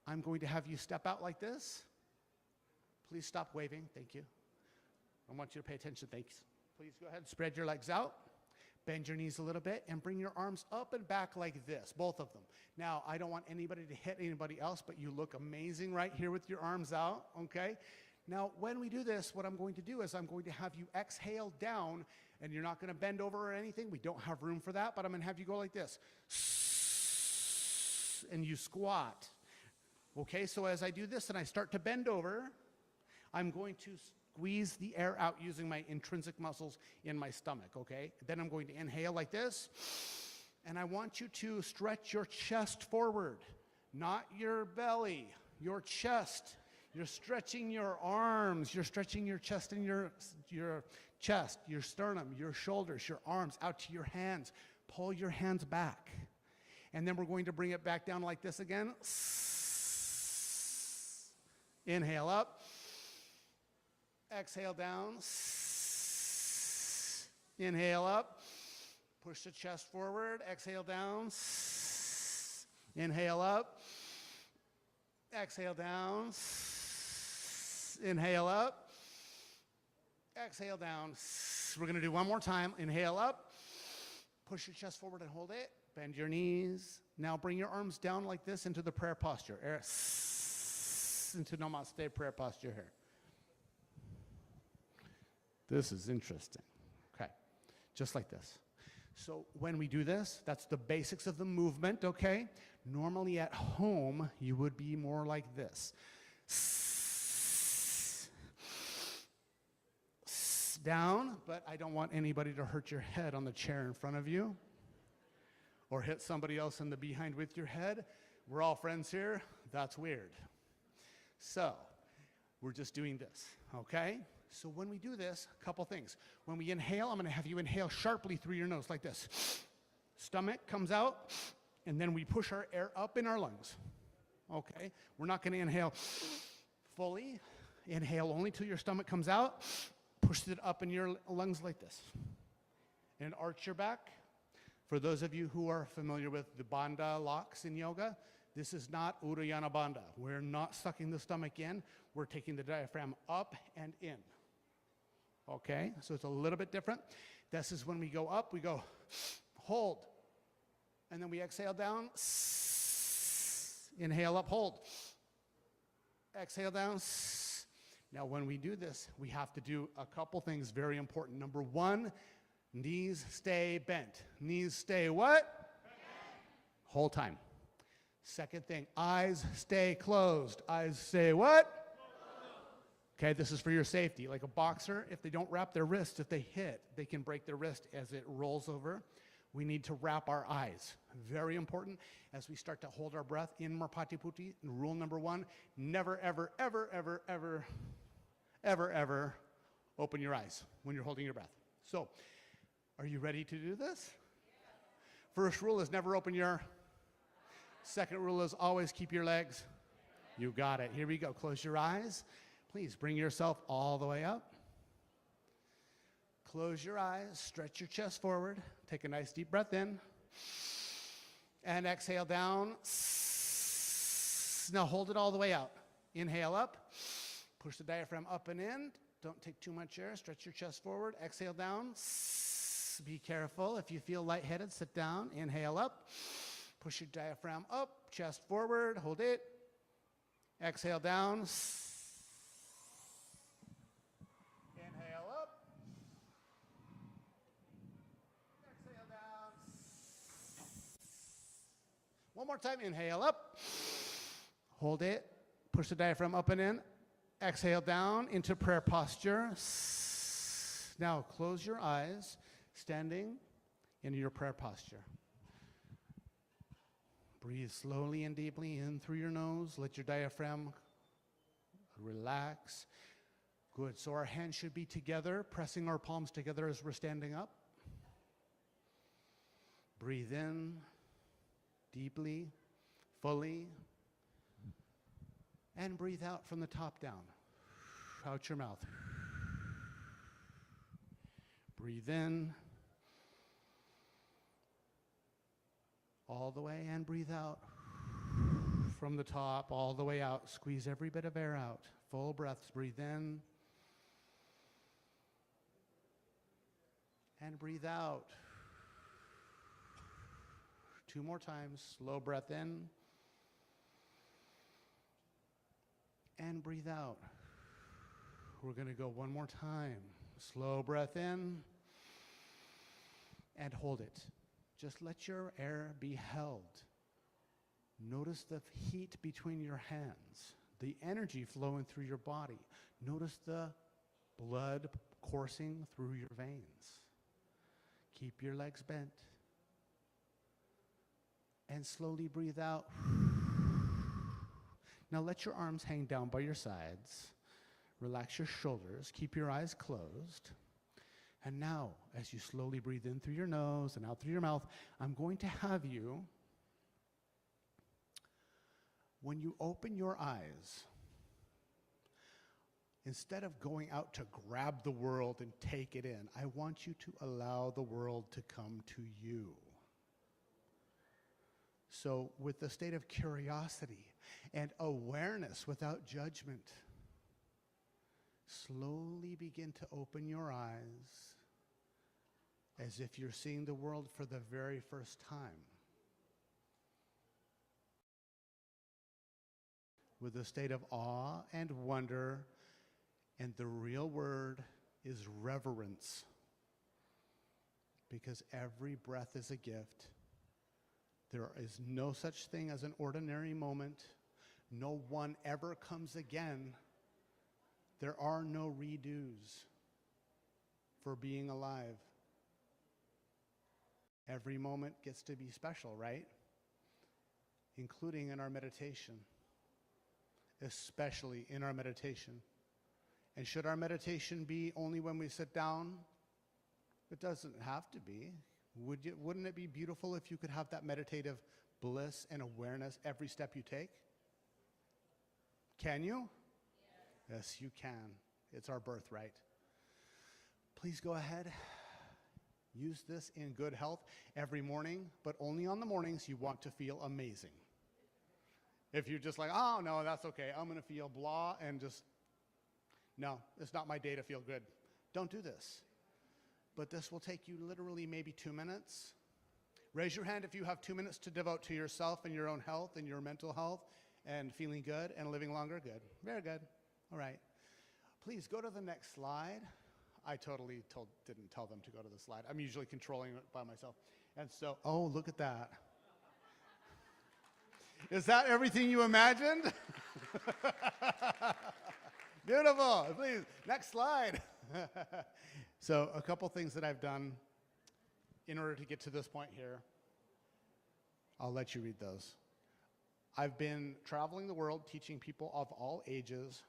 [SPEAKER 2] I'm going to have you step out like this. Please stop waving, thank you. I want you to pay attention, thanks. Please go ahead and spread your legs out. Bend your knees a little bit and bring your arms up and back like this, both of them. Now, I don't want anybody to hit anybody else, but you look amazing right here with your arms out, okay? Now, when we do this, what I'm going to do is I'm going to have you exhale down, and you're not going to bend over or anything. We don't have room for that, but I'm going to have you go like this. And you squat. Okay, so as I do this and I start to bend over, I'm going to squeeze the air out using my intrinsic muscles in my stomach, okay? Then I'm going to inhale like this, and I want you to stretch your chest forward, not your belly, your chest. You're stretching your arms, you're stretching your chest and your chest, your sternum, your shoulders, your arms out to your hands. Pull your hands back. And then we're going to bring it back down like this again. Inhale up. Exhale down. Inhale up. Push the chest forward. Exhale down. Inhale up. Exhale down. Inhale up. Exhale down. We're going to do one more time. Inhale up. Push your chest forward and hold it. Bend your knees. Now bring your arms down like this into the prayer posture. Into Namaste prayer posture here. This is interesting. Okay, just like this. So when we do this, that's the basics of the movement, okay? Normally at home, you would be more like this. Down, but I don't want anybody to hurt your head on the chair in front of you or hit somebody else in the behind with your head. We're all friends here. That's weird. So we're just doing this, okay? So when we do this, a couple things. When we inhale, I'm going to have you inhale sharply through your nose like this. Stomach comes out, and then we push our air up in our lungs, okay? We're not going to inhale fully. Inhale only till your stomach comes out. Push it up in your lungs like this. And arch your back. For those of you who are familiar with the bandha locks in yoga, this is not Uddiyana Bandha. We're not sucking the stomach in. We're taking the diaphragm up and in. Okay? So it's a little bit different. This is when we go up, we go hold. And then we exhale down. Inhale up, hold. Exhale down. Now, when we do this, we have to do a couple things very important. Number one, knees stay bent. Knees stay what? Bent. Whole time. Second thing, eyes stay closed. Eyes stay what? Closed. Okay, this is for your safety. Like a boxer, if they don't wrap their wrist, if they hit, they can break their wrist as it rolls over. We need to wrap our eyes. Very important as we start to hold our breath in Marpati-Putti. Rule number one, never, ever, ever, ever, ever, ever, ever open your eyes when you're holding your breath. So, are you ready to do this? First rule is never open your. Second rule is always keep your legs. You got it. Here we go. Close your eyes. Please bring yourself all the way up. Close your eyes. Stretch your chest forward. Take a nice deep breath in. And exhale down. Now hold it all the way out. Inhale up. Push the diaphragm up and in. Don't take too much air. Stretch your chest forward. Exhale down. Be careful. If you feel lightheaded, sit down. Inhale up. Push your diaphragm up. Chest forward. Hold it. Exhale down. Inhale up. Exhale down. One more time. Inhale up. Hold it. Push the diaphragm up and in. Exhale down into prayer posture. Now close your eyes, standing in your prayer posture. Breathe slowly and deeply in through your nose. Let your diaphragm relax. Good. So our hands should be together, pressing our palms together as we're standing up. Breathe in deeply, fully. And breathe out from the top down. Out your mouth. Breathe in. All the way and breathe out. From the top all the way out. Squeeze every bit of air out. Full breaths. Breathe in. And breathe out. 2 more times. Slow breath in. And breathe out. We're going to go 1 more time. Slow breath in. And hold it. Just let your air be held. Notice the heat between your hands, the energy flowing through your body. Notice the blood coursing through your veins. Keep your legs bent. And slowly breathe out. Now let your arms hang down by your sides. Relax your shoulders. Keep your eyes closed. And now, as you slowly breathe in through your nose and out through your mouth, I'm going to have you when you open your eyes, instead of going out to grab the world and take it in, I want you to allow the world to come to you. So with the state of curiosity and awareness without judgment, slowly begin to open your eyes as if you're seeing the world for the very first time. With a state of awe and wonder, and the real word is reverence, because every breath is a gift. There is no such thing as an ordinary moment. No one ever comes again. There are no redos for being alive. Every moment gets to be special, right? Including in our meditation, especially in our meditation. And should our meditation be only when we sit down? It doesn't have to be. Wouldn't it be beautiful if you could have that meditative bliss and awareness every step you take? Can you? Yes, you can. It's our birthright. Please go ahead. Use this in good health every morning, but only on the mornings you want to feel amazing. If you're just like, oh, no, that's okay, I'm going to feel blah and just, no, it's not my day to feel good. Don't do this. But this will take you literally maybe 2 minutes. Raise your hand if you have 2 minutes to devote to yourself and your own health and your mental health and feeling good and living longer. Good. Very good. All right. Please go to the next slide. I totally didn't tell them to go to the slide. I'm usually controlling it by myself. And so, oh, look at that. Is that everything you imagined? Beautiful. Please, next slide. So a couple things that I've done in order to get to this point here. I'll let you read those. I've been traveling the world teaching people of all ages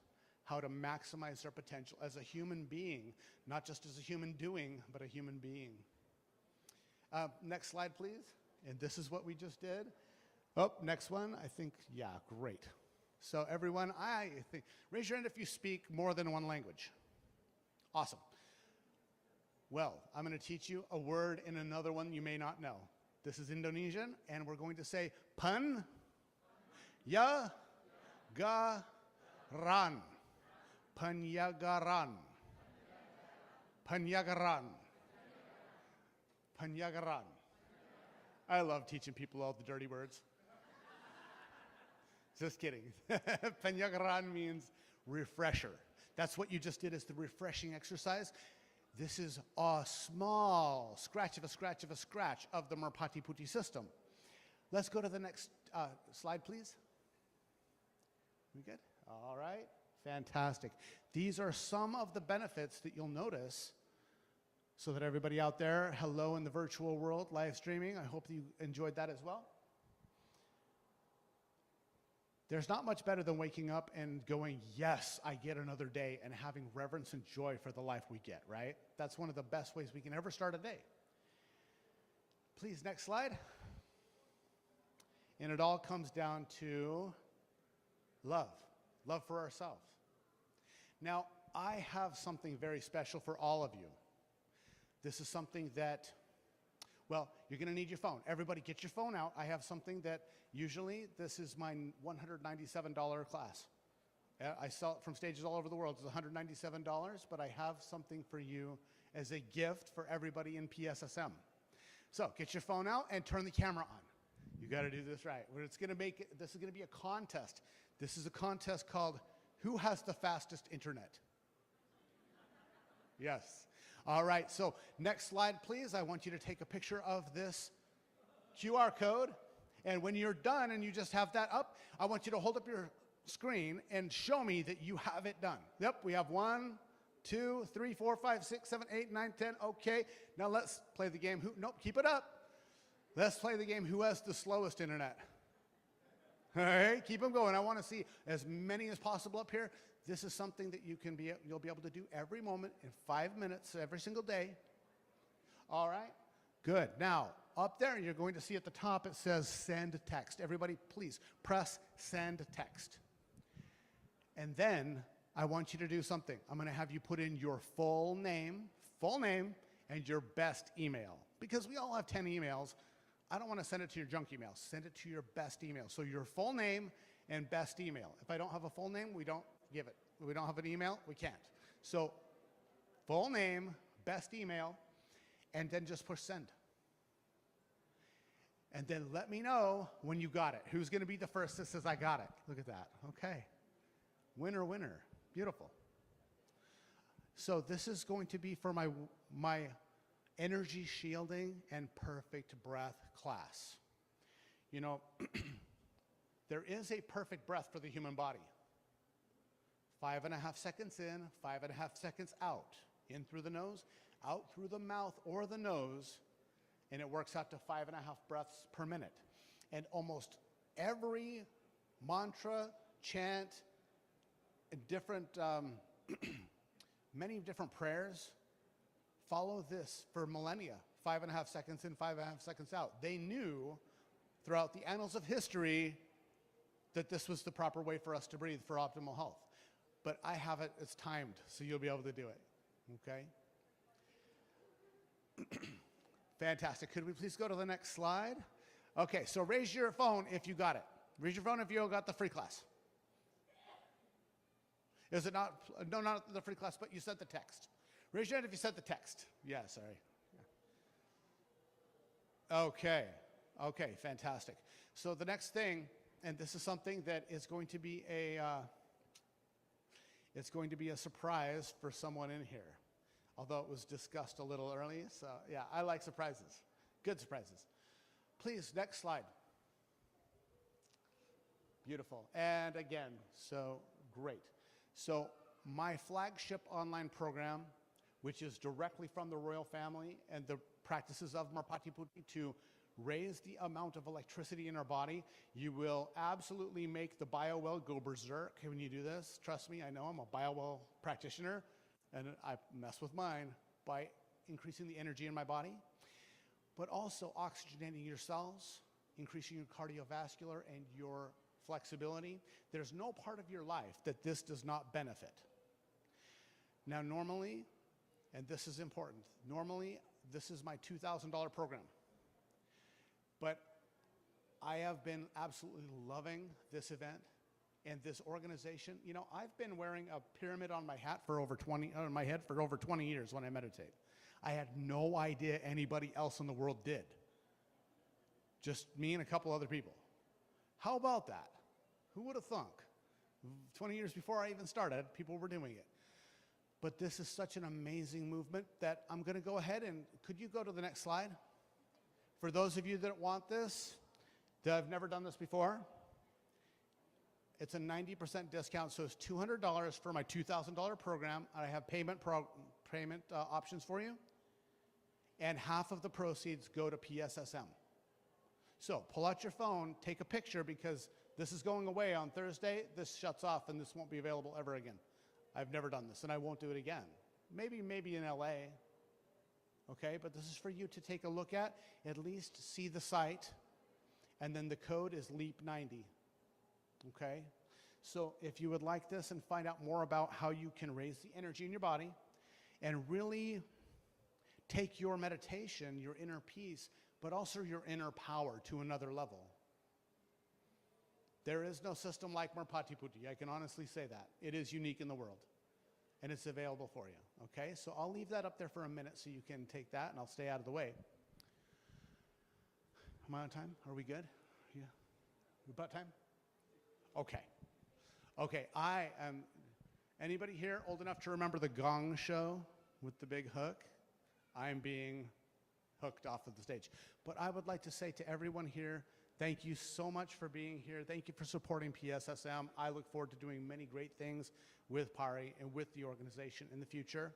[SPEAKER 2] how to maximize their potential as a human being, not just as a human doing, but a human being. Next slide, please. And this is what we just did. Oh, next one. I think, yeah, great. So everyone, I think, raise your hand if you speak more than one language. Awesome. Well, I'm going to teach you a word in another one you may not know. This is Indonesian, and we're going to say pan, ya, ga, ran. Panyagaran. Panyagaran. Panyagaran. I love teaching people all the dirty words. Just kidding. Panyagaran means refresher. That's what you just did, is the refreshing exercise. This is a small scratch of a scratch of a scratch of the Merpati Putih system. Let's go to the next slide, please. We good? All right. Fantastic. These are some of the benefits that you'll notice, so that everybody out there, hello in the virtual world, live streaming, I hope you enjoyed that as well. There's not much better than waking up and going, yes, I get another day, and having reverence and joy for the life we get, right? That's one of the best ways we can ever start a day. Please, next slide. And it all comes down to love. Love for ourselves. Now, I have something very special for all of you. This is something that, well, you're going to need your phone. Everybody get your phone out. I have something that usually, this is my $197 class. I sell it from stages all over the world. It's $197, but I have something for you as a gift for everybody in PSSM. So get your phone out and turn the camera on. You got to do this right. This is going to be a contest. This is a contest called Who Has the Fastest Internet? Yes. All right, so next slide, please. I want you to take a picture of this QR code. And when you're done and you just have that up, I want you to hold up your screen and show me that you have it done. Yep, we have 1, 2, 3, 4, 5, 6, 7, 8, 9, 10. Okay, now let's play the game. Nope, keep it up. Let's play the game Who Has the Slowest Internet? All right, keep them going. I want to see as many as possible up here. This is something that you'll be able to do every moment in 5 minutes every single day. All right, good. Now, up there, you're going to see at the top, it says send text. Everybody, please press send text. And then I want you to do something. I'm going to have you put in your full name, and your best email. Because we all have 10 emails. I don't want to send it to your junk email. Send it to your best email. So your full name and best email. If I don't have a full name, we don't give it. If we don't have an email, we can't. So full name, best email, and then just push send. And then let me know when you got it. Who's going to be the first that says, I got it? Look at that. Okay. Winner, winner. Beautiful. So this is going to be for my energy shielding and perfect breath class. You know, there is a perfect breath for the human body. 5.5 seconds in, 5.5 seconds out. In through the nose, out through the mouth or the nose, and it works out to 5.5 breaths per minute. And almost every mantra, chant, different, many different prayers follow this for millennia. 5.5 seconds in, 5.5 seconds out. They knew throughout the annals of history that this was the proper way for us to breathe for optimal health. But I have it, it's timed, so you'll be able to do it, okay? Fantastic. Could we please go to the next slide? Okay, so raise your phone if you got it. Raise your phone if you got the free class. Is it not, no, not the free class, but you sent the text. Raise your hand if you sent the text. Yeah, sorry. Yeah. Okay, fantastic. So the next thing, and this is something that is going to be it's going to be a surprise for someone in here, although it was discussed a little early. So yeah, I like surprises, good surprises. Please, next slide. Beautiful, and again, so great. So my flagship online program, which is directly from the royal family and the practices of Merpati Putti to raise the amount of electricity in our body, you will absolutely make the biowell go berserk when you do this. Trust me, I know I'm a biowell practitioner, and I mess with mine by increasing the energy in my body, but also oxygenating your cells, increasing your cardiovascular and your flexibility. There's no part of your life that this does not benefit. Now, normally, and this is important, normally this is my $2,000 program. But I have been absolutely loving this event and this organization. You know, I've been wearing a pyramid on my hat for over 20 years when I meditate. I had no idea anybody else in the world did. Just me and a couple other people. How about that? Who would have thunk? 20 years before I even started, people were doing it. But this is such an amazing movement that I'm going to go ahead and, could you go to the next slide? For those of you that want this, that have never done this before, it's a 90% discount, so it's $200 for my $2,000 program. I have payment options for you, and half of the proceeds go to PSSM. So pull out your phone, take a picture, because this is going away on Thursday. This shuts off, and this won't be available ever again. I've never done this, and I won't do it again. Maybe in LA. Okay, but this is for you to take a look at least see the site, and then the code is LEAP90, okay? So if you would like this and find out more about how you can raise the energy in your body and really take your meditation, your inner peace, but also your inner power to another level. There is no system like Merpati Putti, I can honestly say that. It is unique in the world. And it's available for you, okay? So I'll leave that up there for a minute so you can take that, and I'll stay out of the way. Am I on time? Are we good? Yeah. We about time? Okay. Okay, I am, anybody here old enough to remember the Gong Show with the big hook? I'm being hooked off of the stage. But I would like to say to everyone here, thank you so much for being here. Thank you for supporting PSSM. I look forward to doing many great things with Pari and with the organization in the future.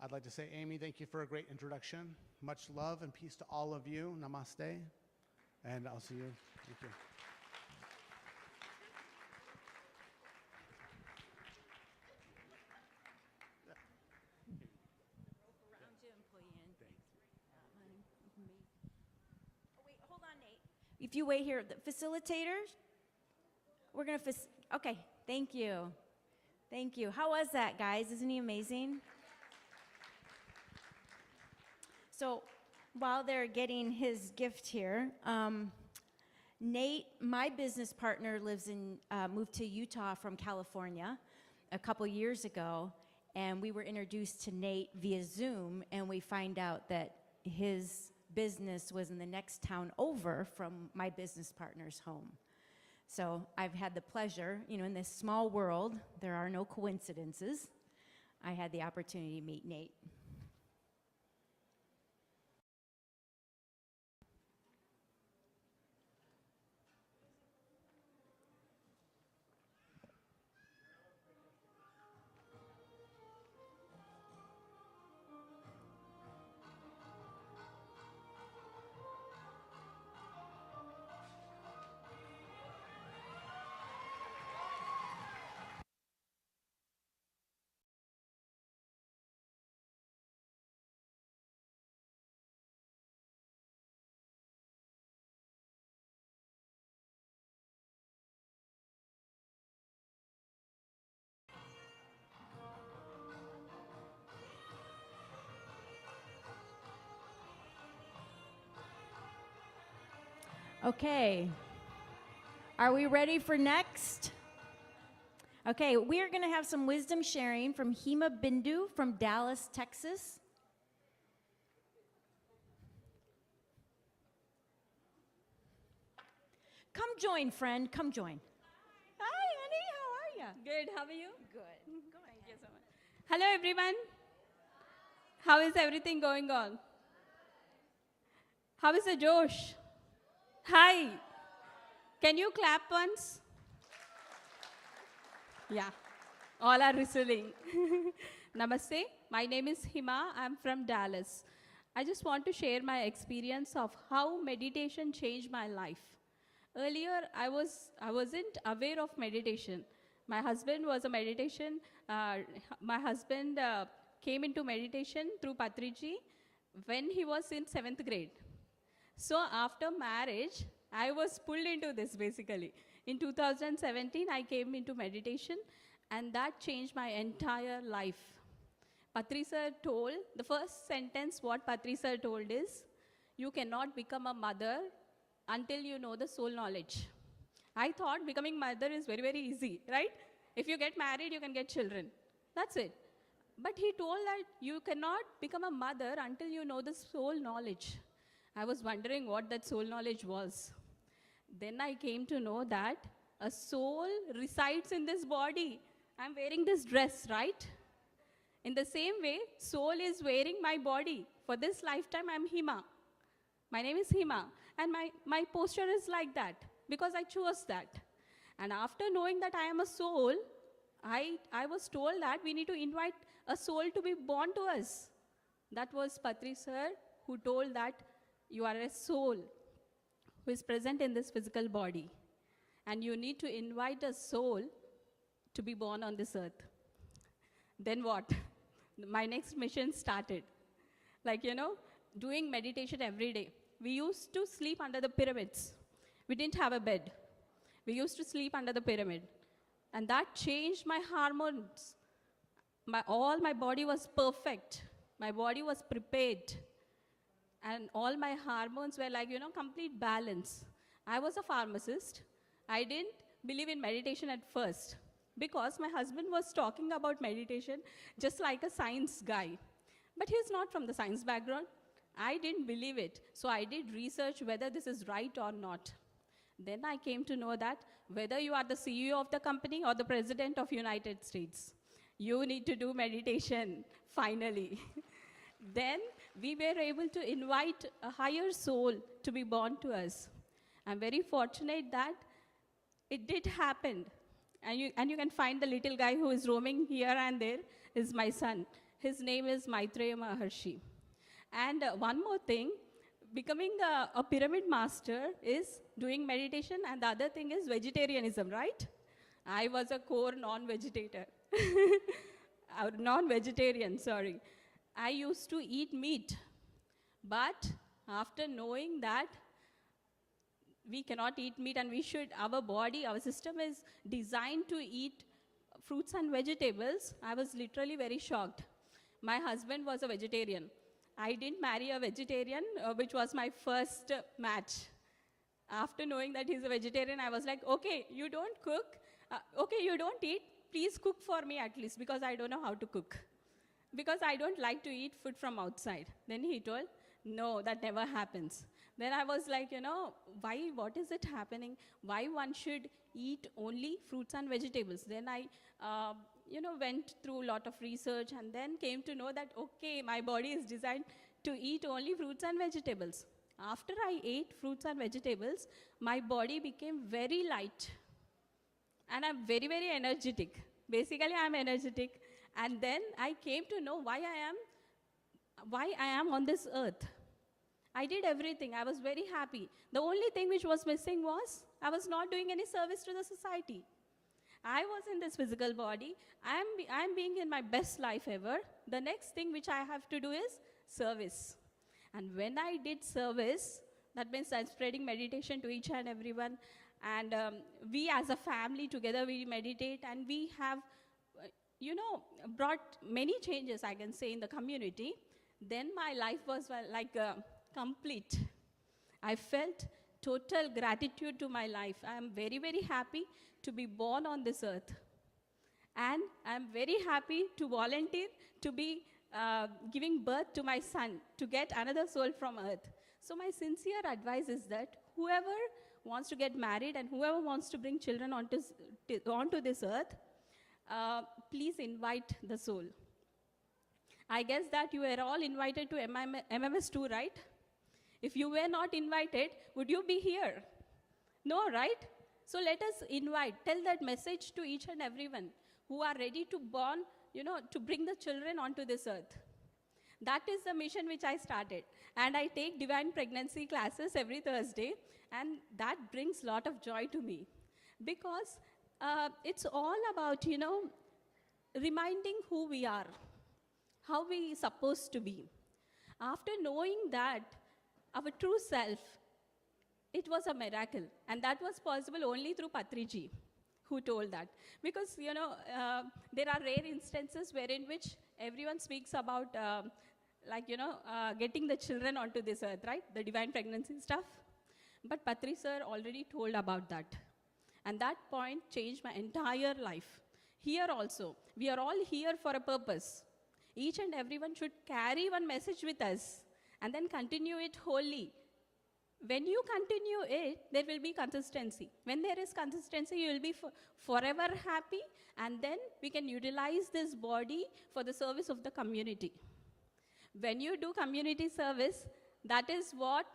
[SPEAKER 2] I'd like to say, Amy, thank you for a great introduction. Much love and peace to all of you. Namaste. And I'll see you. Thank you.
[SPEAKER 19] if you wait here, the facilitators, we're going to, okay, thank you. Thank you. How was that, guys? Isn't he amazing? So while they're getting his gift here, Nate, my business partner, moved to Utah from California a couple years ago, and we were introduced to Nate via Zoom, and we find out that his business was in the next town over from my business partner's home. So I've had the pleasure, in this small world, there are no coincidences. I had the opportunity to meet Nate. Okay, are we ready for next? Okay, we are going to have some wisdom sharing from Hema Bindu from Dallas, Texas. Come join, friend, come join. Hi, honey, how are you?
[SPEAKER 3] Good, how are you?
[SPEAKER 19] Good.
[SPEAKER 3] Thank you so much. Hello, everyone. How is everything going on? How is the Josh? Hi. Can you clap once? Yeah, all are whistling. Namaste, my name is Hima, I'm from Dallas. I just want to share my experience of how meditation changed my life. Earlier, I wasn't aware of meditation. My husband was a meditation, my husband came into meditation through Patriji when he was in 7th grade. So after marriage, I was pulled into this basically. In 2017, I came into meditation, and that changed my entire life. Patri sir told, the first sentence what Patri sir told is, you cannot become a mother until you know the soul knowledge. I thought becoming mother is very, very easy, right? If you get married, you can get children. That's it. But he told that you cannot become a mother until you know the soul knowledge. I was wondering what that soul knowledge was. Then I came to know that a soul resides in this body. I'm wearing this dress, right? In the same way, soul is wearing my body. For this lifetime, I'm Hima. My name is Hima. And my posture is like that because I chose that. And after knowing that I am a soul, I was told that we need to invite a soul to be born to us. That was Patri sir who told that you are a soul who is present in this physical body. And you need to invite a soul to be born on this earth. Then what? My next mission started. Doing meditation every day. We used to sleep under the pyramids. We didn't have a bed. We used to sleep under the pyramid. And that changed my hormones. All my body was perfect. My body was prepared. And all my hormones were complete balance. I was a pharmacist. I didn't believe in meditation at first because my husband was talking about meditation just like a science guy. But he's not from the science background. I didn't believe it. So I did research whether this is right or not. Then I came to know that whether you are the CEO of the company or the President of United States, you need to do meditation, finally. Then we were able to invite a higher soul to be born to us. I'm very fortunate that it did happen. And you can find the little guy who is roaming here and there is my son. His name is Maitreya Maharshi. And one more thing, becoming a pyramid master is doing meditation, and the other thing is vegetarianism, right? I was a core non-vegetarian. Non-vegetarian, sorry. I used to eat meat. But after knowing that we cannot eat meat, and we should, our body, our system is designed to eat fruits and vegetables, I was literally very shocked. My husband was a vegetarian. I didn't marry a vegetarian, which was my first match. After knowing that he's a vegetarian, I was like, okay, you don't cook, okay, you don't eat, please cook for me at least, because I don't know how to cook. Because I don't like to eat food from outside. Then he told, no, that never happens. Then I was like, why, what is it happening? Why one should eat only fruits and vegetables? Then I, went through a lot of research and then came to know that, okay, my body is designed to eat only fruits and vegetables. After I ate fruits and vegetables, my body became very light. And I'm very, very energetic. Basically, I'm energetic. And then I came to know why I am on this earth. I did everything. I was very happy. The only thing which was missing was I was not doing any service to the society. I was in this physical body. I'm being in my best life ever. The next thing which I have to do is service. And when I did service, that means I'm spreading meditation to each and everyone. And we as a family together, we meditate, and we have, brought many changes, I can say, in the community. Then my life was complete. I felt total gratitude to my life. I am very, very happy to be born on this earth. And I'm very happy to volunteer to be giving birth to my son, to get another soul from earth. So my sincere advice is that whoever wants to get married and whoever wants to bring children onto this earth, please invite the soul. I guess that you were all invited to MMS too, right? If you were not invited, would you be here? No, right? So let us invite, tell that message to each and everyone who are ready to born, to bring the children onto this earth. That is the mission which I started. And I take divine pregnancy classes every Thursday, and that brings a lot of joy to me. Because it's all about, reminding who we are, how we supposed to be. After knowing that, our true self, it was a miracle. And that was possible only through Patriji, who told that. Because, there are rare instances wherein which everyone speaks about, getting the children onto this earth, right? The divine pregnancy stuff. But Patri sir already told about that. And that point changed my entire life. Here also, we are all here for a purpose. Each and everyone should carry one message with us and then continue it wholly. When you continue it, there will be consistency. When there is consistency, you will be forever happy, and then we can utilize this body for the service of the community. When you do community service, that's what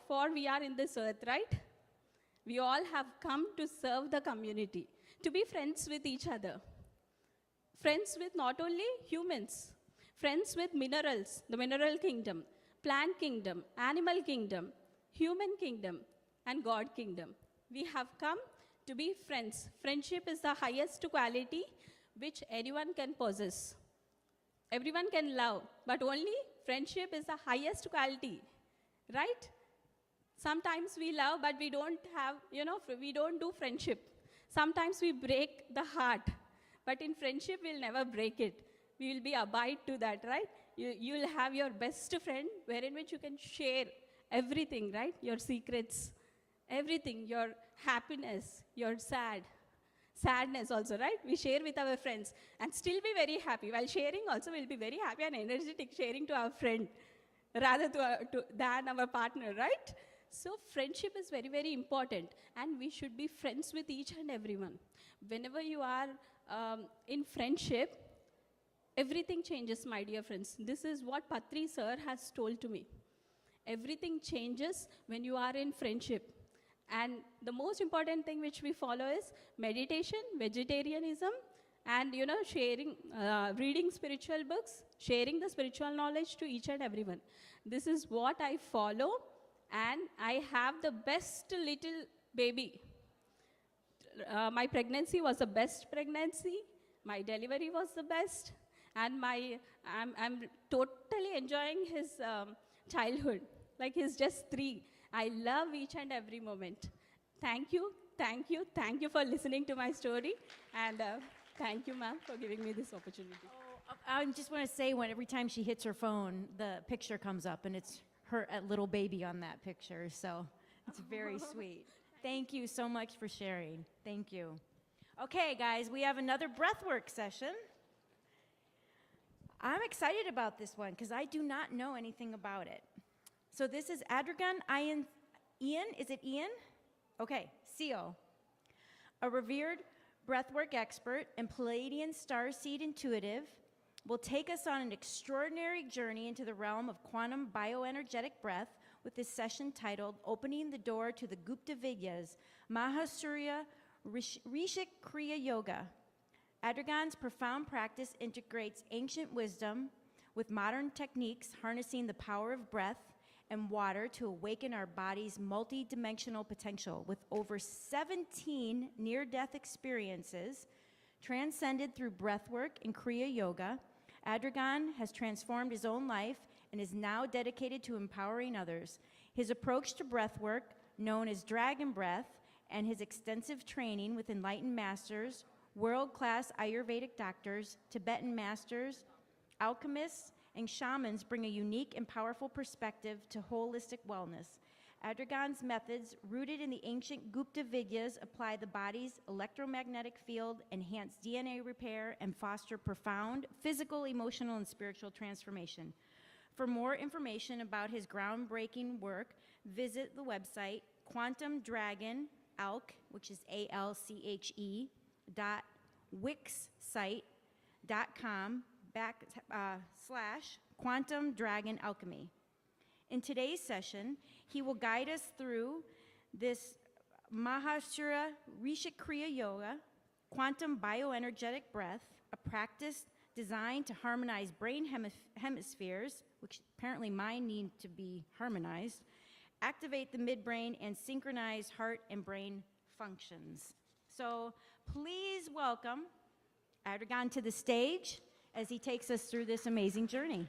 [SPEAKER 3] for we are in this earth, right? We all have come to serve the community, to be friends with each other. Friends with not only humans, friends with minerals, the mineral kingdom, plant kingdom, animal kingdom, human kingdom, and God kingdom. We have come to be friends. Friendship is the highest quality which anyone can possess. Everyone can love, but only friendship is the highest quality, right? Sometimes we love, but we don't have, we don't do friendship. Sometimes we break the heart, but in friendship, we'll never break it. We will be abide to that, right? You'll have your best friend wherein which you can share everything, right? Your secrets, everything, your happiness, your sadness also, right? We share with our friends and still be very happy. While sharing also, we'll be very happy and energetic sharing to our friend rather than our partner, right? So friendship is very, very important, and we should be friends with each and everyone. Whenever you are in friendship, everything changes, my dear friends. This is what Patri sir has told to me. Everything changes when you are in friendship. And the most important thing which we follow is meditation, vegetarianism, and sharing, reading spiritual books, sharing the spiritual knowledge to each and everyone. This is what I follow, and I have the best little baby. My pregnancy was the best pregnancy. My delivery was the best. And I'm totally enjoying his childhood. Like, he's just 3. I love each and every moment. Thank you, thank you, thank you for listening to my story. And thank you, ma'am, for giving me this opportunity.
[SPEAKER 19] I just want to say, every time she hits her phone, the picture comes up, and it's her little baby on that picture. So it's very sweet. Thank you so much for sharing. Thank you. Okay, guys, we have another breathwork session. I'm excited about this one because I do not know anything about it. So this is Adragan Ian. Is it Ian? Okay, CO. A revered breathwork expert and Palladian starseed intuitive, will take us on an extraordinary journey into the realm of quantum bioenergetic breath with this session titled Opening the Door to the Gupta Vidyas, Mahasurya Rishik Kriya Yoga. Adragan's profound practice integrates ancient wisdom with modern techniques harnessing the power of breath and water to awaken our body's multidimensional potential. With over 17 near-death experiences transcended through breathwork and Kriya Yoga, Adragan has transformed his own life and is now dedicated to empowering others. His approach to breathwork, known as Dragon Breath, and his extensive training with enlightened masters, world-class Ayurvedic doctors, Tibetan masters, alchemists, and shamans bring a unique and powerful perspective to holistic wellness. Adragan's methods, rooted in the ancient Gupta Vidyas, apply the body's electromagnetic field, enhance DNA repair, and foster profound physical, emotional, and spiritual transformation. For more information about his groundbreaking work, visit the website quantumdragonalch, which is ALCHE, wixsite.com/Quantum Dragon Alchemy. In today's session, he will guide us through this Mahasurya Rishik Kriya Yoga, quantum bioenergetic breath, a practice designed to harmonize brain hemispheres, which apparently mine need to be harmonized, activate the midbrain, and synchronize heart and brain functions. So please welcome Adragan to the stage as he takes us through this amazing journey.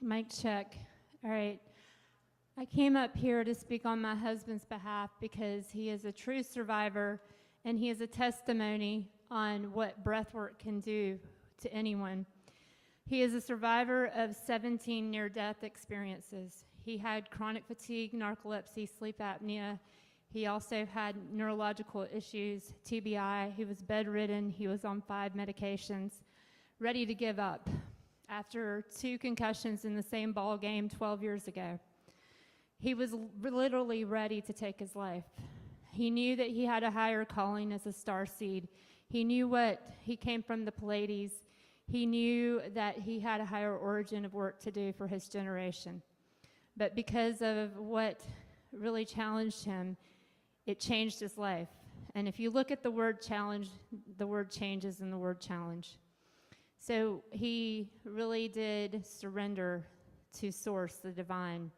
[SPEAKER 5] Mic check. All right. I came up here to speak on my husband's behalf because he is a true survivor and he is a testimony on what breathwork can do to anyone. He is a survivor of 17 near-death experiences. He had chronic fatigue, narcolepsy, sleep apnea. He also had neurological issues, TBI. He was bedridden. He was on 5 medications, ready to give up after 2 concussions in the same ball game 12 years ago. He was literally ready to take his life. He knew that he had a higher calling as a starseed. He knew he came from the Pleiades. He knew that he had a higher origin of work to do for his generation. But because of what really challenged him, it changed his life. And if you look at the word challenge, the word changes in the word challenge. So he really did surrender to source, the divine,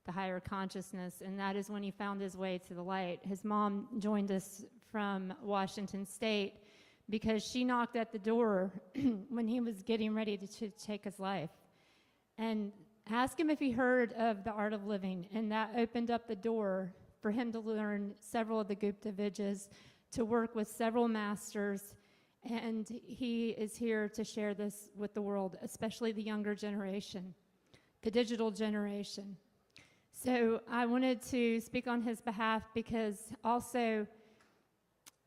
[SPEAKER 5] the higher consciousness, and that is when he found his way to the light. His mom joined us from Washington State because she knocked at the door when he was getting ready to take his life and asked him if he heard of the art of living, and that opened up the door for him to learn several of the Gupta Vidyas, to work with several masters. And he is here to share this with the world, especially the younger generation, the digital generation. So I wanted to speak on his behalf because also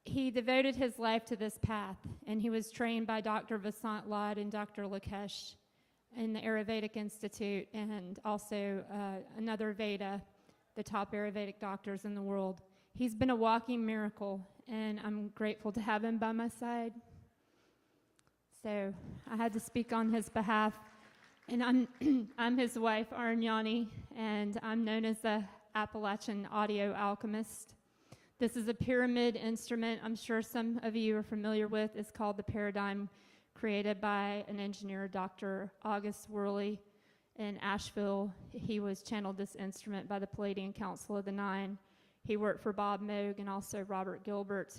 [SPEAKER 5] he devoted his life to this path, and he was trained by Dr. Vasant Lad and Dr. Lakesh in the Ayurvedic Institute, and also another Veda, the top Ayurvedic doctors in the world. He's been a walking miracle, and I'm grateful to have him by my side. So I had to speak on his behalf. And I'm his wife, Aranyani, and I'm known as the Appalachian audio alchemist. This is a pyramid instrument I'm sure some of you are familiar with. It's called the Paradigm, created by an engineer, Dr. August Worley in Asheville. He was channeled this instrument by the Palladian Council of the Nine. He worked for Bob Moog and also Robert Gilbert.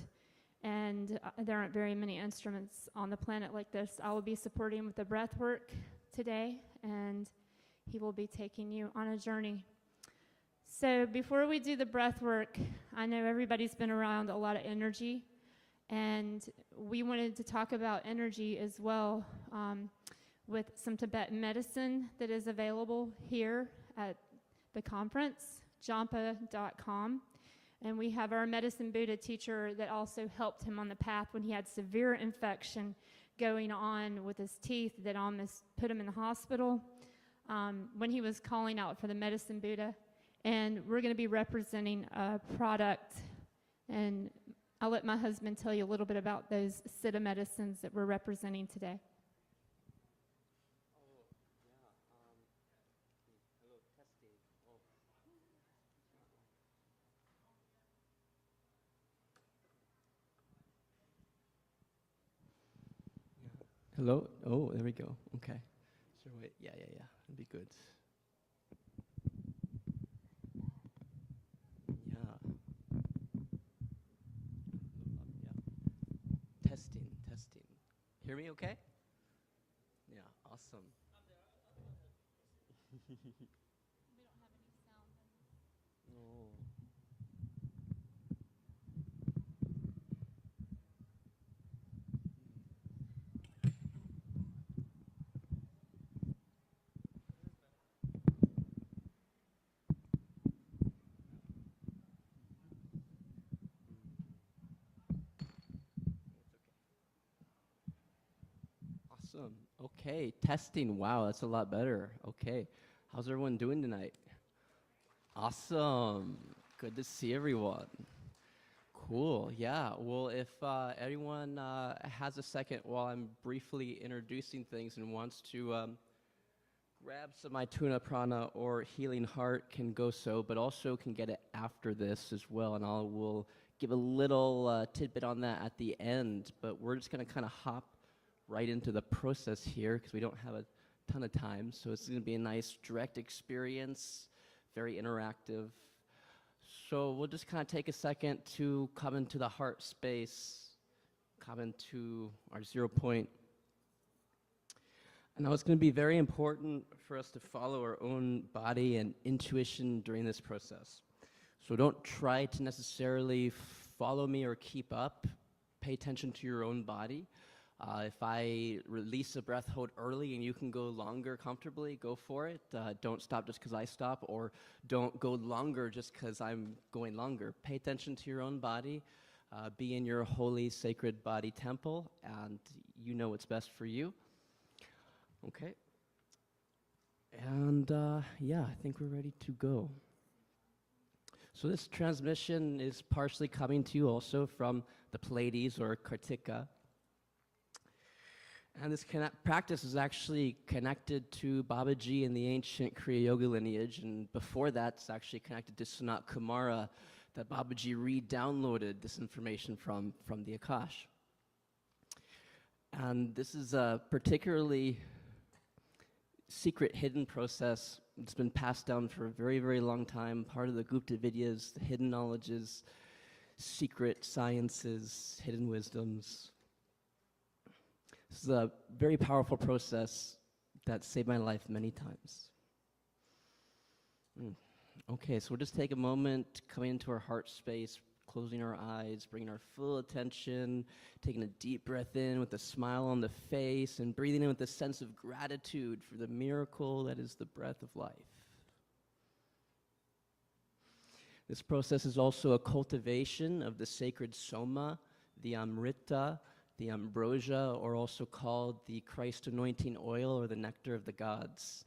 [SPEAKER 5] And there aren't very many instruments on the planet like this. I will be supporting him with the breath work today, and he will be taking you on a journey. So before we do the breath work, I know everybody's been around a lot of energy, and we wanted to talk about energy as well with some Tibetan medicine that is available here at the conference, jampa.com. And we have our medicine Buddha teacher that also helped him on the path when he had severe infection going on with his teeth that almost put him in the hospital when he was calling out for the medicine Buddha. And we're going to be representing a product, and I'll let my husband tell you a little bit about those Siddha medicines that we're representing today.
[SPEAKER 8] Hello? Oh, there we go. Okay. Sure, wait. Yeah. It'd be good. Yeah. Testing. Hear me okay? Yeah, awesome. We don't have any sound. Oh. Awesome. Okay, testing. Wow, that's a lot better. Okay. How's everyone doing tonight? Awesome. Good to see everyone. Cool. Yeah. Well, if anyone has a second while I'm briefly introducing things and wants to grab some Maituna Prana or Healing Heart, can go so, but also can get it after this as well. And will give a little tidbit on that at the end. But we're just going to kind of hop right into the process here because we don't have a ton of time. So it's going to be a nice direct experience, very interactive. So we'll just kind of take a second to come into the heart space, come into our 0 point. And now it's going to be very important for us to follow our own body and intuition during this process. So don't try to necessarily follow me or keep up. Pay attention to your own body. If I release a breath hold early and you can go longer comfortably, go for it. Don't stop just because I stop, or don't go longer just because I'm going longer. Pay attention to your own body. Be in your holy, sacred body temple, and you know what's best for you. Okay. And yeah, I think we're ready to go. So this transmission is partially coming to you also from the Pleiades or Kartika. And this practice is actually connected to Babaji in the ancient Kriya Yoga lineage, and before that, it's actually connected to Sanat Kumara, that Babaji re-downloaded this information from the Akash. And this is a particularly secret, hidden process. It's been passed down for a very, very long time, part of the Gupta Vidyas, the hidden knowledges, secret sciences, hidden wisdoms. This is a very powerful process that saved my life many times. Okay, so we'll just take a moment, coming into our heart space, closing our eyes, bringing our full attention, taking a deep breath in with a smile on the face, and breathing in with a sense of gratitude for the miracle that is the breath of life. This process is also a cultivation of the sacred soma, the amrita, the ambrosia, or also called the Christ anointing oil or the nectar of the gods.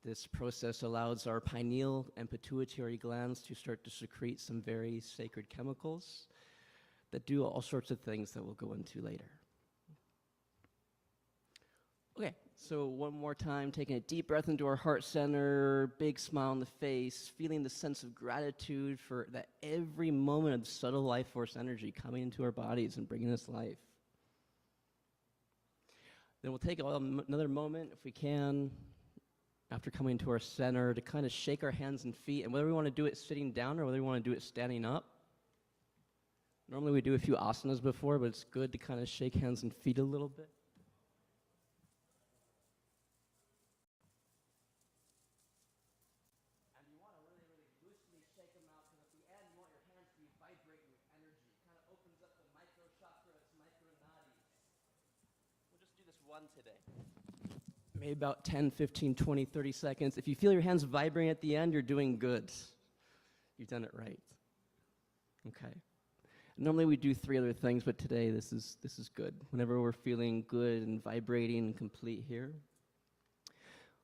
[SPEAKER 8] This process allows our pineal and pituitary glands to start to secrete some very sacred chemicals that do all sorts of things that we'll go into later. Okay, So one more time, taking a deep breath into our heart center, big smile on the face, feeling the sense of gratitude for that every moment of subtle life force energy coming into our bodies and bringing us life. Then we'll take another moment, if we can, after coming to our center, to kind of shake our hands and feet, and whether we want to do it sitting down or whether we want to do it standing up. Normally we do a few asanas before, but it's good to kind of shake hands and feet a little bit. And you want to really, really loosely shake them out, because at the end you want your hands to be vibrating with energy. It kind of opens up the micro chakras, micro nadis. We'll just do this one today. Maybe about 10, 15, 20, 30 seconds. If you feel your hands vibrating at the end, you're doing good. You've done it right. Okay. Normally we do 3 other things, but today this is good. Whenever we're feeling good and vibrating and complete here,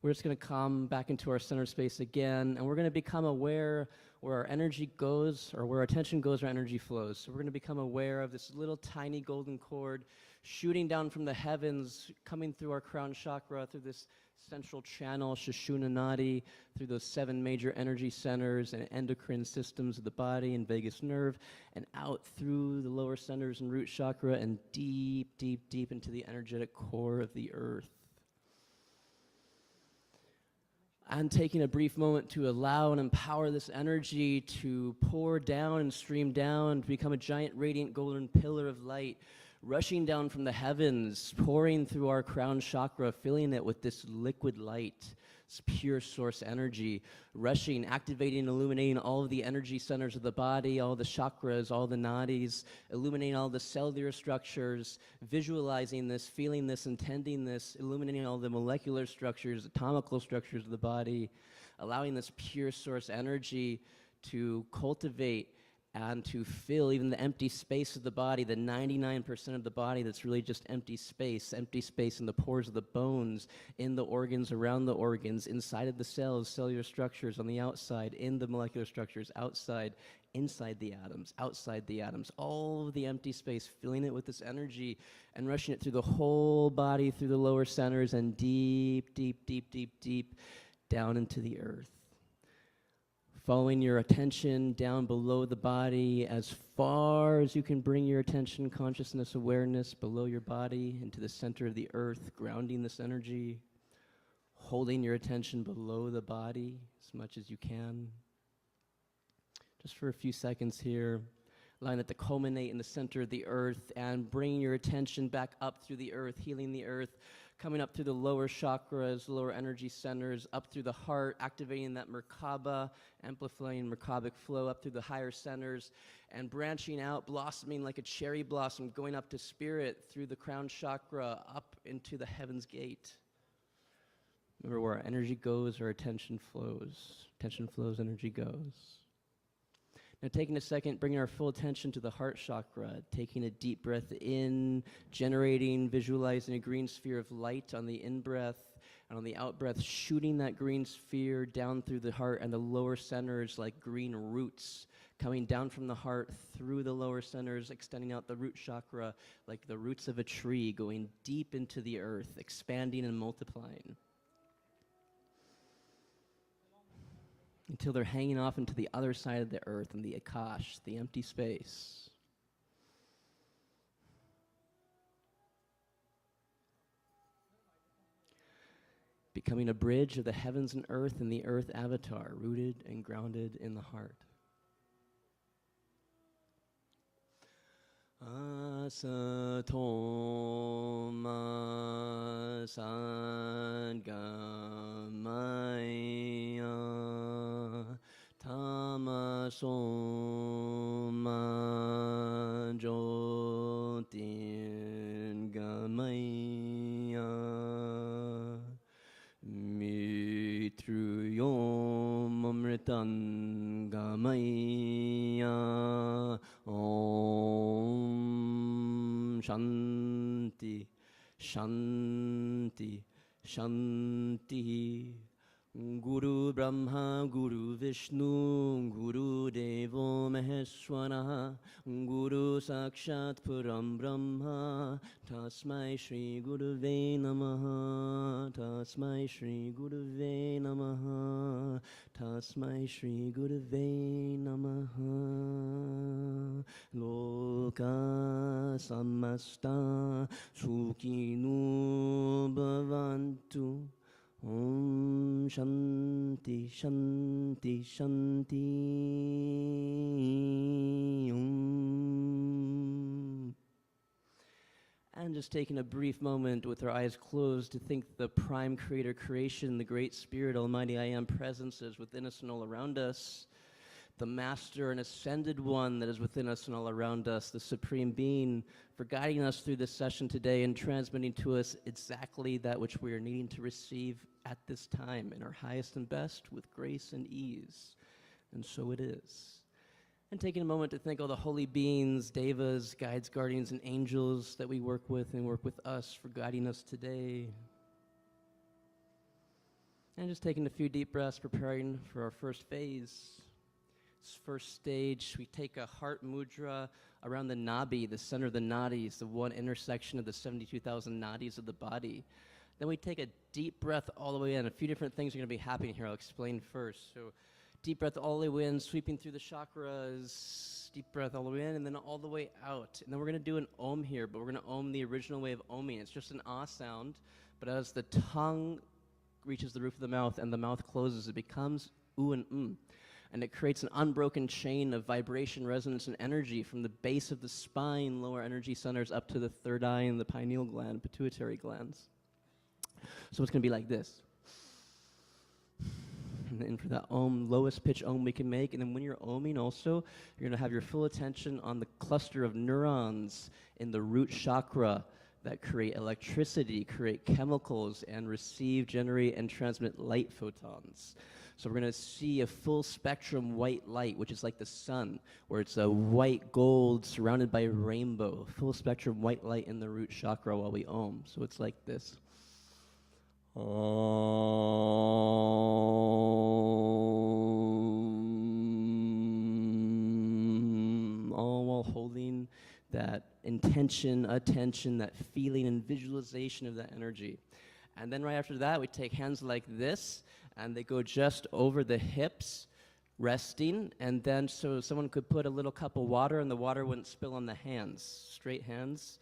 [SPEAKER 8] we're just going to come back into our center space again, and we're going to become aware where our energy goes, or where our attention goes, our energy flows. So we're going to become aware of this little tiny golden cord shooting down from the heavens, coming through our crown chakra, through this central channel, Sushumna Nadi, through those 7 major energy centers and endocrine systems of the body and vagus nerve, and out through the lower centers and root chakra, and deep, deep, deep into the energetic core of the earth. And taking a brief moment to allow and empower this energy to pour down and stream down, to become a giant radiant golden pillar of light, rushing down from the heavens, pouring through our crown chakra, filling it with this liquid light, this pure source energy, rushing, activating, illuminating all of the energy centers of the body, all the chakras, all the nadis, illuminating all the cellular structures, visualizing this, feeling this, intending this, illuminating all the molecular structures, atomical structures of the body, allowing this pure source energy to cultivate and to fill even the empty space of the body, the 99% of the body that's really just empty space in the pores of the bones, in the organs, around the organs, inside of the cells, cellular structures on the outside, in the molecular structures outside, inside the atoms, outside the atoms, all of the empty space, filling it with this energy and rushing it through the whole body, through the lower centers, and deep, deep, deep, deep, deep down into the earth. Following your attention down below the body as far as you can bring your attention, consciousness, awareness below your body into the center of the earth, grounding this energy, holding your attention below the body as much as you can. Just for a few seconds here, allowing it to culminate in the center of the earth and bringing your attention back up through the earth, healing the earth, coming up through the lower chakras, lower energy centers, up through the heart, activating that Merkaba, amplifying Merkabic flow up through the higher centers, and branching out, blossoming like a cherry blossom, going up to spirit through the crown chakra, up into the heaven's gate. Remember, where our energy goes, our attention flows. Attention flows, energy goes. Now taking a second, bringing our full attention to the heart chakra, taking a deep breath in, generating, visualizing a green sphere of light on the in-breath, and on the out-breath, shooting that green sphere down through the heart and the lower centers like green roots, coming down from the heart through the lower centers, extending out the root chakra like the roots of a tree, going deep into the earth, expanding and multiplying, until they're hanging off into the other side of the earth and the Akash, the empty space. Becoming a bridge of the heavens and earth and the earth avatar, rooted and grounded in the heart. Asatoma Sadgamaya Tamasoma Jyotingamaya Mitruyom Amritangamaya Om Shanti, Shanti, Shanti. Guru Brahma, Guru Vishnu, Guru Devo Maheshwara, Guru Sakshat Puram Brahma, Tasmai Shri Guruve Namaha, Tasmai Shri Guruve Namaha, Tasmai Shri Guruve Namaha. Loka Samasta Sukhinu Bhavantu. Om Shanti Shanti Shanti. Om. And just taking a brief moment with our eyes closed to think the prime creator creation, the great spirit, almighty I am presence is within us and all around us. The master and ascended one that is within us and all around us, the supreme being, for guiding us through this session today and transmitting to us exactly that which we are needing to receive at this time in our highest and best with grace and ease. And so it is. And taking a moment to thank all the holy beings, devas, guides, guardians, and angels that we work with and work with us for guiding us today. And just taking a few deep breaths, preparing for our first phase. This first stage, we take a heart mudra around the nabi, the center of the nadis, the one intersection of the 72,000 nadis of the body. Then we take a deep breath all the way in. A few different things are going to be happening here. I'll explain first. So deep breath all the way in, sweeping through the chakras. Deep breath all the way in, and then all the way out. And then we're going to do an om here, but we're going to om the original way of oming. It's just an ah sound, but as the tongue reaches the roof of the mouth and the mouth closes, it becomes oo and And it creates an unbroken chain of vibration, resonance, and energy from the base of the spine, lower energy centers, up to the third eye and the pineal gland, pituitary glands. So it's going to be like this. And then for that om, lowest pitch om we can make. And then when you're oming also, you're going to have your full attention on the cluster of neurons in the root chakra that create electricity, create chemicals, and receive, generate, and transmit light photons. So we're going to see a full spectrum white light, which is like the sun, where it's a white gold surrounded by a rainbow, full spectrum white light in the root chakra while we om. So it's like this. All while holding that intention, attention, that feeling and visualization of that energy. And then right after that, we take hands like this, and they go just over the hips, resting, and then so someone could put a little cup of water, and the water wouldn't spill on the hands. Straight hands,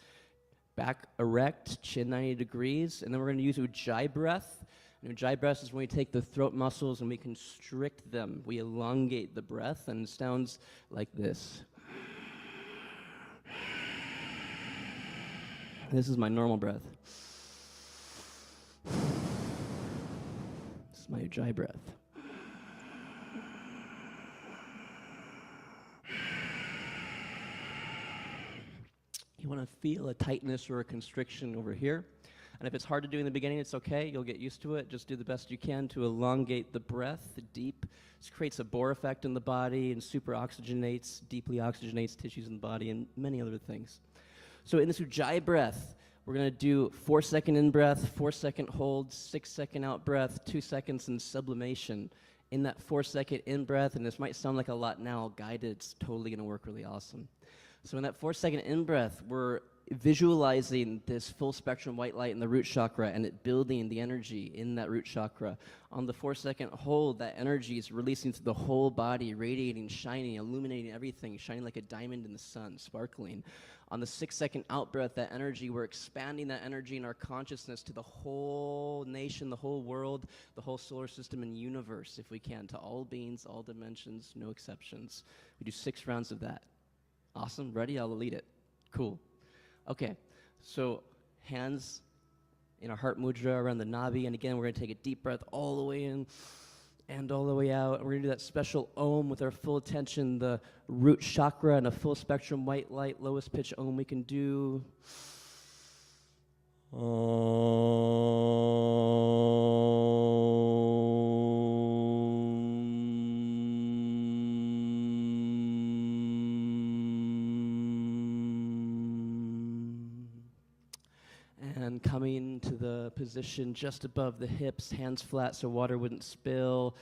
[SPEAKER 8] back erect, chin 90 degrees, and then we're going to use Ujjayi breath. And Ujjayi breath is when we take the throat muscles and we constrict them. We elongate the breath, and it sounds like this. This is my normal breath. This is my Ujjayi breath. You want to feel a tightness or a constriction over here. And if it's hard to do in the beginning, it's okay. You'll get used to it. Just do the best you can to elongate the breath deep. This creates a Bohr effect in the body and super oxygenates, deeply oxygenates tissues in the body and many other things. So in this Ujjayi breath, we're going to do 4-second in-breath, 4-second hold, 6-second out-breath, 2 seconds in sublimation. In that 4-second in-breath, and this might sound like a lot now, guided, it's totally going to work really awesome. So in that 4-second in-breath, we're visualizing this full spectrum white light in the root chakra and it building the energy in that root chakra. On the 4-second hold, that energy is releasing through the whole body, radiating, shining, illuminating everything, shining like a diamond in the sun, sparkling. On the 6-second out-breath, that energy, we're expanding that energy in our consciousness to the whole nation, the whole world, the whole solar system and universe, if we can, to all beings, all dimensions, no exceptions. We do 6 rounds of that. Awesome, ready? I'll lead it. Cool. Okay, so hands in our heart mudra around the nabi, and again, we're going to take a deep breath all the way in and all the way out. And we're going to do that special om with our full attention, the root chakra and a full spectrum white light, lowest pitch om we can do. And coming to the position just above the hips, hands flat so water wouldn't spill,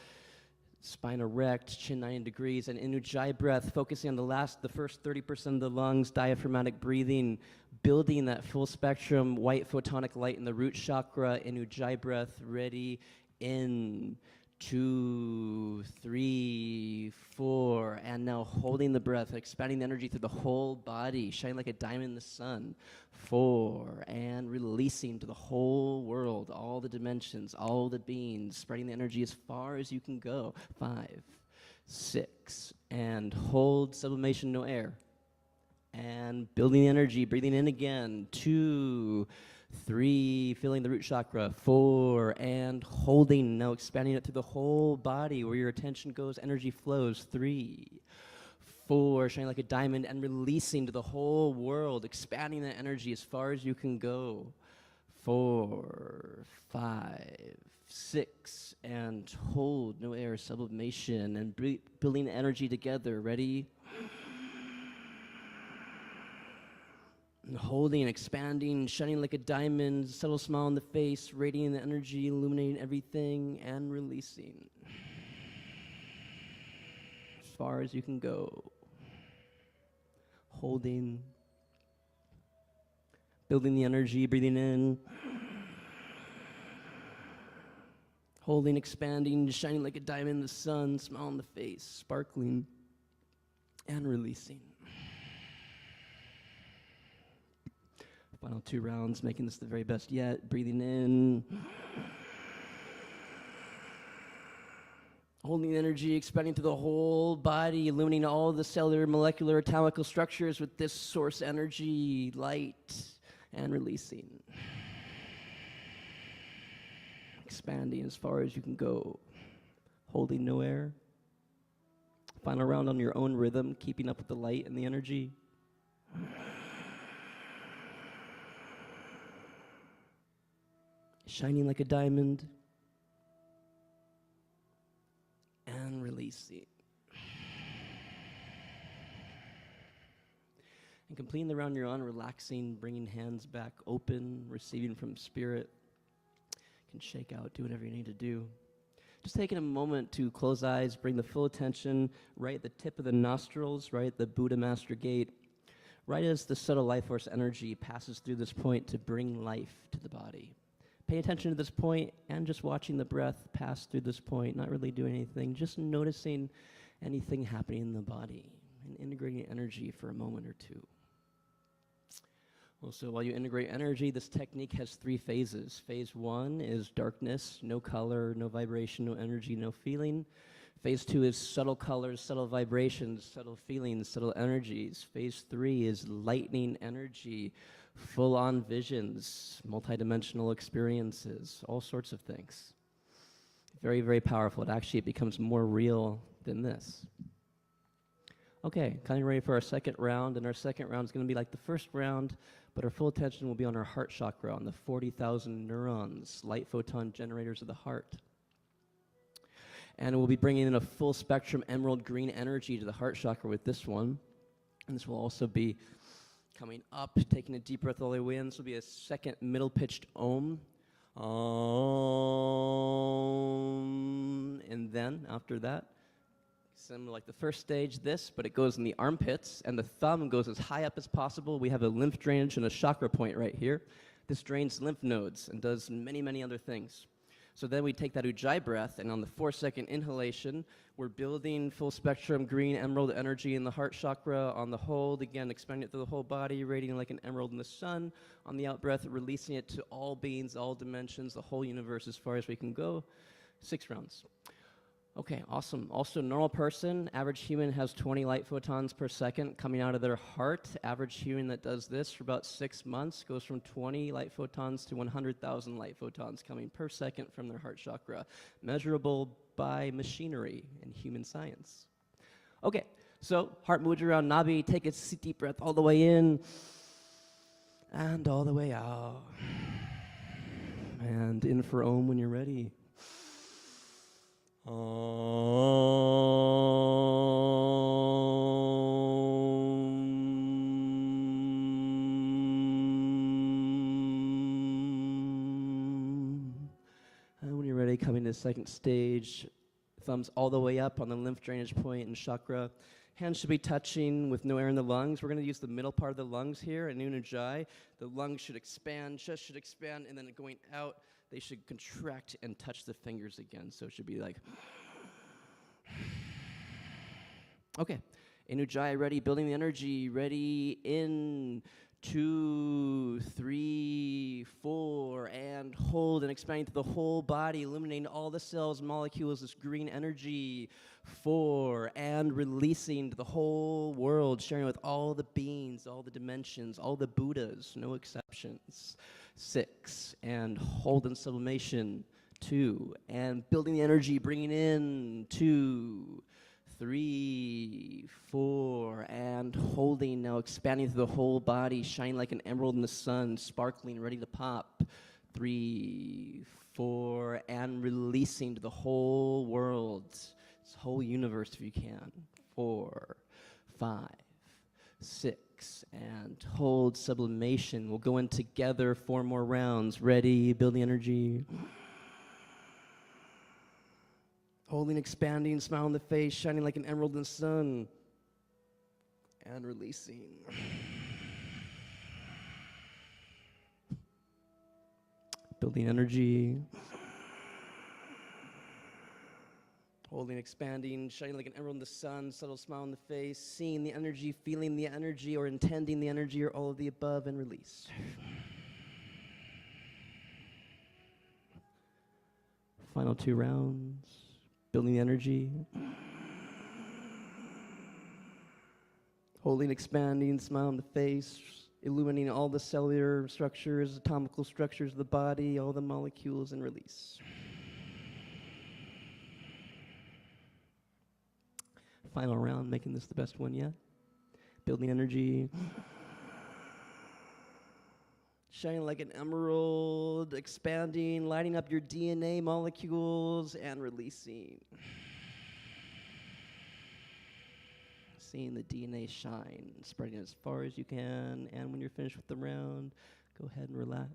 [SPEAKER 8] spine erect, chin 90 degrees, and in Ujjayi breath, focusing on the first 30% of the lungs, diaphragmatic breathing, building that full spectrum white photonic light in the root chakra. In Ujjayi breath, ready, in, 2, 3, 4, and now holding the breath, expanding the energy through the whole body, shining like a diamond in the sun. 4, and releasing to the whole world, all the dimensions, all the beings, spreading the energy as far as you can go. 5, 6, and hold, sublimation, no air. And building the energy, breathing in again. 2, 3, feeling the root chakra. 4, and holding, now expanding it through the whole body. Where your attention goes, energy flows. 3, 4, shining like a diamond and releasing to the whole world, expanding that energy as far as you can go. 4, 5, 6, and hold, no air, sublimation, and building energy together. Ready? And holding, expanding, shining like a diamond, subtle smile on the face, radiating the energy, illuminating everything, and releasing. As far as you can go. Holding, building the energy, breathing in. Holding, expanding, shining like a diamond in the sun, smile on the face, sparkling, and releasing. Final 2 rounds, making this the very best yet. Breathing in. Holding the energy, expanding through the whole body, illuminating all the cellular, molecular, atomical structures with this source energy, light, and releasing. Expanding as far as you can go. Holding no air. Final round on your own rhythm, keeping up with the light and the energy. Shining like a diamond, and releasing. And completing the round you're on, relaxing, bringing hands back open, receiving from spirit. You can shake out, do whatever you need to do. Just taking a moment to close eyes, bring the full attention right at the tip of the nostrils, right at the Buddha Master Gate, right as the subtle life force energy passes through this point to bring life to the body. Pay attention to this point and just watching the breath pass through this point, not really doing anything, just noticing anything happening in the body and integrating energy for a moment or two. Also, while you integrate energy, this technique has 3 phases. Phase 1 is darkness, no color, no vibration, no energy, no feeling. Phase 2 is subtle colors, subtle vibrations, subtle feelings, subtle energies. Phase 3 is lightning energy, full-on visions, multidimensional experiences, all sorts of things. Very, very powerful. It becomes more real than this. Okay, kind of ready for our second round, and our second round is going to be like the first round, but our full attention will be on our heart chakra, on the 40,000 neurons, light photon generators of the heart. And we'll be bringing in a full spectrum emerald green energy to the heart chakra with this one. And this will also be coming up, taking a deep breath all the way in. This will be a second middle pitched Om. Om. And then after that, similar like the first stage, this, but it goes in the armpits, and the thumb goes as high up as possible. We have a lymph drainage and a chakra point right here. This drains lymph nodes and does many, many other things. So then we take that Ujjayi breath, and on the 4-second inhalation, we're building full spectrum green emerald energy in the heart chakra. On the hold, again, expanding it through the whole body, radiating like an emerald in the sun. On the out breath, releasing it to all beings, all dimensions, the whole universe as far as we can go. 6 rounds. Okay, awesome. Also, normal person, average human has 20 light photons per second coming out of their heart. Average human that does this for about 6 months goes from 20 light photons to 100,000 light photons coming per second from their heart chakra, measurable by machinery and human science. Okay, so heart mudra around Nabi. Take a deep breath all the way in and all the way out. And in for Om when you're ready. ready, coming to the second stage. Thumbs all the way up on the lymph drainage point and chakra. Hands should be touching with no air in the lungs. We're going to use the middle part of the lungs here in Ujjayi. The lungs should expand, chest should expand, and then going out, they should contract and touch the fingers again. So it should be like... Okay, in Ujjayi, ready, building the energy, ready, in, 2, 3, 4, and hold and expanding to the whole body, illuminating all the cells, molecules, this green energy, 4, and releasing to the whole world, sharing with all the beings, all the dimensions, all the Buddhas, no exceptions, 6, and hold in sublimation, 2, and building the energy, bringing in, 2, 3, 4, and holding, now expanding through the whole body, shining like an emerald in the sun, sparkling, ready to pop. 3, 4, and releasing to the whole world, this whole universe if you can. 4, 5, 6, and hold sublimation. We'll go in together, 4 more rounds. Ready, building energy. Holding, expanding, smile on the face, shining like an emerald in the sun. And releasing. Building energy. Holding, expanding, shining like an emerald in the sun, subtle smile on the face, seeing the energy, feeling the energy, or intending the energy, or all of the above, and release. Final 2 rounds. Building the energy. Holding, expanding, smile on the face, illuminating all the cellular structures, atomical structures of the body, all the molecules, and release. Final round, making this the best one yet. Building energy. Shining like an emerald, expanding, lighting up your DNA molecules, and releasing. Seeing the DNA shine, spreading as far as you can, and when you're finished with the round, go ahead and relax.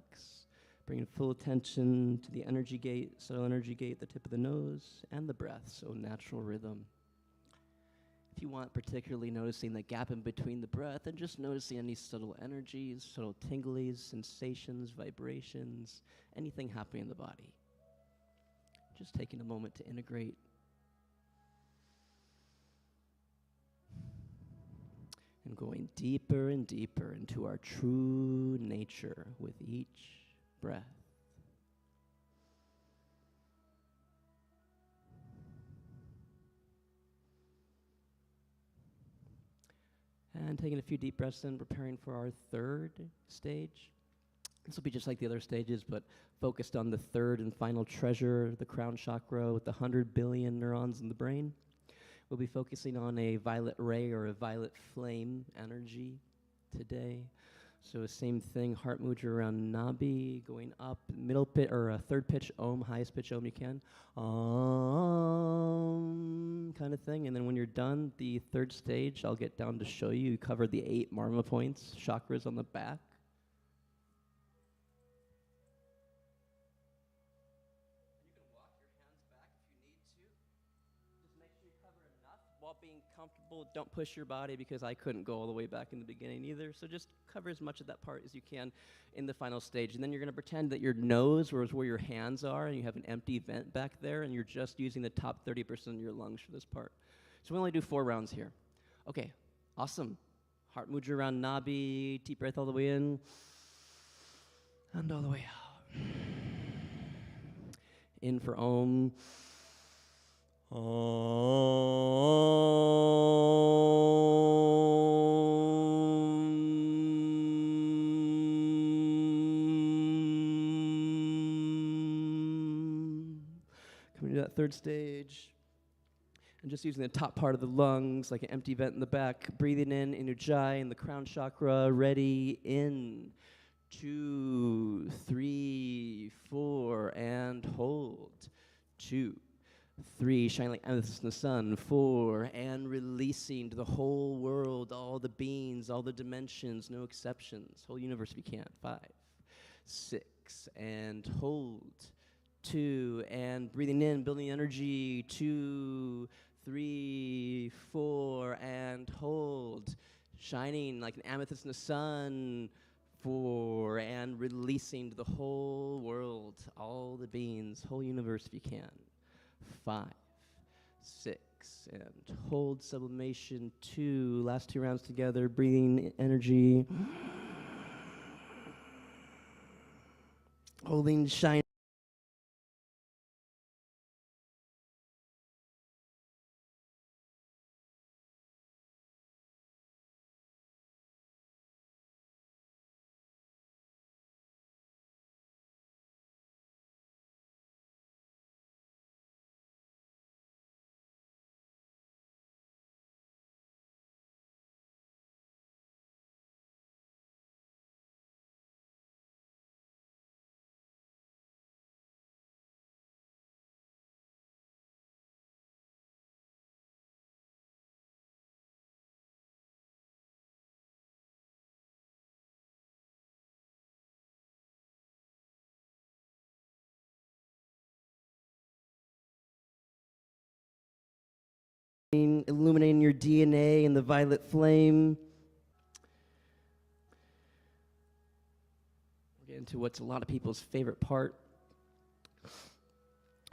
[SPEAKER 8] Bringing full attention to the energy gate, subtle energy gate, the tip of the nose, and the breath, so natural rhythm. If you want, particularly noticing the gap in between the breath and just noticing any subtle energies, subtle tinglies, sensations, vibrations, anything happening in the body. Just taking a moment to integrate. And going deeper and deeper into our true nature with each breath. And taking a few deep breaths in, preparing for our third stage. This will be just like the other stages, but focused on the third and final treasure, the crown chakra with the 100 billion neurons in the brain. We'll be focusing on a violet ray or a violet flame energy today. So same thing, heart mudra around nabi, going up, middle pitch or a third pitch Om, highest pitch Om you can. Kind of thing. And then when you're done, the third stage, I'll get down to show you. You cover the 8 marma points, chakras on the back. Being comfortable, don't push your body because I couldn't go all the way back in the beginning either. So just cover as much of that part as you can in the final stage. And then you're going to pretend that your nose is where your hands are and you have an empty vent back there and you're just using the top 30% of your lungs for this part. So we only do 4 rounds here. Okay, awesome. Heart mudra around nabi, deep breath all the way in and all the way out. In for Om. Coming to that third stage. And just using the top part of the lungs like an empty vent in the back. Breathing in Ujjayi in the crown chakra. Ready, in. 2, 3, 4, and hold. 2, 3, shining like amethyst in the sun. 4, and releasing to the whole world, all the beings, all the dimensions, no exceptions. Whole universe if you can. 5, 6, and hold. 2, and breathing in, building energy, 2, 3, 4, and hold. Shining like an amethyst in the sun, 4, and releasing to the whole world, all the beings, whole universe if you can. 5, 6, and hold sublimation, 2, last 2 rounds together, breathing energy. Holding, shining. Illuminating your DNA in the violet flame. We're getting to what's a lot of people's favorite part.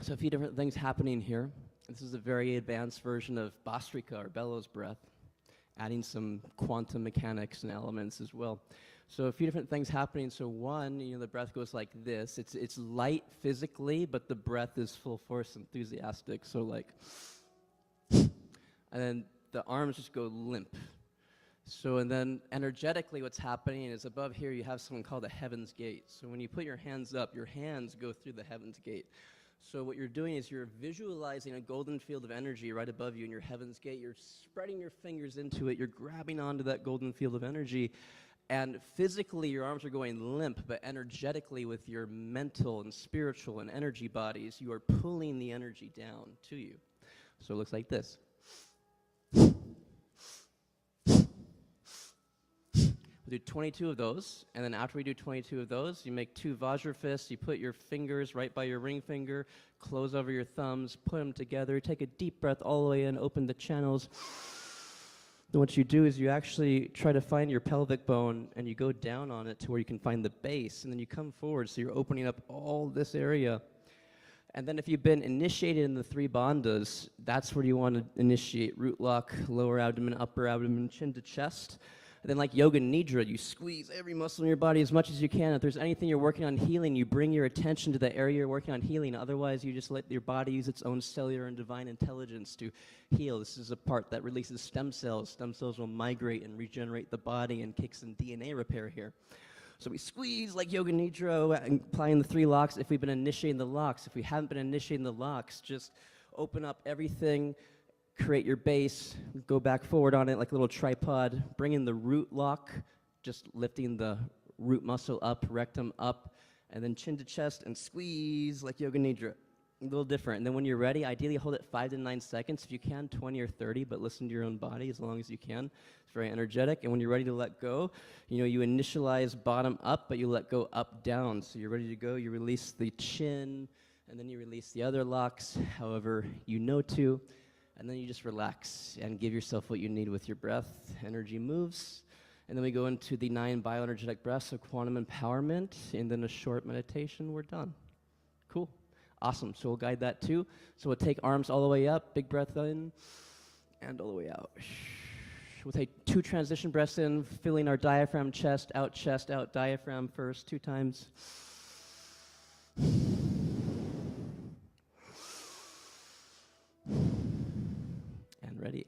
[SPEAKER 8] So a few different things happening here. This is a very advanced version of Bastrika, or bellows breath, adding some quantum mechanics and elements as well. So a few different things happening. So one, the breath goes like this. It's light physically, but the breath is full force, enthusiastic. So like, and then the arms just go limp. So, and then energetically what's happening is above here you have something called a heaven's gate. So when you put your hands up, your hands go through the heaven's gate. So what you're doing is you're visualizing a golden field of energy right above you in your heaven's gate. You're spreading your fingers into it. You're grabbing onto that golden field of energy. And physically your arms are going limp, but energetically with your mental and spiritual and energy bodies, you are pulling the energy down to you. So it looks like this. We'll do 22 of those, and then after we do 22 of those, you make 2 Vajra fists. You put your fingers right by your ring finger, close over your thumbs, put them together, take a deep breath all the way in, open the channels. Then what you do is you actually try to find your pelvic bone, and you go down on it to where you can find the base, and then you come forward, so you're opening up all this area. And then if you've been initiated in the 3 bandhas, that's where you want to initiate root lock, lower abdomen, upper abdomen, chin to chest. And then like Yoga Nidra, you squeeze every muscle in your body as much as you can. If there's anything you're working on healing, you bring your attention to the area you're working on healing. Otherwise, you just let your body use its own cellular and divine intelligence to heal. This is a part that releases stem cells. Stem cells will migrate and regenerate the body and kick some DNA repair here. So we squeeze like Yoga Nidra, applying the 3 locks if we've been initiating the locks. If we haven't been initiating the locks, just open up everything, create your base, go back forward on it like a little tripod, bring in the root lock, just lifting the root muscle up, rectum up, and then chin to chest and squeeze like Yoga Nidra. A little different. And then when you're ready, ideally hold it 5 to 9 seconds. If you can, 20 or 30, but listen to your own body as long as you can. It's very energetic. And when you're ready to let go, you initialize bottom up, but you let go up down. So you're ready to go, you release the chin, and then you release the other locks, however you know to. And then you just relax and give yourself what you need with your breath. Energy moves. And then we go into the 9 bioenergetic breaths of quantum empowerment, and then a short meditation, we're done. Cool. Awesome. So we'll guide that too. So we'll take arms all the way up, big breath in, and all the way out. We'll take 2 transition breaths in, filling our diaphragm, chest, out, diaphragm first, 2 times. And ready.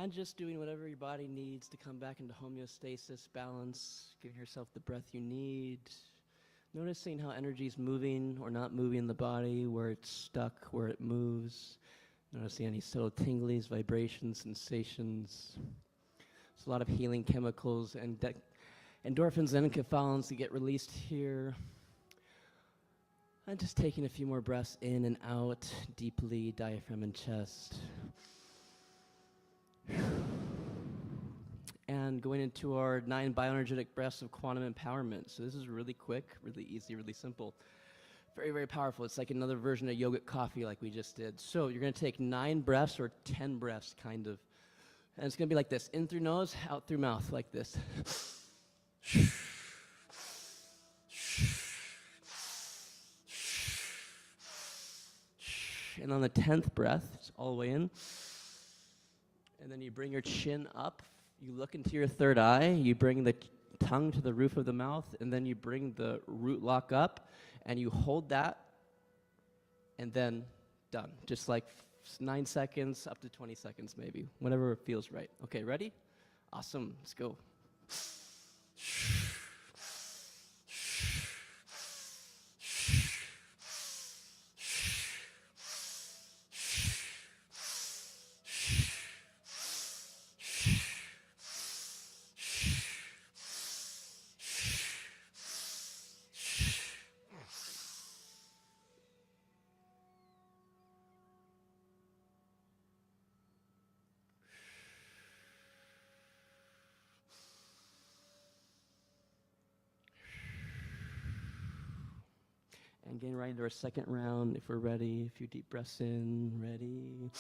[SPEAKER 8] And just doing whatever your body needs to come back into homeostasis, balance, giving yourself the breath you need. Noticing how energy is moving or not moving in the body, where it's stuck, where it moves. Noticing any subtle tinglies, vibrations, sensations. There's a lot of healing chemicals and endorphins and enkephalins that get released here. And just taking a few more breaths in and out, deeply, diaphragm and chest. And going into our 9 bioenergetic breaths of quantum empowerment. So this is really quick, really easy, really simple. Very, very powerful. It's like another version of yogic coffee like we just did. So you're going to take 9 breaths or 10 breaths, kind of. And it's going to be like this. In through nose, out through mouth, like this. And on the 10th breath, it's all the way in. And then you bring your chin up. You look into your third eye. You bring the tongue to the roof of the mouth. And then you bring the root lock up. And you hold that. And then done. Just like 9 seconds up to 20 seconds maybe. Whenever it feels right. Okay, ready? Awesome. Let's go. And getting right into our second round, if we're ready. A few deep breaths in, ready.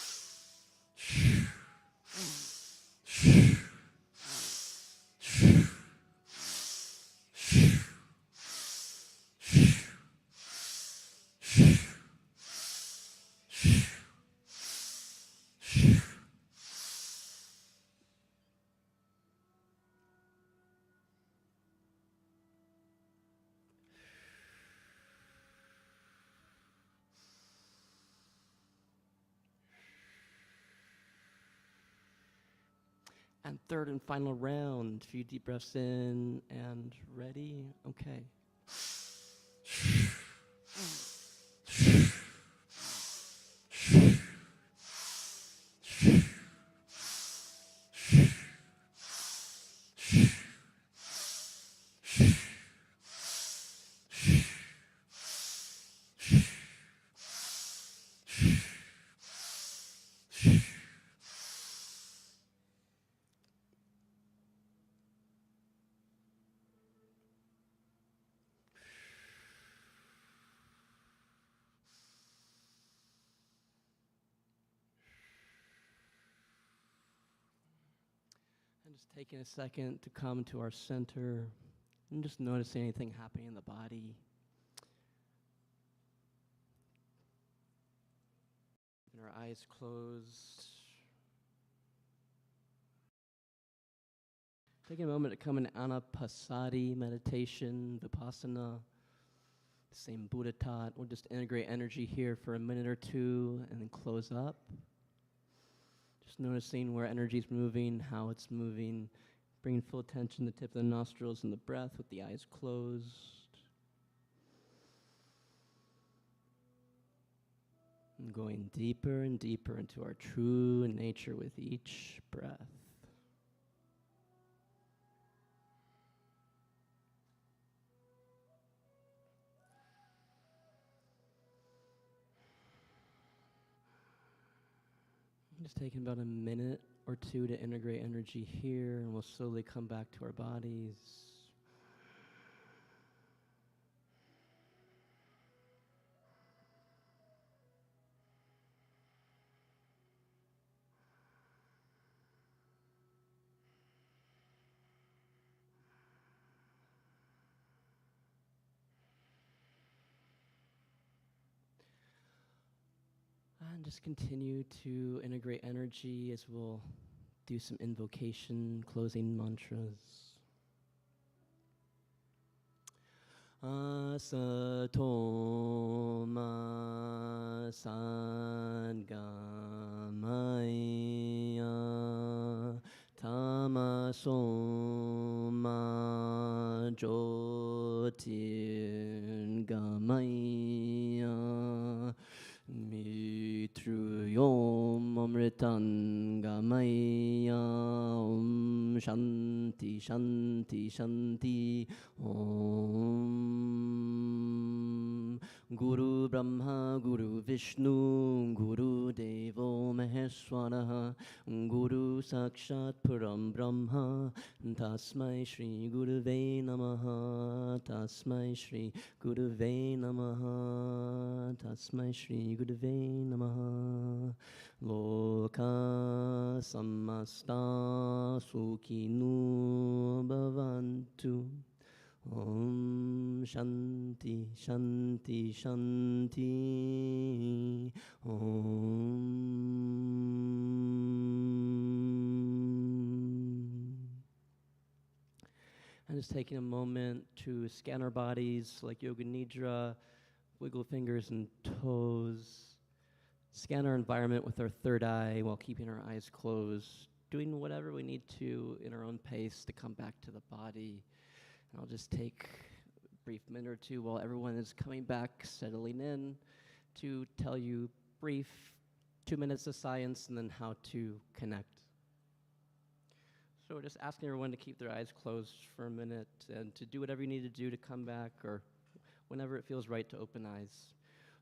[SPEAKER 8] And third and final round, a few deep breaths in and ready. Okay. And just taking a second to come to our center and just notice anything happening in the body. And our eyes closed. Taking a moment to come in Anapanasati meditation, Vipassana, the same Buddha taught. We'll just integrate energy here for a minute or two and then close up. Just noticing where energy is moving, how it's moving, bringing full attention to the tip of the nostrils and the breath with the eyes closed. And going deeper and deeper into our true nature with each breath. Just taking about a minute or two to integrate energy here, and we'll slowly come back to our bodies. And just continue to integrate energy as we'll do some invocation, closing mantras. Asato ma sangamaya Tamasoma Jyotirgamaya Mitruyom Amritangamaya Om Shanti Shanti Shanti Om Guru Brahma Guru Vishnu Guru Devo Maheshwaraha Guru Sakshat Param Brahma Tasmai Shri Gurave Namaha Tasmai Shri Gurave Namaha Tasmai Shri Gurave Namaha Loka Samasta Sukhinu Bhavantu Om Shanti Shanti Shanti Om. And just taking a moment to scan our bodies like Yoga Nidra, wiggle fingers and toes, scan our environment with our third eye while keeping our eyes closed, doing whatever we need to in our own pace to come back to the body. And I'll just take a brief minute or two while everyone is coming back, settling in, to tell you brief 2 minutes of science and then how to connect. So we're just asking everyone to keep their eyes closed for a minute and to do whatever you need to do to come back or whenever it feels right to open eyes.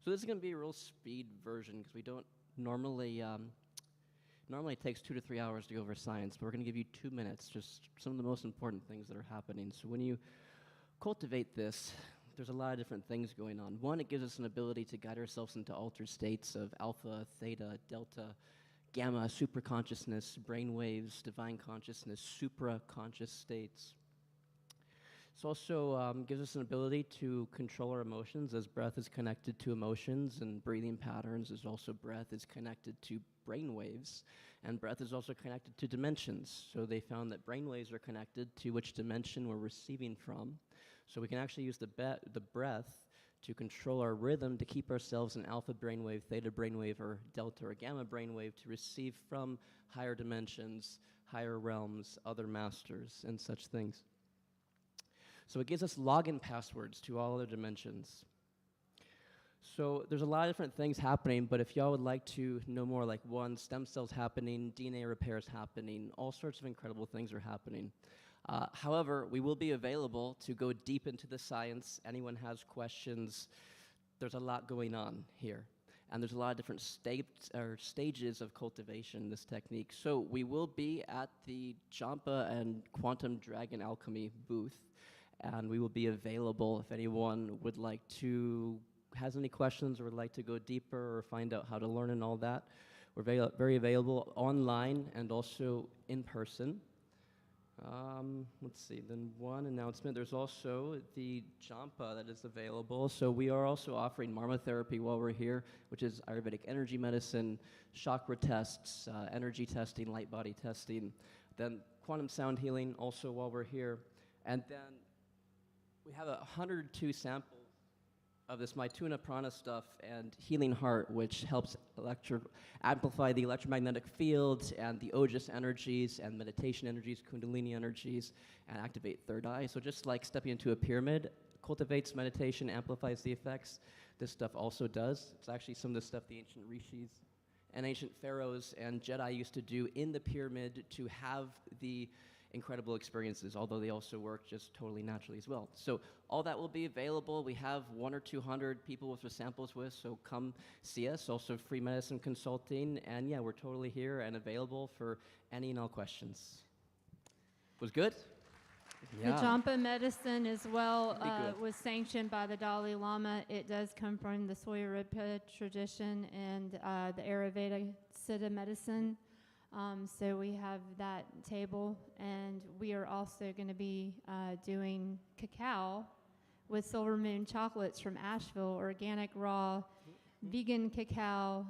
[SPEAKER 8] So this is going to be a real speed version because we don't normally, normally it takes 2 to 3 hours to go over science, but we're going to give you 2 minutes, just some of the most important things that are happening. So when you cultivate this, there's a lot of different things going on. One, it gives us an ability to guide ourselves into altered states of alpha, theta, delta, gamma, superconsciousness, brain waves, divine consciousness, supra-conscious states. It also gives us an ability to control our emotions, as breath is connected to emotions, and breathing patterns is also breath is connected to brain waves, and breath is also connected to dimensions. So they found that brain waves are connected to which dimension we're receiving from. So we can actually use the breath to control our rhythm to keep ourselves in alpha brainwave, theta brainwave, or delta or gamma brainwave to receive from higher dimensions, higher realms, other masters, and such things. So it gives us login passwords to all other dimensions. So there's a lot of different things happening, but if y'all would like to know more, like one, stem cells happening, DNA repairs happening, all sorts of incredible things are happening. However, we will be available to go deep into the science. Anyone has questions, there's a lot going on here. And there's a lot of different stages of cultivation in this technique. So we will be at the Jampa and Quantum Dragon Alchemy booth, and we will be available if anyone would like to, has any questions or would like to go deeper or find out how to learn and all that. We're very available online and also in person. Let's see, then one announcement, there's also the Jampa that is available. So we are also offering Marma therapy while we're here, which is Ayurvedic energy medicine, chakra tests, energy testing, light body testing, then quantum sound healing also while we're here. And then we have 102 samples of this Maituna Prana stuff and Healing Heart, which helps amplify the electromagnetic field and the Ojas energies and meditation energies, Kundalini energies, and activate third eye. So just like stepping into a pyramid, cultivates meditation, amplifies the effects. This stuff also does. It's actually some of the stuff the ancient rishis and ancient pharaohs and Jedi used to do in the pyramid to have the incredible experiences, although they also work just totally naturally as well. So all that will be available. We have 100 or 200 people with the samples with, so come see us. Also free medicine consulting, and yeah, we're totally here and available for any and all questions. Was good?
[SPEAKER 5] The Jampa medicine as well
[SPEAKER 8] good.
[SPEAKER 5] was sanctioned by the Dalai Lama. It does come from the Soyaripa tradition and the Ayurveda Siddha medicine. So we have that table, and we are also going to be doing cacao with Silver Moon chocolates from Asheville, organic, raw, vegan cacao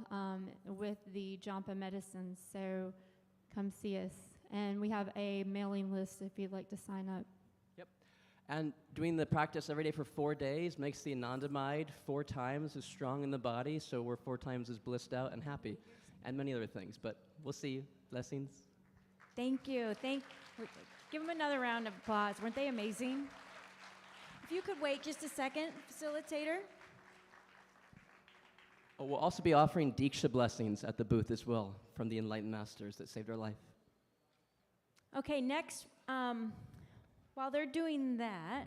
[SPEAKER 5] with the Jampa medicine. So come see us. And we have a mailing list if you'd like to sign up.
[SPEAKER 8] Yep. And doing the practice every day for 4 days makes the anandamide 4 times as strong in the body, so we're 4 times as blissed out and happy, and many other things. But we'll see you. Blessings.
[SPEAKER 19] Thank you. Give them another round of applause. Weren't they amazing? If you could wait just a second, facilitator.
[SPEAKER 8] We'll also be offering Diksha blessings at the booth as well from the enlightened masters that saved our life.
[SPEAKER 19] Okay, next, while they're doing that,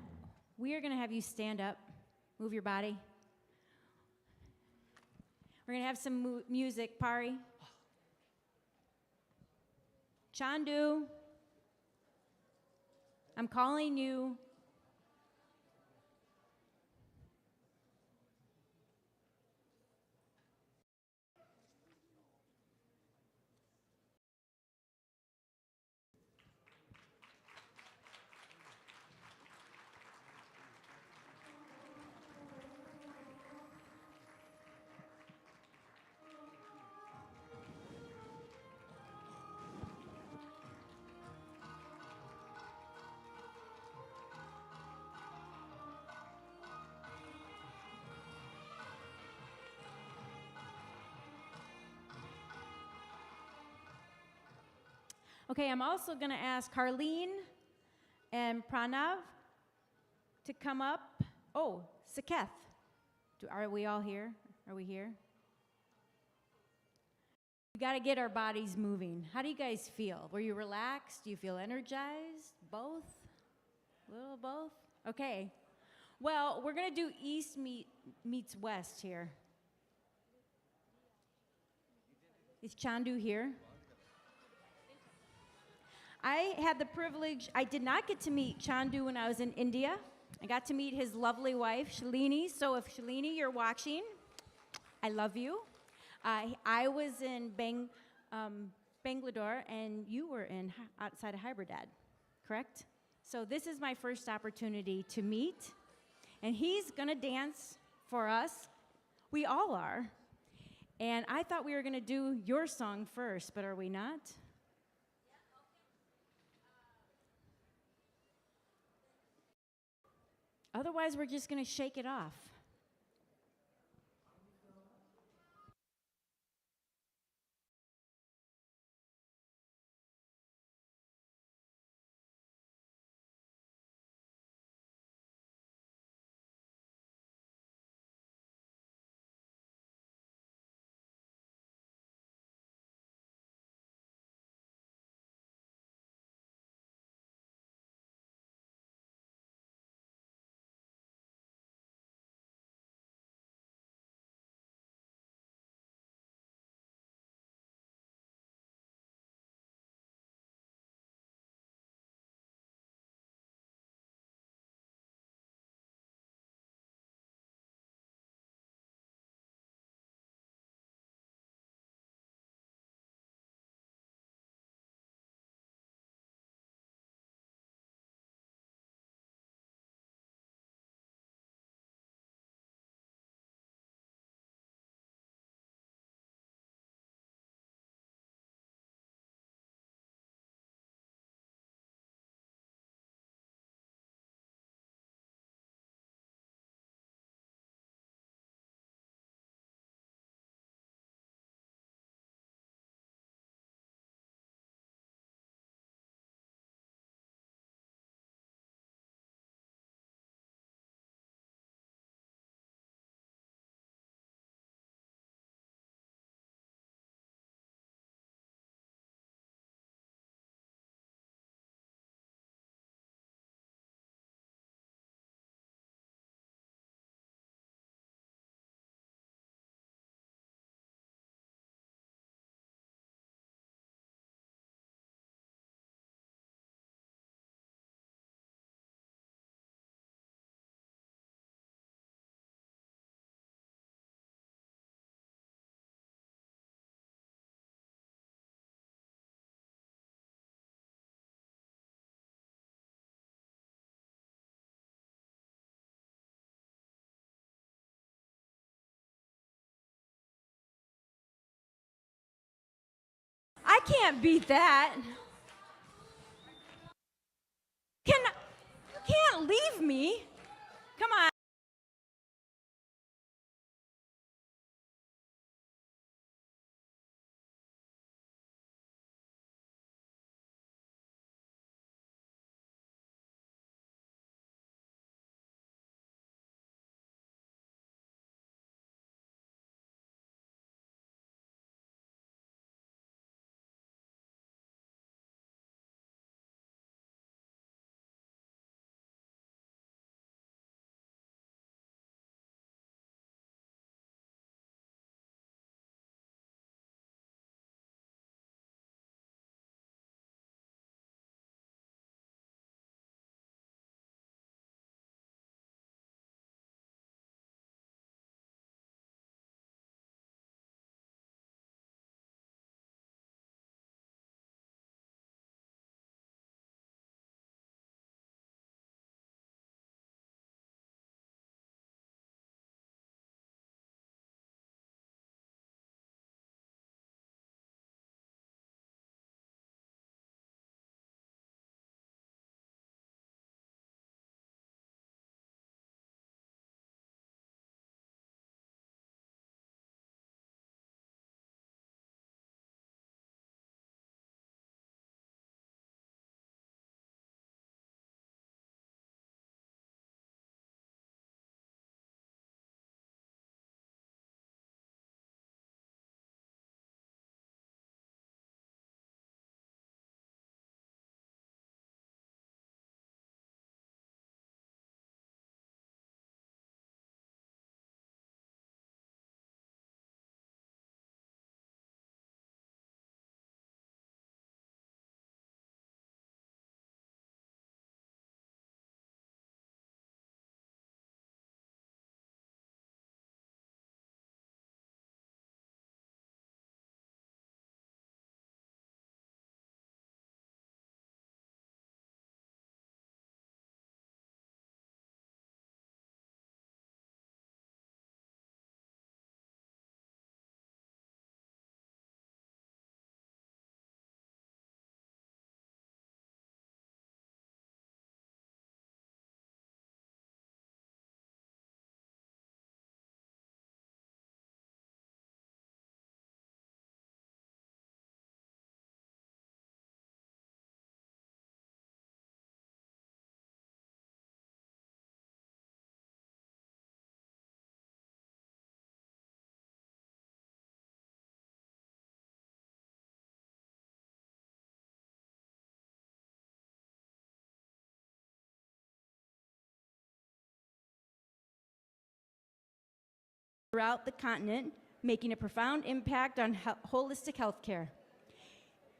[SPEAKER 19] we are going to have you stand up, move your body. We're going to have some music. Pari. Chandu. I'm calling you. Okay, I'm also going to ask Carlene and Pranav to come up. Oh, Saketh. Are we all here? Are we here? We got to get our bodies moving. How do you guys feel? Were you relaxed? Do you feel energized? Both? A little both? Okay. Well, we're going to do East meets West here. Is Chandu here? I had the privilege, I did not get to meet Chandu when I was in India. I got to meet his lovely wife, Shalini. So if Shalini, you're watching, I love you. I was in Bangalore, and you were outside of Hyderabad, correct? So this is my first opportunity to meet, and he's gonna dance for us. We all are. And I thought we were gonna do your song first, but are we not? Otherwise, we're just going to shake it off. I can't beat that. You can't leave me. Come on. throughout the continent, making a profound impact on holistic healthcare.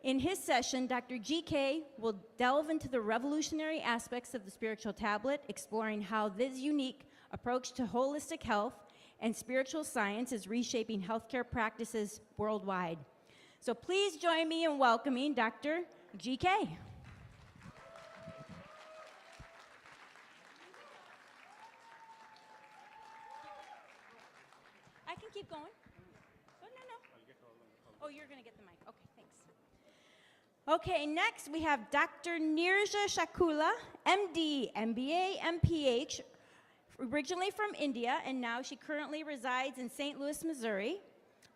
[SPEAKER 19] In his session, Dr. GK will delve into the revolutionary aspects of the spiritual tablet, exploring how this unique approach to holistic health and spiritual science is reshaping healthcare practices worldwide. So please join me in welcoming Dr. GK. I can keep going. Oh, no. Oh, you're going to get the mic. Okay, thanks. Okay, next we have Dr. Nirja Shakula, MD, MBA, MPH, originally from India, and now she currently resides in St. Louis, Missouri,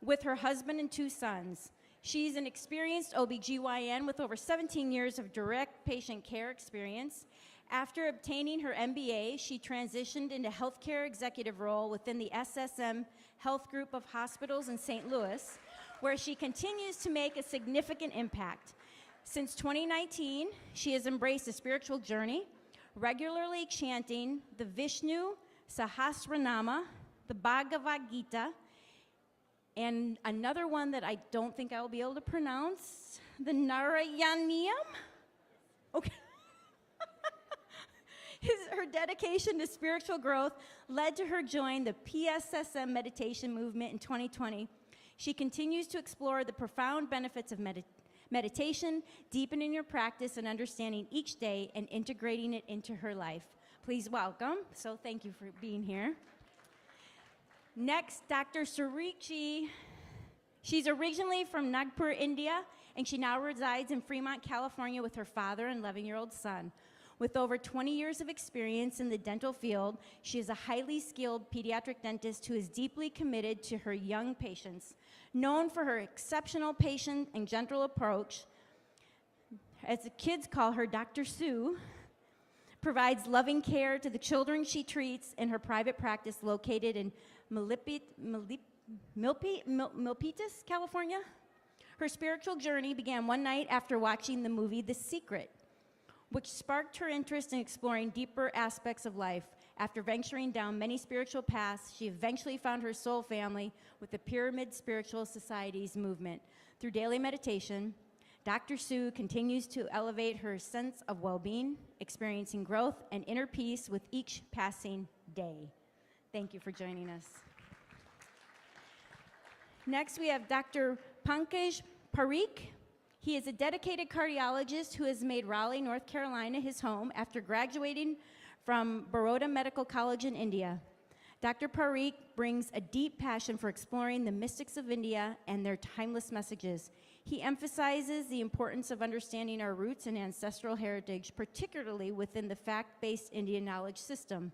[SPEAKER 19] with her husband and 2 sons. She's an experienced OBGYN with over 17 years of direct patient care experience. After obtaining her MBA, she transitioned into healthcare executive role within the SSM Health Group of Hospitals in St. Louis, where she continues to make a significant impact. Since 2019, she has embraced a spiritual journey, regularly chanting the Vishnu Sahasranama, the Bhagavad Gita, and another one that I don't think I will be able to pronounce, the Narayaniyam. Okay. Her dedication to spiritual growth led to her join the PSSM meditation movement in 2020. She continues to explore the profound benefits of meditation, deepening your practice and understanding each day and integrating it into her life. Please welcome. So thank you for being here. Next, Dr. Surichi. She's originally from Nagpur, India, and she now resides in Fremont, California with her father and 11-year-old son. With over 20 years of experience in the dental field, she is a highly skilled pediatric dentist who is deeply committed to her young patients. Known for her exceptional patient and gentle approach, as the kids call her Dr. Sue, provides loving care to the children she treats in her private practice located in Milpitas, California. Her spiritual journey began one night after watching the movie The Secret, which sparked her interest in exploring deeper aspects of life. After venturing down many spiritual paths, she eventually found her soul family with the Pyramid Spiritual Society's movement. Through daily meditation, Dr. Sue continues to elevate her sense of well-being, experiencing growth and inner peace with each passing day. Thank you for joining us. Next, we have Dr. Pankaj Parikh. He is a dedicated cardiologist who has made Raleigh, North Carolina his home after graduating from Baroda Medical College in India. Dr. Parikh brings a deep passion for exploring the mystics of India and their timeless messages. He emphasizes the importance of understanding our roots and ancestral heritage, particularly within the fact-based Indian knowledge system.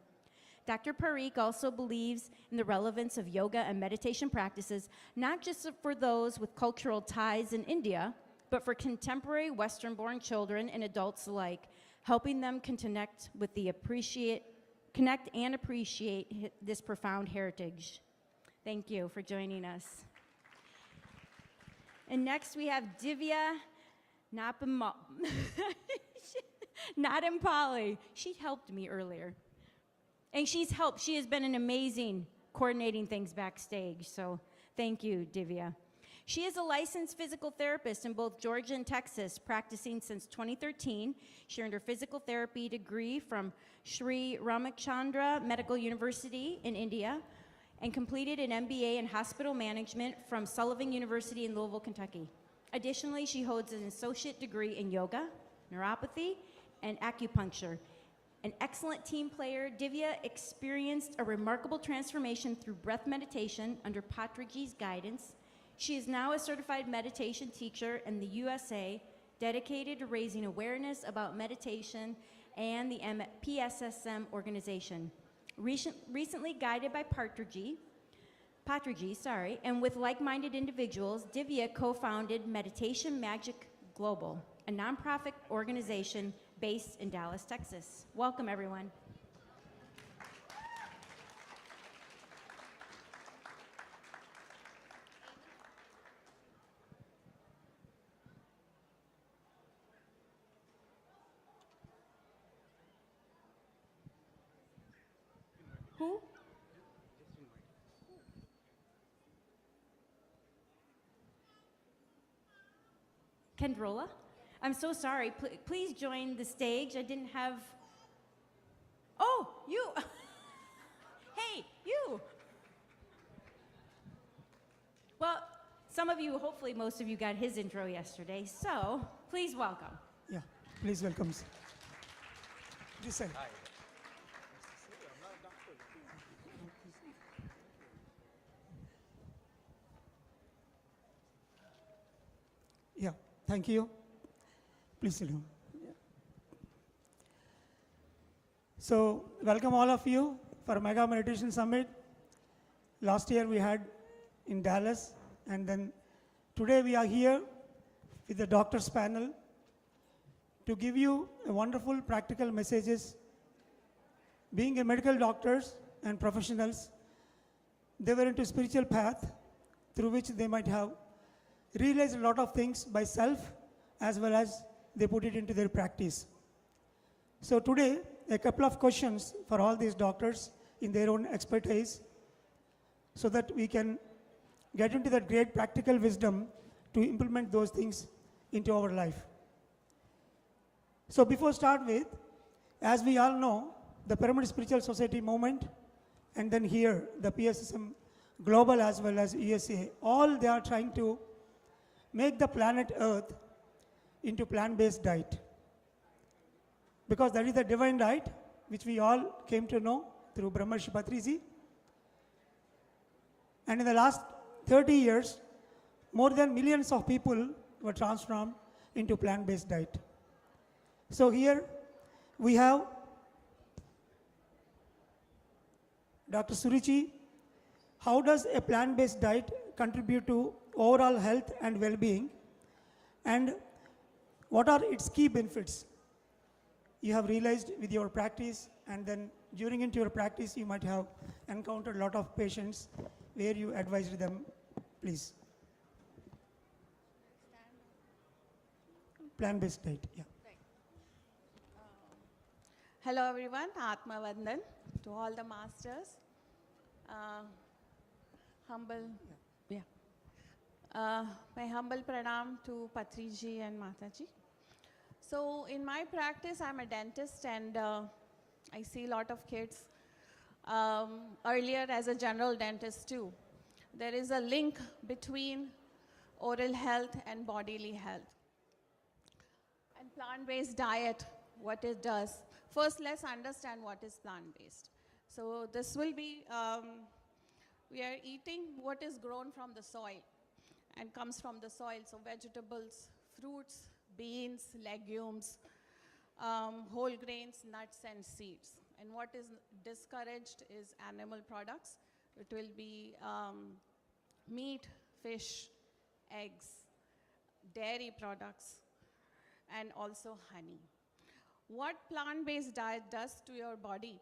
[SPEAKER 19] Dr. Parikh also believes in the relevance of yoga and meditation practices, not just for those with cultural ties in India, but for contemporary Western-born children and adults alike, helping them connect and appreciate this profound heritage. Thank you for joining us. And next we have Divya Nadampali. She helped me earlier. And she has been an amazing coordinating things backstage, so thank you, Divya. She is a licensed physical therapist in both Georgia and Texas, practicing since 2013. She earned her physical therapy degree from Sri Ramachandra Medical University in India and completed an MBA in hospital management from Sullivan University in Louisville, Kentucky. Additionally, she holds an associate degree in yoga, neuropathy, and acupuncture. An excellent team player, Divya experienced a remarkable transformation through breath meditation under Patriji's guidance. She is now a certified meditation teacher in the USA, dedicated to raising awareness about meditation and the PSSM organization. Recently guided by Patriji, and with like-minded individuals, Divya co-founded Meditation Magic Global, a nonprofit organization based in Dallas, Texas. Welcome, everyone. Who? Kendrola. I'm so sorry. Please join the stage. I didn't have. Oh, you. Hey, you. Well, some of you, hopefully most of you got his intro yesterday, so please welcome.
[SPEAKER 6] Yeah, please welcome. This side. Yeah, thank you. Please sit down. So, welcome all of you for Mega Meditation Summit. Last year we had in Dallas, and then today we are here with the doctors panel to give you a wonderful practical messages. Being a medical doctors and professionals, they were into spiritual path through which they might have realized a lot of things by self as well as they put it into their practice. So today, a couple of questions for all these doctors in their own expertise so that we can get into that great practical wisdom to implement those things into our life. So before start with, as we all know, the Pyramid Spiritual Society movement, and then here, the PSSM Global as well as USA, all they are trying to make the planet Earth into plant-based diet. Because that is the divine diet, which we all came to know through Brahmarshi Patriji. And in the last 30 years, more than millions of people were transformed into plant-based diet. So here we have Dr. Suruchi. How does a plant-based diet contribute to overall health and well-being? And what are its key benefits? You have realized with your practice, and then during into your practice, you might have encountered a lot of patients where you advised them, please. Plant-based diet, yeah.
[SPEAKER 10] Hello everyone, Atma Vandan to all the masters. My humble pranam to Patriji and Mataji. So in my practice, I'm a dentist and I see a lot of kids. Earlier as a general dentist too. There is a link between oral health and bodily health. And plant-based diet, what it does. First, let's understand what is plant-based. So this will be, we are eating what is grown from the soil and comes from the soil. So vegetables, fruits, beans, legumes, whole grains, nuts and seeds. And what is discouraged is animal products. It will be meat, fish, eggs, dairy products, and also honey. What plant-based diet does to your body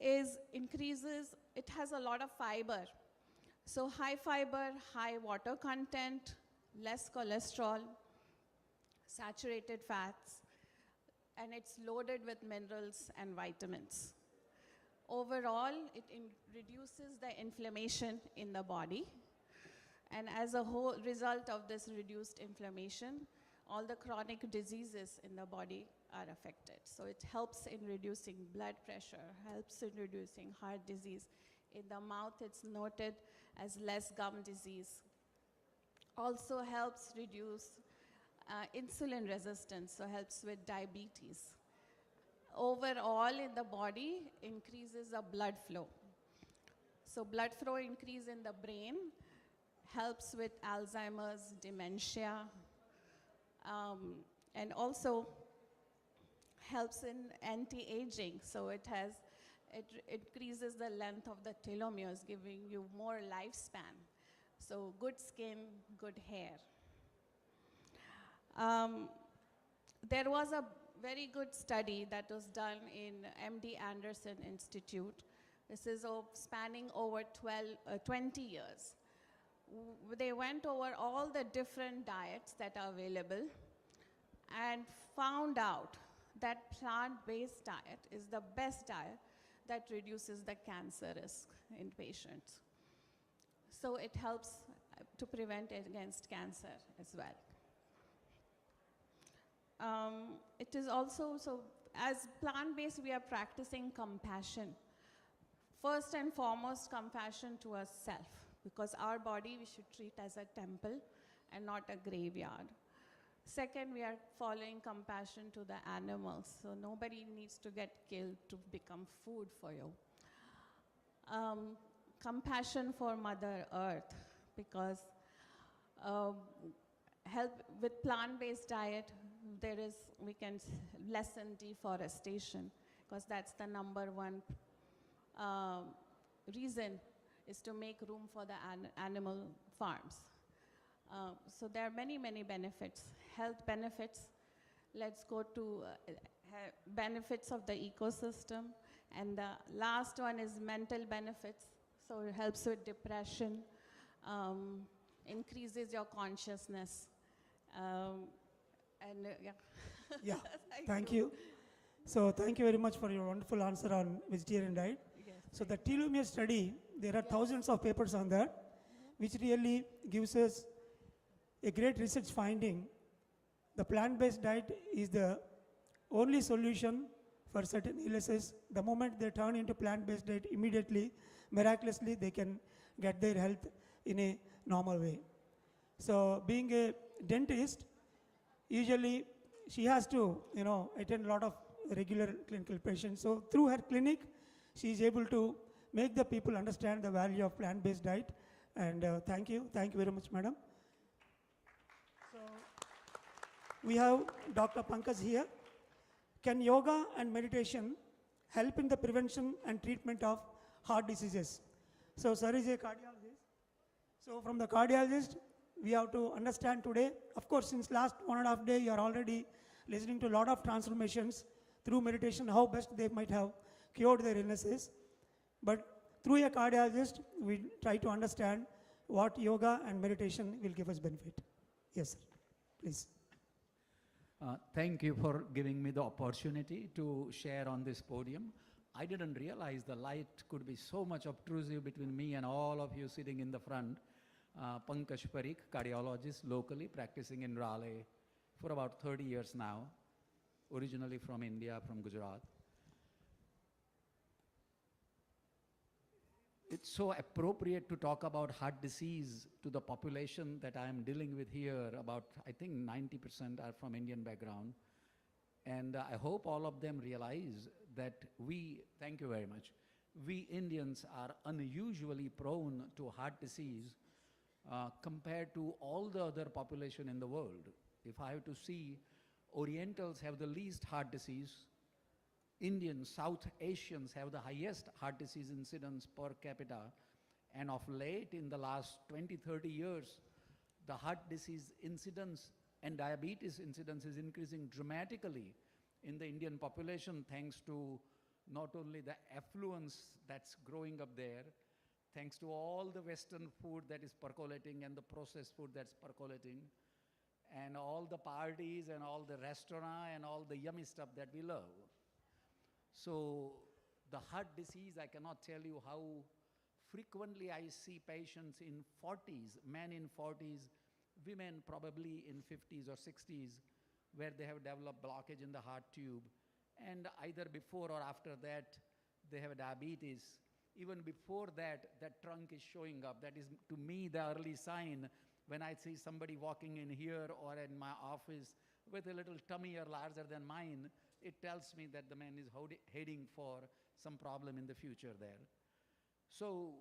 [SPEAKER 10] is increases, it has a lot of fiber. So high fiber, high water content, less cholesterol, saturated fats, and it's loaded with minerals and vitamins. Overall, it reduces the inflammation in the body. And as a whole result of this reduced inflammation, all the chronic diseases in the body are affected. So it helps in reducing blood pressure, helps in reducing heart disease. In the mouth, it's noted as less gum disease. Also helps reduce insulin resistance, so helps with diabetes. Overall in the body, increases the blood flow. So blood flow increase in the brain, helps with Alzheimer's, dementia, and also helps in anti-aging. So it increases the length of the telomeres, giving you more lifespan. So good skin, good hair. There was a very good study that was done in MD Anderson Institute. This is spanning over 20 years. They went over all the different diets that are available and found out that plant-based diet is the best diet that reduces the cancer risk in patients. So it helps to prevent against cancer as well. it is also, so as plant-based, we are practicing compassion. First and foremost, compassion to ourselves, because our body we should treat as a temple and not a graveyard. Second, we are following compassion to the animals. So nobody needs to get killed to become food for you. Compassion for Mother Earth, because help with plant-based diet, we can lessen deforestation, because that's the #1 reason is to make room for the animal farms. So there are many, many benefits. Health benefits. Let's go to benefits of the ecosystem. And the last one is mental benefits. So it helps with depression, increases your consciousness. Yeah.
[SPEAKER 6] Yeah, thank you. So thank you very much for your wonderful answer on vegetarian diet.
[SPEAKER 10] Yes.
[SPEAKER 6] So the telomere study, there are thousands of papers on that, which really gives us a great research finding. The plant-based diet is the only solution for certain illnesses. The moment they turn into plant-based diet, immediately, miraculously, they can get their health in a normal way. So being a dentist, usually she has to, attend a lot of regular clinical patients. So through her clinic, she is able to make the people understand the value of plant-based diet. And thank you very much, madam. So we have Dr. Pankaj here. Can yoga and meditation help in the prevention and treatment of heart diseases? So sir is a cardiologist. So from the cardiologist, we have to understand today, of course, since last 1.5 days, you are already listening to a lot of transformations through meditation, how best they might have cured their illnesses. But through a cardiologist, we try to understand what yoga and meditation will give us benefit. Yes, sir. Please.
[SPEAKER 11] Thank you for giving me the opportunity to share on this podium. I didn't realize the light could be so much obtrusive between me and all of you sitting in the front. Pankaj Parikh, cardiologist locally, practicing in Raleigh for about 30 years now, originally from India, from Gujarat. It's so appropriate to talk about heart disease to the population that I am dealing with here. About, I think 90% are from Indian background. And I hope all of them realize that thank you very much, we Indians are unusually prone to heart disease compared to all the other population in the world. If I have to see, Orientals have the least heart disease. Indians, South Asians have the highest heart disease incidence per capita. And of late, in the last 20, 30 years, the heart disease incidence and diabetes incidence is increasing dramatically in the Indian population, thanks to not only the affluence that's growing up there, thanks to all the Western food that is percolating and the processed food that's percolating, and all the parties and all the restaurant and all the yummy stuff that we love. So the heart disease, I cannot tell you how frequently I see patients in 40s, men in 40s, women probably in 50s or 60s, where they have developed blockage in the heart tube. And either before or after that, they have diabetes. Even before that, that trunk is showing up. That is, to me, the early sign when I see somebody walking in here or in my office with a little tummy larger than mine. It tells me that the man is heading for some problem in the future there. So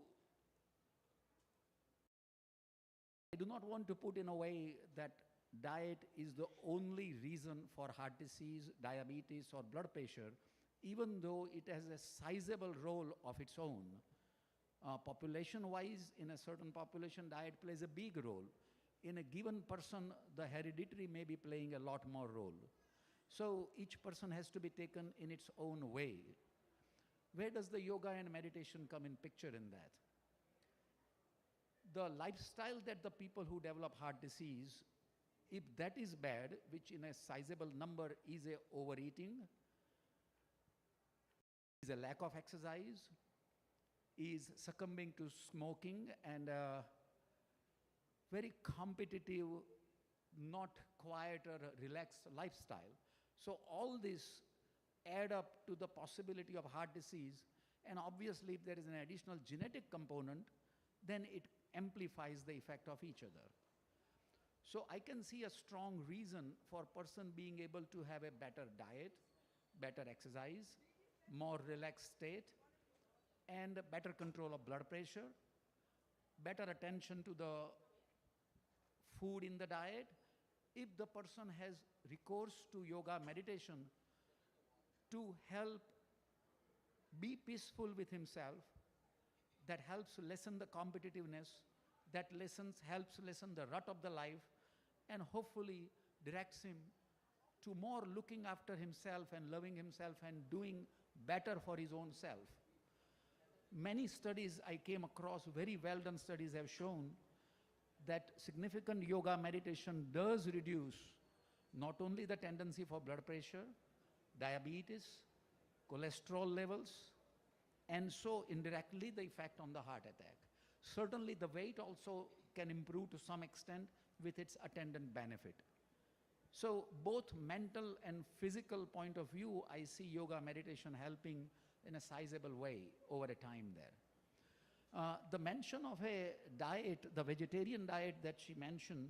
[SPEAKER 11] I do not want to put in a way that diet is the only reason for heart disease, diabetes, or blood pressure, even though it has a sizable role of its own. Population-wise, in a certain population, diet plays a big role. In a given person, the hereditary may be playing a lot more role. So each person has to be taken in its own way. Where does the yoga and meditation come in picture in that? The lifestyle that the people who develop heart disease, if that is bad, which in a sizable number is a overeating, is a lack of exercise, is succumbing to smoking and very competitive, not quieter, relaxed lifestyle. So all this add up to the possibility of heart disease. And obviously, if there is an additional genetic component, then it amplifies the effect of each other. So I can see a strong reason for a person being able to have a better diet, better exercise, more relaxed state, and better control of blood pressure, better attention to the food in the diet. If the person has recourse to yoga meditation to help be peaceful with himself, that helps lessen the competitiveness, that helps lessen the rut of the life, and hopefully directs him to more looking after himself and loving himself and doing better for his own self. Many studies I came across, very well done studies, have shown that significant yoga meditation does reduce not only the tendency for blood pressure, diabetes, cholesterol levels, and so indirectly the effect on the heart attack. Certainly the weight also can improve to some extent with its attendant benefit. So both mental and physical point of view, I see yoga meditation helping in a sizable way over a time there. The mention of a diet, the vegetarian diet that she mentioned,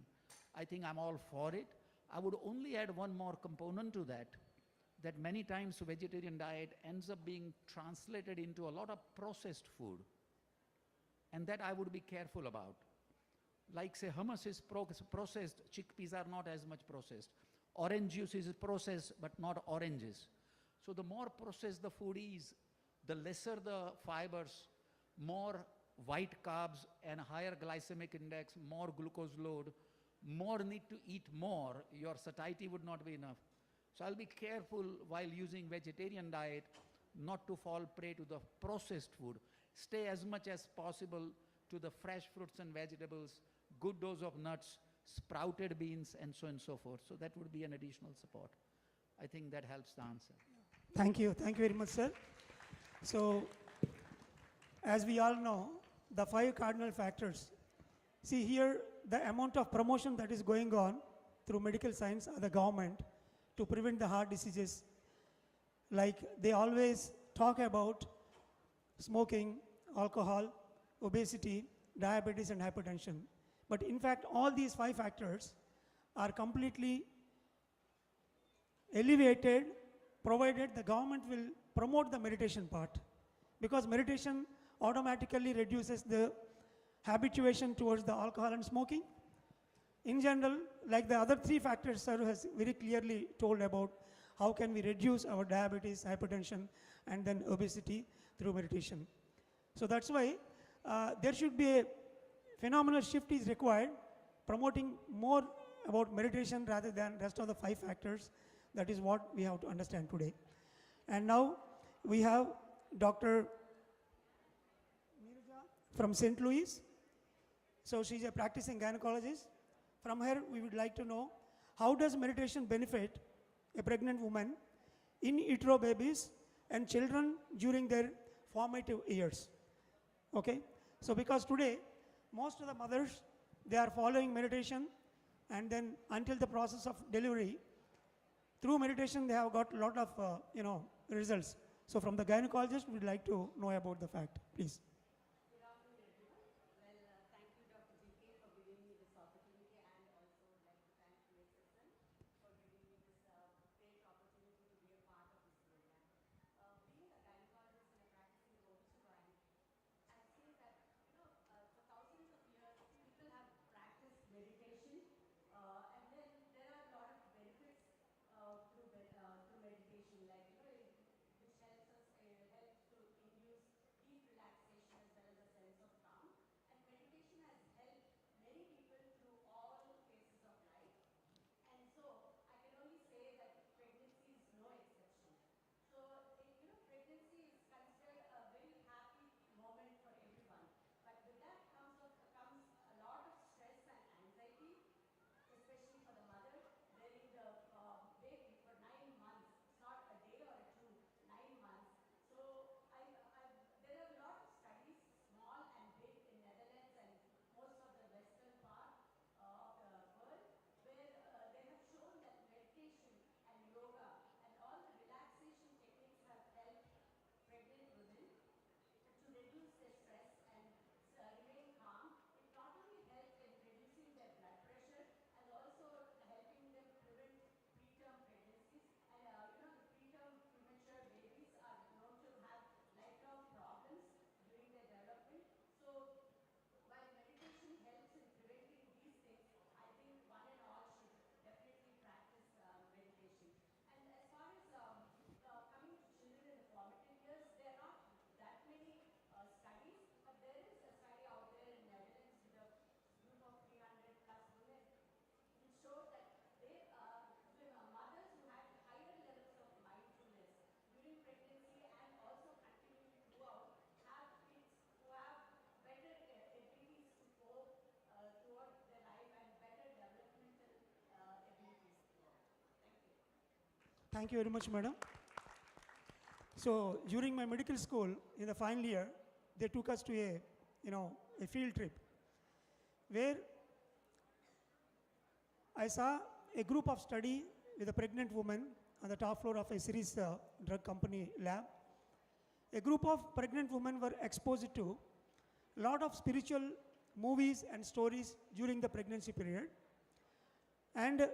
[SPEAKER 11] I think I'm all for it. I would only add one more component to that, that many times vegetarian diet ends up being translated into a lot of processed food. And that I would be careful about. Like say hummus is processed, chickpeas are not as much processed. Orange juice is processed, but not oranges. So the more processed the food is, the lesser the fibers, more white carbs and higher glycemic index, more glucose load, more need to eat more, your satiety would not be enough. So I'll be careful while using vegetarian diet not to fall prey to the processed food. Stay as much as possible to the fresh fruits and vegetables, good dose of nuts, sprouted beans, and so on and so forth. So that would be an additional support. I think that helps the answer.
[SPEAKER 6] Thank you. Thank you very much, sir. So, as we all know, the 5 cardinal factors. See here, the amount of promotion that is going on through medical science or the government to prevent the heart diseases. Like they always talk about smoking, alcohol, obesity, diabetes, and hypertension. But in fact, all these 5 factors are completely elevated, provided the government will promote the meditation part. Because meditation automatically reduces the habituation towards the alcohol and smoking. In general, like the other 3 factors, sir has very clearly told about how can we reduce our diabetes, hypertension, and then obesity through meditation. So that's why there should be a phenomenal shift is required, promoting more about meditation rather than rest of the 5 factors. That is what we have to understand today. And now we have Dr. from St. Louis. So she's a practicing gynecologist. From her, we would like to know, how does meditation benefit a pregnant woman, in utero babies, and children during their formative years? Okay? So because today, most of the mothers, they are following meditation, and then until the process of delivery, through meditation, they have got a lot of, results. So from the gynecologist, we'd like to know about the fact, please.
[SPEAKER 12] Which helps to induce deep relaxation
[SPEAKER 6] Thank you very much, madam. So during my medical school, in the final year, they took us to a field trip where I saw a group of study with a pregnant woman on the top floor of a series drug company lab. A group of pregnant women were exposed to a lot of spiritual movies and stories during the pregnancy period. And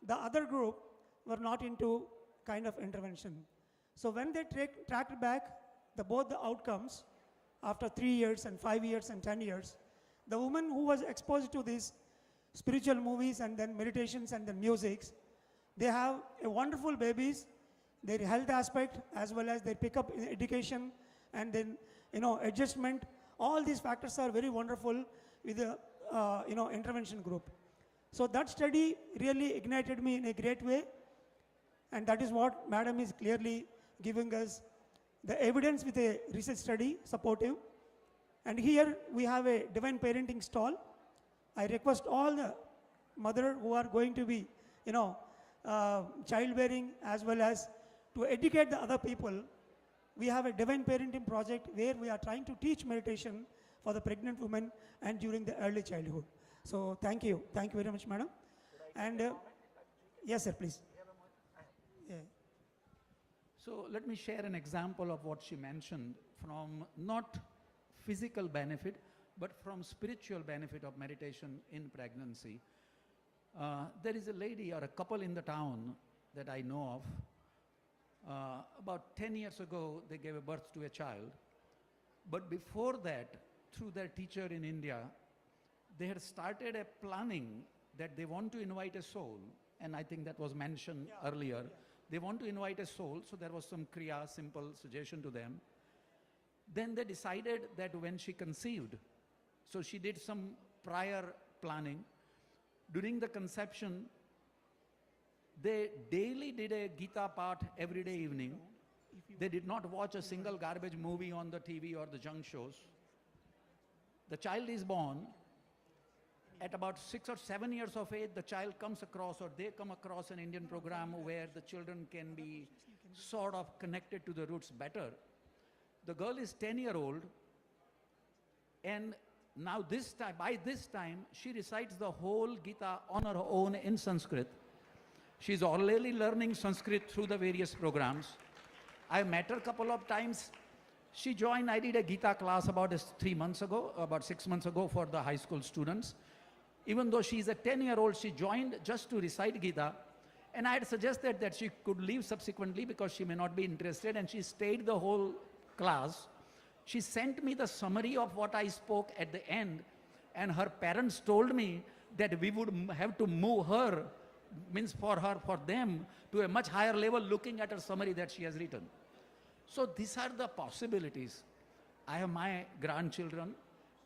[SPEAKER 6] the other group were not into kind of intervention. So when they tracked back both the outcomes after 3 years and 5 years and 10 years, the woman who was exposed to these spiritual movies and then meditations and then musics, they have a wonderful babies, their health aspect as well as they pick up in education and then adjustment. All these factors are very wonderful with the intervention group. So that study really ignited me in a great way, and that is what madam is clearly giving us the evidence with a research study supportive. And here we have a divine parenting stall. I request all the mother who are going to be childbearing as well as to educate the other people. We have a divine parenting project where we are trying to teach meditation for the pregnant women and during the early childhood. So thank you very much, madam. And yes, sir, please. Yeah.
[SPEAKER 11] So let me share an example of what she mentioned from not physical benefit, but from spiritual benefit of meditation in pregnancy. There is a lady or a couple in the town that I know of. About 10 years ago, they gave a birth to a child. But before that, through their teacher in India, they had started a planning that they want to invite a soul, and I think that was mentioned earlier. They want to invite a soul, so there was some kriya, simple suggestion to them. Then they decided that when she conceived, so she did some prior planning. During the conception, they daily did a Gita part every day evening. They did not watch a single garbage movie on the TV or the junk shows. The child is born. At about 6 or 7 years of age, the child comes across, or they come across an Indian program where the children can be sort of connected to the roots better. The girl is 10-year-old, and now by this time, she recites the whole Gita on her own in Sanskrit. She's already learning Sanskrit through the various programs. I met her a couple of times. She joined, I did a Gita class about 6 months ago for the high school students. Even though she's a 10-year-old, she joined just to recite Gita. And I had suggested that she could leave subsequently because she may not be interested, and she stayed the whole class. She sent me the summary of what I spoke at the end, and her parents told me that we would have to move her, means for them, to a much higher level looking at her summary that she has written. So these are the possibilities. I have my grandchildren,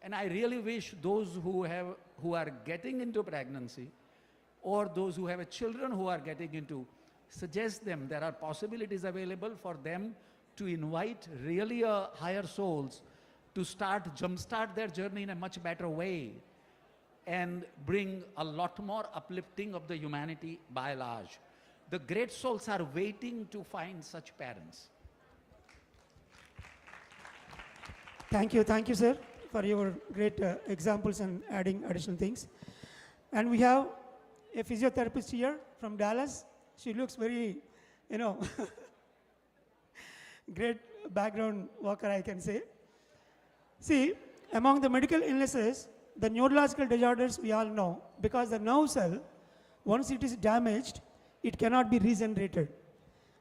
[SPEAKER 11] and I really wish those who are getting into pregnancy, or those who have children who are getting into, suggest them there are possibilities available for them to invite really higher souls to jumpstart their journey in a much better way and bring a lot more uplifting of the humanity by large. The great souls are waiting to find such parents.
[SPEAKER 6] Thank you, sir, for your great examples and adding additional things. And we have a physiotherapist here from Dallas. She looks very, great background worker, I can say. See, among the medical illnesses, the neurological disorders we all know, because the nerve cell, once it is damaged, it cannot be regenerated.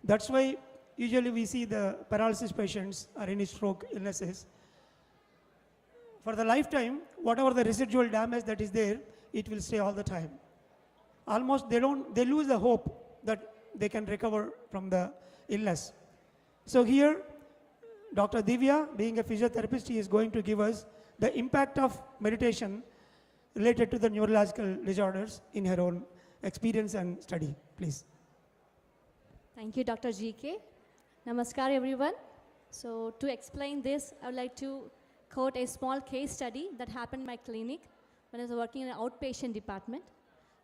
[SPEAKER 6] That's why usually we see the paralysis patients or any stroke illnesses. For the lifetime, whatever the residual damage that is there, it will stay all the time. Almost they lose the hope that they can recover from the illness. So here, Dr. Divya, being a physiotherapist, he is going to give us the impact of meditation related to the neurological disorders in her own experience and study. Please.
[SPEAKER 12] Thank you, Dr. GK. Namaskar, everyone. So to explain this, I would like to quote a small case study that happened in my clinic when I was working in an outpatient department.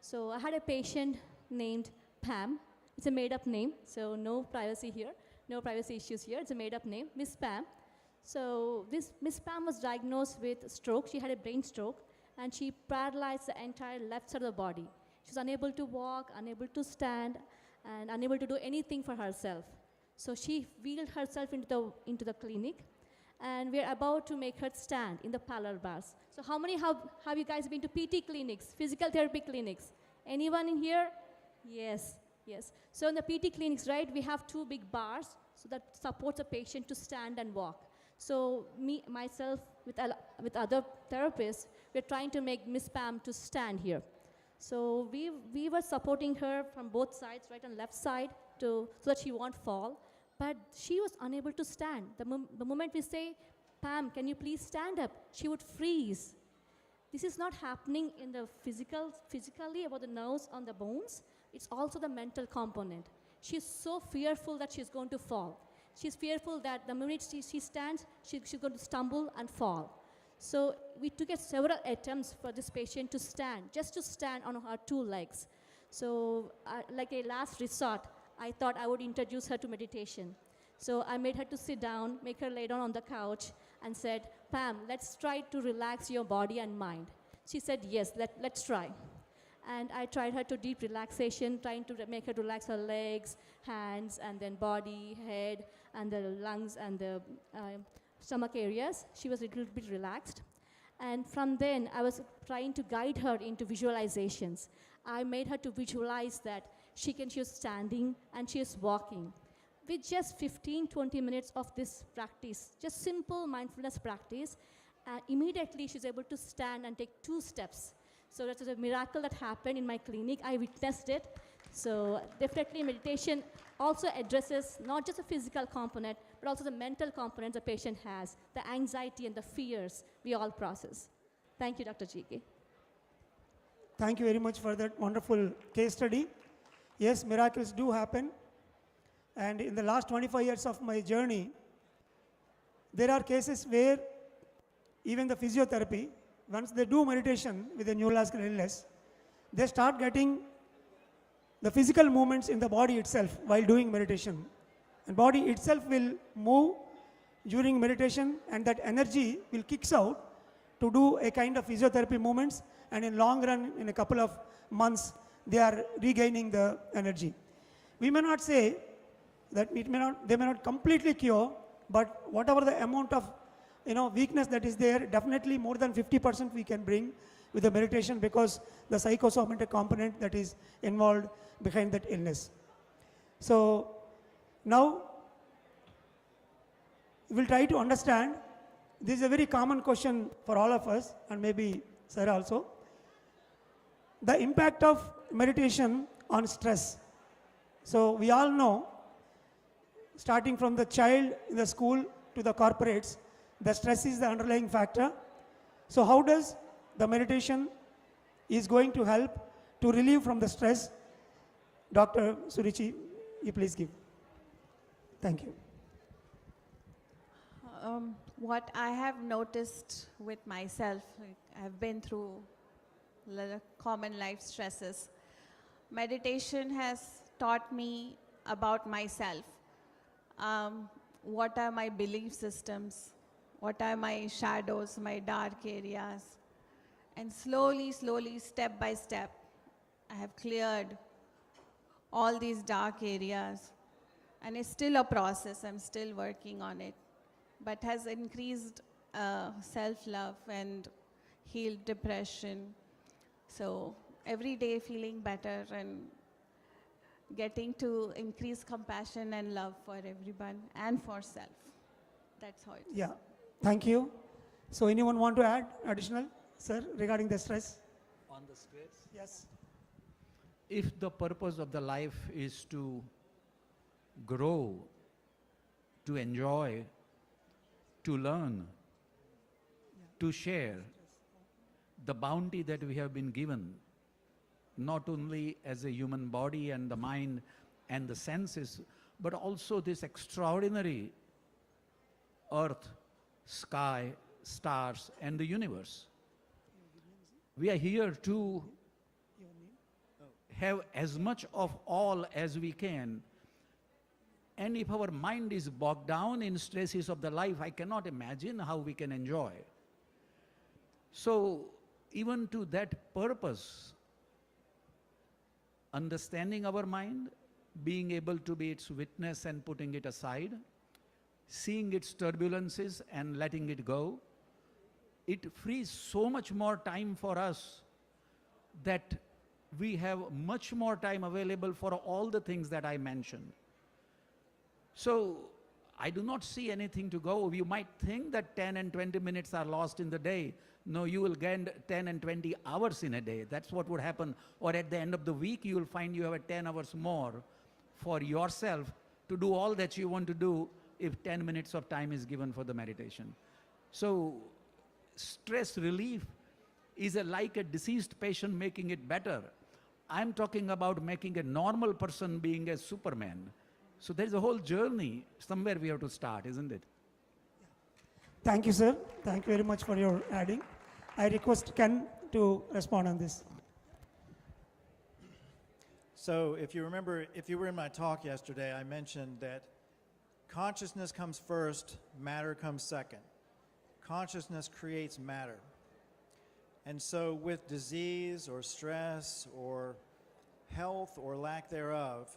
[SPEAKER 12] So I had a patient named Pam, It's a made-up name, so no privacy here, no privacy issues here. It's a made-up name, Miss Pam. So this Miss Pam was diagnosed with stroke. She had a brain stroke, and she paralyzed the entire left side of the body. She was unable to walk, unable to stand, and unable to do anything for herself. So she wheeled herself into the clinic, and we're about to make her stand in the parallel bars. So how many have you guys been to PT clinics, physical therapy clinics? Anyone in here? Yes, yes. So in the PT clinics, right, we have 2 big bars so that supports a patient to stand and walk. So myself, with other therapists, we're trying to make Miss Pam to stand here. So we were supporting her from both sides, right and left side, so that she won't fall. But she was unable to stand. The moment we say, Pam, can you please stand up? She would freeze. This is not happening in the physically about the nerves on the bones. It's also the mental component. She's so fearful that she's going to fall. She's fearful that the minute she stands, she's going to stumble and fall. So we took several attempts for this patient to stand, just to stand on her 2 legs. So like a last resort, I thought I would introduce her to meditation. So I made her to sit down, make her lay down on the couch, and said, Pam, let's try to relax your body and mind. She said, yes, let's try. And I tried her to deep relaxation, trying to make her relax her legs, hands, and then body, head, and the lungs, and the stomach areas. She was a little bit relaxed. And from then, I was trying to guide her into visualizations. I made her to visualize that she was standing and she is walking. With just 15-20 minutes of this practice, just simple mindfulness practice, immediately she's able to stand and take 2 steps. So that was a miracle that happened in my clinic. I witnessed it. So definitely meditation also addresses not just the physical component, but also the mental component the patient has, the anxiety and the fears we all process. Thank you, Dr. GK.
[SPEAKER 6] Thank you very much for that wonderful case study. Yes, miracles do happen. And in the last 25 years of my journey, there are cases where even the physiotherapy, once they do meditation with a neurological illness, they start getting the physical movements in the body itself while doing meditation. And body itself will move during meditation, and that energy will kicks out to do a kind of physiotherapy movements, and in long run, in a couple of months, they are regaining the energy. We may not say that they may not completely cure, but whatever the amount of weakness that is there, definitely more than 50% we can bring with the meditation, because the psychosomatic component that is involved behind that illness. So now we'll try to understand. This is a very common question for all of us, and maybe Sarah also. The impact of meditation on stress. So we all know, starting from the child in the school to the corporates, the stress is the underlying factor. So how does the meditation is going to help to relieve from the stress? Dr. Surichi, you please give. Thank you.
[SPEAKER 10] What I have noticed with myself, I've been through common life stresses. Meditation has taught me about myself. What are my belief systems? What are my shadows, my dark areas? And slowly, step by step, I have cleared all these dark areas. And it's still a process, I'm still working on it, but has increased self-love and healed depression. So every day feeling better and getting to increase compassion and love for everyone and for self. That's how it is.
[SPEAKER 6] Yeah, thank you. So anyone want to add additional, sir, regarding the stress?
[SPEAKER 11] On the stress?
[SPEAKER 6] Yes.
[SPEAKER 11] If the purpose of the life is to grow, to enjoy, to learn, to share the bounty that we have been given, not only as a human body and the mind and the senses, but also this extraordinary earth, sky, stars, and the universe. We are here to have as much of all as we can. And if our mind is bogged down in stresses of the life, I cannot imagine how we can enjoy. So even to that purpose, understanding our mind, being able to be its witness and putting it aside, seeing its turbulences and letting it go, it frees so much more time for us that we have much more time available for all the things that I mentioned. So I do not see anything to go. You might think that 10 and 20 minutes are lost in the day. No, you will gain 10 and 20 hours in a day. That's what would happen. Or at the end of the week, you will find you have 10 hours more for yourself to do all that you want to do if 10 minutes of time is given for the meditation. So stress relief is like a deceased patient making it better. I'm talking about making a normal person being a Superman. So there's a whole journey. Somewhere we have to start, isn't it?
[SPEAKER 6] Thank you, sir. Thank you very much for your adding. I request Ken to respond on this.
[SPEAKER 13] So if you remember, if you were in my talk yesterday, I mentioned that consciousness comes first, matter comes second. Consciousness creates matter. And so with disease or stress or health or lack thereof,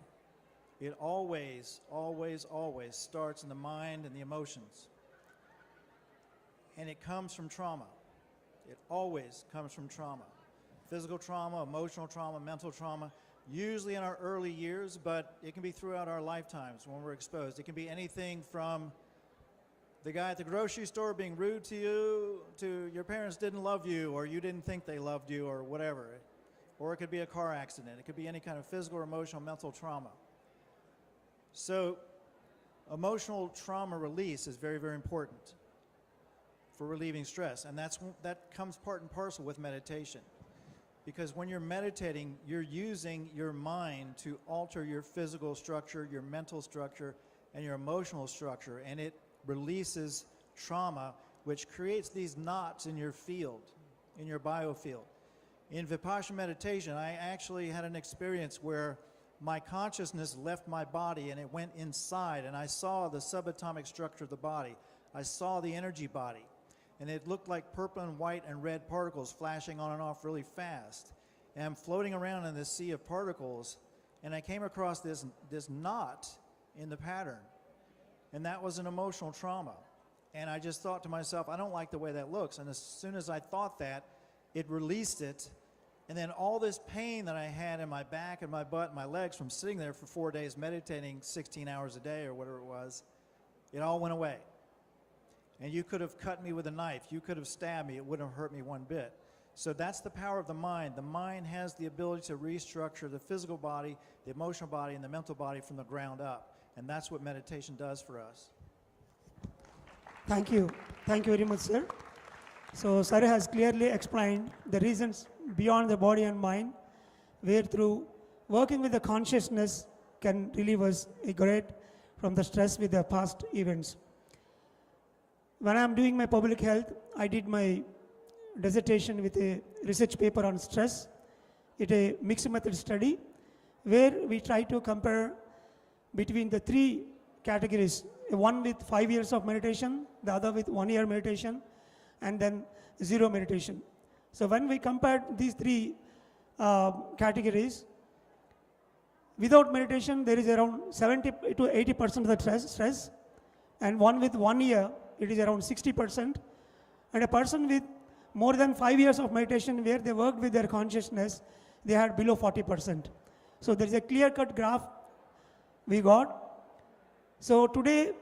[SPEAKER 13] it always, always, always starts in the mind and the emotions. And it comes from trauma. It always comes from trauma. Physical trauma, emotional trauma, mental trauma, usually in our early years, but it can be throughout our lifetimes when we're exposed. It can be anything from the guy at the grocery store being rude to you, to your parents didn't love you, or you didn't think they loved you, or whatever. Or it could be a car accident. It could be any kind of physical or emotional, mental trauma. So emotional trauma release is very, very important for relieving stress. And that comes part and parcel with meditation. Because when you're meditating, you're using your mind to alter your physical structure, your mental structure, and your emotional structure. And it releases trauma, which creates these knots in your field, in your biofield. In Vipassana meditation, I actually had an experience where my consciousness left my body and it went inside, and I saw the subatomic structure of the body. I saw the energy body, and it looked like purple and white and red particles flashing on and off really fast. And I'm floating around in this sea of particles, and I came across this knot in the pattern, and that was an emotional trauma. And I just thought to myself, I don't like the way that looks. And as soon as I thought that, it released it. And then all this pain that I had in my back and my butt and my legs from sitting there for 4 days meditating 16 hours a day or whatever it was, it all went away. And you could have cut me with a knife. You could have stabbed me. It wouldn't have hurt me one bit. So that's the power of the mind. The mind has the ability to restructure the physical body, the emotional body, and the mental body from the ground up. And that's what meditation does for us.
[SPEAKER 6] Thank you. Thank you very much, sir. So sir has clearly explained the reasons beyond the body and mind, where through working with the consciousness can relieve us a great from the stress with the past events. When I am doing my public health, I did my dissertation with a research paper on stress. It's a mixed method study where we try to compare between the three categories, one with 5 years of meditation, the other with 1 year meditation, and then 0 meditation. So when we compared these three categories, without meditation there is around 70 to 80% of the stress, and one with 1 year it is around 60%, and a person with more than 5 years of meditation where they worked with their consciousness, they had below 40%. So there is a clear-cut graph we got. So today,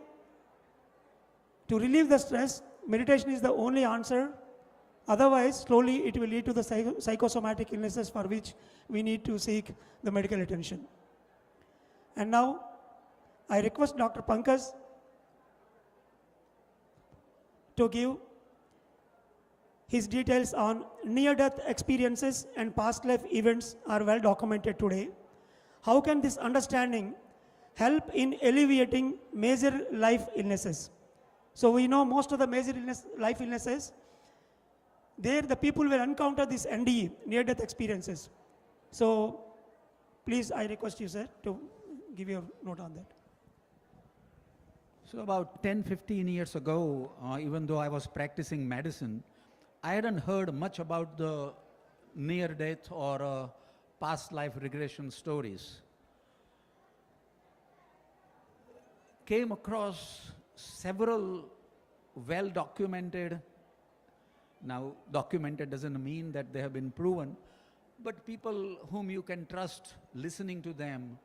[SPEAKER 6] to relieve the stress, meditation is the only answer. Otherwise, slowly it will lead to the psychosomatic illnesses for which we need to seek the medical attention. And now, I request Dr. Pankaj to give his details on near-death experiences and past life events are well documented today. How can this understanding help in alleviating major life illnesses? So we know most of the major life illnesses, there the people will encounter this NDE, near-death experiences. So Please, I request you, sir, to give your note on that.
[SPEAKER 11] So about 10, 15 years ago, even though I was practicing medicine, I hadn't heard much about the near-death or past life regression stories. Came across several well-documented, now documented doesn't mean that they have been proven, but people whom you can trust listening to them.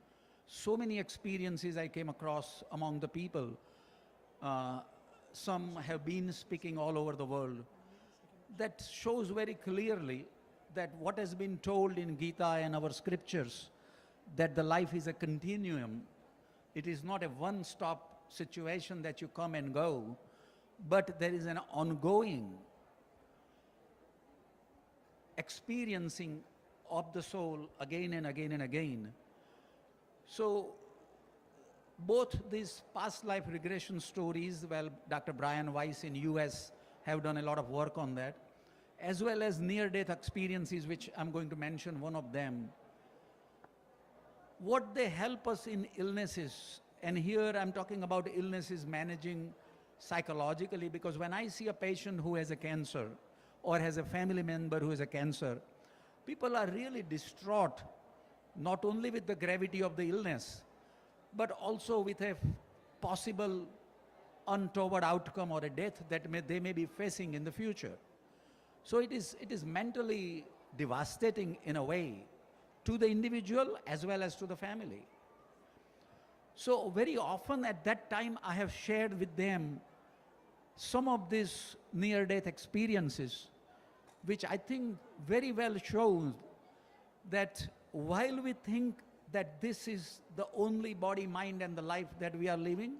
[SPEAKER 11] So many experiences I came across among the people. Some have been speaking all over the world. That shows very clearly that what has been told in Gita and our scriptures, that the life is a continuum. It is not a one-stop situation that you come and go, but there is an ongoing experiencing of the soul again and again and again. So both these past life regression stories, well, Dr. Brian Weiss in US have done a lot of work on that, as well as near-death experiences, which I'm going to mention one of them. What they help us in illnesses, and here I'm talking about illnesses managing psychologically, because when I see a patient who has a cancer or has a family member who has a cancer, people are really distraught, not only with the gravity of the illness, but also with a possible untoward outcome or a death that they may be facing in the future. So it is mentally devastating in a way to the individual as well as to the family. So very often at that time I have shared with them some of these near-death experiences, which I think very well shows that while we think that this is the only body, mind, and the life that we are living,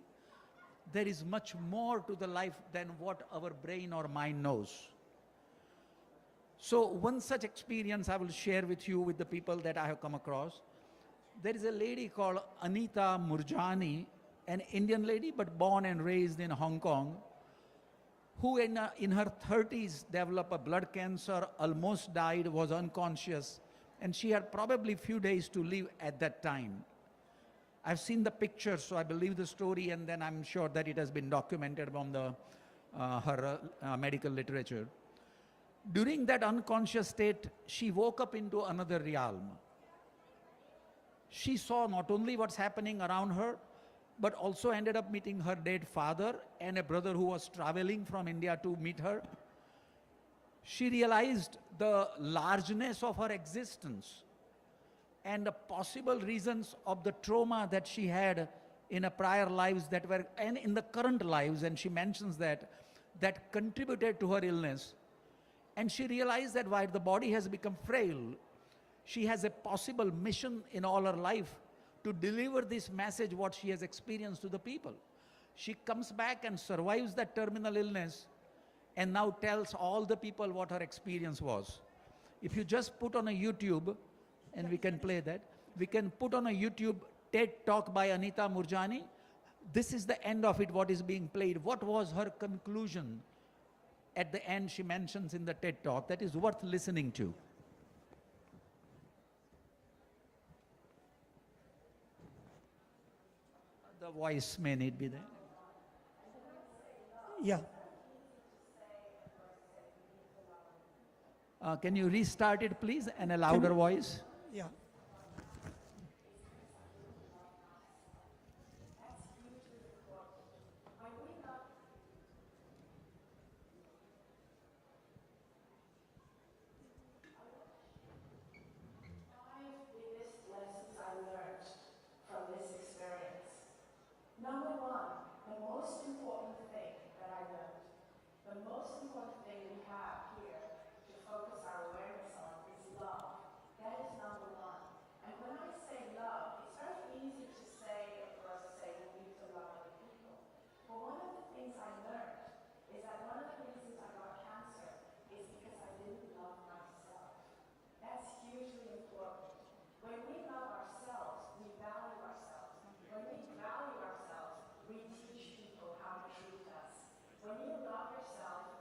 [SPEAKER 11] there is much more to the life than what our brain or mind knows. So one such experience I will share with you with the people that I have come across. There is a lady called Anita Murjani, an Indian lady but born and raised in Hong Kong, who in her 30s developed a blood cancer, almost died, was unconscious, and she had probably few days to live at that time. I've seen the pictures, so I believe the story, and then I'm sure that it has been documented from her medical literature. During that unconscious state, she woke up into another realm. She saw not only what's happening around her, but also ended up meeting her dead father and a brother who was traveling from India to meet her. She realized the largeness of her existence and the possible reasons of the trauma that she had in her prior lives that were, and in the current lives, and she mentions that contributed to her illness. And she realized that while the body has become frail, she has a possible mission in all her life to deliver this message, what she has experienced, to the people. She comes back and survives that terminal illness and now tells all the people what her experience was. If you just put on a YouTube, and we can play that, we can put on a YouTube TED Talk by Anita Murjani. This is the end of it, what is being played. What was her conclusion? At the end, she mentions in the TED Talk that is worth listening to. The voice may need be there.
[SPEAKER 6] Yeah.
[SPEAKER 11] Can you restart it, please, and a louder voice?
[SPEAKER 6] Yeah.
[SPEAKER 4] Number one, the most important thing that I learned, the most important thing we have here to focus our awareness on is love. That is number one. And when I say love, it's very easy to say, for us to say, we need to love other people. But one of the things I learned is that one of the reasons I got cancer is because I didn't love myself. That's hugely important. When we love ourselves, we value ourselves. When we value ourselves, we teach people how to treat us. When you love yourself,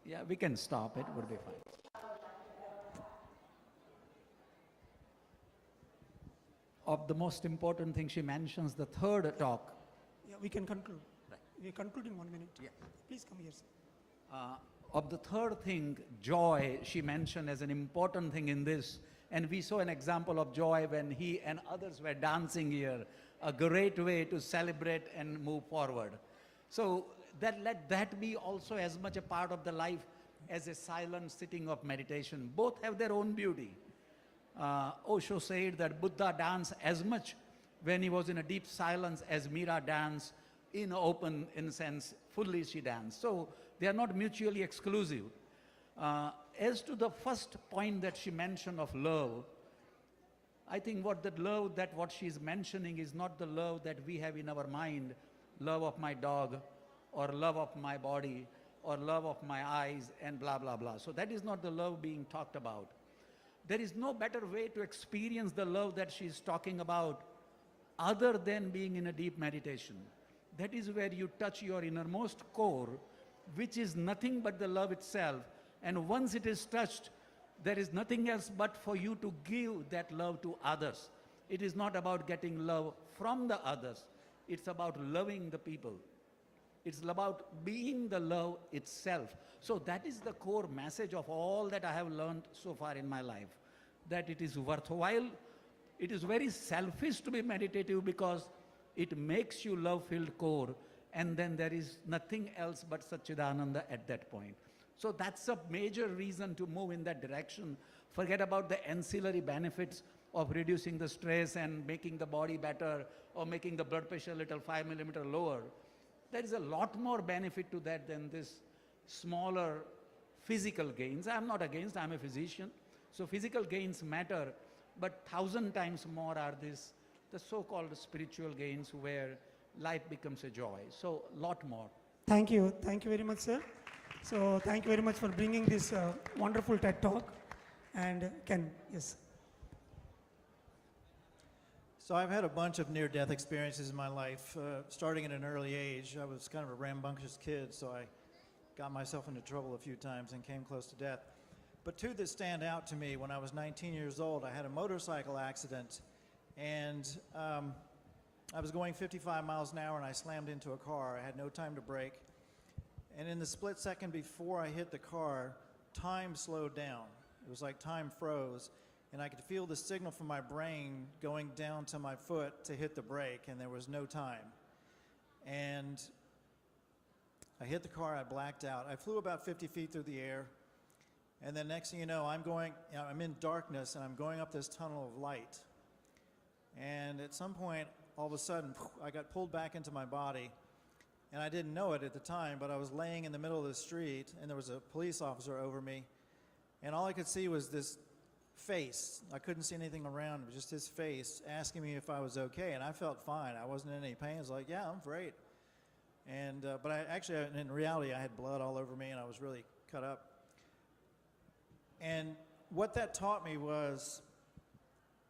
[SPEAKER 11] Yeah, we can stop. It would be fine. Of the most important thing she mentions, the third talk.
[SPEAKER 6] Yeah, we can conclude. Right. We conclude in 1 minute.
[SPEAKER 11] Yeah.
[SPEAKER 6] Please come here, sir.
[SPEAKER 11] Of the third thing, joy, she mentioned as an important thing in this. And we saw an example of joy when he and others were dancing here. A great way to celebrate and move forward. So let that be also as much a part of the life as a silent sitting of meditation. Both have their own beauty. Osho said that Buddha danced as much when he was in a deep silence as Meera danced in open, in sense, fully she danced. So they are not mutually exclusive. As to the first point that she mentioned of love, I think what she's mentioning is not the love that we have in our mind, love of my dog, or love of my body, or love of my eyes, and blah, blah, blah. So that is not the love being talked about. There is no better way to experience the love that she's talking about other than being in a deep meditation. That is where you touch your innermost core, which is nothing but the love itself. And once it is touched, there is nothing else but for you to give that love to others. It is not about getting love from the others. It's about loving the people. It's about being the love itself. So that is the core message of all that I have learned so far in my life. That it is worthwhile. It is very selfish to be meditative because it makes you love-filled core, and then there is nothing else but Satchidananda at that point. So that's a major reason to move in that direction. Forget about the ancillary benefits of reducing the stress and making the body better or making the blood pressure a little 5 millimeter lower. There is a lot more benefit to that than this smaller physical gains. I'm not against, I'm a physician. So physical gains matter, but 1,000 times more are the so-called spiritual gains where life becomes a joy. So lot more.
[SPEAKER 6] Thank you. Thank you very much, sir. So thank you very much for bringing this wonderful TED Talk. And Ken, yes.
[SPEAKER 13] So I've had a bunch of near-death experiences in my life, starting at an early age. I was kind of a rambunctious kid, so I got myself into trouble a few times and came close to death. But two that stand out to me: when I was 19 years old, I had a motorcycle accident, and I was going 55 miles an hour and I slammed into a car. I had no time to brake. And in the split second before I hit the car, time slowed down. It was like time froze, and I could feel the signal from my brain going down to my foot to hit the brake, and there was no time. And I hit the car, I blacked out. I flew about 50 feet through the air, and then next thing you know, I'm in darkness, and I'm going up this tunnel of light. And at some point, all of a sudden, I got pulled back into my body. And I didn't know it at the time, but I was laying in the middle of the street, and there was a police officer over me, and all I could see was this face. I couldn't see anything around, it was just his face asking me if I was okay, and I felt fine. I wasn't in any pain. I was like, yeah, I'm great. And, but in reality, I had blood all over me, and I was really cut up. And what that taught me was,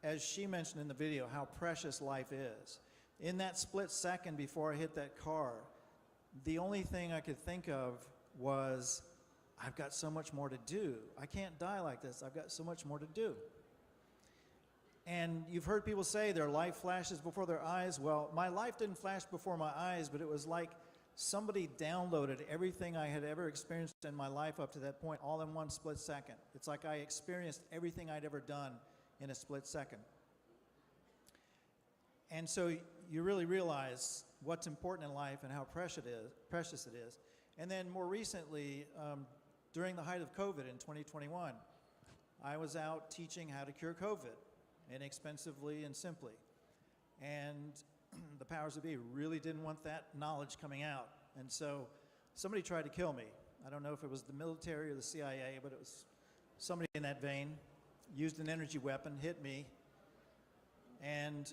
[SPEAKER 13] as she mentioned in the video, how precious life is. In that split second before I hit that car, the only thing I could think of was, I've got so much more to do. I can't die like this. I've got so much more to do. And you've heard people say their life flashes before their eyes. Well, my life didn't flash before my eyes, but it was like somebody downloaded everything I had ever experienced in my life up to that point, all in one split second. It's like I experienced everything I'd ever done in a split second. And so you really realize what's important in life and how precious it is. And then more recently, during the height of COVID in 2021, I was out teaching how to cure COVID inexpensively and simply. And the powers that be really didn't want that knowledge coming out. And so somebody tried to kill me. I don't know if it was the military or the CIA, but it was somebody in that vein, used an energy weapon, hit me, and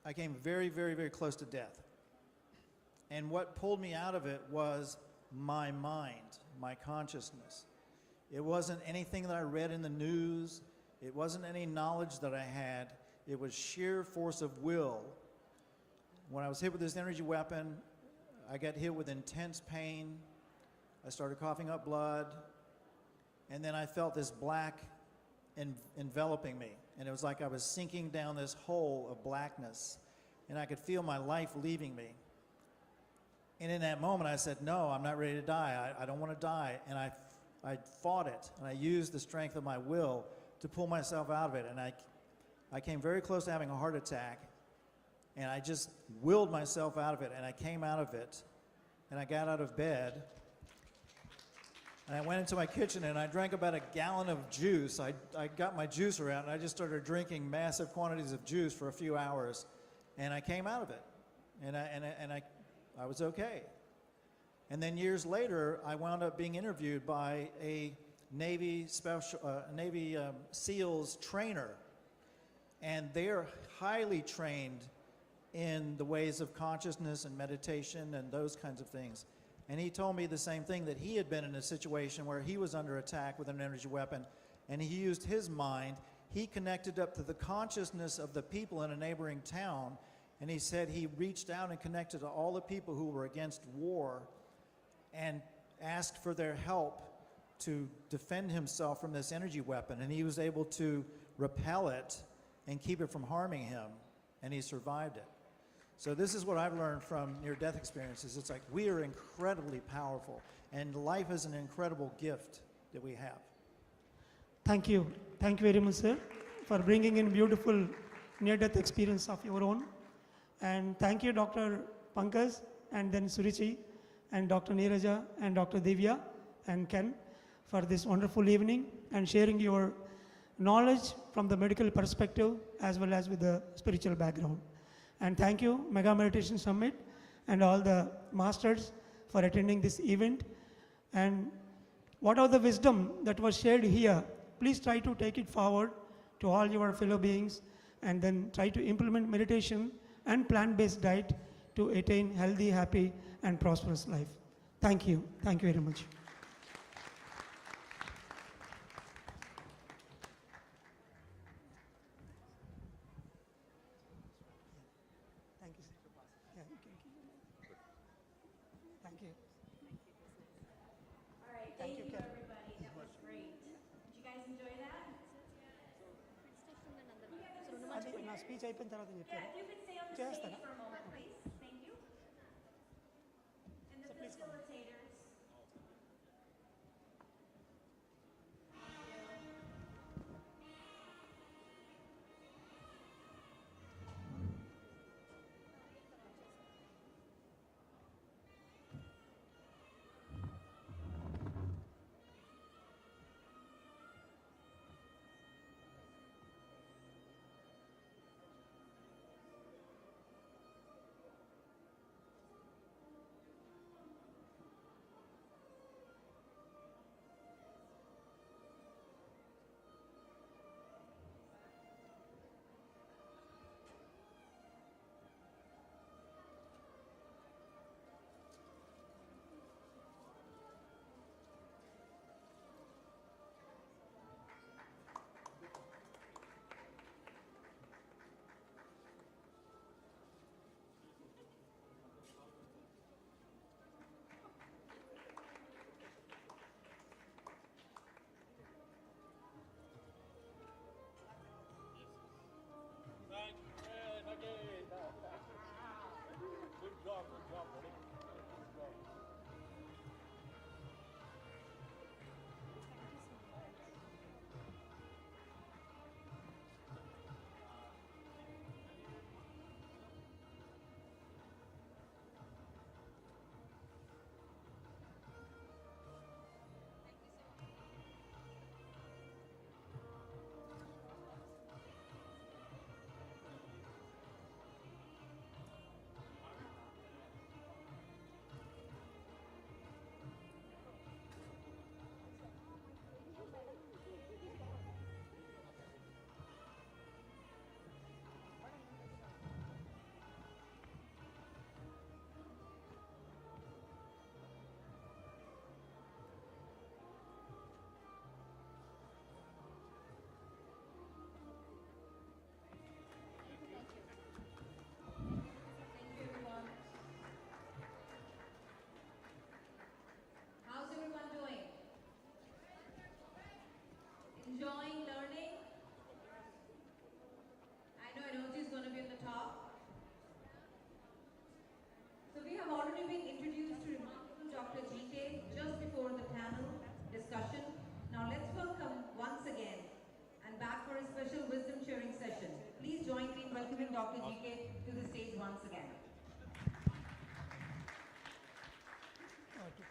[SPEAKER 13] I came very, very, very close to death. And what pulled me out of it was my mind, my consciousness. It wasn't anything that I read in the news. It wasn't any knowledge that I had. It was sheer force of will. When I was hit with this energy weapon, I got hit with intense pain. I started coughing up blood. and then I felt this black enveloping me. And it was like I was sinking down this hole of blackness, and I could feel my life leaving me. And in that moment, I said, no, I'm not ready to die. I don't want to die. And I fought it, and I used the strength of my will to pull myself out of it. And I came very close to having a heart attack, and I just willed myself out of it, and I came out of it, and I got out of bed, and I went into my kitchen, and I drank about a gallon of juice. I got my juicer out, and I just started drinking massive quantities of juice for a few hours, and I came out of it, and I was okay. And then years later, I wound up being interviewed by a Navy SEALs trainer, and they're highly trained in the ways of consciousness and meditation and those kinds of things. And he told me the same thing, that he had been in a situation where he was under attack with an energy weapon, and he used his mind. He connected up to the consciousness of the people in a neighboring town, and he said he reached out and connected to all the people who were against war and asked for their help to defend himself from this energy weapon, and he was able to repel it and keep it from harming him, and he survived it. So this is what I've learned from near-death experiences. It's like we are incredibly powerful, and life is an incredible gift that we have.
[SPEAKER 6] Thank you. Thank you very much, sir, for bringing in beautiful near-death experience of your own. And thank you, Dr. Pankaj, and then Surichi, and Dr. Neeraja, and Dr. Divya, and Ken, for this wonderful evening and sharing your knowledge from the medical perspective as well as with the spiritual background. And thank you, Mega Meditation Summit, and all the masters for attending this event. And whatever the wisdom that was shared here, please try to take it forward to all your fellow beings, and then try to implement meditation and plant-based diet to attain healthy, happy, and prosperous life. Thank you. Thank you very much. Thank you, sir. Yeah, you can keep it. Thank you.
[SPEAKER 19] All right, thank you, everybody. That was great. Did you guys enjoy that?
[SPEAKER 6] అది నా speech అయిపోయిన తర్వాత చెప్తాను.
[SPEAKER 19] Yeah, if you could stay on the
[SPEAKER 6] చేస్తారా?
[SPEAKER 19] stage for a moment, please. Thank you. And the facilitators.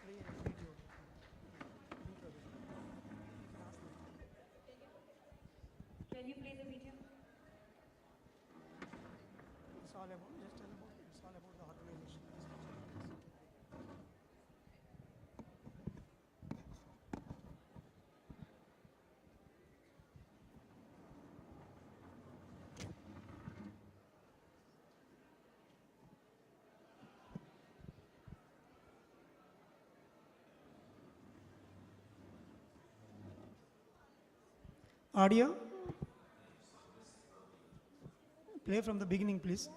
[SPEAKER 19] Can you play the video?
[SPEAKER 6] It's all about, just tell about, it's all about the organization. Audio? Play from the beginning, please.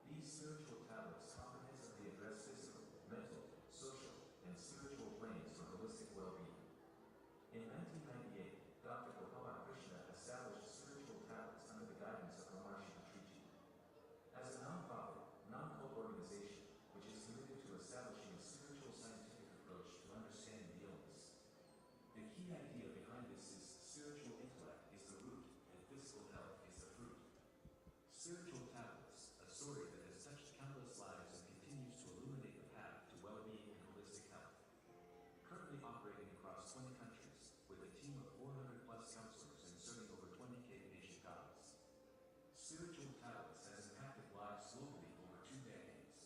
[SPEAKER 1] These spiritual tablets comprehensively address physical, mental, social, and spiritual planes for holistic well-being. In 1998, Dr. Krishna established spiritual tablets under the guidance of Patriji. As a non-profit, non-cult organization, which is committed to establishing a spiritual scientific approach to understanding the illness. The key idea behind this is spiritual intellect is the root and physical health is the fruit. Spiritual tablets, a story that has touched countless lives and continues to illuminate the path to well-being and holistic health. Currently operating across 20 countries with a team of 400 plus counselors and serving over 20 patient colleagues. Spiritual tablets has impacted lives globally over 2 decades.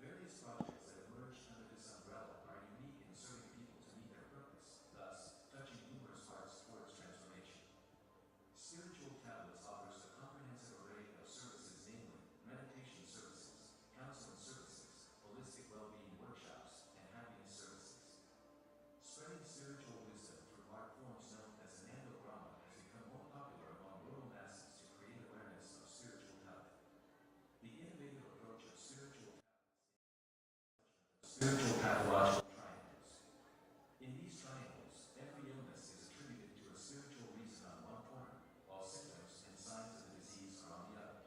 [SPEAKER 1] Various projects that emerged under this umbrella are unique in serving people to meet their purpose, thus touching numerous hearts towards transformation. Spiritual tablets offers a comprehensive array of services, namely meditation services, counseling services, holistic well-being workshops, and happiness services. Spreading spiritual wisdom through art forms known as endeavours has become more popular among rural masses to create awareness of spiritual health. The innovative approach of spiritual pathological triangles. In these triangles, every illness is attributed to a spiritual reason on one corner, while symptoms and signs of the disease are on the other.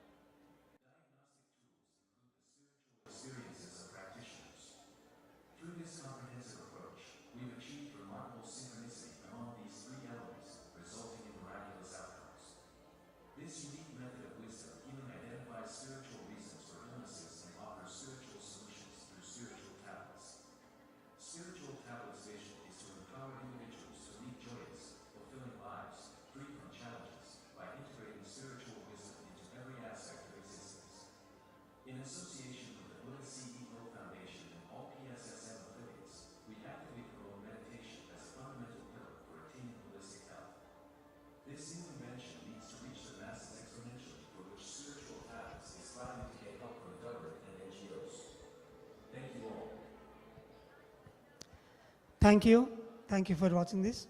[SPEAKER 1] Experiences of practitioners. Through this comprehensive approach, we've achieved remarkable synchronicity among these 3 elements, resulting in miraculous outcomes. This unique method of wisdom healing identifies spiritual reasons for illnesses and offers spiritual solutions through spiritual tablets. Spiritual tablets' vision is to empower individuals to lead joyous, fulfilling lives, free from challenges, by integrating spiritual wisdom into every aspect of existence. In association with the Buddha CEO Foundation and all PSSM affiliates, we actively promote meditation as a fundamental pillar for attaining holistic health. This new invention needs to reach the masses exponentially, for which spiritual tablets is striving to get help from government and NGOs. Thank you all.
[SPEAKER 6] Thank you. Thank you for watching these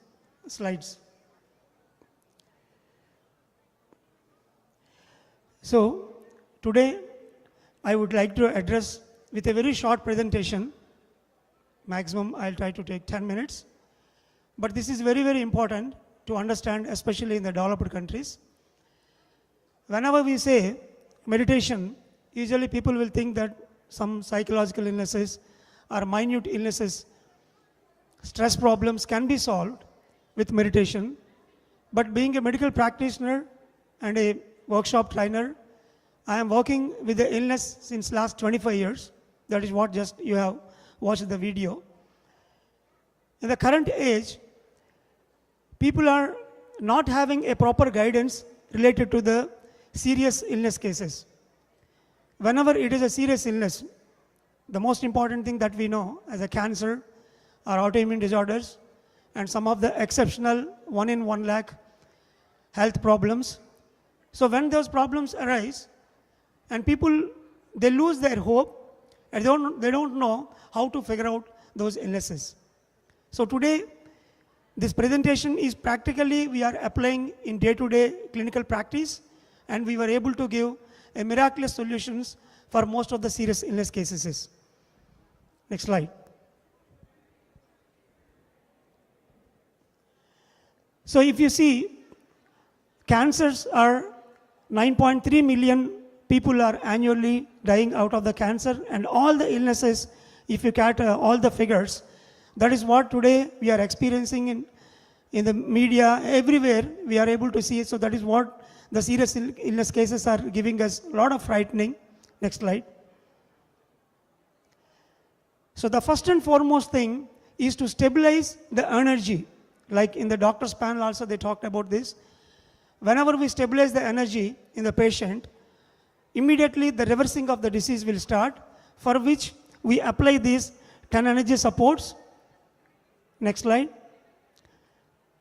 [SPEAKER 6] slides. So, today I would like to address with a very short presentation. Maximum I'll try to take 10 minutes. But this is very, very important to understand, especially in the developed countries. Whenever we say meditation, usually people will think that some psychological illnesses or minute illnesses, stress problems can be solved with meditation. But being a medical practitioner and a workshop trainer, I am working with the illness since last 25 years. That is what just you have watched the video. In the current age, people are not having a proper guidance related to the serious illness cases. Whenever it is a serious illness, the most important thing that we know as a cancer or autoimmune disorders and some of the exceptional 1 in 1 lakh health problems. So when those problems arise and people, they lose their hope and they don't know how to figure out those illnesses. So today, this presentation is practically we are applying in day-to-day clinical practice, and we were able to give a miraculous solutions for most of the serious illness cases. Next slide. So if you see, cancers are 9.3 million people are annually dying out of the cancer and all the illnesses, if you count all the figures. That is what today we are experiencing in the media, everywhere we are able to see it. So that is what the serious illness cases are giving us a lot of frightening. Next slide. So the first and foremost thing is to stabilize the energy. Like in the doctor's panel also they talked about this. Whenever we stabilize the energy in the patient, immediately the reversing of the disease will start, for which we apply these 10 energy supports. Next slide.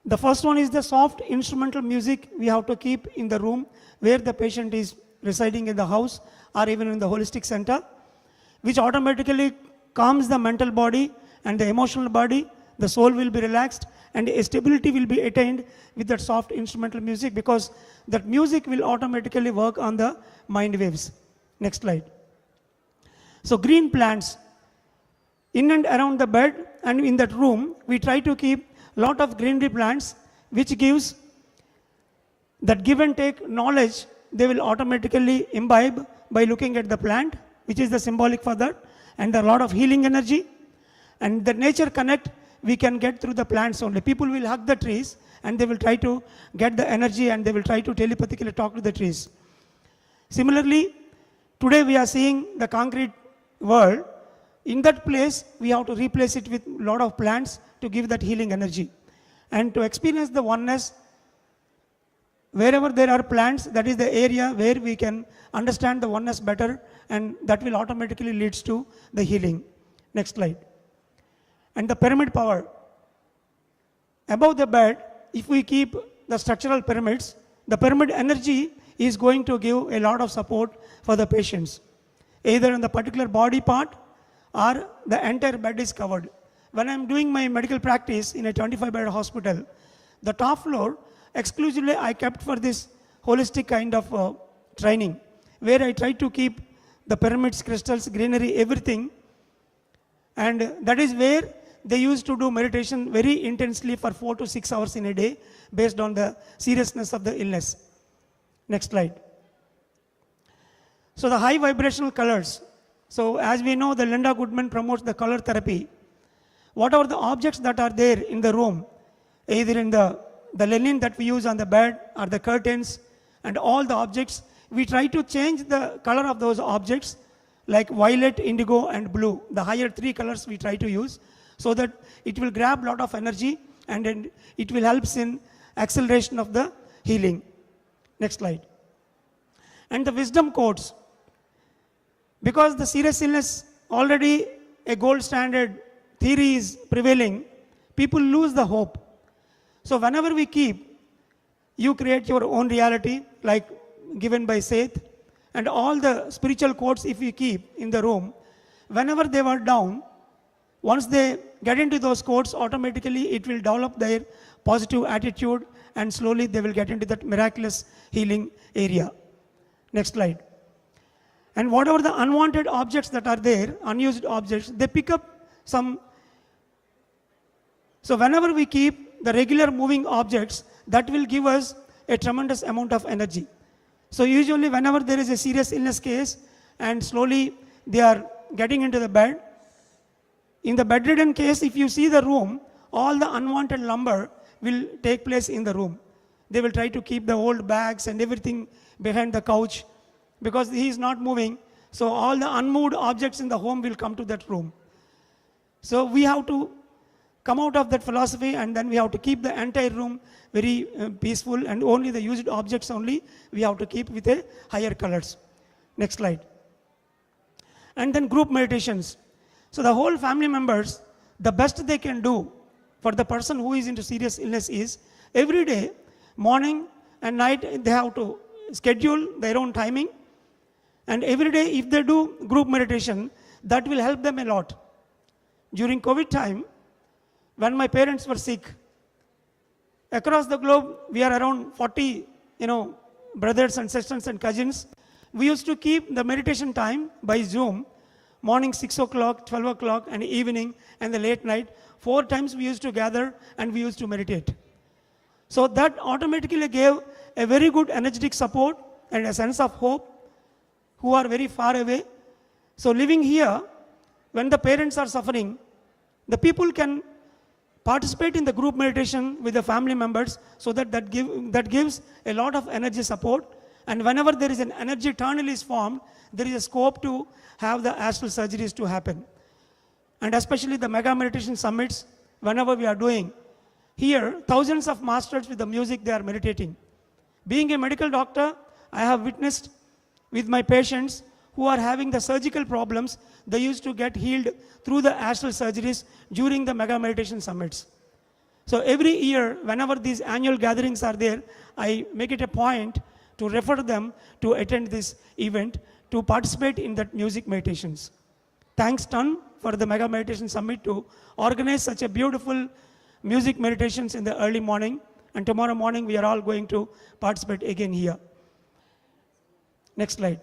[SPEAKER 6] The first one is the soft instrumental music we have to keep in the room where the patient is residing in the house or even in the holistic center, which automatically calms the mental body and the emotional body. The soul will be relaxed and stability will be attained with that soft instrumental music, because that music will automatically work on the mind waves. Next slide. So green plants in and around the bed and in that room, we try to keep lot of greenery plants, which gives that give and take knowledge. They will automatically imbibe by looking at the plant, which is the symbolic for that, and a lot of healing energy. And the nature connect we can get through the plants only. People will hug the trees and they will try to get the energy and they will try to telepathically talk to the trees. Similarly, today we are seeing the concrete world. In that place, we have to replace it with a lot of plants to give that healing energy. And to experience the oneness, wherever there are plants, that is the area where we can understand the oneness better, and that will automatically leads to the healing. Next slide. And the pyramid power. Above the bed, if we keep the structural pyramids, the pyramid energy is going to give a lot of support for the patients, either in the particular body part or the entire bed is covered. When I'm doing my medical practice in a 25-bed hospital, the top floor exclusively I kept for this holistic kind of training, where I try to keep the pyramids, crystals, greenery, everything. And that is where they used to do meditation very intensely for 4 to 6 hours in a day, based on the seriousness of the illness. Next slide. So the high vibrational colors. So as we know, the Linda Goodman promotes the color therapy. Whatever the objects that are there in the room, either in the linen that we use on the bed or the curtains and all the objects, we try to change the color of those objects, like violet, indigo and blue. The higher 3 colors we try to use, so that it will grab a lot of energy and then it will help in acceleration of the healing. Next slide. And the wisdom quotes. Because the serious illness, already a gold standard theory is prevailing, people lose the hope. So whenever we keep, you create your own reality, like given by Seth, and all the spiritual quotes if you keep in the room, whenever they were down, once they get into those quotes, automatically it will develop their positive attitude and slowly they will get into that miraculous healing area. Next slide. And whatever the unwanted objects that are there, unused objects, they pick up some. So whenever we keep the regular moving objects, that will give us a tremendous amount of energy. So usually whenever there is a serious illness case and slowly they are getting into the bed, in the bedridden case, if you see the room, all the unwanted lumber will take place in the room. They will try to keep the old bags and everything behind the couch, because he is not moving. So all the unmoved objects in the home will come to that room. So we have to come out of that philosophy, and then we have to keep the entire room very peaceful, and only the used objects only we have to keep with a higher colors. Next slide. And then group meditations. So the whole family members, the best they can do for the person who is into serious illness is every day, morning and night, they have to schedule their own timing. And every day if they do group meditation, that will help them a lot. During COVID time, when my parents were sick, across the globe, we are around 40, brothers and sisters and cousins. We used to keep the meditation time by Zoom, morning 6 o'clock, 12 o'clock, and evening, and the late night. 4 times we used to gather and we used to meditate. So that automatically gave a very good energetic support and a sense of hope. who are very far away. So living here, when the parents are suffering, the people can participate in the group meditation with the family members, so that gives a lot of energy support. And whenever there is an energy tunnel is formed, there is a scope to have the astral surgeries to happen. And especially the mega meditation summits, whenever we are doing, here thousands of masters with the music, they are meditating. Being a medical doctor, I have witnessed with my patients who are having the surgical problems, they used to get healed through the astral surgeries during the mega meditation summits. So every year, whenever these annual gatherings are there, I make it a point to refer them to attend this event, to participate in that music meditations. Thanks ton for the Mega Meditation Summit to organize such a beautiful music meditations in the early morning. And tomorrow morning, we are all going to participate again here. Next slide.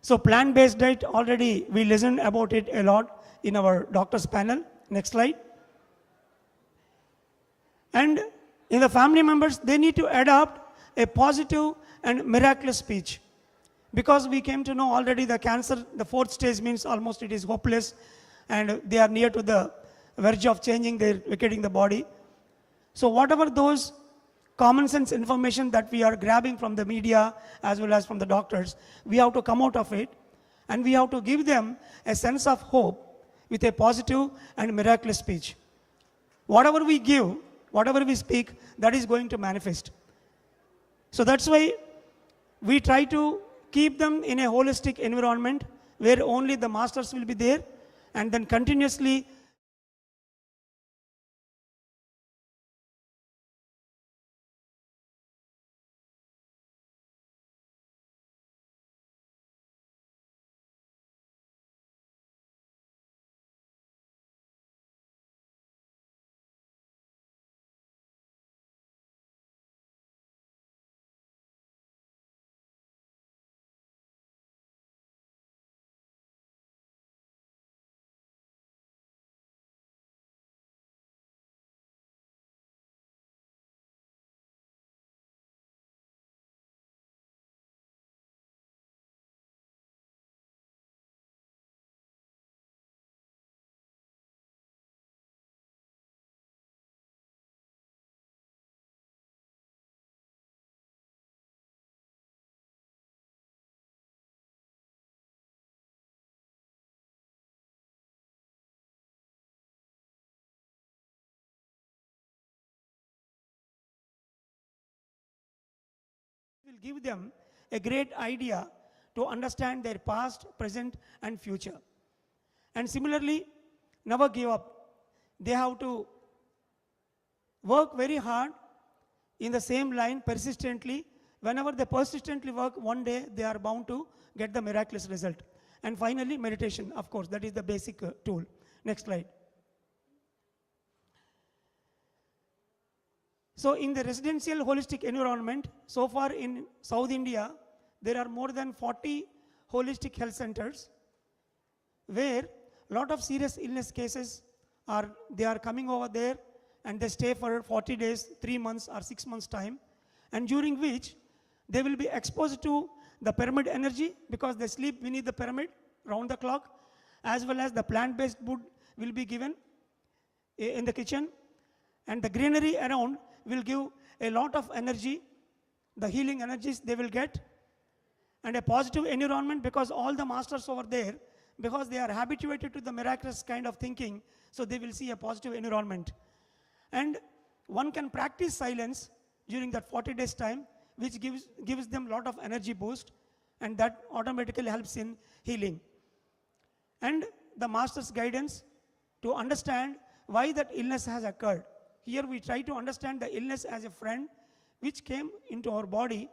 [SPEAKER 6] So plant-based diet, already we listened about it a lot in our doctors panel. Next slide. And in the family members, they need to adopt a positive and miraculous speech. Because we came to know already the cancer, the 4th stage means almost it is hopeless, and they are near to the verge of changing, they're vacating the body. So whatever those common sense information that we are grabbing from the media as well as from the doctors, we have to come out of it, and we have to give them a sense of hope with a positive and miraculous speech. Whatever we give, whatever we speak, that is going to manifest. So that's why we try to keep them in a holistic environment where only the masters will be there, and then continuously will give them a great idea to understand their past, present, and future. And similarly, never give up. They have to work very hard in the same line persistently. Whenever they persistently work, one day they are bound to get the miraculous result. And finally, meditation, of course, that is the basic tool. Next slide. So in the residential holistic environment, so far in South India, there are more than 40 holistic health centers where a lot of serious illness cases are coming over there, and they stay for 40 days, 3 months or 6 months time, and during which they will be exposed to the pyramid energy because they sleep beneath the pyramid round the clock, as well as the plant-based food will be given in the kitchen, and the greenery around will give a lot of energy, the healing energies they will get, and a positive environment because all the masters over there, because they are habituated to the miraculous kind of thinking, so they will see a positive environment. And one can practice silence during that 40 days time, which gives them a lot of energy boost, and that automatically helps in healing. And the master's guidance to understand why that illness has occurred. Here we try to understand the illness as a friend which came into our body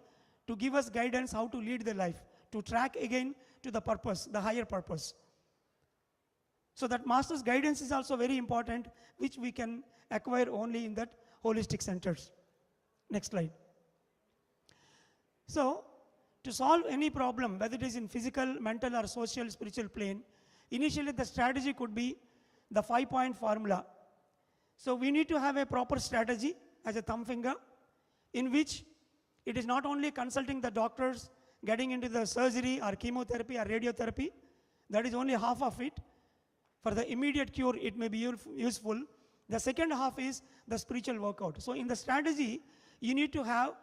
[SPEAKER 6] to give us guidance how to lead the life, to track again to the purpose, the higher purpose. So that master's guidance is also very important, which we can acquire only in that holistic centers. Next slide. So to solve any problem, whether it is in physical, mental or social, spiritual plane, initially the strategy could be the 5-point formula. So we need to have a proper strategy as a thumb finger, in which it is not only consulting the doctors, getting into the surgery or chemotherapy or radiotherapy. That is only half of it. For the immediate cure, it may be useful. The second half is the spiritual workout. So in the strategy, you need to have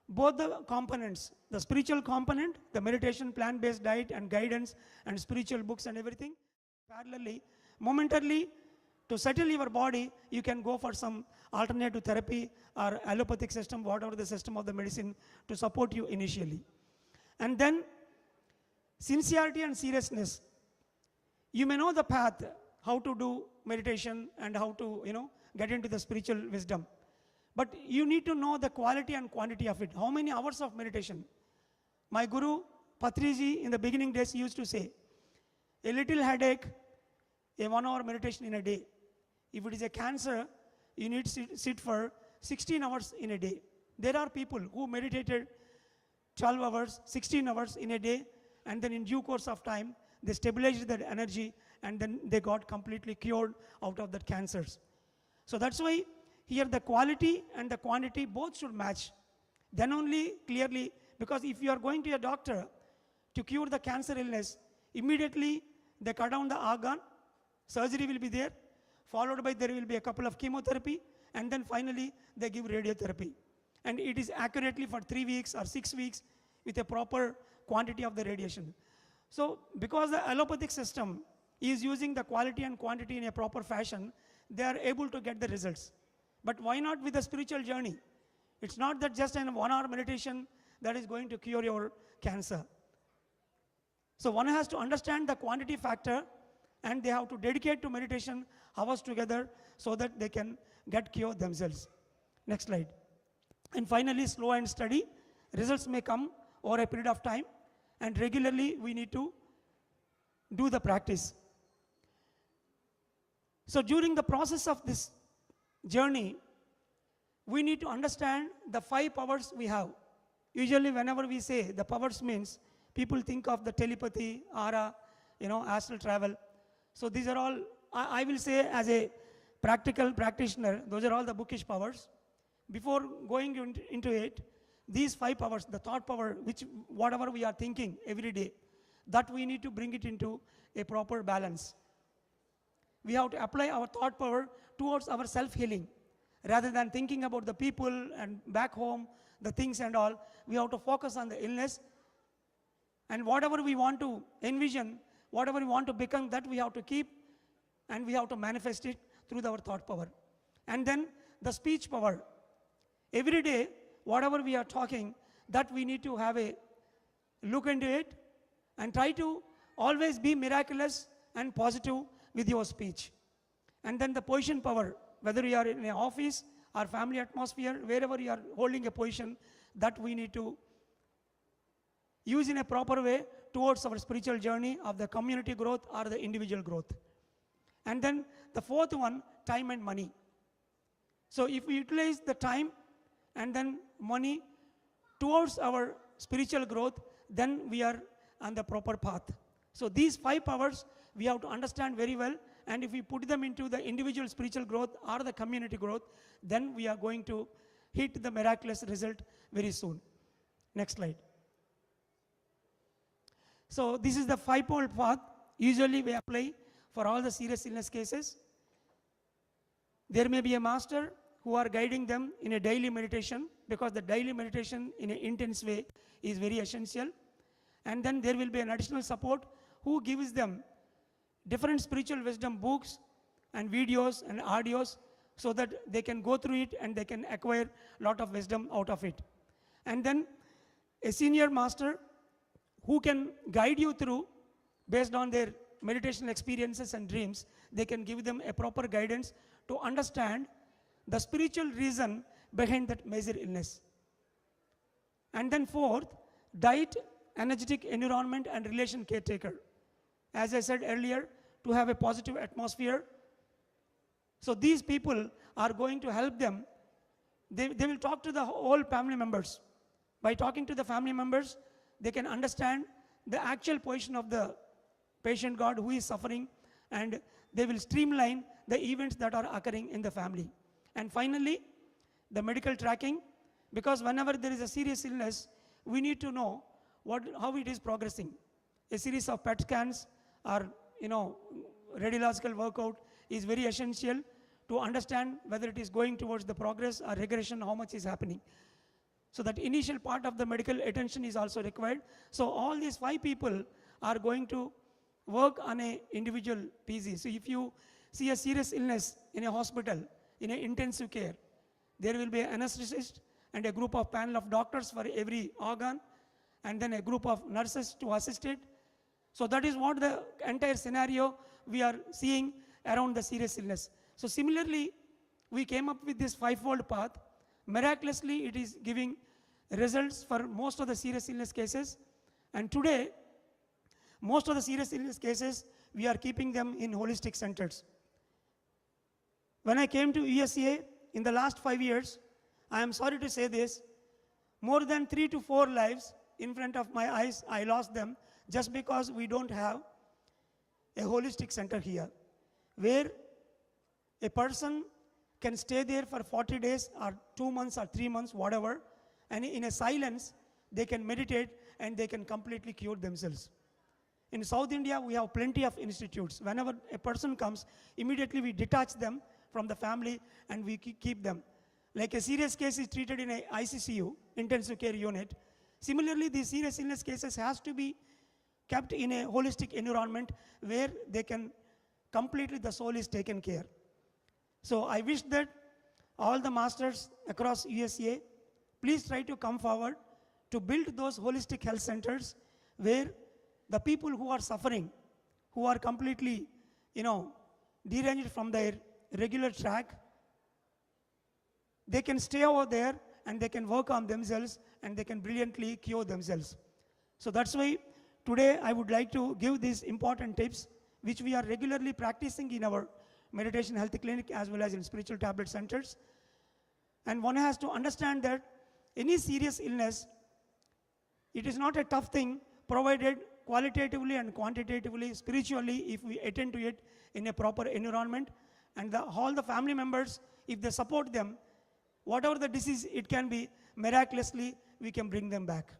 [SPEAKER 6] both the components, the spiritual component, the meditation, plant-based diet and guidance and spiritual books and everything. Parallelly, momentarily, to settle your body, you can go for some alternative therapy or allopathic system, whatever the system of the medicine to support you initially. And then sincerity and seriousness. You may know the path, how to do meditation and how to, get into the spiritual wisdom. But you need to know the quality and quantity of it. How many hours of meditation? My guru, Patriji, in the beginning days used to say, a little headache, a 1 hour meditation in a day. If it is a cancer, you need to sit for 16 hours in a day. There are people who meditated 12 hours, 16 hours in a day, and then in due course of time, they stabilized their energy, and then they got completely cured out of that cancers. So that's why here the quality and the quantity both should match. Then only clearly, because if you are going to a doctor to cure the cancer illness, immediately they cut down the organ, surgery will be there, followed by there will be a couple of chemotherapy, and then finally they give radiotherapy. And it is accurately for 3 weeks or 6 weeks with a proper quantity of the radiation. So because the allopathic system is using the quality and quantity in a proper fashion, they are able to get the results. But why not with the spiritual journey? It's not that just in 1 hour meditation that is going to cure your cancer. So one has to understand the quantity factor, and they have to dedicate to meditation hours together so that they can get cured themselves. Next slide. And finally, slow and steady. Results may come over a period of time, and regularly we need to do the practice. So during the process of this journey, we need to understand the 5 powers we have. Usually whenever we say the powers means, people think of the telepathy, aura, astral travel. So these are all, I will say as a practical practitioner, those are all the bookish powers. Before going into it, these 5 powers, the thought power, which whatever we are thinking every day, that we need to bring it into a proper balance. We have to apply our thought power towards our self-healing. Rather than thinking about the people and back home, the things and all, we have to focus on the illness. And whatever we want to envision, whatever we want to become, that we have to keep, and we have to manifest it through our thought power. And then the speech power. Every day, whatever we are talking, that we need to have a look into it and try to always be miraculous and positive with your speech. And then the position power, whether you are in an office or family atmosphere, wherever you are holding a position, that we need to use in a proper way towards our spiritual journey of the community growth or the individual growth. And then the 4th one, time and money. So if we utilize the time and then money towards our spiritual growth, then we are on the proper path. So these 5 powers we have to understand very well, and if we put them into the individual spiritual growth or the community growth, then we are going to hit the miraculous result very soon. Next slide. So this is the 5-fold path usually we apply for all the serious illness cases. There may be a master who are guiding them in a daily meditation, because the daily meditation in an intense way is very essential. And then there will be an additional support who gives them different spiritual wisdom books and videos and audios, so that they can go through it and they can acquire a lot of wisdom out of it. And then a senior master who can guide you through based on their meditation experiences and dreams. They can give them a proper guidance to understand the spiritual reason behind that major illness. And then 4th, diet, energetic environment and relation caretaker. As I said earlier, to have a positive atmosphere. So these people are going to help them. They will talk to the whole family members. By talking to the family members, they can understand the actual position of the patient God who is suffering, and they will streamline the events that are occurring in the family. And finally, the medical tracking, because whenever there is a serious illness, we need to know how it is progressing. A series of PET scans or radiological workout is very essential to understand whether it is going towards the progress or regression, how much is happening. So that initial part of the medical attention is also required. So all these 5 people are going to work on a individual PZ. So if you see a serious illness in a hospital, in an intensive care, there will be an anesthetist and a group of panel of doctors for every organ, and then a group of nurses to assist it. So that is what the entire scenario we are seeing around the serious illness. So similarly, we came up with this 5-fold path. Miraculously, it is giving results for most of the serious illness cases. And today, most of the serious illness cases, we are keeping them in holistic centers. When I came to USA in the last 5 years, I am sorry to say this, more than 3 to 4 lives in front of my eyes, I lost them just because we don't have a holistic center here, where a person can stay there for 40 days or 2 months or 3 months, whatever, and in a silence, they can meditate and they can completely cure themselves. In South India, we have plenty of institutes. Whenever a person comes, immediately we detach them from the family and we keep them. Like a serious case is treated in a ICCU, intensive care unit. Similarly, these serious illness cases has to be kept in a holistic environment where they can completely, the soul is taken care. So I wish that all the masters across USA, please try to come forward to build those holistic health centers where the people who are suffering, who are completely, deranged from their regular track, they can stay over there and they can work on themselves and they can brilliantly cure themselves. So that's why today I would like to give these important tips which we are regularly practicing in our meditation health clinic as well as in spiritual tablet centers. And one has to understand that any serious illness, it is not a tough thing provided qualitatively and quantitatively, spiritually, if we attend to it in a proper environment. And all the family members, if they support them, whatever the disease it can be, miraculously we can bring them back.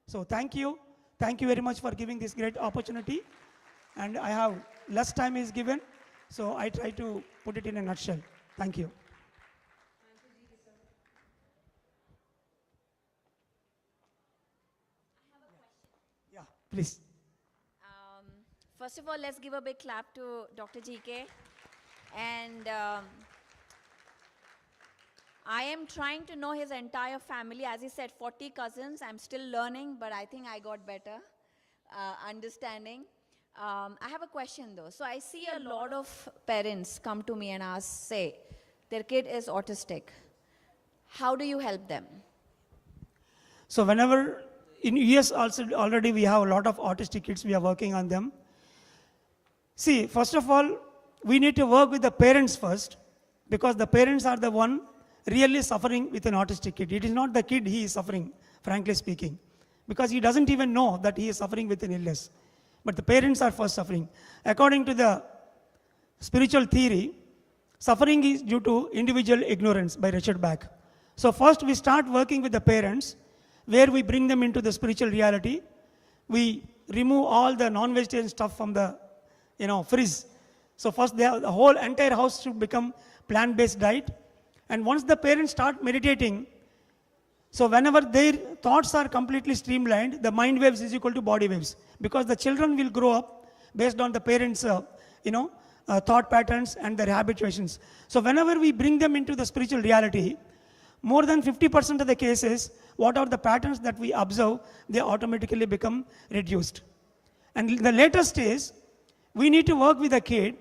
[SPEAKER 6] So thank you. Thank you very much for giving this great opportunity. And I have less time is given, so I try to put it in a nutshell. Thank you. Yeah, please.
[SPEAKER 9] First of all, let's give a big clap to Dr. GK. And I am trying to know his entire family. As he said, 40 cousins. I'm still learning, but I think I got better understanding. I have a question though. So I see a lot of parents come to me and ask, say, their kid is autistic. How do you help them?
[SPEAKER 6] So whenever, in US also already we have a lot of autistic kids, we are working on them. See, first of all, we need to work with the parents first, because the parents are the one really suffering with an autistic kid. It is not the kid he is suffering, frankly speaking, because he doesn't even know that he is suffering with an illness. But the parents are first suffering. According to the spiritual theory, suffering is due to individual ignorance by Richard Bach. So first we start working with the parents, where we bring them into the spiritual reality. We remove all the non-vegetarian stuff from the fridge. So first the whole entire house should become plant-based diet. And once the parents start meditating, so whenever their thoughts are completely streamlined, the mind waves is equal to body waves. Because the children will grow up based on the parents' thought patterns and their habituations. So whenever we bring them into the spiritual reality, more than 50% of the cases, what are the patterns that we observe, they automatically become reduced. And the latest is, we need to work with the kid,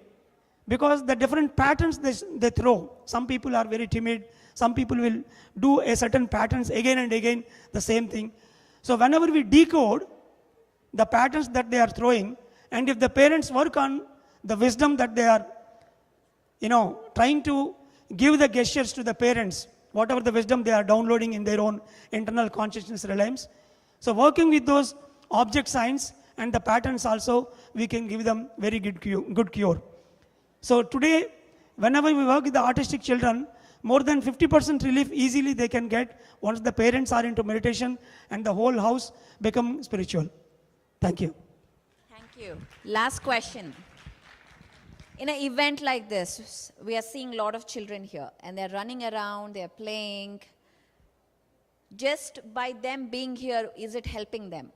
[SPEAKER 6] because the different patterns they throw. Some people are very timid. Some people will do a certain patterns again and again, the same thing. So whenever we decode the patterns that they are throwing, and if the parents work on the wisdom that they are, trying to give the gestures to the parents, whatever the wisdom they are downloading in their own internal consciousness realms. So working with those object signs and the patterns also, we can give them very good cure. So today, whenever we work with the autistic children, more than 50% relief easily they can get once the parents are into meditation and the whole house become spiritual. Thank you.
[SPEAKER 9] Thank you. Last question. In an event like this, we are seeing a lot of children here, and they're running around, they're playing. Just by them being here, is it helping them?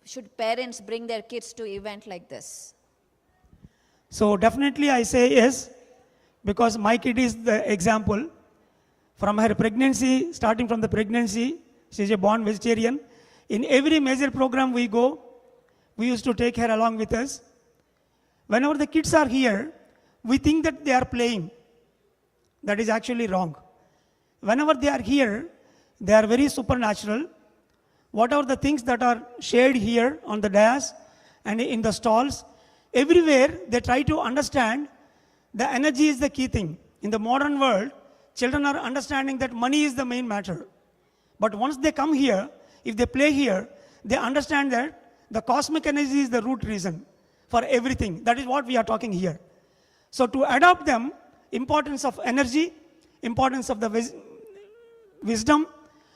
[SPEAKER 9] Should parents bring their kids to event like this?
[SPEAKER 6] So definitely I say yes, because my kid is the example. From her pregnancy, starting from the pregnancy, she's a born vegetarian. In every major program we go, we used to take her along with us. Whenever the kids are here, we think that they are playing. That is actually wrong. Whenever they are here, they are very supernatural. Whatever the things that are shared here on the dais and in the stalls, everywhere they try to understand the energy is the key thing. In the modern world, children are understanding that money is the main matter. But once they come here, if they play here, they understand that the cosmic energy is the root reason for everything. That is what we are talking here. So to adopt them, importance of energy, importance of the wisdom,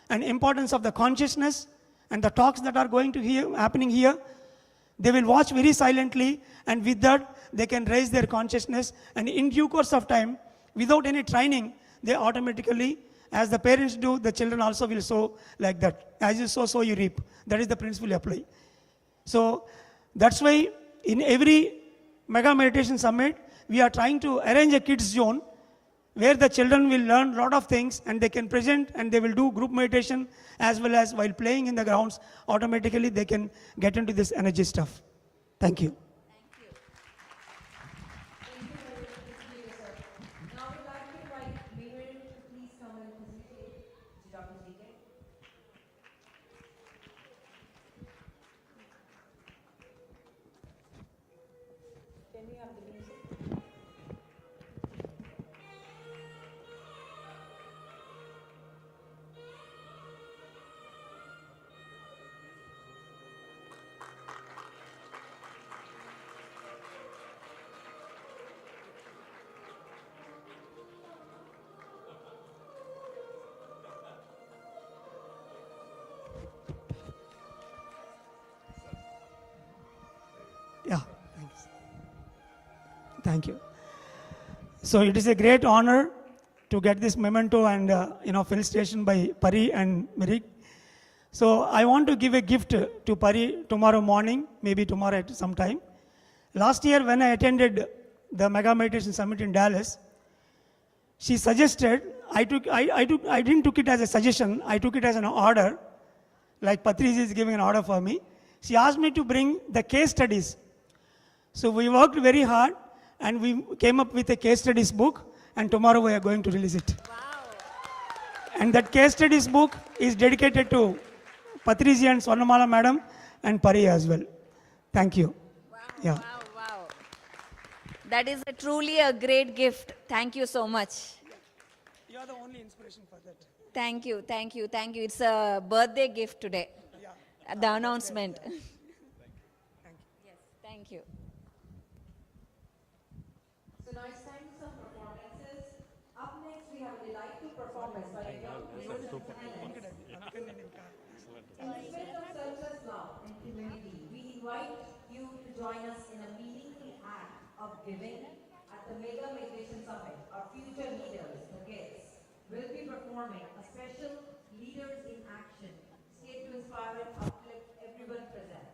[SPEAKER 6] and importance of the consciousness, and the talks that are going to happening here, they will watch very silently, and with that, they can raise their consciousness, and in due course of time, without any training, they automatically, as the parents do, the children also will sow like that. As you sow, so you reap. That is the principle you apply. So that's why in every Mega Meditation Summit, we are trying to arrange a kids zone where the children will learn a lot of things and they can present and they will do group meditation as well as while playing in the grounds, automatically they can get into this energy stuff. Thank you. Yeah, thanks. Thank you. So it is a great honor to get this memento and felicitation by Pari and Mirik. So I want to give a gift to Pari tomorrow morning, maybe tomorrow at some time. Last year when I attended the Mega Meditation Summit in Dallas, she suggested, I didn't took it as a suggestion, I took it as an order, like Patriji is giving an order for me. She asked me to bring the case studies. So we worked very hard and we came up with a case studies book, and tomorrow we are going to release it. Wow. And that case studies book is dedicated to Patriji and Swarnamala madam and Pari as well. Thank you.
[SPEAKER 9] Wow,
[SPEAKER 6] yeah.
[SPEAKER 9] Wow, wow. That is truly a great gift. Thank you so much.
[SPEAKER 6] You are the only inspiration for that.
[SPEAKER 9] Thank you, thank you, thank you. It's a birthday gift today. Yeah. The announcement.
[SPEAKER 6] Thank you.
[SPEAKER 9] Yes, thank you.
[SPEAKER 14] So now it's time for some performances. Up next, we have a delightful performance by a young musician talent. In the spirit of selfless love and community, we invite you to join us in a meaningful act of giving at the Mega Meditation Summit. Our future leaders, the kids, will be performing a special Leaders in Action, skit to inspire and uplift everyone present.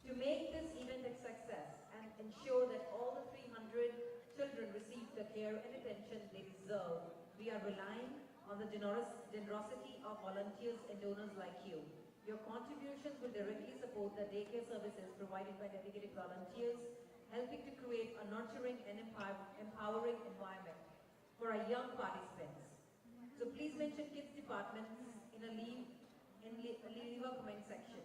[SPEAKER 14] To make this event a success and ensure that all the 300 children receive the care and attention they deserve, we are relying on the generosity of volunteers and donors like you. Your contributions will directly support the daycare services provided by dedicated volunteers, helping to create a nurturing and empowering environment for our young participants. So please mention kids departments in a leave a comment section.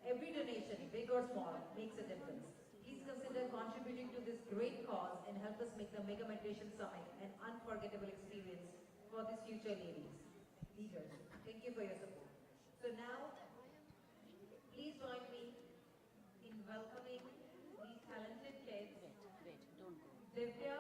[SPEAKER 14] Every donation, big or small, makes a difference. Please consider contributing to this great cause and help us make the Mega Meditation Summit an unforgettable experience for these future leaders. Thank you for your support. So now, please join me in welcoming these talented kids. Divya,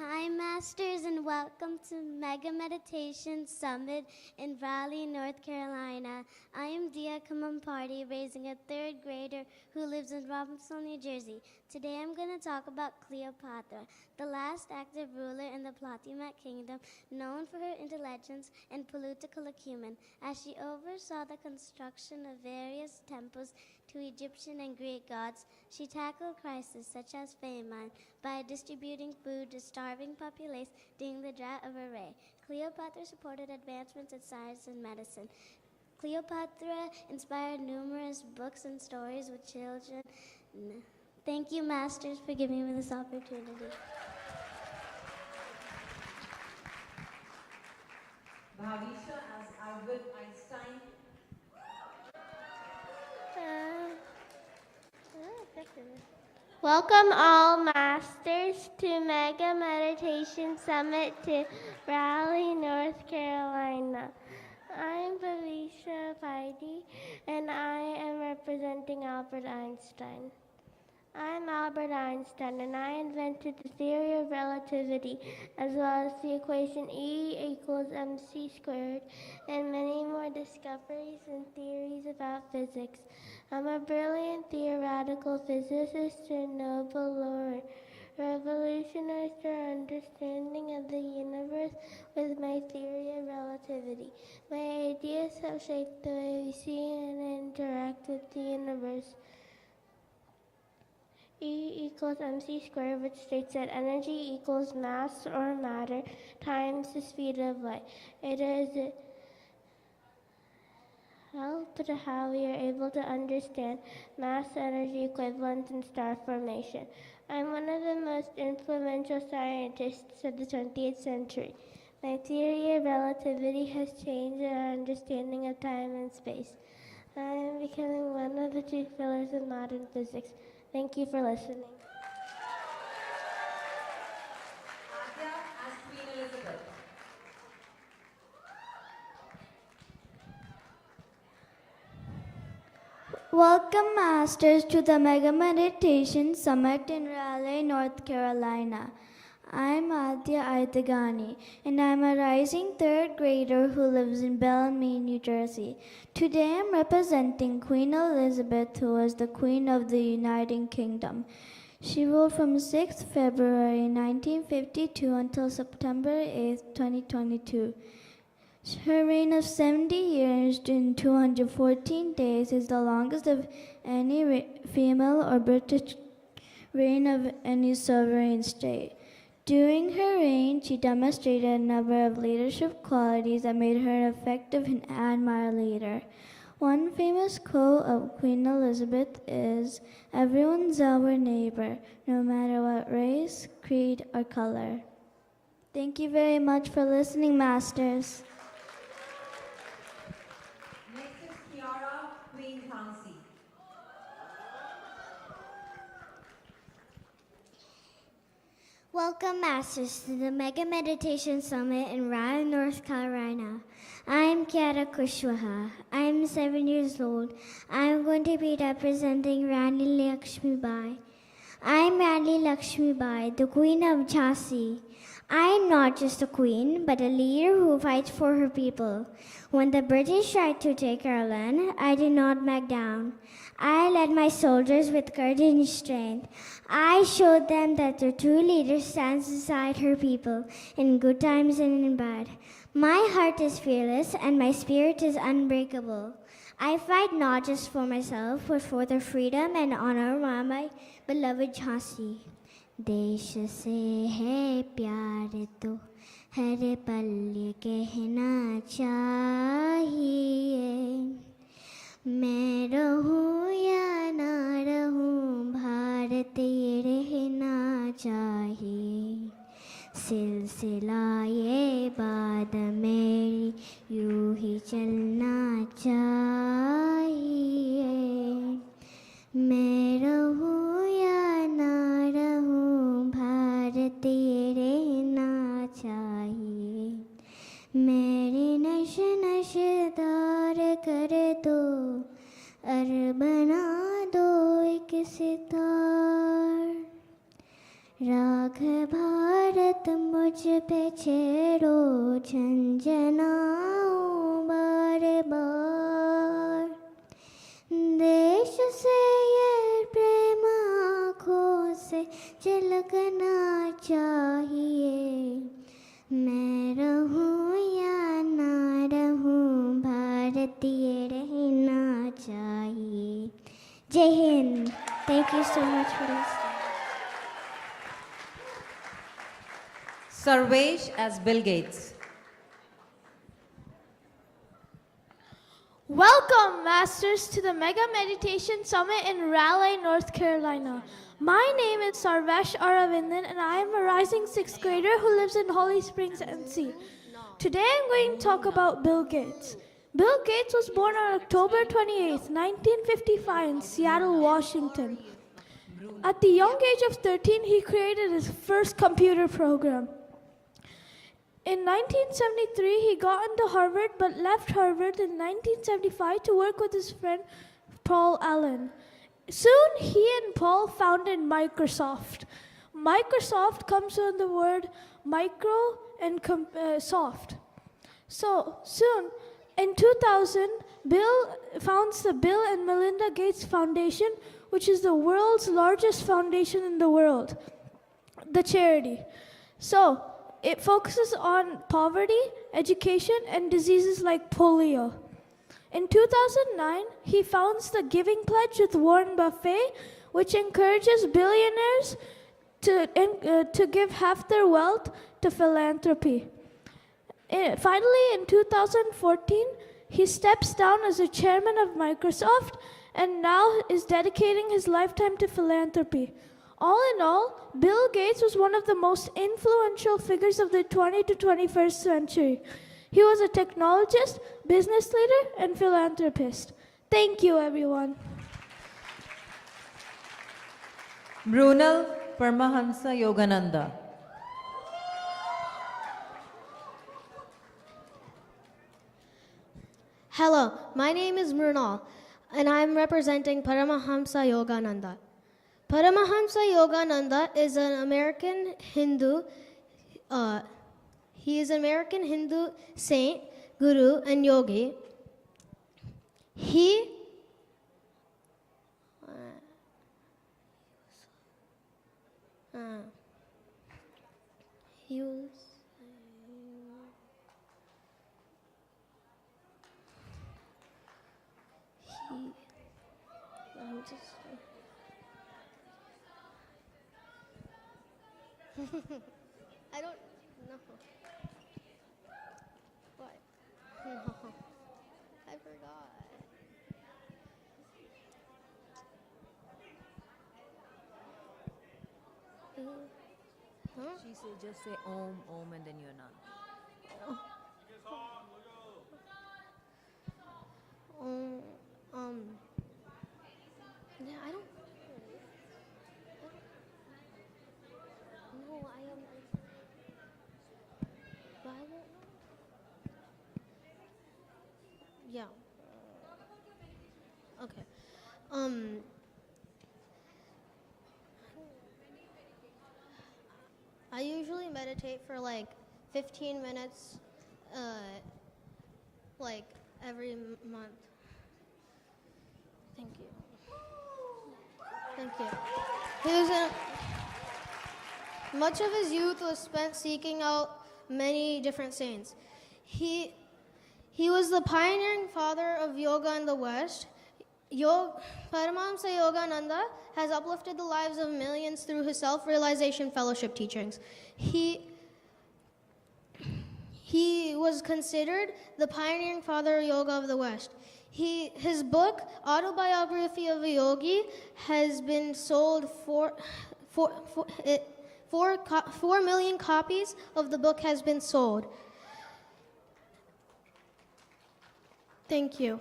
[SPEAKER 16] Hi, Masters, and welcome to Mega Meditation Summit in Raleigh, North Carolina. I am Dia Kamamparty, raising a third grader who lives in Robbinsville, New Jersey. Today I'm going to talk about Cleopatra, the last active ruler in the Ptolemaic kingdom, known for her intelligence and political acumen. As she oversaw the construction of various temples to Egyptian and Greek gods, she tackled crises such as famine by distributing food to starving populace during the drought of her reign. Cleopatra supported advancements in science and medicine. Cleopatra inspired numerous books and stories with children. Thank you, Masters, for giving me this opportunity.
[SPEAKER 14] Bhavisha as Albert Einstein.
[SPEAKER 21] Welcome all Masters to Mega Meditation Summit to Raleigh, North Carolina. I'm Bhavisha Paidi and I am representing Albert Einstein. I'm Albert Einstein and I invented the theory of relativity as well as the equation E equals mc squared and many more discoveries and theories about physics. I'm a brilliant theoretical physicist and Nobel laureate. Revolutionized our understanding of the universe with my theory of relativity. My ideas have shaped the way we see and interact with the universe. E equals mc squared, which states that energy equals mass or matter times the speed of light. It is helped how we are able to understand mass-energy equivalence in star formation. I'm one of the most influential scientists of the 20th century. My theory of relativity has changed our understanding of time and space. I am becoming one of the two pillars of modern physics. Thank you for listening.
[SPEAKER 14] Adya as Queen Elizabeth.
[SPEAKER 16] Welcome, Masters, to the Mega Meditation Summit in Raleigh, North Carolina. I'm Adya Aitagani, and I'm a rising third grader who lives in Bellamy, New Jersey. Today I'm representing Queen Elizabeth, who was the Queen of the United Kingdom. She ruled from 6th February 1952 until September 8, 2022. Her reign of 70 years and 214 days is the longest of any female or British reign of any sovereign state. During her reign, she demonstrated a number of leadership qualities that made her an effective and admired leader. One famous quote of Queen Elizabeth is, "Everyone's our neighbor, no matter what race, creed, or color." Thank you very much for listening, Masters.
[SPEAKER 14] Next is Kiara, Queen Kansi.
[SPEAKER 16] Welcome, Masters, to the Mega Meditation Summit in Raleigh, North Carolina. I'm Kiara Kushwaha. I'm 7 years old. I'm going to be representing Rani Lakshmibai. I'm Rani Lakshmibai, the Queen of Jhansi. I'm not just a queen, but a leader who fights for her people. When the British tried to take our land, I did not back down. I led my soldiers with courage and strength. I showed them that the true leader stands beside her people, in good times and in bad. My heart is fearless and my spirit is unbreakable. I fight not just for myself, but for the freedom and honor of my beloved Jhansi. देश से है प्यार तो हर पल कहना चाहिए मैं रहूं या ना रहूं भारत ये रहना चाहिए सिलसिला ये बात मेरी यूं ही चलना चाहिए मैं रहूं या ना रहूं भारत ये रहना चाहिए मेरी नश नश दार कर दो और बना दो एक सितार राग भारत मुझ पे छेड़ो झंझनाऊं बार बार देश से ये प्रेम आँखों से झलकना चाहिए मैं रहूं या ना रहूं भारतीय रहना चाहिए जय Hind Thank you so much for listening.
[SPEAKER 14] Sarvesh as Bill Gates.
[SPEAKER 15] Welcome, Masters, to the Mega Meditation Summit in Raleigh, North Carolina. My name is Sarvesh Aravindan, and I am a rising 6th grader who lives in Holly Springs, NC. Today I'm going to talk about Bill Gates. Bill Gates was born on October 28, 1955 in Seattle, Washington. At the young age of 13, he created his first computer program. In 1973, he got into Harvard but left Harvard in 1975 to work with his friend Paul Allen. Soon, he and Paul founded Microsoft. Microsoft comes from the word micro and soft. So, soon, in 2000, Bill founds the Bill and Melinda Gates Foundation, which is the world's largest foundation in the world, the charity. So, it focuses on poverty, education, and diseases like polio. In 2009, he founds the Giving Pledge with Warren Buffett, which encourages billionaires to give half their wealth to philanthropy. Finally, in 2014, he steps down as the chairman of Microsoft and now is dedicating his lifetime to philanthropy. All in all, Bill Gates was one of the most influential figures of the 20th to 21st century. He was a technologist, business leader, and philanthropist. Thank you, everyone.
[SPEAKER 14] Brunel Paramahansa Yogananda.
[SPEAKER 18] Hello, my name is Mrunal, and I'm representing Paramahamsa Yogananda. Paramahamsa Yogananda is an American Hindu. He is an American Hindu saint, guru, and yogi. He was. I don't know. What? No. I forgot. Huh?
[SPEAKER 22] She said just say Om, Om, and then you're none.
[SPEAKER 18] Yeah, I don't. No, I am. But I won't know. Yeah. Okay. I usually meditate for like 15 minutes, like every month. Thank you. Thank you. Much of his youth was spent seeking out many different saints. He was the pioneering father of yoga in the West. Paramahamsa Yogananda has uplifted the lives of millions through his self-realization fellowship teachings. He was considered the pioneering father of yoga of the West. His book, Autobiography of a Yogi, has been sold 4 million copies of the book has been sold. Thank you.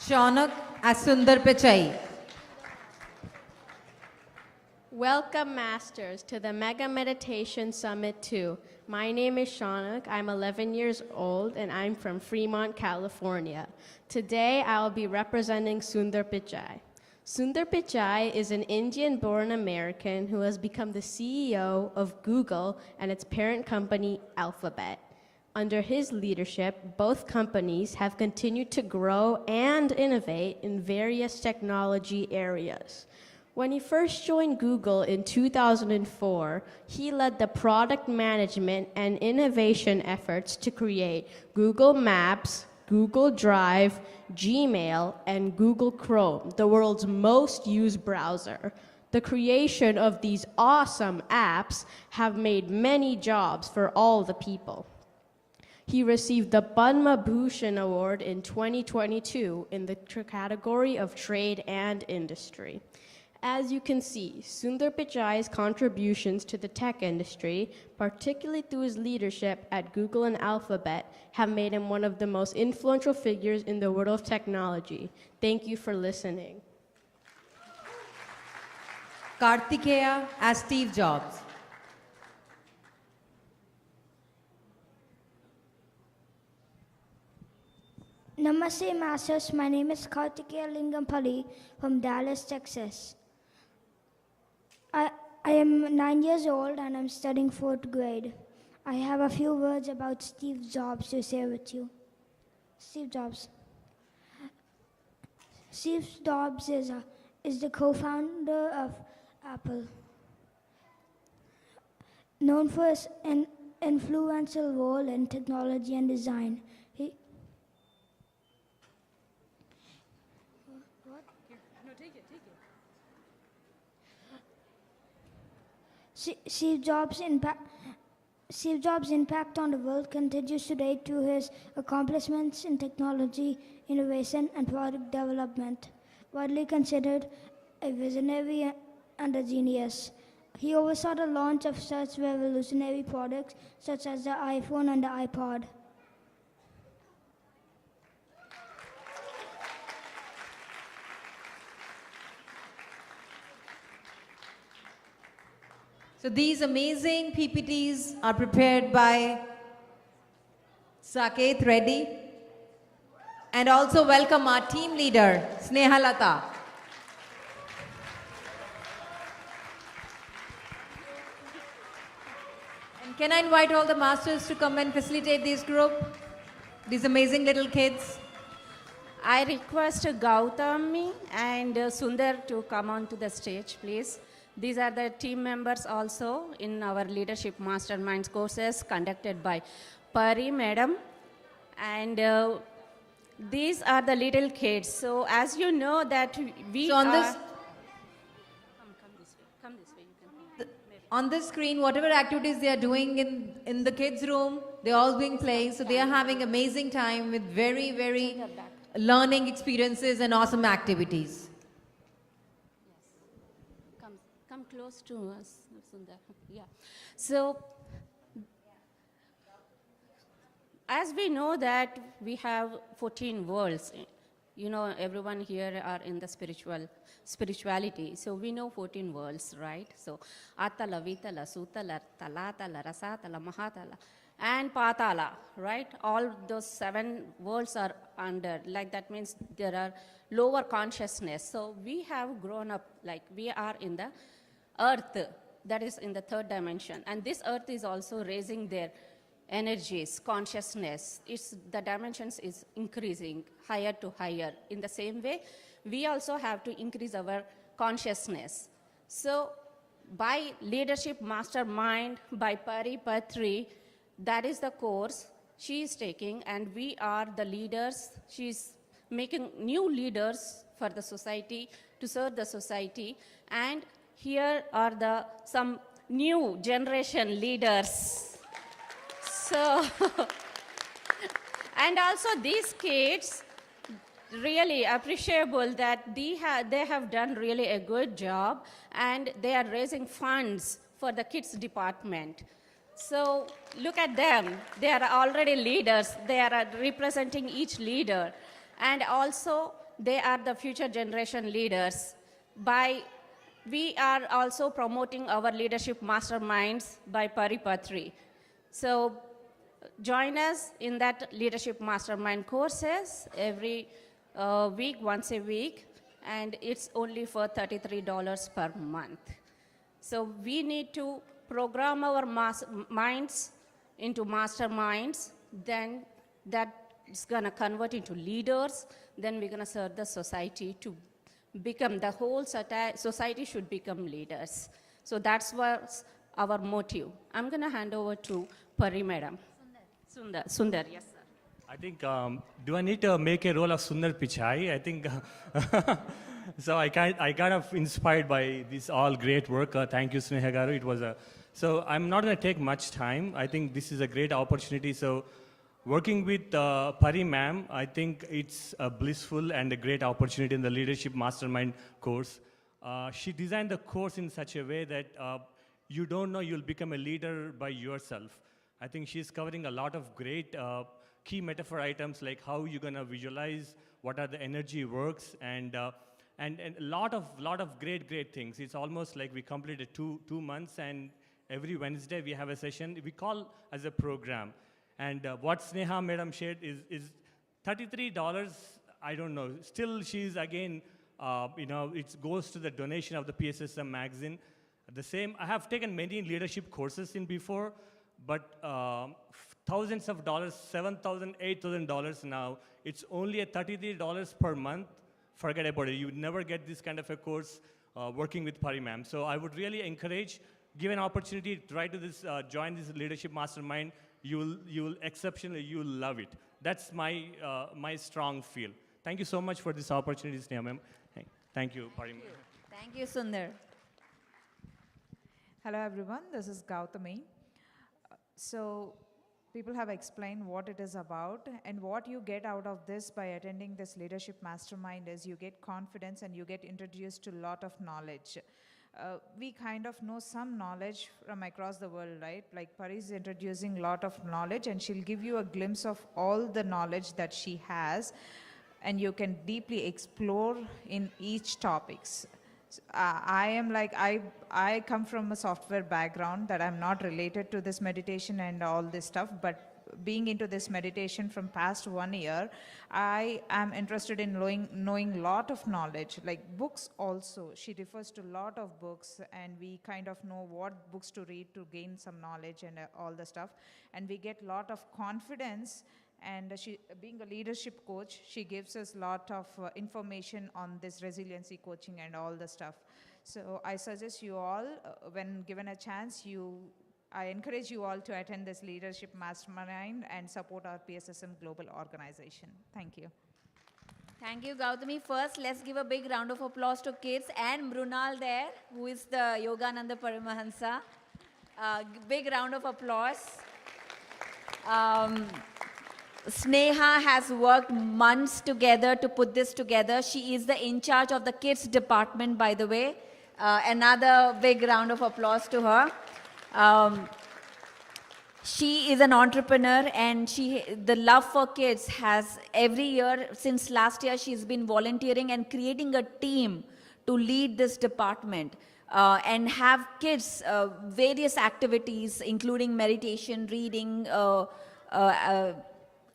[SPEAKER 14] Shaunak Asundar Pichai.
[SPEAKER 23] Welcome, Masters, to the Mega Meditation Summit 2. My name is Shaunak. I'm 11 years old, and I'm from Fremont, California. Today, I'll be representing Sundar Pichai. Sundar Pichai is an Indian-born American who has become the CEO of Google and its parent company, Alphabet. Under his leadership, both companies have continued to grow and innovate in various technology areas. When he first joined Google in 2004, he led the product management and innovation efforts to create Google Maps, Google Drive, Gmail, and Google Chrome, the world's most used browser. The creation of these awesome apps have made many jobs for all the people. He received the Padma Bhushan Award in 2022 in the category of Trade and Industry. As you can see, Sundar Pichai's contributions to the tech industry, particularly through his leadership at Google and Alphabet, have made him one of the most influential figures in the world of technology. Thank you for listening.
[SPEAKER 14] Kartikeya as Steve Jobs.
[SPEAKER 15] Namaste, Masters. My name is Kartikeya Lingampalli from Dallas, Texas. I am 9 years old and I'm studying 4th grade. I have a few words about Steve Jobs to share with you. Steve Jobs. Steve Jobs is the co-founder of Apple. Known for his influential role in technology and design, Steve Jobs' impact on the world continues today through his accomplishments in technology, innovation, and product development. Widely considered a visionary and a genius, he oversaw the launch of such revolutionary products such as the iPhone and the iPod.
[SPEAKER 14] So these amazing PPTs are prepared by Saket Reddy. And also welcome our team leader, Snehalata. And can I invite all the masters to come and facilitate this group? These amazing little kids.
[SPEAKER 3] I request Gautami and Sundar to come onto the stage, please. These are the team members also in our leadership masterminds courses conducted by Pari Madam. And these are the little kids. So as you know that we
[SPEAKER 14] So on
[SPEAKER 3] are...
[SPEAKER 14] this-
[SPEAKER 3] Come this way, you can...
[SPEAKER 14] On this screen, whatever activities they are doing in the kids' room, they're all being played. So they are having amazing time with very, very learning experiences and awesome activities.
[SPEAKER 3] Come close to us, Sundar. Yeah. So, as we know that we have 14 worlds, you know, everyone here are in the spirituality. So we know 14 worlds, right? So, Atala, Vitala, Sutala, Talatala, Rasatala, Mahatala, and Patala, right? All those 7 worlds are under, like that means there are lower consciousness. So we have grown up, like we are in the earth, that is in the 3rd dimension. And this earth is also raising their energies, consciousness. The dimensions is increasing higher to higher. In the same way, we also have to increase our consciousness. So by Leadership Mastermind by Pari Patri, that is the course she is taking, and we are the leaders. She's making new leaders for the society, to serve the society. And here are some new generation leaders. So, and also these kids, really appreciable that they have done really a good job, and they are raising funds for the kids department. So look at them. They are already leaders. They are representing each leader. And also, they are the future generation leaders. We are also promoting our leadership masterminds by Paripatri. So join us in that leadership mastermind courses every week, once a week. and it's only for $33 per month. So we need to program our minds into masterminds, then that is gonna convert into leaders, then we're gonna serve the society to become, the whole society should become leaders. So that's what our motive. I'm gonna hand over to Pari madam. Sundar, yes sir.
[SPEAKER 7] I think, do I need to make a role of Sundar Pichai? I think, so I kind of inspired by this all great work. Thank you, Sneha Garu. It was so I'm not going to take much time. I think this is a great opportunity. So working with Pari ma'am, I think it's a blissful and a great opportunity in the Leadership Mastermind course. She designed the course in such a way that you don't know you'll become a leader by yourself. I think she's covering a lot of great key metaphor items like how you're going to visualize, what are the energy works, and a lot of great things. It's almost like we completed two months, and every Wednesday we have a session we call as a program. And what Sneha madam shared is $33. I don't know. Still, she's again, it goes to the donation of the PSSM magazine. The same, I have taken many leadership courses in before, but thousands of dollars, $7,000, $8,000 now. It's only at $33 per month. Forget about it. You would never get this kind of a course working with Pari ma'am. So I would really encourage, give an opportunity, try to join this leadership mastermind. You'll exceptionally, you'll love it. That's my strong feel. Thank you so much for this opportunity, Sneha ma'am. Thank you, Pari ma'am.
[SPEAKER 9] Thank you, Sundar.
[SPEAKER 17] Hello everyone, this is Gautami. So people have explained what it is about, and what you get out of this by attending this leadership mastermind is you get confidence and you get introduced to a lot of knowledge. We kind of know some knowledge from across the world, right? Like Pari is introducing a lot of knowledge, and she'll give you a glimpse of all the knowledge that she has, and you can deeply explore in each topics. I come from a software background that I'm not related to this meditation and all this stuff, but being into this meditation from past 1 year, I am interested in knowing a lot of knowledge, like books also. She refers to a lot of books, and we kind of know what books to read to gain some knowledge and all the stuff. And we get a lot of confidence. And she, being a leadership coach, she gives us a lot of information on this resiliency coaching and all the stuff. So I suggest you all, when given a chance, I encourage you all to attend this leadership mastermind and support our PSSM global organization. Thank you.
[SPEAKER 9] Thank you, Gautami. First, let's give a big round of applause to kids and Mrunal there, who is the Yogananda Paramahansa. Big round of applause. Sneha has worked months together to put this together. She is the in charge of the kids department, by the way. Another big round of applause to her. She is an entrepreneur, and the love for kids has, every year since last year, she's been volunteering and creating a team to lead this department and have kids various activities, including meditation, reading,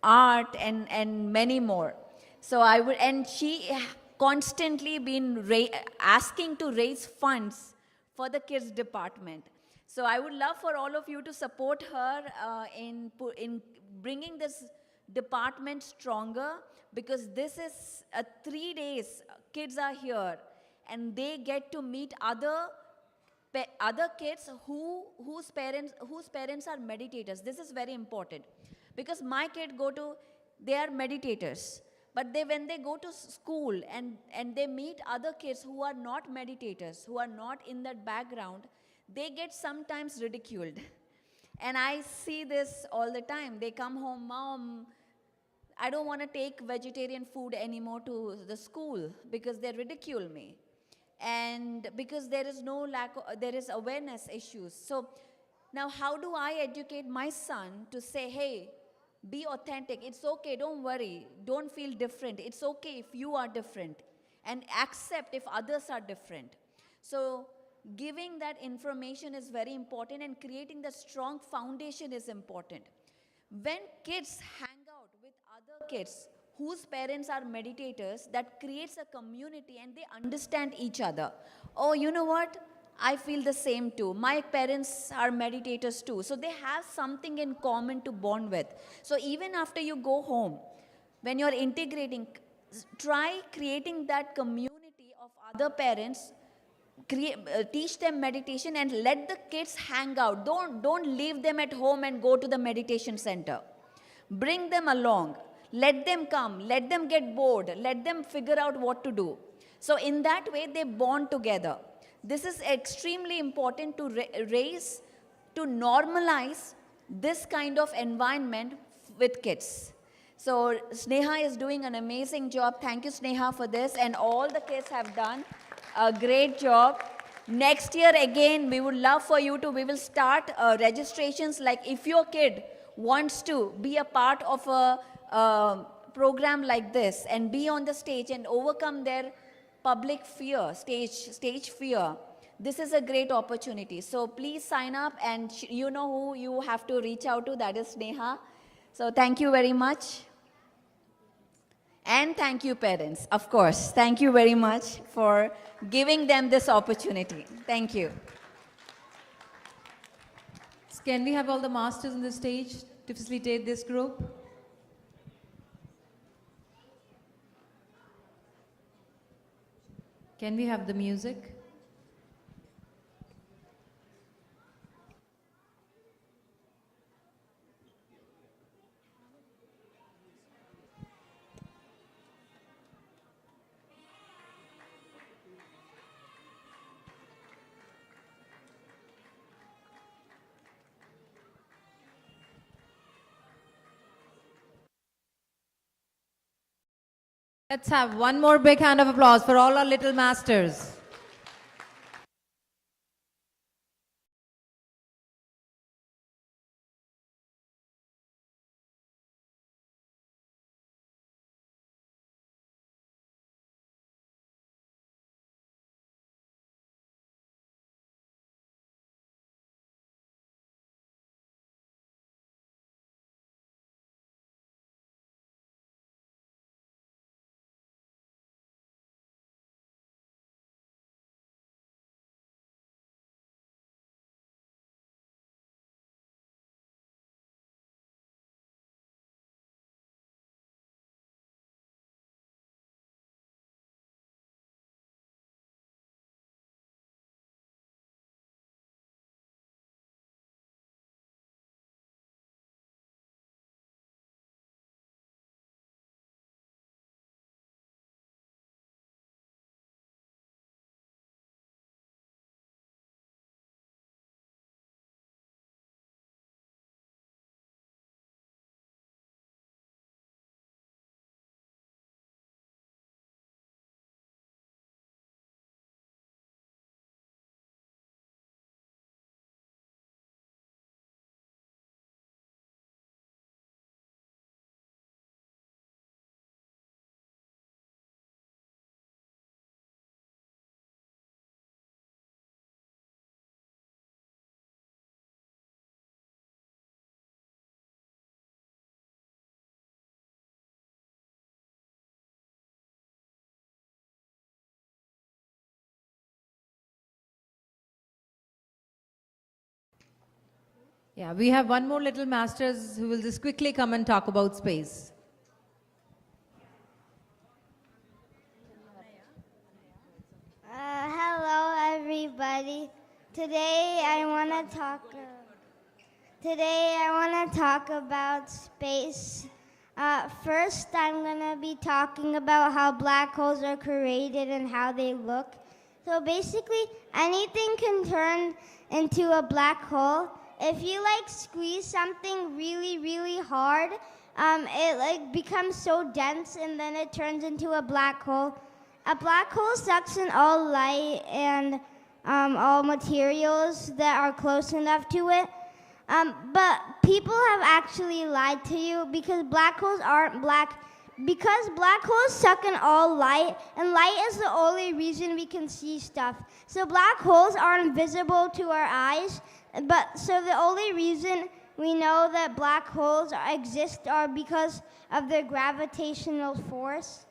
[SPEAKER 9] art, and many more. So and she constantly been asking to raise funds for the kids department. So I would love for all of you to support her in bringing this department stronger, because this is 3 days. Kids are here, and they get to meet other kids whose parents are meditators. This is very important. Because my kid they are meditators, but when they go to school and they meet other kids who are not meditators, who are not in that background, they get sometimes ridiculed. And I see this all the time. They come home, Mom, I don't want to take vegetarian food anymore to the school because they ridicule me. And because there is awareness issues. So now how do I educate my son to say, hey, be authentic. It's okay. Don't worry. Don't feel different. It's okay if you are different. And accept if others are different. So giving that information is very important, and creating the strong foundation is important. When kids hang out with other kids
[SPEAKER 2] whose parents are meditators, that creates a community and they understand each other. Oh, you know what? I feel the same too. My parents are meditators too. So they have something in common to bond with. So even after you go home, when you're integrating, try creating that community of other parents. Teach them meditation and let the kids hang out. Don't leave them at home and go to the meditation center. Bring them along. Let them come. Let them get bored. Let them figure out what to do. So in that way, they bond together. This is extremely important to raise, to normalize this kind of environment with kids. So Sneha is doing an amazing job. Thank you, Sneha, for this. And all the kids have done a great job. Next year, again, we would love for you to, we will start registrations. Like if your kid wants to be a part of a program like this and be on the stage and overcome their public fear, stage fear, this is a great opportunity. So please sign up, and you know who you have to reach out to, that is Sneha. So thank you very much. And thank you, parents, of course. Thank you very much for giving them this opportunity. Thank you.
[SPEAKER 5] Can we have all the masters on the stage to facilitate this group? Can we have the music? Let's have one more big hand of applause for all our little masters. Yeah, we have one more little masters who will just quickly come and talk about space.
[SPEAKER 21] Hello, everybody. Today I want to talk about space. First, I'm going to be talking about how black holes are created and how they look. So basically, anything can turn into a black hole. If you squeeze something really, really hard, it becomes so dense and then it turns into a black hole. A black hole sucks in all light and all materials that are close enough to it. But people have actually lied to you because black holes aren't black. Because black holes suck in all light, and light is the only reason we can see stuff. So black holes are invisible to our eyes, but so the only reason
[SPEAKER 16] we know that black holes exist are because of their gravitational force.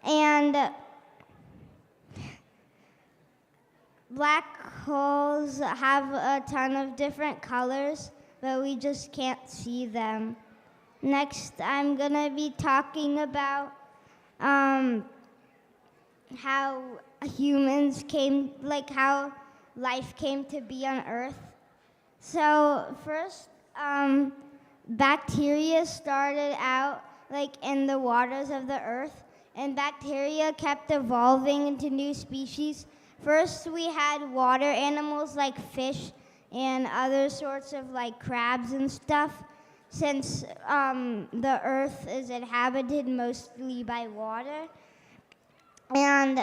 [SPEAKER 16] And black holes have a ton of different colors, but we just can't see them. Next, I'm gonna be talking about how humans came, like how life came to be on Earth. So first, bacteria started out like in the waters of the Earth, and bacteria kept evolving into new species. First, we had water animals like fish and other sorts of like crabs and stuff, since the Earth is inhabited mostly by water. And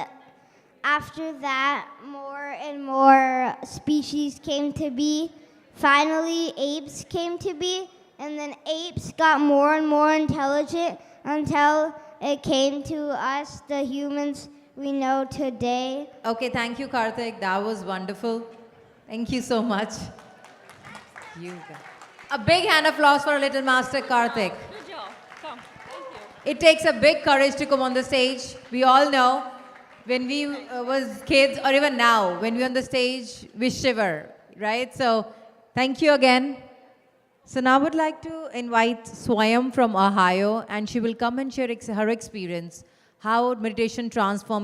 [SPEAKER 16] after that, more and more species came to be. Finally, apes came to be, and then apes got more and more intelligent until it came to us, the humans we know today.
[SPEAKER 5] Okay, thank you, Karthik. That was wonderful. Thank you so much. A big hand applause for our little master, Karthik.
[SPEAKER 3] Good job. Come. Thank you.
[SPEAKER 5] It takes a big courage to come on the stage. We all know when we was kids, or even now, when we're on the stage, we shiver, right? So thank you again. So now I would like to invite Swayam from Ohio, and she will come and share her experience, how meditation transforms